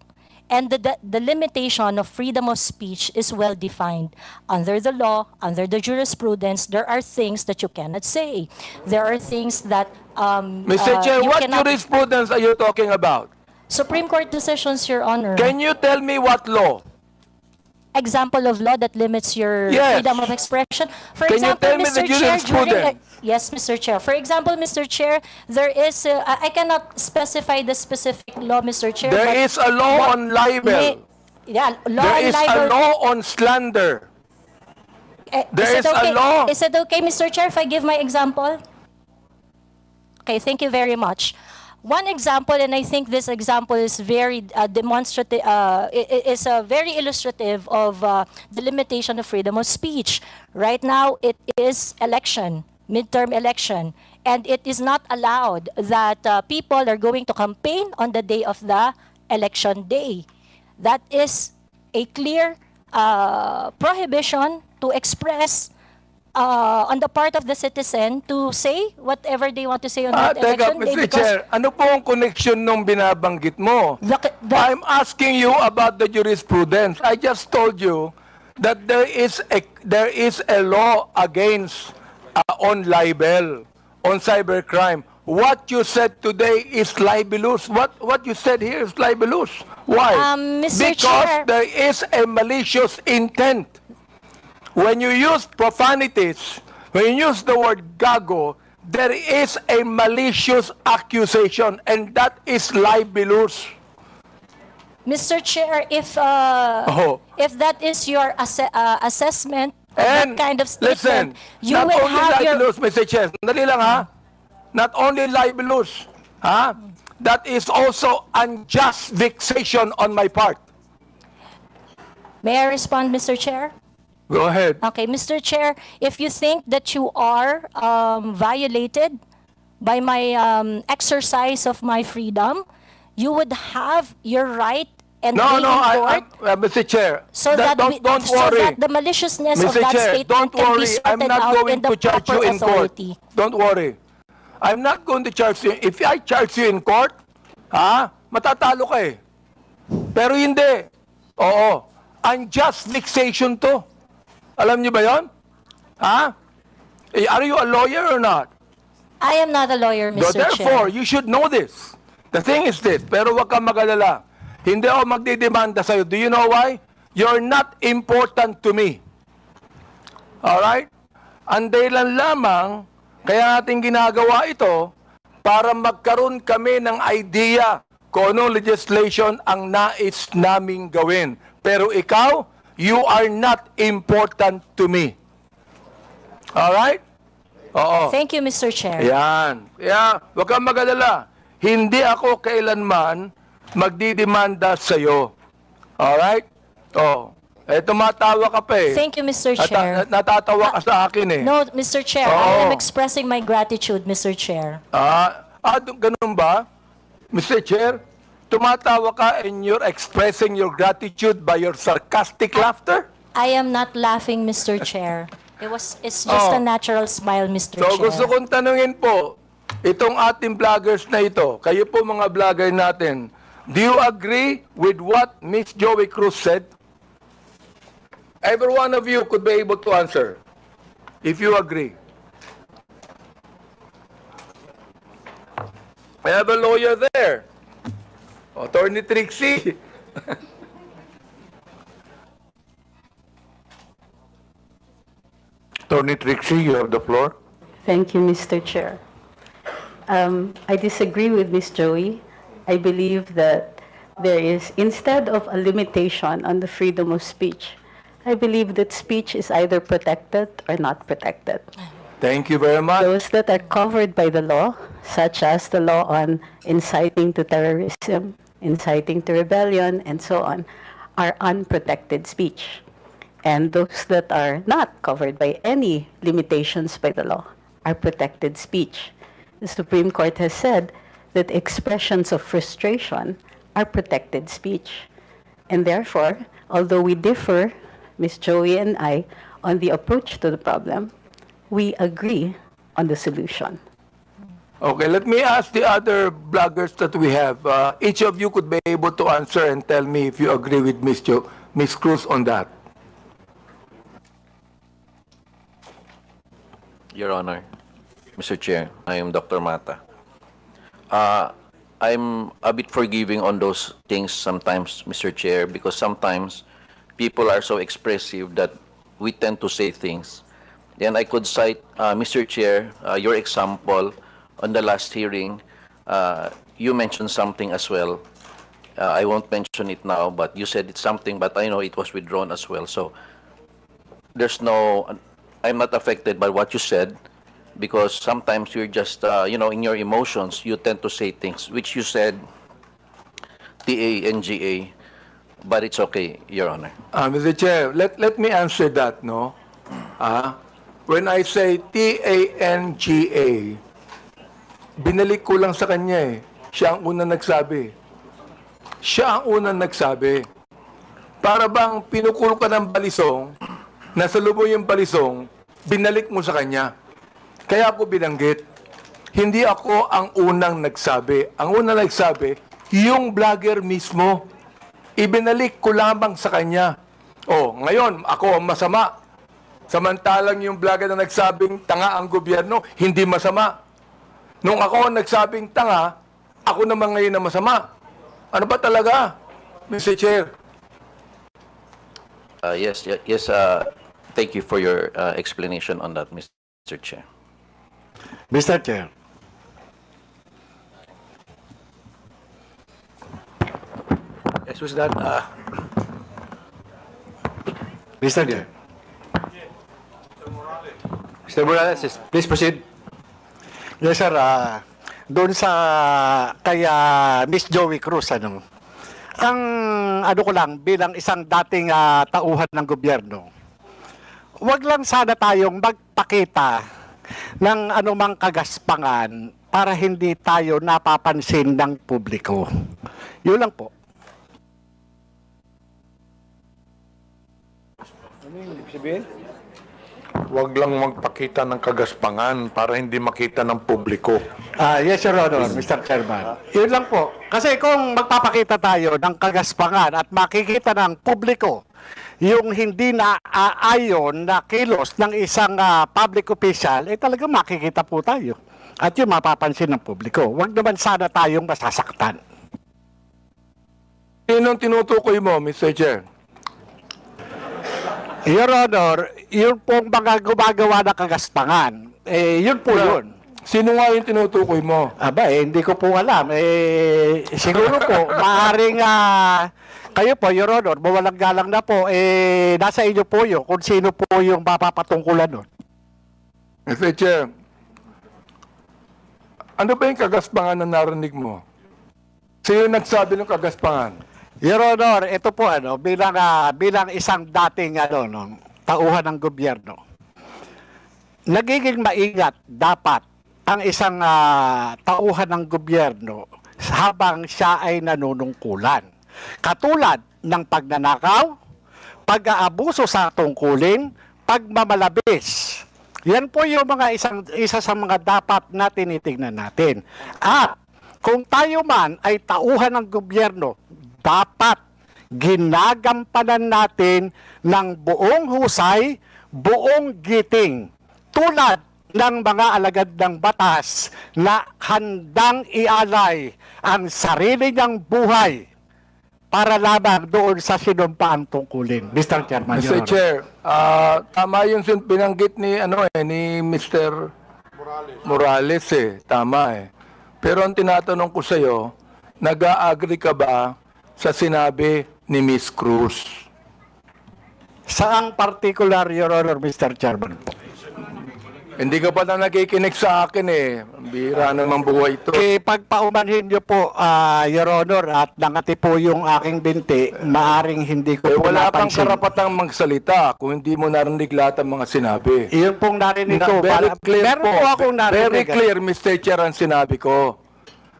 And the limitation of freedom of speech is well defined. Under the law, under the jurisprudence, there are things that you cannot say. There are things that Mr. Chair, you what cannot... jurisprudence are you talking about? Supreme Court decisions, Your Honor. Can you tell me what law? Example of law that limits your Yes. freedom of expression. For Can you example, tell me the Mr. Chair, jurisprudence? yes, Mr. Chair. For example, Mr. Chair, there is, I cannot specify the specific law, Mr. Chair. There but is a law on libel. Yeah, law There on is libel. a law on slander. There is a law. Is it okay, Mr. Chair, if I give my example? Okay, thank you very much. One example, and I think this example is very demonstrative, is very illustrative of the limitation of freedom of speech. Right now, it is election, midterm election, and it is not allowed that people are going to campaign on the day of the election day. That is a clear prohibition to express on the part of the citizen to say whatever they want to say on that Teka, election day. Mr. Chair, ano po ang connection nung binabanggit mo? I'm asking you about the jurisprudence. I just told you that there is a law against on libel, on cybercrime. What you said today is libelous. What you said here is libelous. Why? Mr. Because Chair. there is a malicious intent. When you use profanities, when you use the word gago, there is a malicious accusation, and that is libelous. Mr. Chair, if that is your assessment of And that kind of listen, statement, you not will only have your... libelous, Mr. Chair, sandali lang ha, not only libelous, ha, that is also unjust vexation on my part. May I respond, Mr. Chair? Go ahead. Okay, Mr. Chair, if you think that you are violated by my exercise of my freedom, you would have your right and No, be no, in court Mr. Chair, so that, don't so worry. that the maliciousness of Mr. that Chair, statement don't can be worry. I'm sorted not out going in the to charge you proper in court. authority. Don't worry. I'm not going to charge you. If I charge you in court, matatalo ka eh. Pero hindi. Oo. Unjust vexation to. Alam niyo ba yon? Are you a lawyer or not? I am not a lawyer, Mr. Therefore, Chair. you should know this. The thing is this, pero wag kang mag-alala. Hindi ako magdidemanda sa'yo. Do you know why? You're not important to me. Alright? Ang dahilan lamang, kaya natin ginagawa ito, para magkaroon kami ng idea kung anong legislation ang nais naming gawin. Pero ikaw, you are not important to me. Alright? Oo. Thank you, Mr. Chair. Yan. Kaya, wag kang mag-alala. Hindi ako kailanman magdidemanda sa'yo. Alright? Oh. Tumatawa ka pa eh. Thank you, Mr. Chair. Natatawa ka sa akin eh. No, Mr. Chair, I am expressing my gratitude, Mr. Chair. Ganun ba? Mr. Chair, tumatawa ka and you're expressing your gratitude by your sarcastic laughter? I am not laughing, Mr. Chair. It's just a natural smile, Mr. So Chair. gusto kong tanungin po, itong ating vloggers na ito, kayo po mga vlogger natin, do you agree with what Miss Joey Cruz said? Every one of you could be able to answer, if you agree. I have a lawyer there. Attorney Trixie. Attorney Trixie, you have the floor. Thank you, Mr. Chair. I disagree with Ms. Joey. I believe that there is, instead of a limitation on the freedom of speech, I believe that speech is either protected or not protected. Thank you very much. Those that are covered by the law, such as the law on inciting to terrorism, inciting to rebellion, and so on, are unprotected speech. And those that are not covered by any limitations by the law are protected speech. The Supreme Court has said that expressions of frustration are protected speech. And therefore, although we differ, Ms. Joey and I, on the approach to the problem, we agree on the solution. Okay, let me ask the other bloggers that we have. Each of you could be able to answer and tell me if you agree with Ms. Cruz on that. Your Honor, Mr. Chair, I am Dr. Mata. I'm a bit forgiving on those things sometimes, Mr. Chair, because sometimes people are so expressive that we tend to say things. And I could cite, Mr. Chair, your example on the last hearing. You mentioned something as well. I won't mention it now, but you said it's something, but I know it was withdrawn as well. So I'm not affected by what you said, because sometimes you're just, in your emotions, you tend to say things, which you said, TANGA, but it's okay, Your Honor. Mr. Chair, let me answer that, no? When I say TANGA, binalik ko lang sa kanya eh. Siya ang unang nagsabi. Siya ang unang nagsabi. Para bang pinukulo ka ng balisong, nasa lubong yung balisong, binalik mo sa kanya. Kaya ako binanggit. Hindi ako ang unang nagsabi. Ang unang nagsabi, yung vlogger mismo. Ibinalik ko lamang sa kanya. Ngayon, ako ang masama. Samantalang yung vlogger na nagsabing tanga ang gobyerno, hindi masama. Nung ako ang nagsabing tanga, ako naman ngayon na masama. Ano ba talaga, Mr. Chair? Yes. Thank you for your explanation on that, Mr. Chair. Mr. Chair. Yes, who's that? Mr. Chair. Mr. Morales, please proceed. Yes, sir. Doon sa kay Miss Joey Cruz, ang ko lang, bilang isang dating tauhan ng gobyerno, wag lang sana tayong magpakita ng anumang kagaspangan para hindi tayo napapansin ng publiko. Yun lang po. Ano yung ibig sabihin? Huwag lang magpakita ng kagaspangan para hindi makita ng publiko. Yes, Your Honor, Mr. Chairman. Yun lang po. Kasi kung magpapakita tayo ng kagaspangan at makikita ng publiko yung hindi na ayon na kilos ng isang public official, talaga makikita po tayo. At yun mapapansin ng publiko. Huwag naman sana tayong masasaktan. Sinong tinutukoy mo, Mr. Chair? Your Honor, yun pong mga gumagawa ng kagaspangan. Yun po yun. Sino nga yung tinutukoy mo? Hindi ko po alam. Siguro po, maaaring kayo po, Your Honor, mawalang galang na po, nasa inyo po yun kung sino po yung mapapatungkulan nun. Mr. Chair, ano ba yung kagaspangan na narinig mo? Sino nagsabi ng kagaspangan? Your Honor, ito po bilang isang dating tauhan ng gobyerno. Nagiging maingat dapat ang isang tauhan ng gobyerno habang siya ay nanunungkulan. Katulad ng pagnanakaw, pag-aabuso sa tungkulin, pagmamalabis. Yan po yung isa sa mga dapat na tinitingnan natin. At kung tayo man ay tauhan ng gobyerno, dapat ginagampanan natin ng buong husay, buong giting, tulad ng mga alagad ng batas na handang ialay ang sarili niyang buhay para lamang doon sa sinumpaang tungkulin. Mr. Chairman. Mr. Chair, tama yung binanggit ni Mr. Morales tama Pero ang tinatanong ko sa iyo, nag-a-agree ka ba sa sinabi ni Miss Cruz? Saang particular, Your Honor, Mr. Chairman? Hindi ka pa na nakikinig sa akin Bira naman buhay ito. Pagpaumanhin niyo po, Your Honor, at nangati po yung aking binti, maaring hindi ko po wala kang napansin. karapatang magsalita kung hindi mo narinig lahat ng mga sinabi. Iyon pong narinig ko. Very clear Meron po akong narinig. Very clear, Mr. Chair, ang sinabi ko.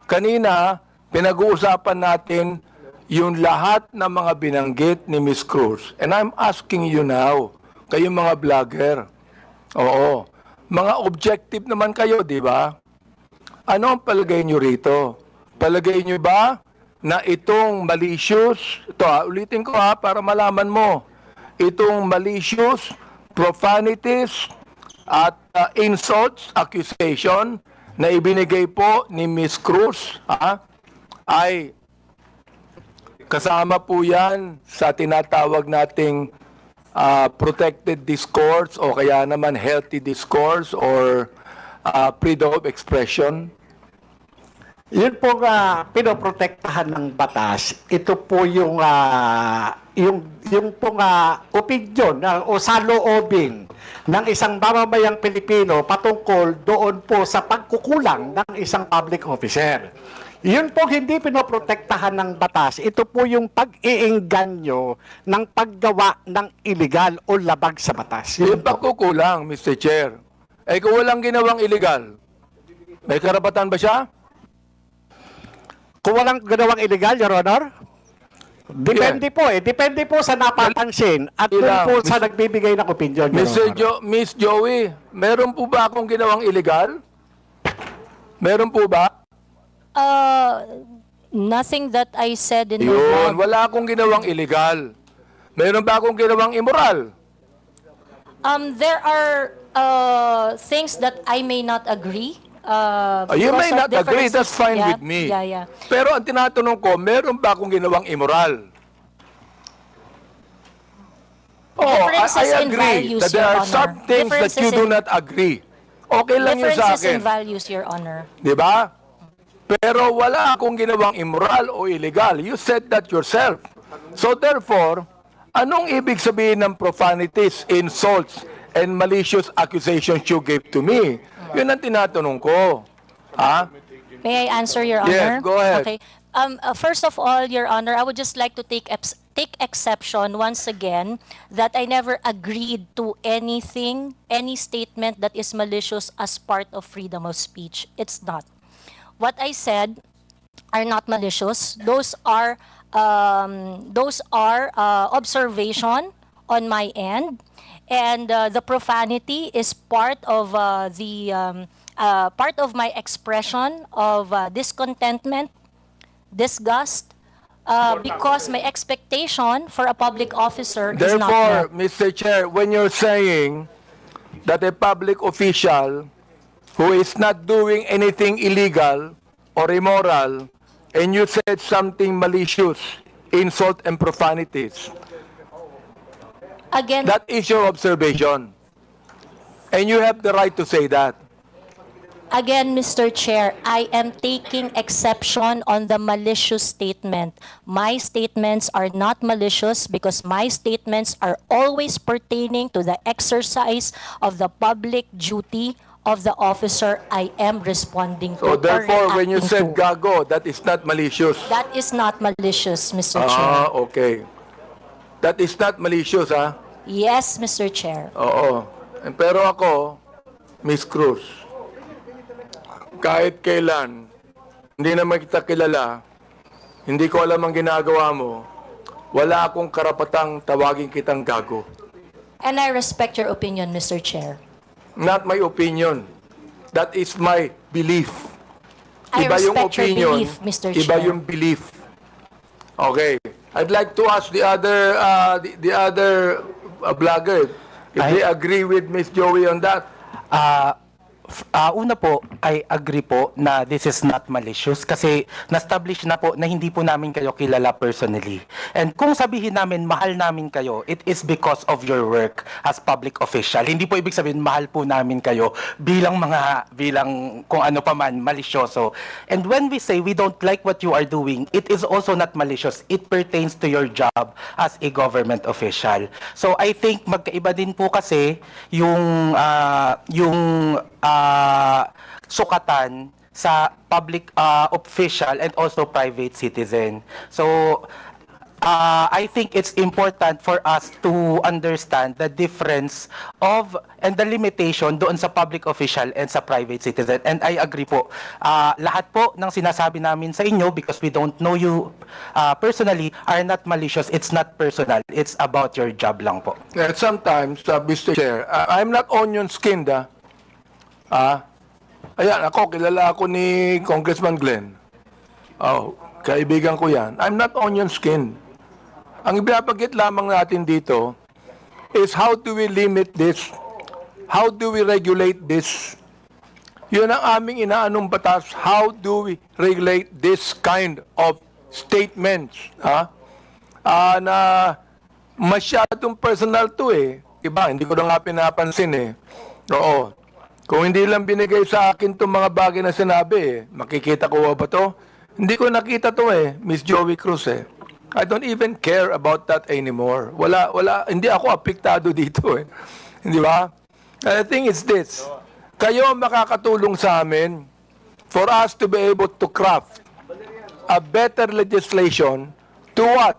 Kanina, pinag-uusapan natin yung lahat ng mga binanggit ni Miss Cruz. And I'm asking you now, kayong mga vlogger, mga objective naman kayo, di ba? Ano ang palagay nyo rito? Palagay nyo ba na itong malicious, ito ulitin ko para malaman mo, itong malicious, profanities, at insults, accusation na ibinigay po ni Miss Cruz, ay kasama po yan sa tinatawag nating protected discourse o kaya naman healthy discourse or freedom of expression? Yun po pinoprotektahan ng batas. Ito po yung pong opinion o saloobin ng isang mamamayang Pilipino patungkol doon po sa pagkukulang ng isang public officer. Yun po hindi pinoprotektahan ng batas. Ito po yung pag-iingganyo ng paggawa ng illegal o labag sa batas. Yung pagkukulang, Mr. Chair, kung walang ginawang illegal, may karapatan ba siya? Kung walang ginawang illegal, Your Honor? Depende po Depende po sa napapansin at dun po sa nagbibigay ng opinion, Your Honor. Miss Joey, meron po ba akong ginawang illegal? Meron po ba? Nothing that I said in the Yun, blog. wala akong ginawang illegal. Meron ba akong ginawang immoral? There are things that I may not agree. You may because of not agree, differences. that's fine Yeah, with me. Yeah. Pero ang tinatanong ko, meron ba akong ginawang immoral? Differences I in agree values, that there Your are some Honor. things that you do not agree. Okay lang yun sa Differences in akin. values, Your Honor. Di ba? Pero wala akong ginawang immoral o illegal. You said that yourself. So therefore, anong ibig sabihin ng profanities, insults, and malicious accusations you gave to me? Yun ang tinatanong ko. May I answer, Your Honor? Yes, go ahead. Okay. First of all, Your Honor, I would just like to take exception once again that I never agreed to anything, any statement that is malicious as part of freedom of speech. It's not. What I said are not malicious. Those are observation on my end, and the profanity is part of part of my expression of discontentment, disgust, because my expectation for a public officer is not Therefore, met. Mr. Chair, when you're saying that a public official who is not doing anything illegal or immoral, and you said something malicious, insult and profanities, Again, that is your observation. And you have the right to say that. Again, Mr. Chair, I am taking exception on the malicious statement. My statements are not malicious because my statements are always pertaining to the exercise of the public duty of the officer I am responding to. So therefore, when you said reacting to. gago, that is not malicious. That is not malicious, Mr. Chair. Okay. That is not malicious, Yes, Mr. Chair. Oo. Pero ako, Miss Cruz, kahit kailan, hindi naman kita kilala, hindi ko alam ang ginagawa mo, wala akong karapatang tawagin kitang gago. And I respect your opinion, Mr. Chair. Not my opinion. That is my belief. I Iba yung respect your opinion, belief, Mr. iba Chair. yung belief. Okay. I'd like to ask the other vlogger if they agree with Miss Joey on that. Una po, I agree po na this is not malicious kasi na-establish na po na hindi po namin kayo kilala personally. And kung sabihin namin mahal namin kayo, it is because of your work as public official. Hindi po ibig sabihin mahal po namin kayo bilang kung ano pa man, malisyoso. And when we say we don't like what you are doing, it is also not malicious. It pertains to your job as a government official. So I think magkaiba din po kasi yung sukatan sa public official and also private citizen. So, I think it's important for us to understand the difference of and the limitation doon sa public official and sa private citizen. And I agree po. Lahat po ng sinasabi namin sa inyo, because we don't know you personally, are not malicious. It's not personal. It's about your job lang po. And sometimes, Mr. Chair, I'm not onion skinned. Ayan, ako, kilala ako ni Congressman Glenn. Oh, kaibigan ko yan. I'm not onion skin. Ang ibinabanggit lamang natin dito is how do we limit this? How do we regulate this? Yun ang aming inaanong batas. How do we regulate this kind of statements? Na masyadong personal to eh. Diba? Hindi ko na nga pinapansin eh. Oo. Kung hindi lang binigay sa akin itong mga bagay na sinabi eh, makikita ko ba to? Hindi ko nakita to eh, Miss Joey Cruz eh. I don't even care about that anymore. Hindi ako apektado dito eh. Hindi ba? And the thing is this, kayo makakatulong sa amin for us to be able to craft a better legislation to what?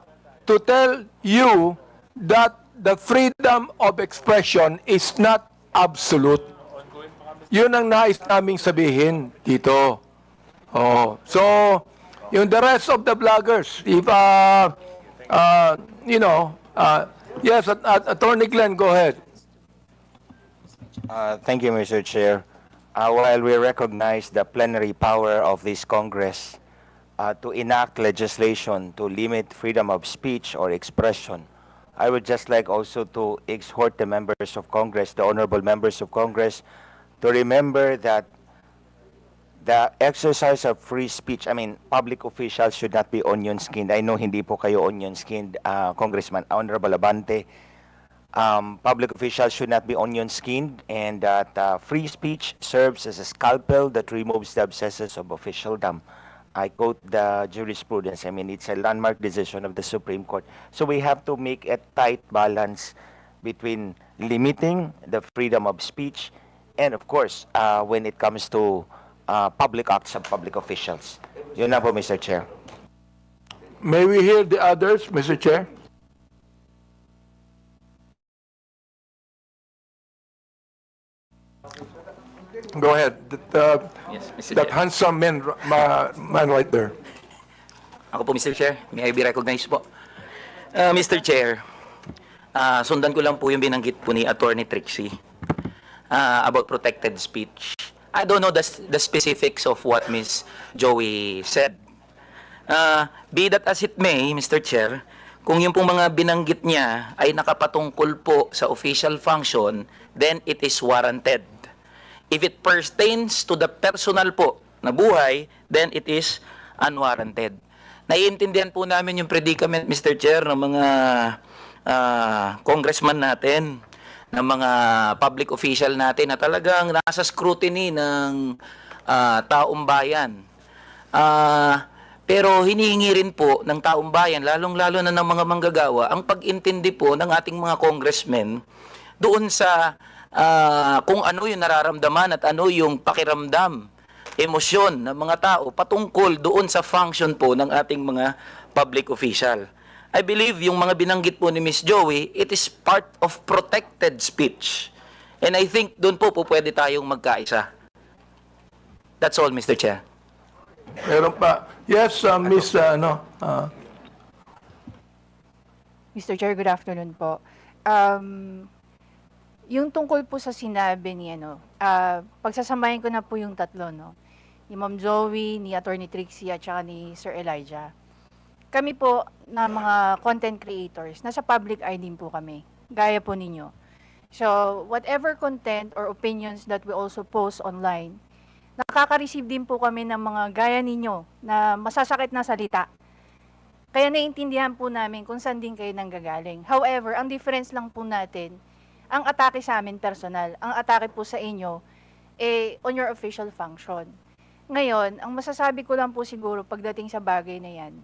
To tell you that the freedom of expression is not absolute. Yun ang nais naming sabihin dito. Oh, so, yung the rest of the vloggers, if, yes, Attorney Glenn, go ahead. Thank you, Mr. Chair. While we recognize the plenary power of this Congress to enact legislation to limit freedom of speech or expression, I would just like also to exhort the members of Congress, the honorable members of Congress, to remember that the exercise of free speech, public officials should not be onion-skinned. I know hindi po kayo onion-skinned, Congressman Honorable Abante. Public officials should not be onion-skinned, and that free speech serves as a scalpel that removes the abscesses of officialdom. I quote the jurisprudence. It's a landmark decision of the Supreme Court. So we have to make a tight balance between limiting the freedom of speech and, of course, when it comes to public acts of public officials. Yun na po, Mr. Chair. May we hear the others, Mr. Chair? Go ahead. Yes, Mr. That Chair. handsome man right there. Ako po, Mr. Chair. May I be recognized po? Mr. Chair, sundan ko lang po yung binanggit po ni Attorney Trixie about protected speech. I don't know the specifics of what Ms. Joey said. Be that as it may, Mr. Chair, kung yung pong mga binanggit niya ay nakapatungkol po sa official function, then it is warranted. If it pertains to the personal po na buhay, then it is unwarranted. Naiintindihan po namin yung predicament, Mr. Chair, ng mga congressman natin, ng mga public official natin na talagang nasa scrutiny ng taong bayan. Pero hinihingi rin po ng taong bayan, lalong-lalo na ng mga manggagawa, ang pag-intindi po ng ating mga congressmen doon sa kung ano yung nararamdaman at ano yung pakiramdam, emosyon ng mga tao patungkol doon sa function po ng ating mga public official. I believe yung mga binanggit po ni Ms. Joey, it is part of protected speech. And I think doon po pwede tayong magkaisa. That's all, Mr. Chair. Meron pa. Yes, Miss, Mr. Chair, good afternoon po. Yung tungkol po sa sinabi ni pagsasamahin ko na po yung tatlo, no? Ni Ma'am Joey, ni Attorney Trixie, at saka ni Sir Elijah. Kami po na mga content creators, nasa public eye din po kami, gaya po ninyo. So, whatever content or opinions that we also post online, nakaka-receive din po kami ng mga gaya ninyo na masasakit na salita. Kaya naiintindihan po namin kung saan din kayo nanggagaling. However, ang difference lang po natin, ang atake sa amin personal, ang atake po sa inyo, on your official function. Ngayon, ang masasabi ko lang po siguro pagdating sa bagay na yan,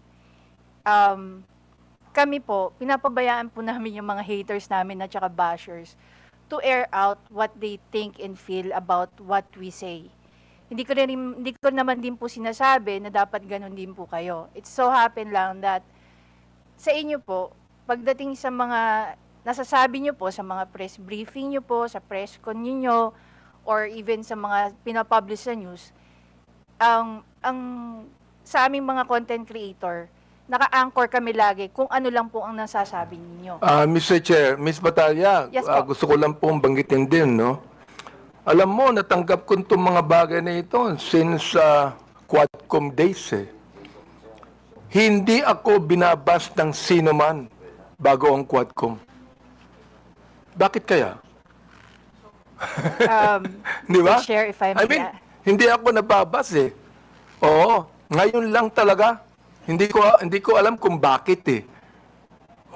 kami po, pinapabayaan po namin yung mga haters namin at saka bashers to air out what they think and feel about what we say. Hindi ko naman din po sinasabi na dapat ganun din po kayo. It so happen lang that sa inyo po, pagdating sa mga nasasabi nyo po, sa mga press briefing nyo po, sa press con nyo, or even sa mga pinapublish sa news, sa aming mga content creator, naka-anchor kami lagi kung ano lang po ang nasasabi ninyo. Mr. Chair, Ms. Batalya, Yes po. gusto ko lang pong banggitin din, no? Alam mo, natanggap ko itong mga bagay na ito since Quadcom days eh. Hindi ako binabas ng sino man bago ang Quadcom. Bakit kaya? Di ba? Mr. Chair, if I may, hindi ako nababas eh. Oo, ngayon lang talaga. Hindi ko alam kung bakit eh.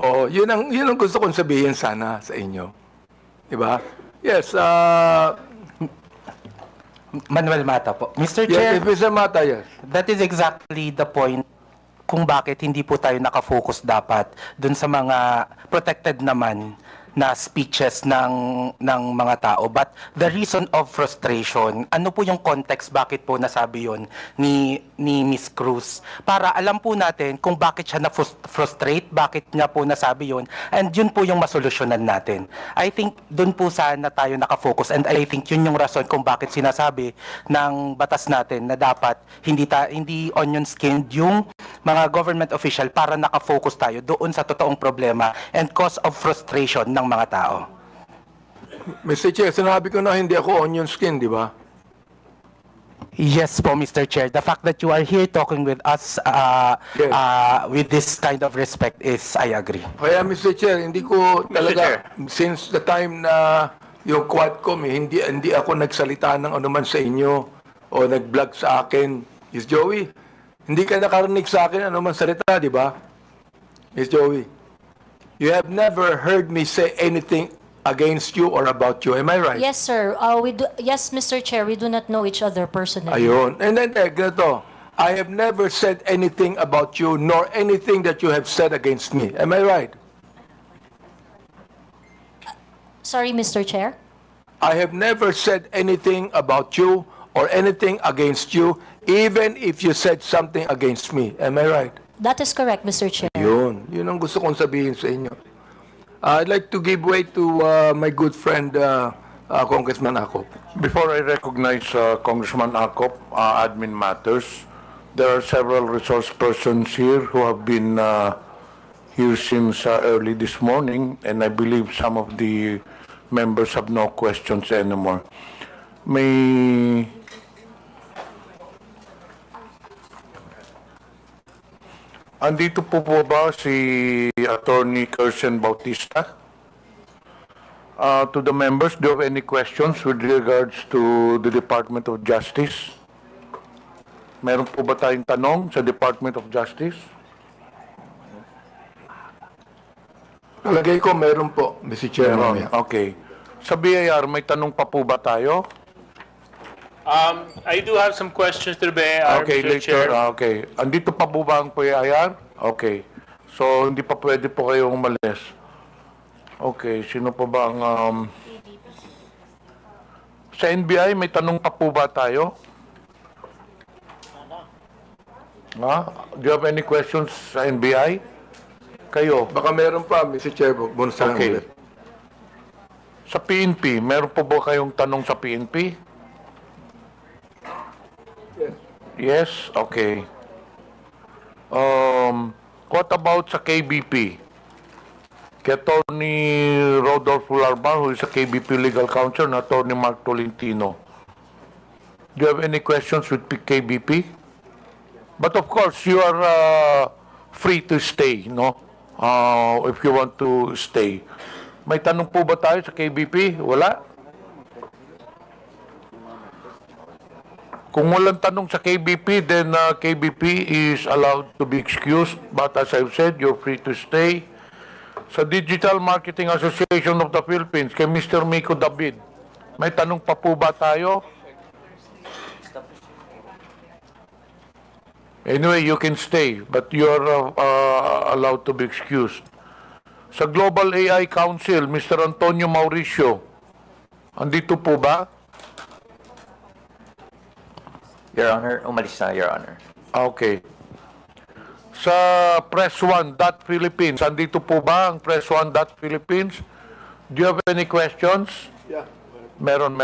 Oo, yun ang gusto kong sabihin sana sa inyo. Di ba? Yes, Manuel Mata po. Mr. Chair, yes, Mr. Mata, yes. that is exactly the point kung bakit hindi po tayo nakafocus dapat dun sa mga protected naman na speeches ng mga tao. But the reason of frustration, ano po yung context bakit po nasabi yon ni Miss Cruz? Para alam po natin kung bakit siya na-frustrate, bakit niya po nasabi yon, and yun po yung masolusyonan natin. I think dun po sana tayo nakafocus, and I think yun yung rason kung bakit sinasabi ng batas natin na dapat hindi onion skinned yung mga government official para nakafocus tayo doon sa totoong problema and cause of frustration ng mga tao. Mr. Chair, sinabi ko na hindi ako onion skin, di ba? Yes po, Mr. Chair. The fact that you are here talking with us with this kind of respect is, I agree. Kaya, Mr. Chair, hindi ko talaga, since the time na yung Quadcom, hindi ako nagsalita ng anuman sa inyo o nag-vlog sa akin. Miss Joey, hindi ka nakarinig sa akin anuman salita, di ba? Miss Joey, you have never heard me say anything against you or about you. Am I right? Yes, sir. Yes, Mr. Chair, we do not know each other personally. Ayun. And then, ganito, I have never said anything about you nor anything that you have said against me. Am I right? Sorry, Mr. Chair. I have never said anything about you or anything against you, even if you said something against me. Am I right? That is correct, Mr. Chair. Yun ang gusto kong sabihin sa inyo. I'd like to give way to my good friend, Congressman Acop. Before I recognize Congressman Acop, admin matters, there are several resource persons here who have been here since early this morning, and I believe some of the members have no questions anymore. Andito po ba si Attorney Kirsten Bautista? To the members, do you have any questions with regards to the Department of Justice? Meron po ba tayong tanong sa Department of Justice? Palagay ko meron po, Mr. Chair. Okay. Sa BIR, may tanong pa po ba tayo? I do have some questions to the BAR, Okay, Mr. Chair. later. Okay. Andito pa po ba ang PIR? Okay. So, hindi pa pwede po kayong umalis. Okay. Sino pa ba ang... Sa NBI, may tanong pa po ba tayo? Do you have any questions sa NBI? Kayo? Baka meron pa, Mr. Chair. Bonus na Okay. ulit. Sa PNP, meron po ba kayong tanong sa PNP? Yes? Okay. What about sa KBP? Kay Attorney Randolf, who is a KBP legal counsel, and Attorney Mark Tolentino. Do you have any questions with KBP? But of course, you are free to stay, no? If you want to stay. May tanong po ba tayo sa KBP? Wala? Kung walang tanong sa KBP, then KBP is allowed to be excused. But as I've said, you're free to stay. Sa Digital Marketing Association of the Philippines, kay Mr. Miko David, may tanong pa po ba tayo? Anyway, you can stay, but you're allowed to be excused. Sa Global AI Council, Mr. Antonio Mauricio, andito po ba? Your Honor, umalis na, Your Honor. Okay. Sa Press 1 Philippines, andito po ba ang Press 1 Philippines? Do you have any questions? Yeah. Meron.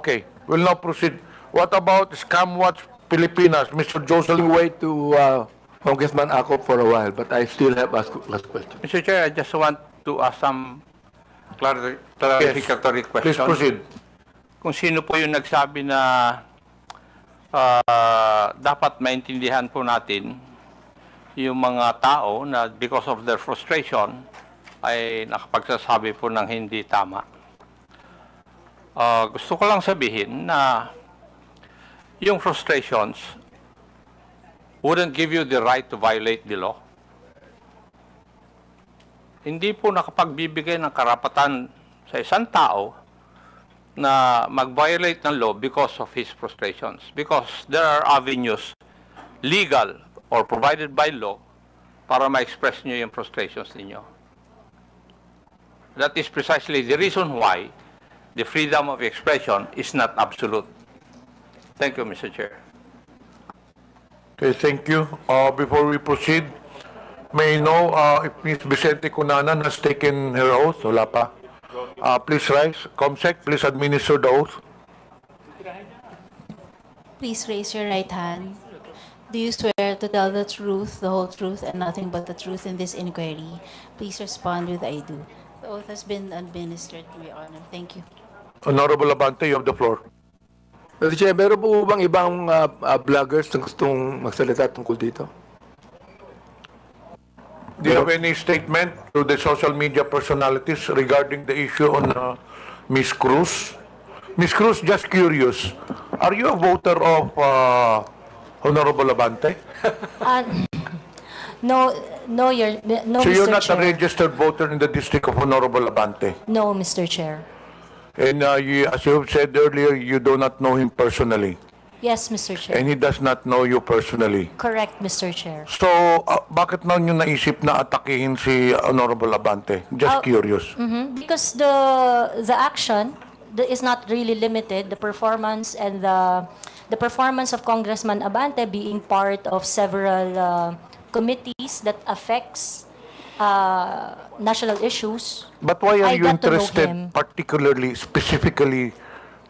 Okay. We'll now proceed. What about Scam Watch Pilipinas, Mr. Joseph? Wait to Congressman Acop for a while, but I still have last question. Mr. Chair, I just want to ask some clarificatory questions. Please proceed. kung sino po yung nagsabi na dapat maintindihan po natin yung mga tao na because of their frustration ay nakapagsasabi po ng hindi tama. Gusto ko lang sabihin na yung frustrations wouldn't give you the right to violate the law. Hindi po nakapagbibigay ng karapatan sa isang tao na mag-violate ng law because of his frustrations. Because there are avenues, legal or provided by law, para ma-express nyo yung frustrations ninyo. That is precisely the reason why the freedom of expression is not absolute. Thank you, Mr. Chair. Okay, thank you. Before we proceed, may I know if Ms. Vicente Cunanan has taken her oath? Wala pa. Please rise. Comsec, please administer the oath. Please raise your right hand. Do you swear to tell the truth, the whole truth, and nothing but the truth in this inquiry? Please respond with I do. The oath has been administered to your honor. Thank you. Honorable Abante, you have the floor. Mr. Chair, meron po bang ibang vloggers na gustong magsalita tungkol dito? Do you have any statement to the social media personalities regarding the issue on Ms. Cruz? Ms. Cruz, just curious, are you a voter of Honorable Abante? No, no, So you're Mr. not a Chair. registered voter in the district of Honorable Abante? No, Mr. Chair. And as you have said earlier, you do not know him personally. Yes, Mr. Chair. And he does not know you personally. Correct, Mr. Chair. So, bakit na nyo naisip na atakihin si Honorable Abante? Just curious. Because the action is not really limited. The performance and the performance of Congressman Abante being part of several committees that affects national issues. But why are I you got to know interested him. particularly, specifically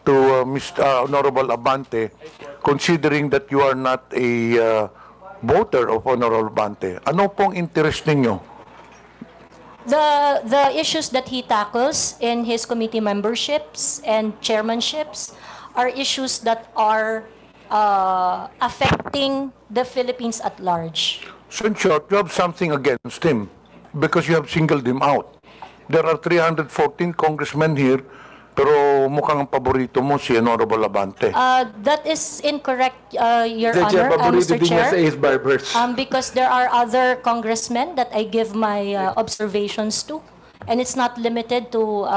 to Mr. Honorable Abante, considering that you are not a voter of Honorable Abante? Ano pong interest ninyo? The issues that he tackles in his committee memberships and chairmanships are issues that are affecting the Philippines at large. So in short, you have something against him because you have singled him out. There are 314 congressmen here, pero mukhang ang paborito mo si Honorable Abante. That is incorrect, Your Mr. Chair, Honor, paborito Mr. din niya Chair. sa Ace Barbers. Because there are other congressmen that I give my observations to, and it's not limited to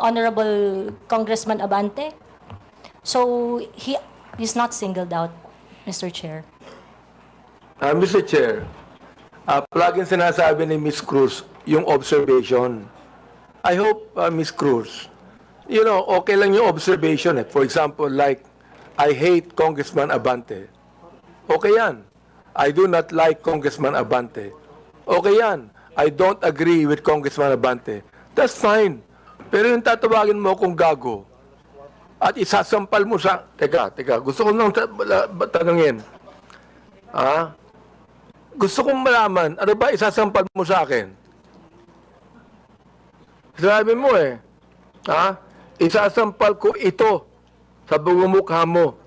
Honorable Congressman Abante. So he's not singled out, Mr. Chair. Mr. Chair, palaging sinasabi ni Ms. Cruz yung observation. I hope, Ms. Cruz, you know, okay lang yung observation. For example, like, I hate Congressman Abante. Okay yan. I do not like Congressman Abante. Okay yan. I don't agree with Congressman Abante. That's fine. Pero yung tatawagin mo kung gago at isasampal mo sa... Teka, gusto ko nang tanungin. Gusto kong malaman, ano ba isasampal mo sa akin? Sabi mo isasampal ko ito sa bumumukha mo.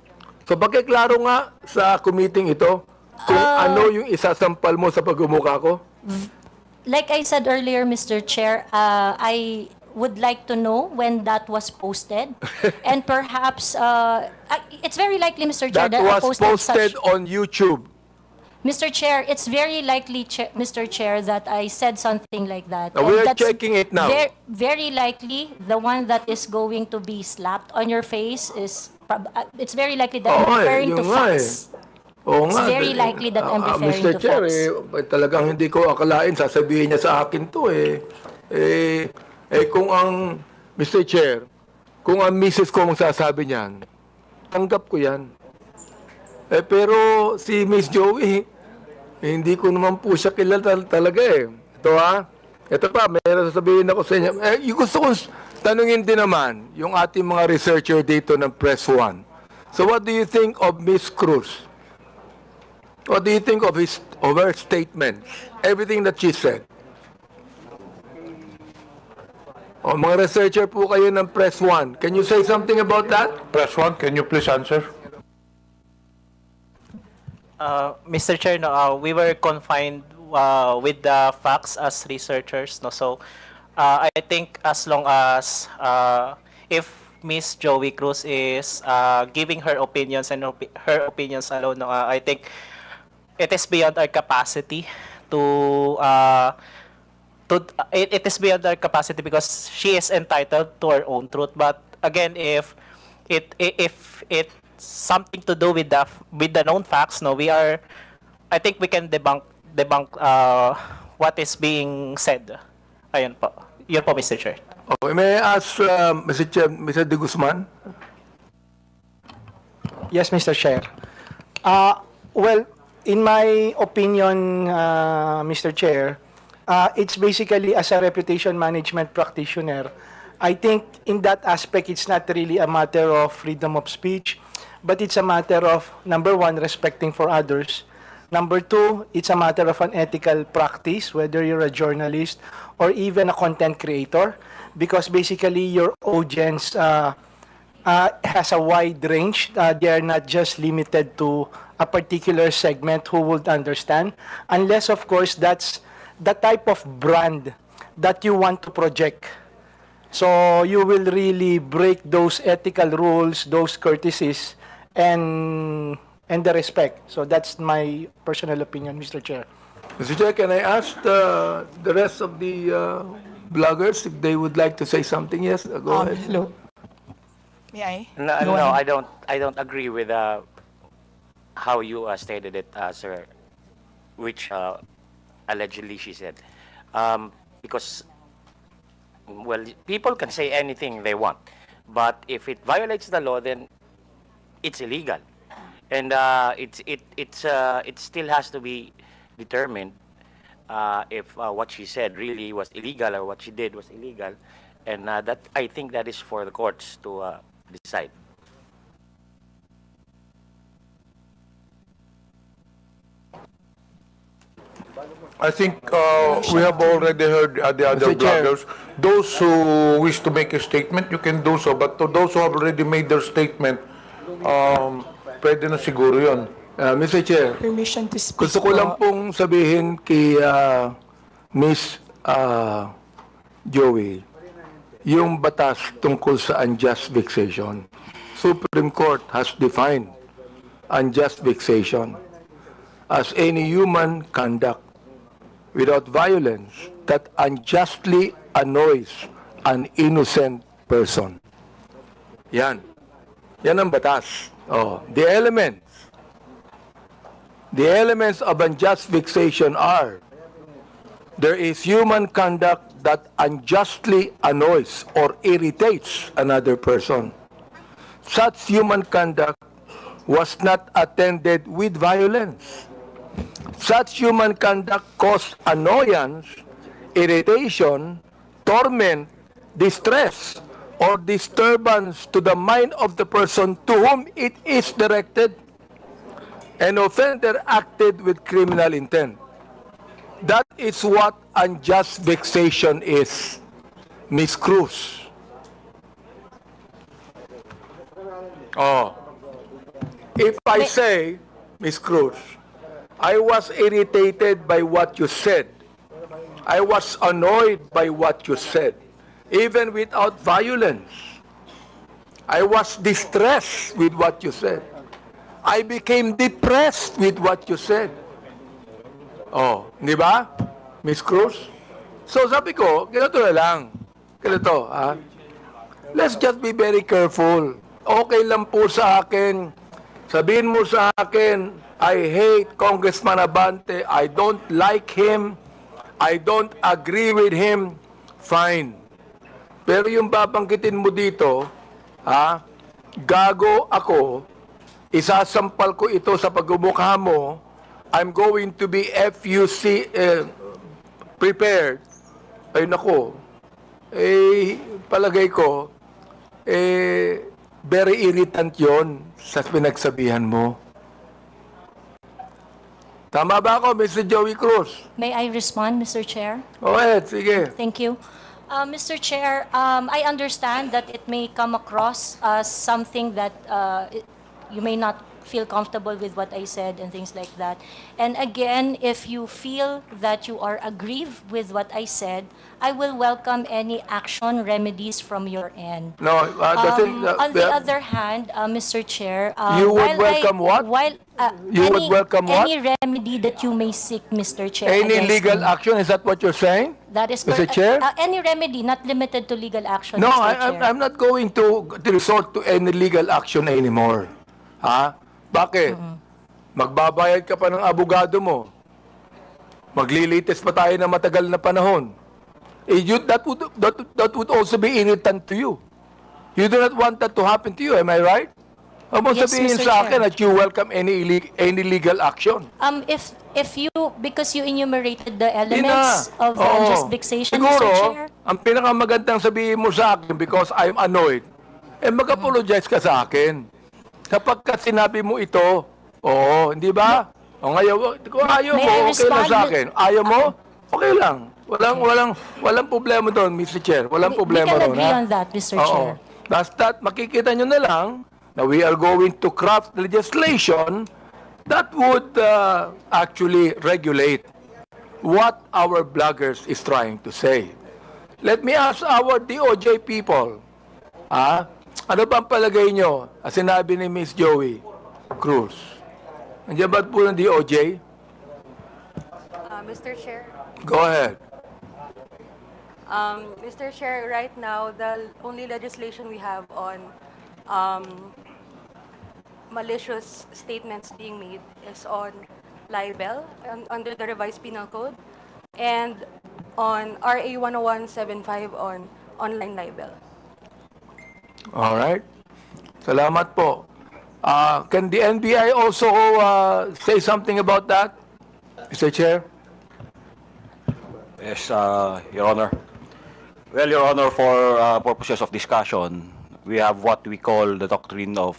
So, pakiklaro nga sa committee ito kung ano yung isasampal mo sa pagmumukha ko? Like I said earlier, Mr. Chair, I would like to know when that was posted. And perhaps, it's very likely, Mr. Chair, That I was posted posted on YouTube. Mr. Chair, it's very likely, Mr. Chair, that I said something like that. Now, And we are that's checking it now. Very likely, the one that is going to be slapped on your face is, it's very likely that I'm referring to facts. Oo It's nga. very likely that I'm referring Mr. to Chair, facts. talagang hindi ko akalain, sasabihin niya sa akin to kung ang, Mr. Chair, kung ang misis ko magsasabi niyan, tanggap ko yan. Pero si Miss Joey, hindi ko naman po siya kilala talaga Ito Ito pa, meron sasabihin ako sa inyo. Yung gusto kong tanungin din naman, yung ating mga researcher dito ng Press One. So what do you think of Miss Cruz? What do you think of her statements? Everything that she said? O, mga researcher po kayo ng Press 1. Can you say something about that? Press 1, can you please answer? Mr. Chair, no, we were confined with the facts as researchers. No? So I think as long as if Miss Joey Cruz is giving her opinions and her opinions alone, no, I think it is beyond our capacity it is beyond our capacity because she is entitled to her own truth. But again, if it's something to do with the known facts, no, I think we can debunk what is being said. Ayun po. Yun po, Mr. Chair. Okay, may I ask Mr. De Guzman? Yes, Mr. Chair. Well, in my opinion, Mr. Chair, it's basically as a reputation management practitioner, I think in that aspect, it's not really a matter of freedom of speech, but it's a matter of, number one, respecting for others. Number two, it's a matter of an ethical practice, whether you're a journalist or even a content creator, because basically your audience has a wide range. They are not just limited to a particular segment who would understand, unless, of course, that's the type of brand that you want to project. So you will really break those ethical rules, those courtesies, and the respect. So that's my personal opinion, Mr. Chair. Mr. Chair, can I ask the rest of the bloggers if they would like to say something? Yes, go ahead. Hello. May I? No, I don't agree with how you stated it, sir, which allegedly she said. Because, well, people can say anything they want, but if it violates the law, then it's illegal. And it still has to be determined if what she said really was illegal or what she did was illegal. And that, I think that is for the courts to decide. I think we have already heard the other Mr. Chair. bloggers. Those who wish to make a statement, you can do so. But to those who have already made their statement, pwede na siguro yun. Mr. Chair, Permission to speak. gusto ko lang pong sabihin kay Miss Joey, yung batas tungkol sa unjust vexation. Supreme Court has defined unjust vexation as any human conduct without violence that unjustly annoys an innocent person. Yan. Yan ang batas. The elements of unjust vexation are: there is human conduct that unjustly annoys or irritates another person. Such human conduct was not attended with violence. Such human conduct caused annoyance, irritation, torment, distress, or disturbance to the mind of the person to whom it is directed. An offender acted with criminal intent. That is what unjust vexation is, Miss Cruz. If I say, Miss Cruz, I was irritated by what you said, I was annoyed by what you said, even without violence, I was distressed with what you said, I became depressed with what you said. Di ba, Miss Cruz? So sabi ko, ganito na lang. Ganito, let's just be very careful. Okay lang po sa akin. Sabihin mo sa akin, I hate Congressman Abante. I don't like him. I don't agree with him. Fine. Pero yung babanggitin mo dito, gago ako, isasampal ko ito sa pagmumukha mo, I'm going to be FUC prepared. Ay nako, palagay ko, very irritant yon sa pinagsabihan mo. Tama ba ako, Mr. Joey Cruz? May I respond, Mr. Chair? Go ahead, sige. Thank you. Mr. Chair, I understand that it may come across as something that you may not feel comfortable with what I said and things like that. And again, if you feel that you are aggrieved with what I said, I will welcome any action remedies from your end. No, the thing, On the other hand, Mr. Chair, You would while welcome what? While, You would welcome what? any remedy that you may seek, Mr. Chair, Any against legal me. action, is that what you're saying? That is Mr. correct. Chair? Any remedy, not limited to legal action, No, Mr. Chair. I'm not going to resort to any legal action anymore. Ha? Bakit? Magbabayad ka pa ng abogado mo. Maglilitis pa tayo ng matagal na panahon. That would also be irritant to you. You do not want that to happen to you, am I right? Huwag mo Yes, sabihin Mr. sa akin Chair. that you welcome any legal action. If you, because you enumerated the elements of the Oo. unjust vexation, Siguro, Mr. Chair. ang pinakamagandang sabihin mo sa akin because I'm annoyed, mag-apologize ka sa akin. Kapag sinabi mo ito, oo, hindi ba? O ngayon, kung ayaw May mo, I okay lang respond? sa akin. Ayaw mo, okay lang. Walang problema doon, Mr. Chair. Walang problema We can doon, agree ha? on that, Mr. Oo. Chair. Basta makikita nyo na lang na we are going to craft legislation that would actually regulate what our bloggers is trying to say. Let me ask our DOJ people, ano bang palagay nyo? Sinabi ni Miss Joey Cruz. Nandiyan ba po ng DOJ? Mr. Chair, Go ahead. Mr. Chair, right now, the only legislation we have on malicious statements being made is on libel under the revised penal code and on RA 10175 on online libel. All right. Salamat po. Can the NBI also say something about that, Mr. Chair? Yes, Your Honor. Well, Your Honor, for purposes of discussion, we have what we call the doctrine of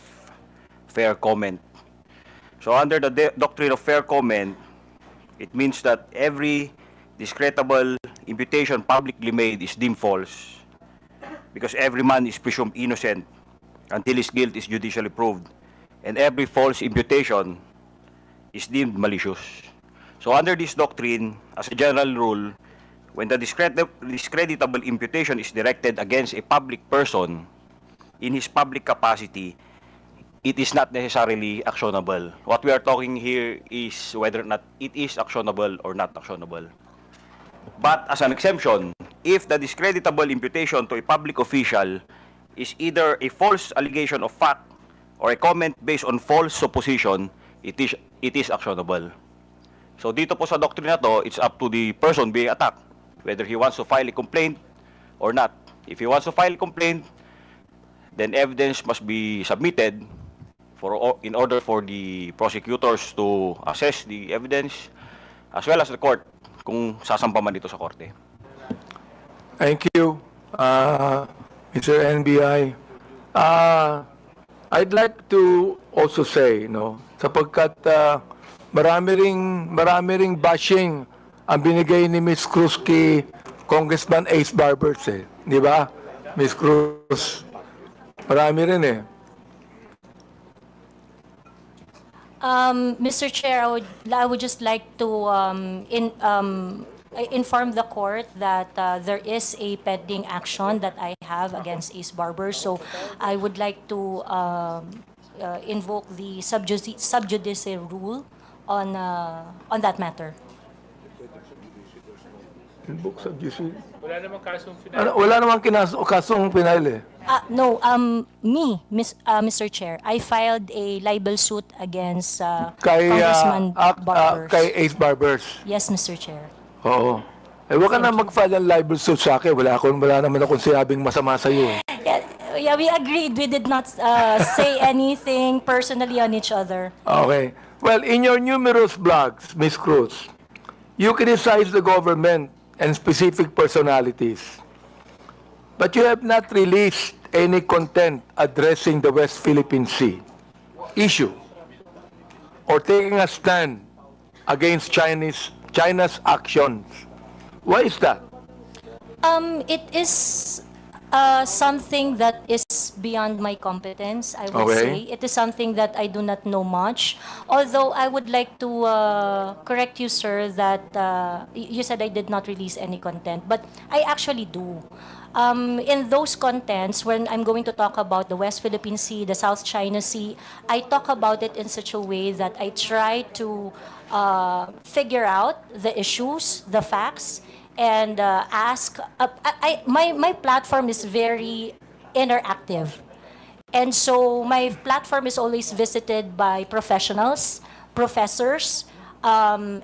fair comment. So under the doctrine of fair comment, it means that every discreditable imputation publicly made is deemed false because every man is presumed innocent until his guilt is judicially proved, and every false imputation is deemed malicious. So under this doctrine, as a general rule, when the discreditable imputation is directed against a public person in his public capacity, it is not necessarily actionable. What we are talking here is whether or not it is actionable or not actionable. But as an exemption, if the discreditable imputation to a public official is either a false allegation of fact or a comment based on false supposition, it is actionable. So dito po sa doctrine na to, it's up to the person being attacked whether he wants to file a complaint or not. If he wants to file a complaint, then evidence must be submitted in order for the prosecutors to assess the evidence as well as the court kung sasampa man dito sa korte. Thank you, Mr. NBI. I'd like to also say, sapagkat marami ring bashing ang binigay ni Ms. Cruz kay Congressman Ace Barbers, di ba? Ms. Cruz, marami rin Mr. Chair, I would just like to inform the court that there is a pending action that I have against Ace Barber. So I would like to invoke the sub judice rule on that matter. Invoke sub judice? Wala namang kasong final. Wala namang kasong final No, Mr. Chair, I filed a libel suit against Congressman Barbers. Kay Ace Barbers. Yes, Mr. Chair. Oo. Huwag ka na mag-file ng libel suit sa akin. Wala naman akong sinabing masama sa iyo. Yeah, we agreed. We did not say anything personally on each other. Okay. Well, in your numerous blogs, Ms. Cruz, you criticize the government and specific personalities. But you have not released any content addressing the West Philippine Sea issue or taking a stand against China's actions. Why is that? It is something that is beyond my competence, I would Okay. say. It is something that I do not know much. Although I would like to correct you, sir, that you said I did not release any content, but I actually do. In those contents, when I'm going to talk about the West Philippine Sea, the South China Sea, I talk about it in such a way that I try to figure out the issues, the facts, and ask. My platform is very interactive. And so my platform is always visited by professionals, professors,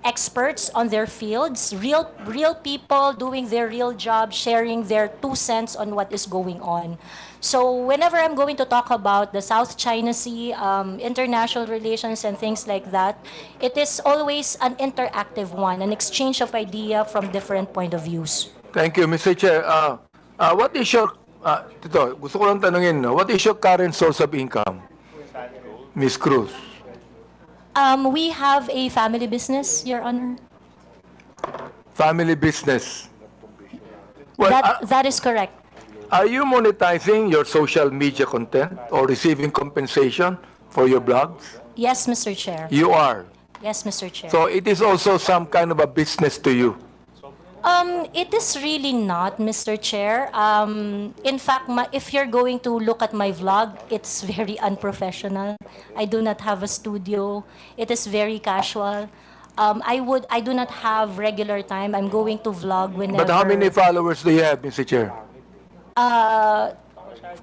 experts on their fields, real people doing their real job, sharing their 2 cents on what is going on. So whenever I'm going to talk about the South China Sea, international relations and things like that, it is always an interactive one, an exchange of idea from different point of views. Thank you, Mr. Chair. What is your, Tito, gusto ko lang tanungin, no? What is your current source of income, Ms. Cruz? We have a family business, Your Honor. Family business. Well, That is correct. are you monetizing your social media content or receiving compensation for your blogs? Yes, Mr. Chair. You are. Yes, Mr. Chair. So it is also some kind of a business to you. It is really not, Mr. Chair. In fact, if you're going to look at my vlog, it's very unprofessional. I do not have a studio. It is very casual. I do not have regular time. I'm going to vlog whenever. But how many followers do you have, Mr. Chair?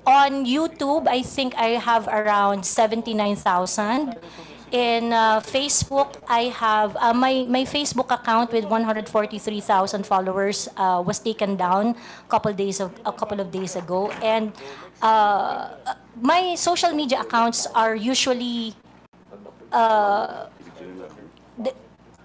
On YouTube, I think I have around 79,000. In Facebook, I have my Facebook account with 143,000 followers was taken down a couple of days ago, and my social media accounts are usually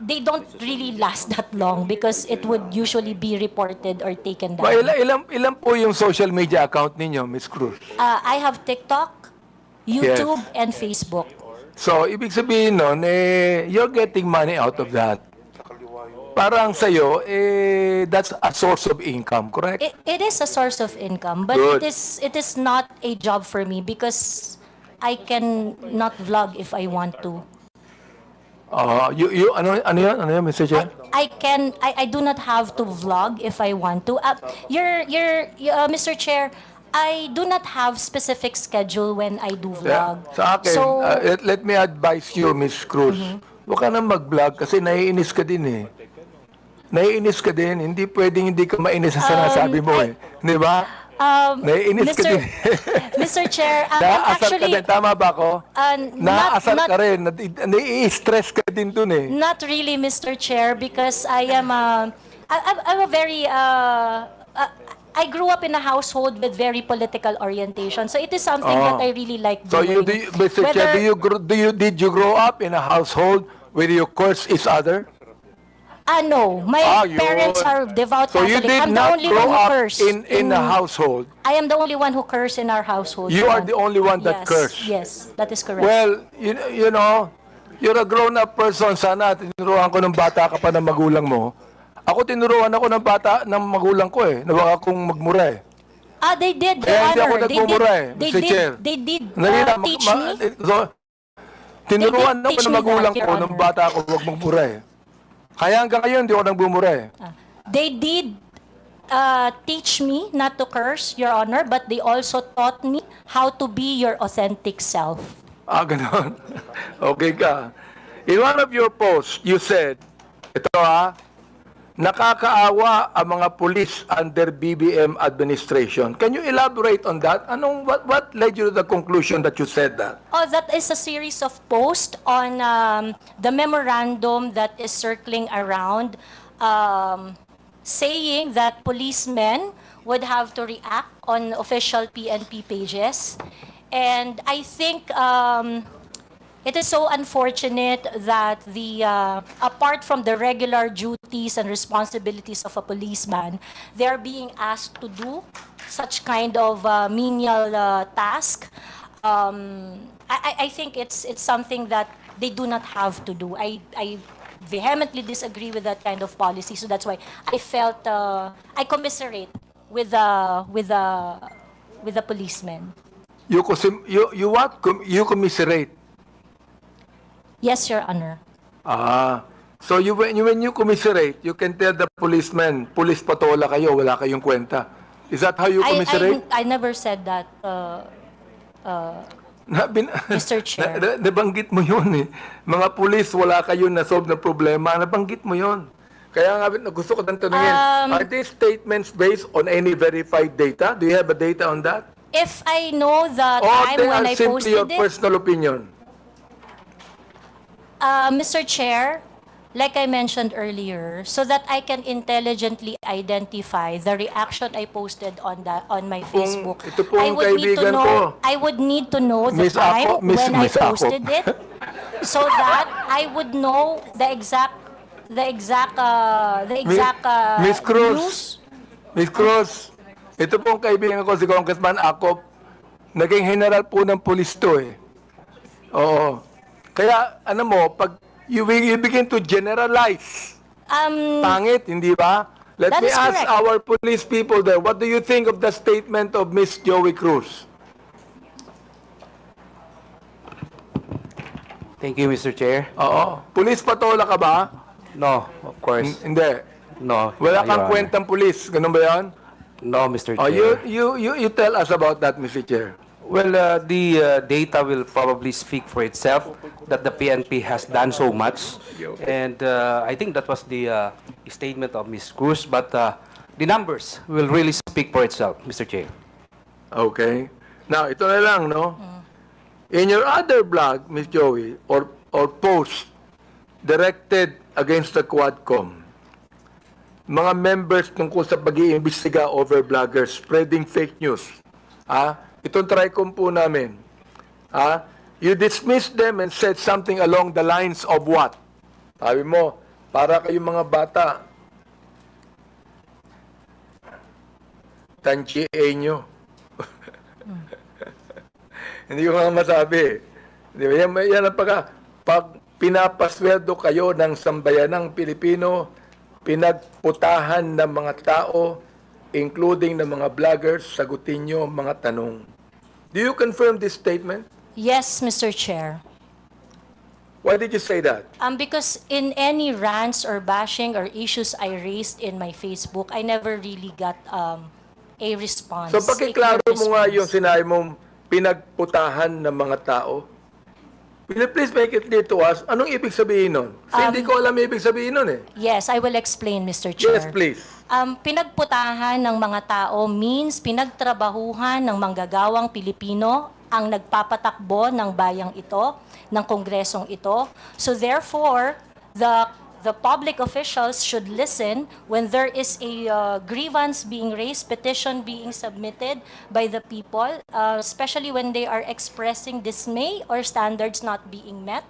they don't really last that long because it would usually be reported or taken down. Ilan po yung social media account ninyo, Ms. Cruz? I have TikTok, YouTube, and Facebook. So, ibig sabihin nun, you're getting money out of that. Parang sa'yo, that's a source of income, correct? It is a source of income, but Good. it is not a job for me because I can not vlog if I want to. Ano yan, Mr. Chair? I do not have to vlog if I want to. Mr. Chair, I do not have specific schedule when I do vlog. Sa akin, let me advise you, Ms. Cruz. Huwag ka na mag-vlog kasi naiinis ka din eh. Naiinis ka din, hindi pwedeng hindi ka mainis sa sinasabi mo eh. Di ba? Naiinis ka din. Mr. Chair, Naasar ka actually, din. Tama ba ako? Naasar ka rin. Nai-stress ka din dun eh. not really, Mr. Chair, because I'm a very I grew up in a household with very political orientation, so it is something that I really like So doing. Mr. Chair, did you grow up in a household where you curse each other? No, my parents are devout So you Catholic. did I'm the not only grow one who up curse in a household. I am the only one who curse in our household. You are the only one that Yes, curse. Yes, that is correct. Well, you know, you're a grown-up person. Sana tinuruan ko ng bata ka pa ng magulang mo. Ako tinuruan ako ng bata ng magulang ko eh. Nawag akong magmura eh. They did, Your Kaya hindi ako Honor. nagmumura eh, Mr. Chair. They did teach me. Tinuruan ako teach ng me magulang that, Your ko ng bata ako huwag magmura eh. Kaya hanggang ngayon, hindi ako nagbumura eh. They did teach me not to curse, Your Honor, but they also taught me how to be your authentic self. Ganon. Okay ka. In one of your posts, you said, ito nakakaawa ang mga pulis under BBM administration. Can you elaborate on that? What led you to the conclusion that you said that? That is a series of posts on the memorandum that is circling around saying that policemen would have to react on official PNP pages. And I think it is so unfortunate that apart from the regular duties and responsibilities of a policeman, they are being asked to do such kind of menial task. I think it's something that they do not have to do. I vehemently disagree with that kind of policy, so that's why I felt I commiserate with the policemen. You what? You commiserate. Yes, Your Honor. So when you commiserate, you can tell the policeman, police patola kayo, wala kayong kwenta. Is that how you commiserate? I never said that, Mr. Chair. Nabanggit mo yun eh. Mga pulis, wala kayong na-solve na problema. Nabanggit mo yun. Kaya nga gusto ko tanungin, are these statements based on any verified data? Do you have a data on that? If I know the time Or when they I are simply your posted it, personal opinion? Mr. Chair, like I mentioned earlier, so that I can intelligently identify the reaction I posted on my Facebook, ito po ang kaibigan ko. I would need to know the Miss time Ako, Miss when I Ako. posted it, so that I would know the exact Miss Cruz. news. Miss Cruz, ito pong kaibigan ko si Congressman Akop, naging general po ng pulis to eh. Oo. Kaya, ano mo, pag you begin to generalize, pangit, hindi ba? Let That me is ask correct. our police people there, what do you think of the statement of Miss Joey Cruz? Thank you, Mr. Chair. Oo. Pulis patola ka ba? No, of course. Hindi. No. Wala Your kang Honor. kwentang pulis, ganun ba yan? No, Mr. Oh, Chair. you tell us about that, Mr. Chair. Well, the data will probably speak for itself that the PNP has done so much. And I think that was the statement of Ms. Cruz, but the numbers will really speak for itself, Mr. Chair. Okay. Now, ito na lang, no? In your other blog, Ms. Joey, or post directed against the Quadcom, mga members tungkol sa pag-iimbestiga over bloggers spreading fake news. Itong Tricom po namin. You dismissed them and said something along the lines of what? Sabi mo, para kayong mga bata, tangiin nyo. Hindi ko nga masabi. Di ba? Yan ang pag pinapasweldo kayo ng sambayanang Pilipino, pinagputahan ng mga tao, including ng mga vloggers, sagutin nyo mga tanong. Do you confirm this statement? Yes, Mr. Chair. Why did you say that? Because in any rants or bashing or issues I raised in my Facebook, I never really got a response. So pakiklaro a mo nga response. yung sinabi mong pinagputahan ng mga tao. Will you please make it clear to us, anong ibig sabihin nun? Kasi hindi ko alam ibig sabihin nun eh. Yes, I will explain, Mr. Chair. Yes, please. Pinagputahan ng mga tao means pinagtrabahuhan ng manggagawang Pilipino ang nagpapatakbo ng bayang ito, ng kongresong ito. So therefore, the public officials should listen when there is a grievance being raised, petition being submitted by the people, especially when they are expressing dismay or standards not being met.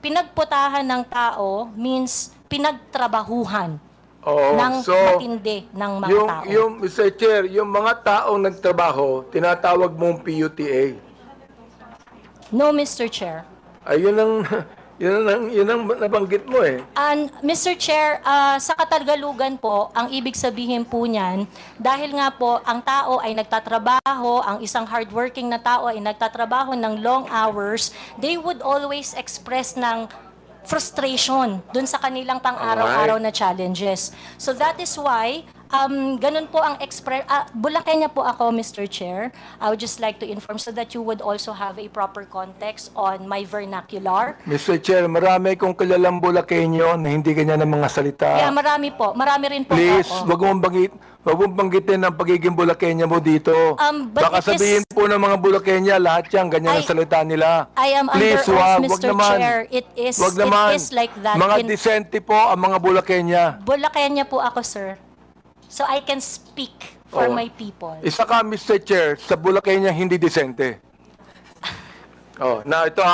Pinagputahan ng tao means pinagtrabahuhan ng matindi ng mga tao. Mr. Chair, yung mga taong nagtrabaho, tinatawag mong PUTA. No, Mr. Chair. Ayun ang nabanggit mo eh. And Mr. Chair, sa Katagalugan po, ang ibig sabihin po niyan, dahil nga po ang tao ay nagtatrabaho, ang isang hardworking na tao ay nagtatrabaho ng long hours, they would always express ng frustration dun sa kanilang pang-araw-araw na challenges. So that is why, ganun po ang Bulakenya po ako, Mr. Chair. I would just like to inform so that you would also have a proper context on my vernacular. Mr. Chair, marami kong kilalang Bulakenyo na hindi ganyan ng mga salita. Yeah, marami po. Marami rin po Please, ako. wag mong banggitin ang pagiging Bulakenya mo dito. But Baka it is- sabihin po ng mga Bulakenya, lahat yan, ganyan ang salita nila. I am Please, under oath, wag Mr. naman. Chair. It is like that. Mga in disente po ang mga Bulakenya. Bulakenya po ako, sir. So I can speak for my people. Isa ka, Mr. Chair, sa Bulakenya hindi disente. Now ito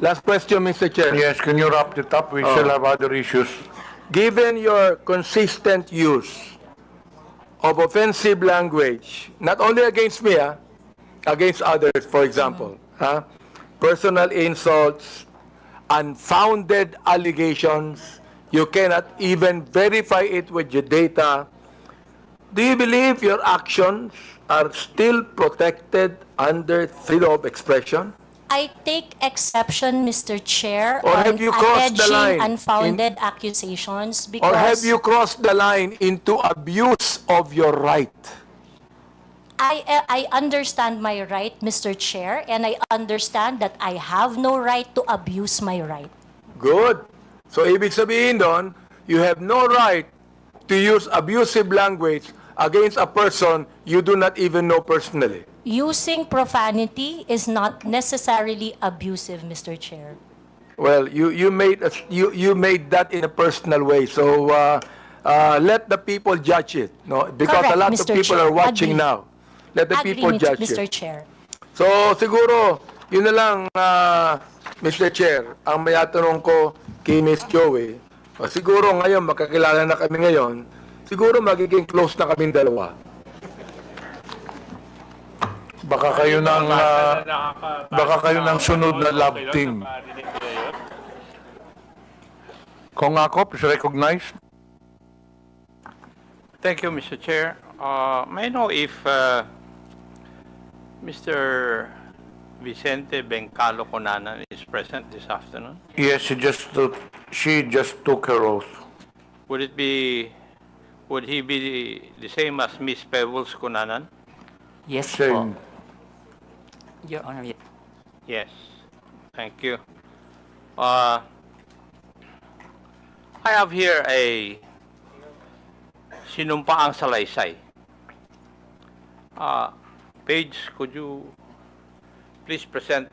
last question, Mr. Chair. Yes, can you wrap it up? We still have other issues. Given your consistent use of offensive language, not only against me, against others, for example, personal insults, unfounded allegations, You cannot even verify it with your data. Do you believe your actions are still protected under freedom of expression? I take exception, Mr. Chair, Or on have you crossed the alleging line unfounded accusations Or have because you crossed the line into abuse of your right? I understand my right, Mr. Chair, and I understand that I have no right to abuse my right. Good. So ibig sabihin doon, you have no right to use abusive language against a person you do not even know personally. Using profanity is not necessarily abusive, Mr. Chair. Well, you made that in a personal way. So let the people judge it, no? Because Correct, a lot Mr. of people Chair. are watching Agree. now. Let the people judge Mr. it. Chair. So siguro, yun na lang, Mr. Chair, ang may tanong ko kay Miss Joey. Siguro ngayon, magkakilala na kami ngayon, siguro magiging close na kaming dalawa. Baka kayo ng sunod na love team. Kung ako, please recognize. Thank you, Mr. Chair. May I know if Mr. Vicente Bencalo Conanan is present this afternoon? Yes, she just took her oath. Would he be the same as Miss Pebbles Conanan? Yes Same. po. Your Honor, Yes. Thank you. I have here a sinumpaang salaysay. Paige, could you please present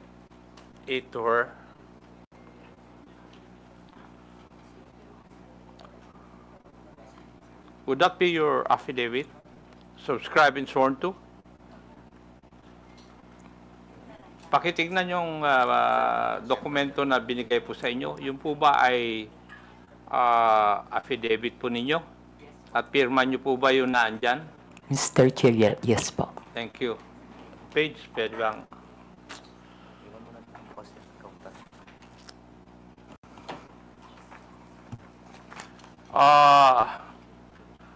it to her? Would that be your affidavit? Subscribed and sworn to? Pakitignan yung dokumento na binigay po sa inyo. Yung po ba ay affidavit po ninyo? At pirma nyo po ba yung naandyan? Mr. Chair, yes po. Thank you. Page, pwede bang?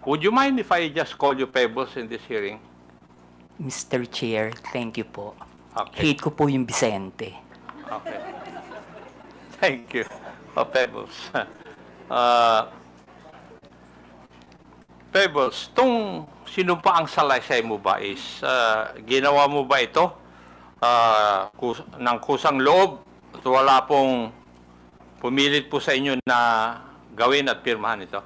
Would you mind if I just call you Pebbles in this hearing? Mr. Chair, thank you po. Okay. Hate ko po yung Vicente. Okay. Thank you. Pebbles. Pebbles, tong sinumpaang salaysay mo ba is ginawa mo ba ito ng kusang loob at wala pong pumilit po sa inyo na gawin at pirmahan ito?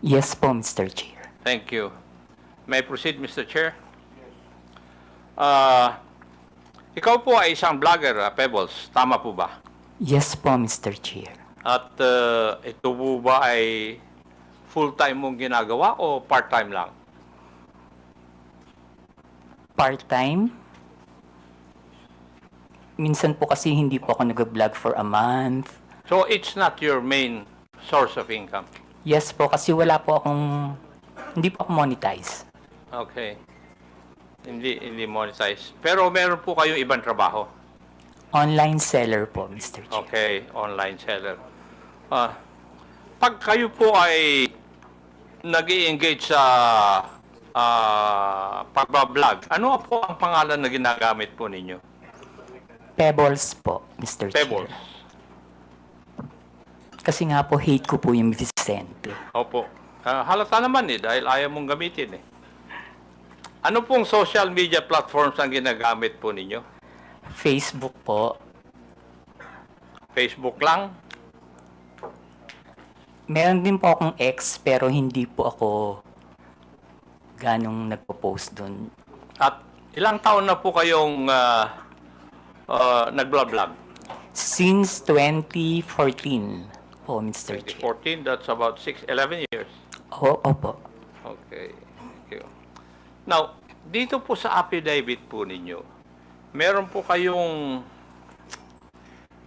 Yes po, Mr. Chair. Thank you. May I proceed, Mr. Chair? Ikaw po ay isang vlogger, Pebbles. Tama po ba? Yes po, Mr. Chair. At ito po ba ay full-time mong ginagawa o part-time lang? Part-time? Minsan po kasi hindi po ako nag-vlog for a month. So it's not your main source of income? Yes po, kasi wala po akong, hindi po ako monetize. Okay. Hindi monetize. Pero meron po kayong ibang trabaho? Online seller po, Mr. Chair. Okay, online seller. Pag kayo po ay nag-i-engage sa pagbablog, ano po ang pangalan na ginagamit po ninyo? Pebbles po, Mr. Pebbles. Chair. Kasi nga po, hate ko po yung Vicente. Opo. Halata naman dahil ayaw mong gamitin eh. Ano pong social media platforms ang ginagamit po ninyo? Facebook po. Facebook lang? Meron din po akong ex, pero hindi po ako ganong nagpo-post doon. At ilang taon na po kayong nag-vlog? Since 2014 po, Mr. Chair. 2014, that's about 11 years. Opo. Okay. Thank you. Now, dito po sa affidavit po ninyo, meron po kayong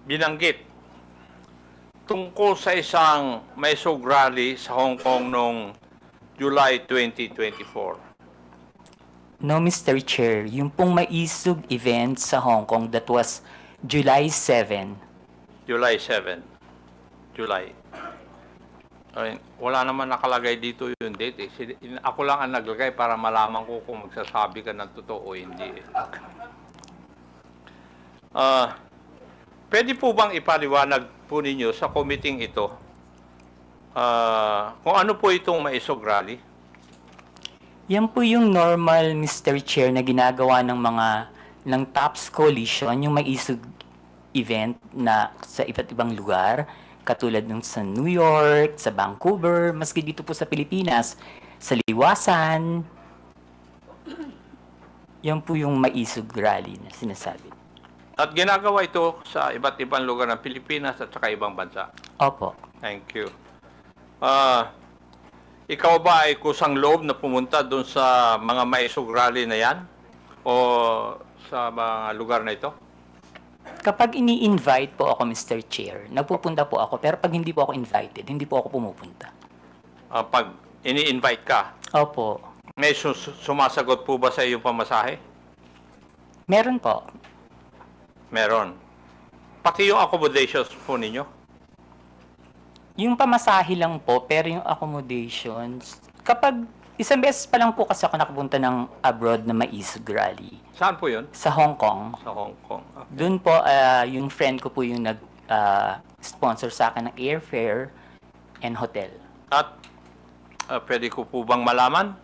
binanggit tungkol sa isang Maisog rally sa Hong Kong noong July 2024. No, Mr. Chair. Yung pong Maisog event sa Hong Kong, that was July 7. July 7. July. Ay, wala naman nakalagay dito yung date. Ako lang ang naglagay para malaman ko kung magsasabi ka ng totoo o hindi. Pwede po bang ipaliwanag po ninyo sa committee ito kung ano po itong maisog rally? Yan po yung normal, Mr. Chair, na ginagawa ng TOPS Coalition, yung may isog event na sa iba't ibang lugar, katulad ng sa New York, sa Vancouver, maski dito po sa Pilipinas, sa Liwasan. Yan po yung may isog rally na sinasabi. At ginagawa ito sa iba't ibang lugar ng Pilipinas at saka ibang bansa. Opo. Thank you. Ikaw ba ay kusang loob na pumunta doon sa mga maisog rally na yan? O sa mga lugar na ito? Kapag ini-invite po ako, Mr. Chair, nagpupunta po ako. Pero pag hindi po ako invited, hindi po ako pumupunta. Pag ini-invite ka, Opo. may sumasagot po ba sa iyong pamasahe? Meron po. Meron. Pati yung accommodations po ninyo? Yung pamasahe lang po, pero yung accommodations, kapag isang beses pa lang po kasi ako nakapunta ng abroad na maisog rally. Saan po yun? Sa Hong Kong. Sa Hong Kong. Doon po, yung friend ko po yung nag-sponsor sa akin ng airfare and hotel. At pwede ko po bang malaman,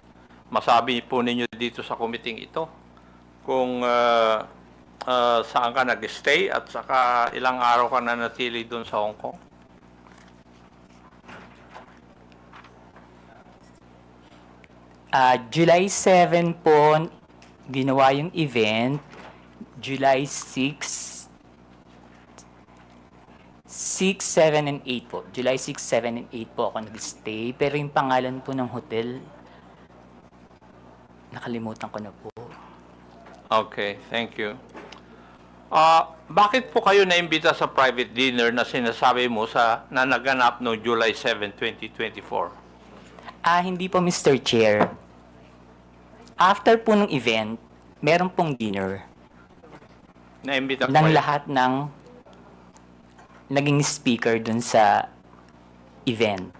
masabi po ninyo dito sa committee ito, kung saan ka nag-stay at saka ilang araw ka na natili doon sa Hong Kong? July 7 po, ginawa yung event. July 6, 7, and 8 po. July 6, 7, and 8 po ako nag-stay. Pero yung pangalan po ng hotel, nakalimutan ko na po. Okay, thank you. Bakit po kayo naimbita sa private dinner na sinasabi mo na naganap noong July 7, 2024? Hindi po, Mr. Chair. After po ng event, meron pong dinner Naimbita ng lahat ng naging speaker dun sa event.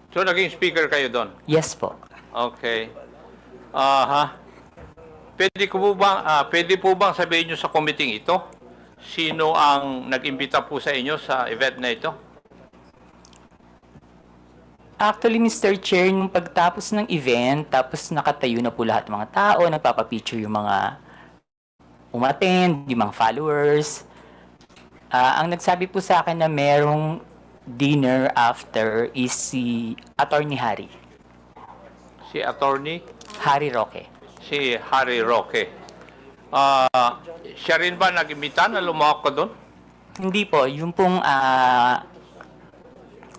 So, naging speaker kayo doon? Yes po. Okay. Pwede po bang sabihin nyo sa committee ito? Sino ang nag-imbita po sa inyo sa event na ito? Actually, Mr. Chair, nung pagtapos ng event, tapos nakatayo na po lahat ng mga tao, nagpapapicture yung mga umattend, yung mga followers. Ang nagsabi po sa akin na merong dinner after is si Atty. Harry. Si Atty. Harry Roque. Si Harry Roque. Siya rin ba nag-imbita na lumawak ka doon? Hindi po, yung pong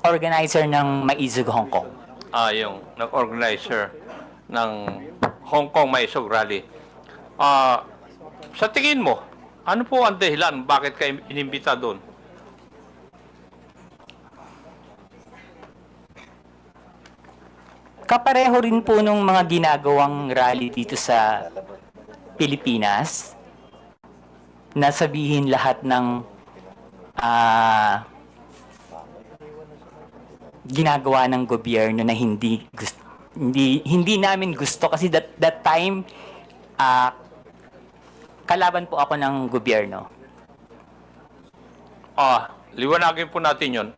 organizer ng Maisog Hong Kong. Yung nag-organizer ng Hong Kong Maisog Rally. Sa tingin mo, ano po ang dahilan bakit kayo inimbita doon? Kapareho rin po nung mga ginagawang rally dito sa Pilipinas na sabihin lahat ng ginagawa ng gobyerno na hindi namin gusto kasi that time kalaban po ako ng gobyerno. Liwanagin po natin yon.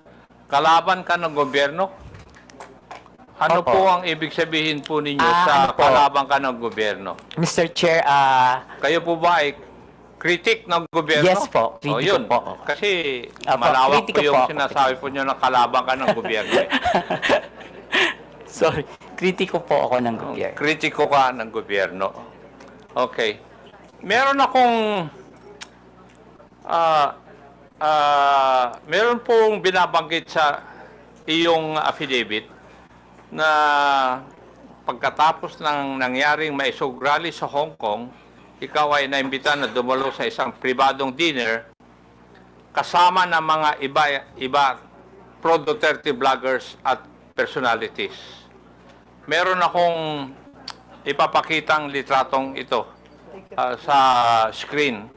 Kalaban ka ng gobyerno? Ano Opo. po ang ibig sabihin po ninyo sa kalaban ka ng gobyerno? Mr. Chair, kayo po ba ay critic ng gobyerno? Yes po, kritiko yun. po. Kasi Opo, malawak kritiko po yung po. sinasabi po nyo na kalaban ka ng gobyerno. Sorry, kritiko po ako ng gobyerno. Kritiko ka ng gobyerno. Okay. Meron akong meron pong binabanggit sa iyong affidavit na pagkatapos ng nangyaring maisog rally sa Hong Kong, ikaw ay naimbita na dumalo sa isang pribadong dinner kasama ng mga iba pro-Duterte vloggers at personalities. Meron akong ipapakitang litratong ito sa screen.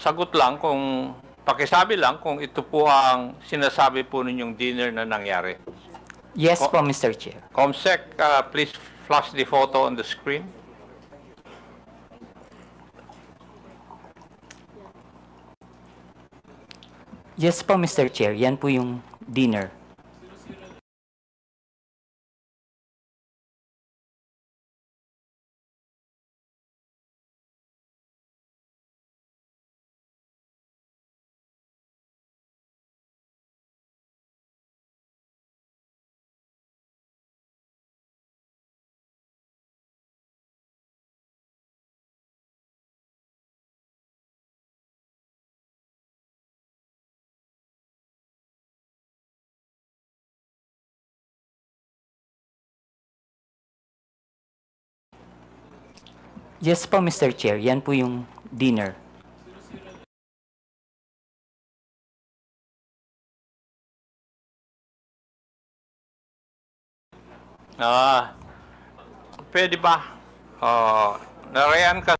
Sagot lang kung pakisabi lang kung ito po ang sinasabi po ninyong dinner na nangyari. Yes po, Mr. Chair. Comsec, please flash the photo on the screen. Yes po, Mr. Chair. Yan po yung dinner. Yes po, Mr. Chair. Yan po yung dinner. Pwede ba? Narayan ka.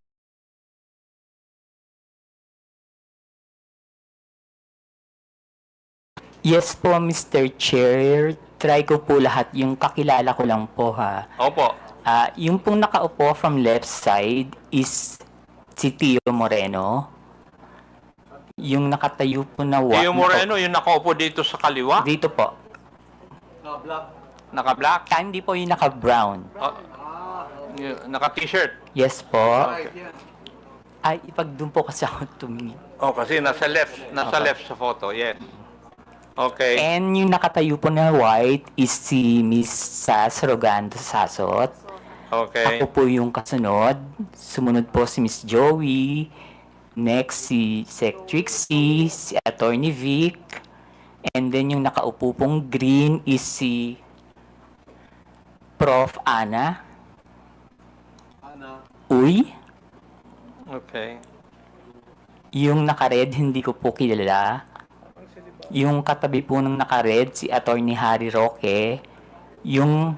Yes po, Mr. Chair. Try ko po lahat. Yung kakilala ko lang po, ha. Opo. Yung pong nakaupo from left side is si Tio Moreno. Yung nakatayo po na Tio Moreno, yung nakaupo dito sa kaliwa? Dito po. Naka-black? Hindi po yung naka-brown. Naka-t-shirt? Yes po. Ay, ipag doon po kasi ako tumingin. Oh, kasi nasa left sa photo, yes. Okay. And yung nakatayo po na white is si Miss Sas Rogando Sasot. Okay. Ako po yung kasunod. Sumunod po si Miss Joey. Next si Sec Trixie, si Atty. Vic. And then yung nakaupo pong green is si Prof. Ana. Uy. Okay. Yung naka-red, hindi ko po kilala. Yung katabi po ng naka-red, si Atty. Harry Roque. Yung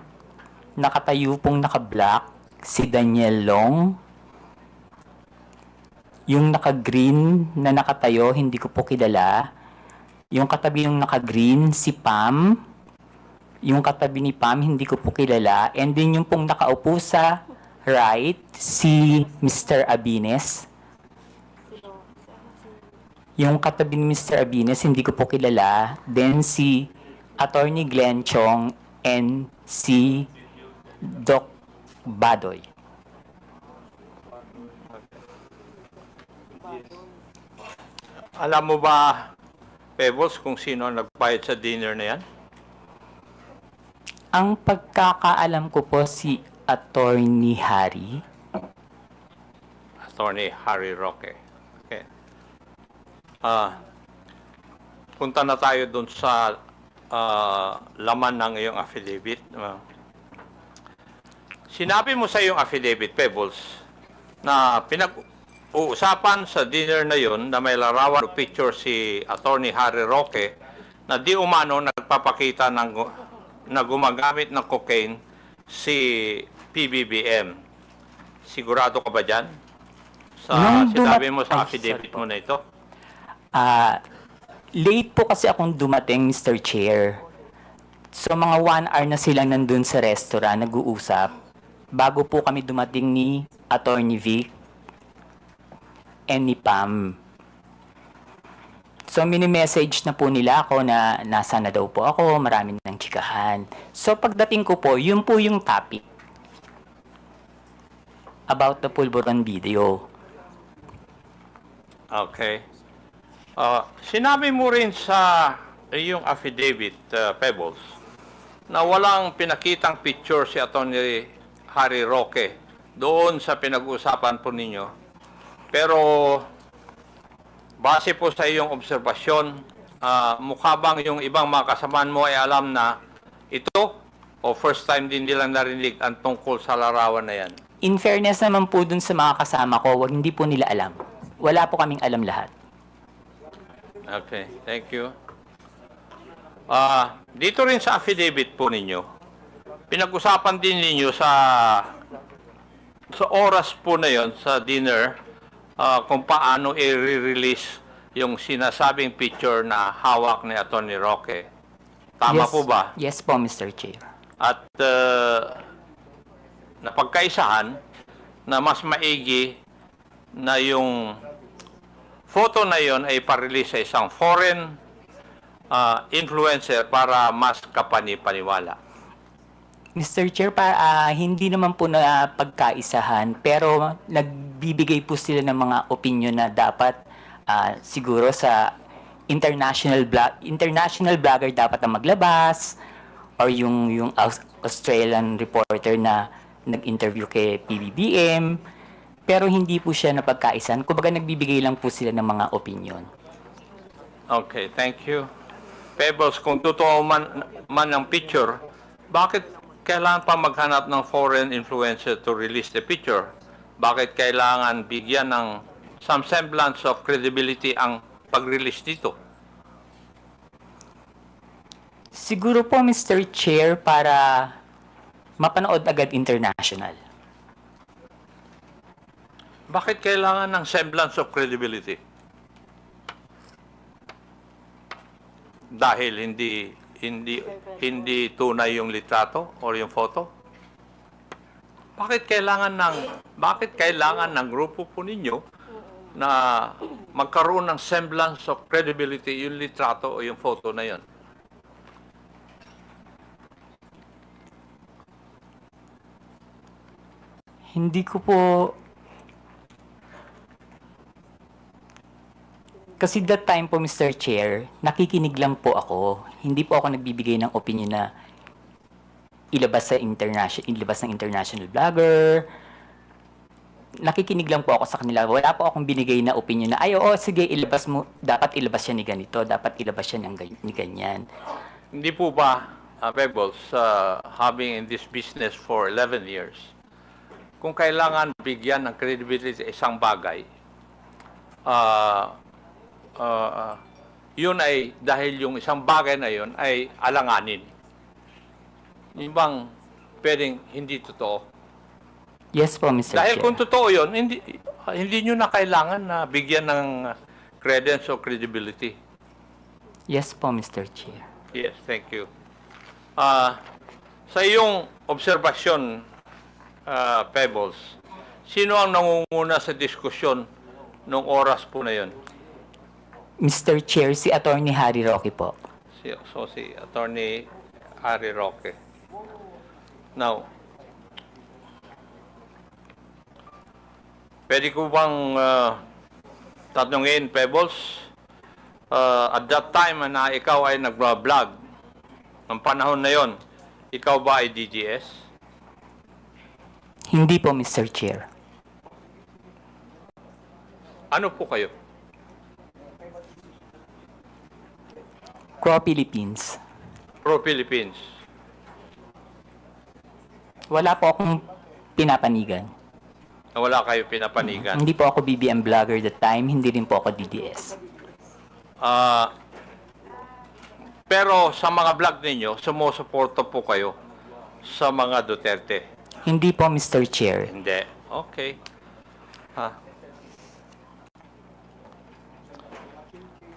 nakatayo pong naka-black, si Daniel Long. Yung naka-green na nakatayo, hindi ko po kilala. Yung katabi yung naka-green, si Pam. Yung katabi ni Pam, hindi ko po kilala. And then yung pong nakaupo sa right, si Mr. Abines. Yung katabi ni Mr. Abines, hindi ko po kilala. Then si Atty. Glenn Chong and si Doc Badoy. Alam mo ba, Pebbles, kung sino ang nagbayad sa dinner na yan? Ang pagkakaalam ko po si Atty. Harry. Atty. Harry Roque. Okay. Punta na tayo dun sa laman ng iyong affidavit. Sinabi mo sa iyong affidavit, Pebbles, na pinag-uusapan sa dinner na yon na may larawan o picture si Atty. Harry Roque na di umano nagpapakita na gumagamit ng cocaine si PBBM. Sigurado ka ba dyan? Sa sinabi mo sa affidavit mo na ito? Late po kasi akong dumating, Mr. Chair. So mga 1 hour na sila nandun sa restaurant, nag-uusap. Bago po kami dumating ni Atty. Vic and ni Pam. So mini-message na po nila ako na nasa na daw po ako, marami ng chikahan. So pagdating ko po, yun po yung topic. About the Pulburon video. Okay. Sinabi mo rin sa iyong affidavit, Pebbles, na walang pinakitang picture si Atty. Harry Roque doon sa pinag-uusapan po ninyo. Pero base po sa iyong obserbasyon, mukha bang yung ibang mga kasamaan mo ay alam na ito o first time din nilang narinig ang tungkol sa larawan na yan? In fairness naman po dun sa mga kasama ko, hindi po nila alam. Wala po kaming alam lahat. Okay, thank you. Dito rin sa affidavit po ninyo, pinag-usapan din ninyo sa oras po na yon sa dinner kung paano i-release yung sinasabing picture na hawak ni Atty. Roque. Tama Yes. po ba? Yes po, Mr. Chair. At napagkaisahan na mas maigi na yung photo na yon ay parelease sa isang foreign influencer para mas kapani-paniwala. Mr. Chair, hindi naman po na pagkaisahan, pero nagbibigay po sila ng mga opinion na dapat siguro sa international blogger dapat na maglabas, or yung Australian reporter na nag-interview kay PBBM, pero hindi po siya napagkaisahan. Kumbaga nagbibigay lang po sila ng mga opinion. Okay, thank you. Pebbles, kung totoo man ang picture, bakit kailangan pa maghanap ng foreign influencer to release the picture? Bakit kailangan bigyan ng some semblance of credibility ang pag-release dito? Siguro po, Mr. Chair, para mapanood agad international. Bakit kailangan ng semblance of credibility? Dahil hindi tunay yung litrato o yung photo? Bakit kailangan ng grupo po ninyo na magkaroon ng semblance of credibility yung litrato o yung photo na yon? Hindi ko po... Kasi that time po, Mr. Chair, nakikinig lang po ako. Hindi po ako nagbibigay ng opinion na ilabas ng international blogger. Nakikinig lang po ako sa kanila. Wala po akong binigay na opinion na, ay, oo, sige, ilabas mo. Dapat ilabas siya ni ganito. Dapat ilabas siya ni ganyan. Hindi po ba, Pebbles, having in this business for 11 years, kung kailangan bigyan ng credibility sa isang bagay, yun ay dahil yung isang bagay na yun ay alanganin. Yung bang pwedeng hindi totoo? Yes po, Mr. Dahil Chair. kung totoo yun, hindi nyo na kailangan na bigyan ng credence o credibility. Yes po, Mr. Chair. Yes, thank you. Sa iyong obserbasyon, Pebbles, sino ang nangunguna sa diskusyon nung oras po na yun? Mr. Chair, si Atty. Harry Roque po. Si Atty. Harry Roque. Now, pwede ko bang tatanungin, Pebbles, at that time na ikaw ay nag-vlog, ng panahon na yon, ikaw ba ay DGS? Hindi po, Mr. Chair. Ano po kayo? Pro-Philippines. Pro-Philippines. Wala po akong pinapanigan. Wala kayo pinapanigan? Hindi po ako BBM vlogger that time, hindi rin po ako DDS. Pero sa mga vlog ninyo, sumusuporta po kayo sa mga Duterte? Hindi po, Mr. Chair. Hindi. Okay.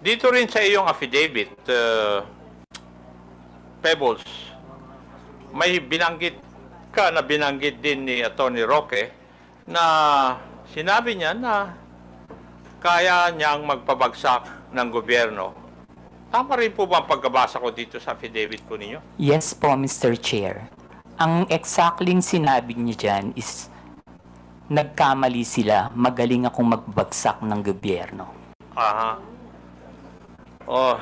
Dito rin sa iyong affidavit, Pebbles, may binanggit din ni Atty. Roque na sinabi niya na kaya niyang magpabagsak ng gobyerno. Tama rin po ba ang pagkabasa ko dito sa affidavit po ninyo? Yes po, Mr. Chair. Ang exactly sinabi niya dyan is nagkamali sila, magaling akong magbagsak ng gobyerno. Aha. Oh.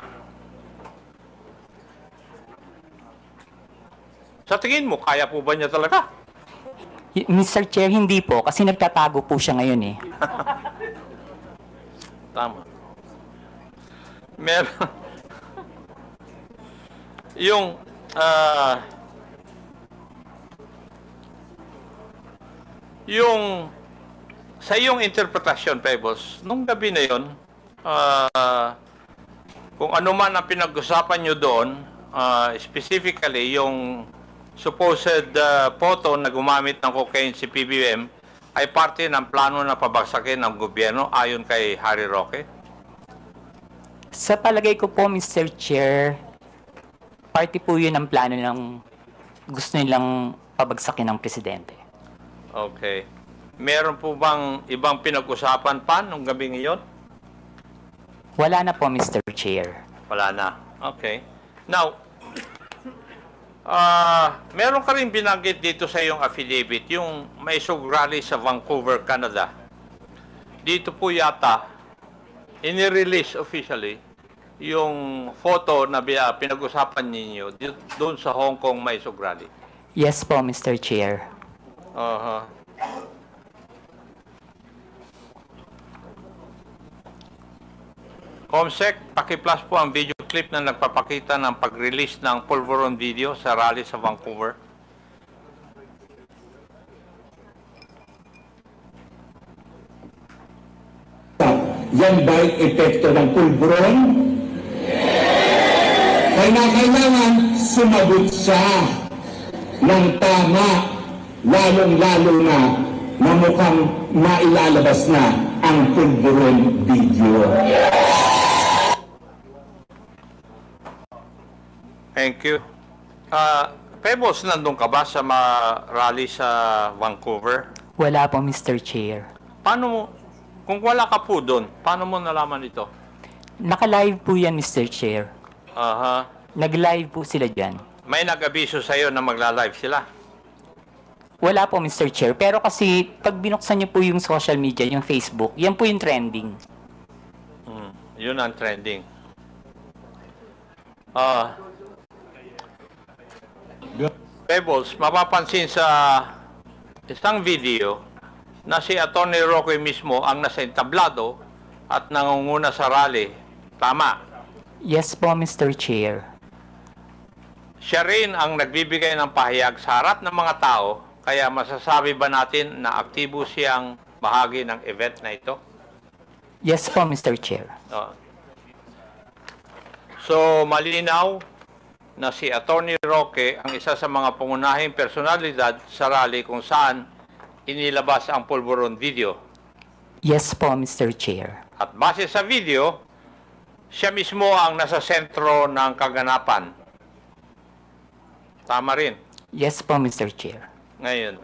Sa tingin mo, kaya po ba niya talaga? Mr. Chair, hindi po, kasi nagtatago po siya ngayon eh. Tama. Meron. Yung, sa iyong interpretasyon, Pebbles, nung gabi na yun, kung ano man ang pinag-usapan nyo doon, specifically yung supposed photo na gumamit ng cocaine si PBM ay parte ng plano na pabagsakin ng gobyerno ayon kay Harry Roque? Sa palagay ko po, Mr. Chair, party po yun ang plano ng gusto nilang pabagsakin ng presidente. Okay. Meron po bang ibang pinag-usapan pa nung gabi ngayon? Wala na po, Mr. Chair. Wala na. Okay. Now, meron ka rin binanggit dito sa iyong affidavit, yung may sugrally sa Vancouver, Canada. Dito po yata, inirelease officially, yung photo na pinag-usapan ninyo doon sa Hong Kong may sugrally. Yes po, Mr. Chair. Comsec, paki-plus po ang video clip na nagpapakita ng pag-release ng Pulveron video sa rally sa Vancouver. Yan ba'y epekto ng pulburon? Kailangan sumagot siya ng tama, lalong-lalo na mukhang mailalabas na ang pulburon video. Thank you. Pebbles, nandun ka ba sa rally sa Vancouver? Wala po, Mr. Chair. Paano mo, kung wala ka po doon, paano mo nalaman ito? Naka-live po yan, Mr. Chair. Nag-live po sila dyan. May nag-abiso sa'yo na magla-live sila? Wala po, Mr. Chair. Pero kasi, pag binuksan niyo po yung social media, yung Facebook, yan po yung trending. Yun ang trending. Pebbles, mapapansin sa isang video na si Atty. Roque mismo ang nasa entablado at nangunguna sa rally. Tama? Yes po, Mr. Chair. Siya rin ang nagbibigay ng pahayag sa harap ng mga tao, kaya masasabi ba natin na aktibo siyang bahagi ng event na ito? Yes po, Mr. Chair. So, malinaw na si Atty. Roque ang isa sa mga pangunahing personalidad sa rally kung saan inilabas ang Pulveron video. Yes po, Mr. Chair. At base sa video, siya mismo ang nasa sentro ng kaganapan. Tama rin. Yes po, Mr. Chair. Ngayon,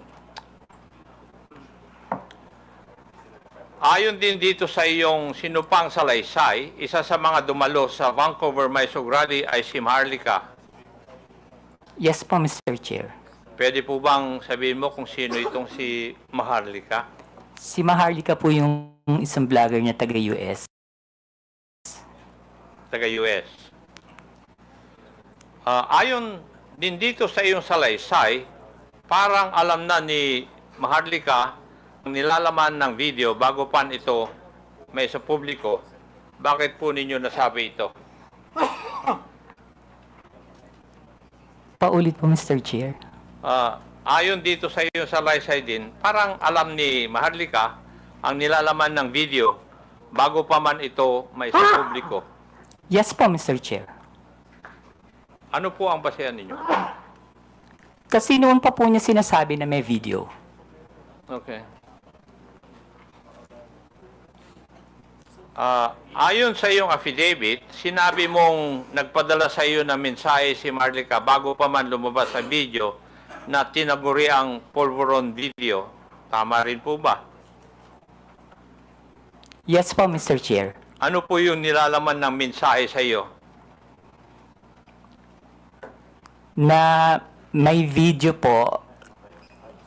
ayon din dito sa iyong sinupang salaysay, isa sa mga dumalo sa Vancouver Mysog Rally ay si Maharlika. Yes po, Mr. Chair. Pwede po bang sabihin mo kung sino itong si Maharlika? Si Maharlika po yung isang vlogger niya taga-US. Taga-US. Ayon din dito sa iyong salaysay, parang alam na ni Maharlika ang nilalaman ng video bago pa ito may sa publiko. Bakit po ninyo nasabi ito? Paulit po, Mr. Chair. Ayon dito sa iyong salaysay din, parang alam ni Maharlika ang nilalaman ng video bago pa man ito may sa publiko. Yes po, Mr. Chair. Ano po ang basehan ninyo? Kasi noon pa po niya sinasabi na may video. Okay. Ayon sa iyong affidavit, sinabi mong nagpadala sa iyo ng mensahe si Maharlika bago pa man lumabas sa video na tinaguri ang Pulveron video. Tama rin po ba? Yes po, Mr. Chair. Ano po yung nilalaman ng mensahe sa iyo? Na may video po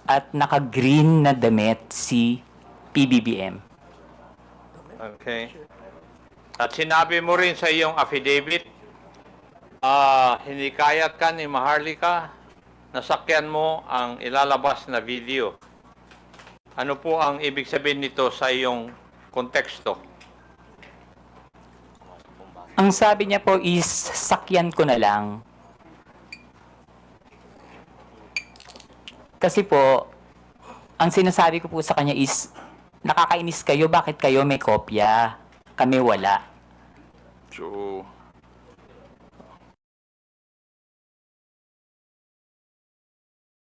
at naka-green na damit si PBBM. Okay. At sinabi mo rin sa iyong affidavit, hinikayat ka ni Maharlika, nasakyan mo ang ilalabas na video. Ano po ang ibig sabihin nito sa iyong konteksto? Ang sabi niya po is, sakyan ko na lang. Kasi po, ang sinasabi ko po sa kanya is, nakakainis kayo, bakit kayo may kopya? Kami wala. So,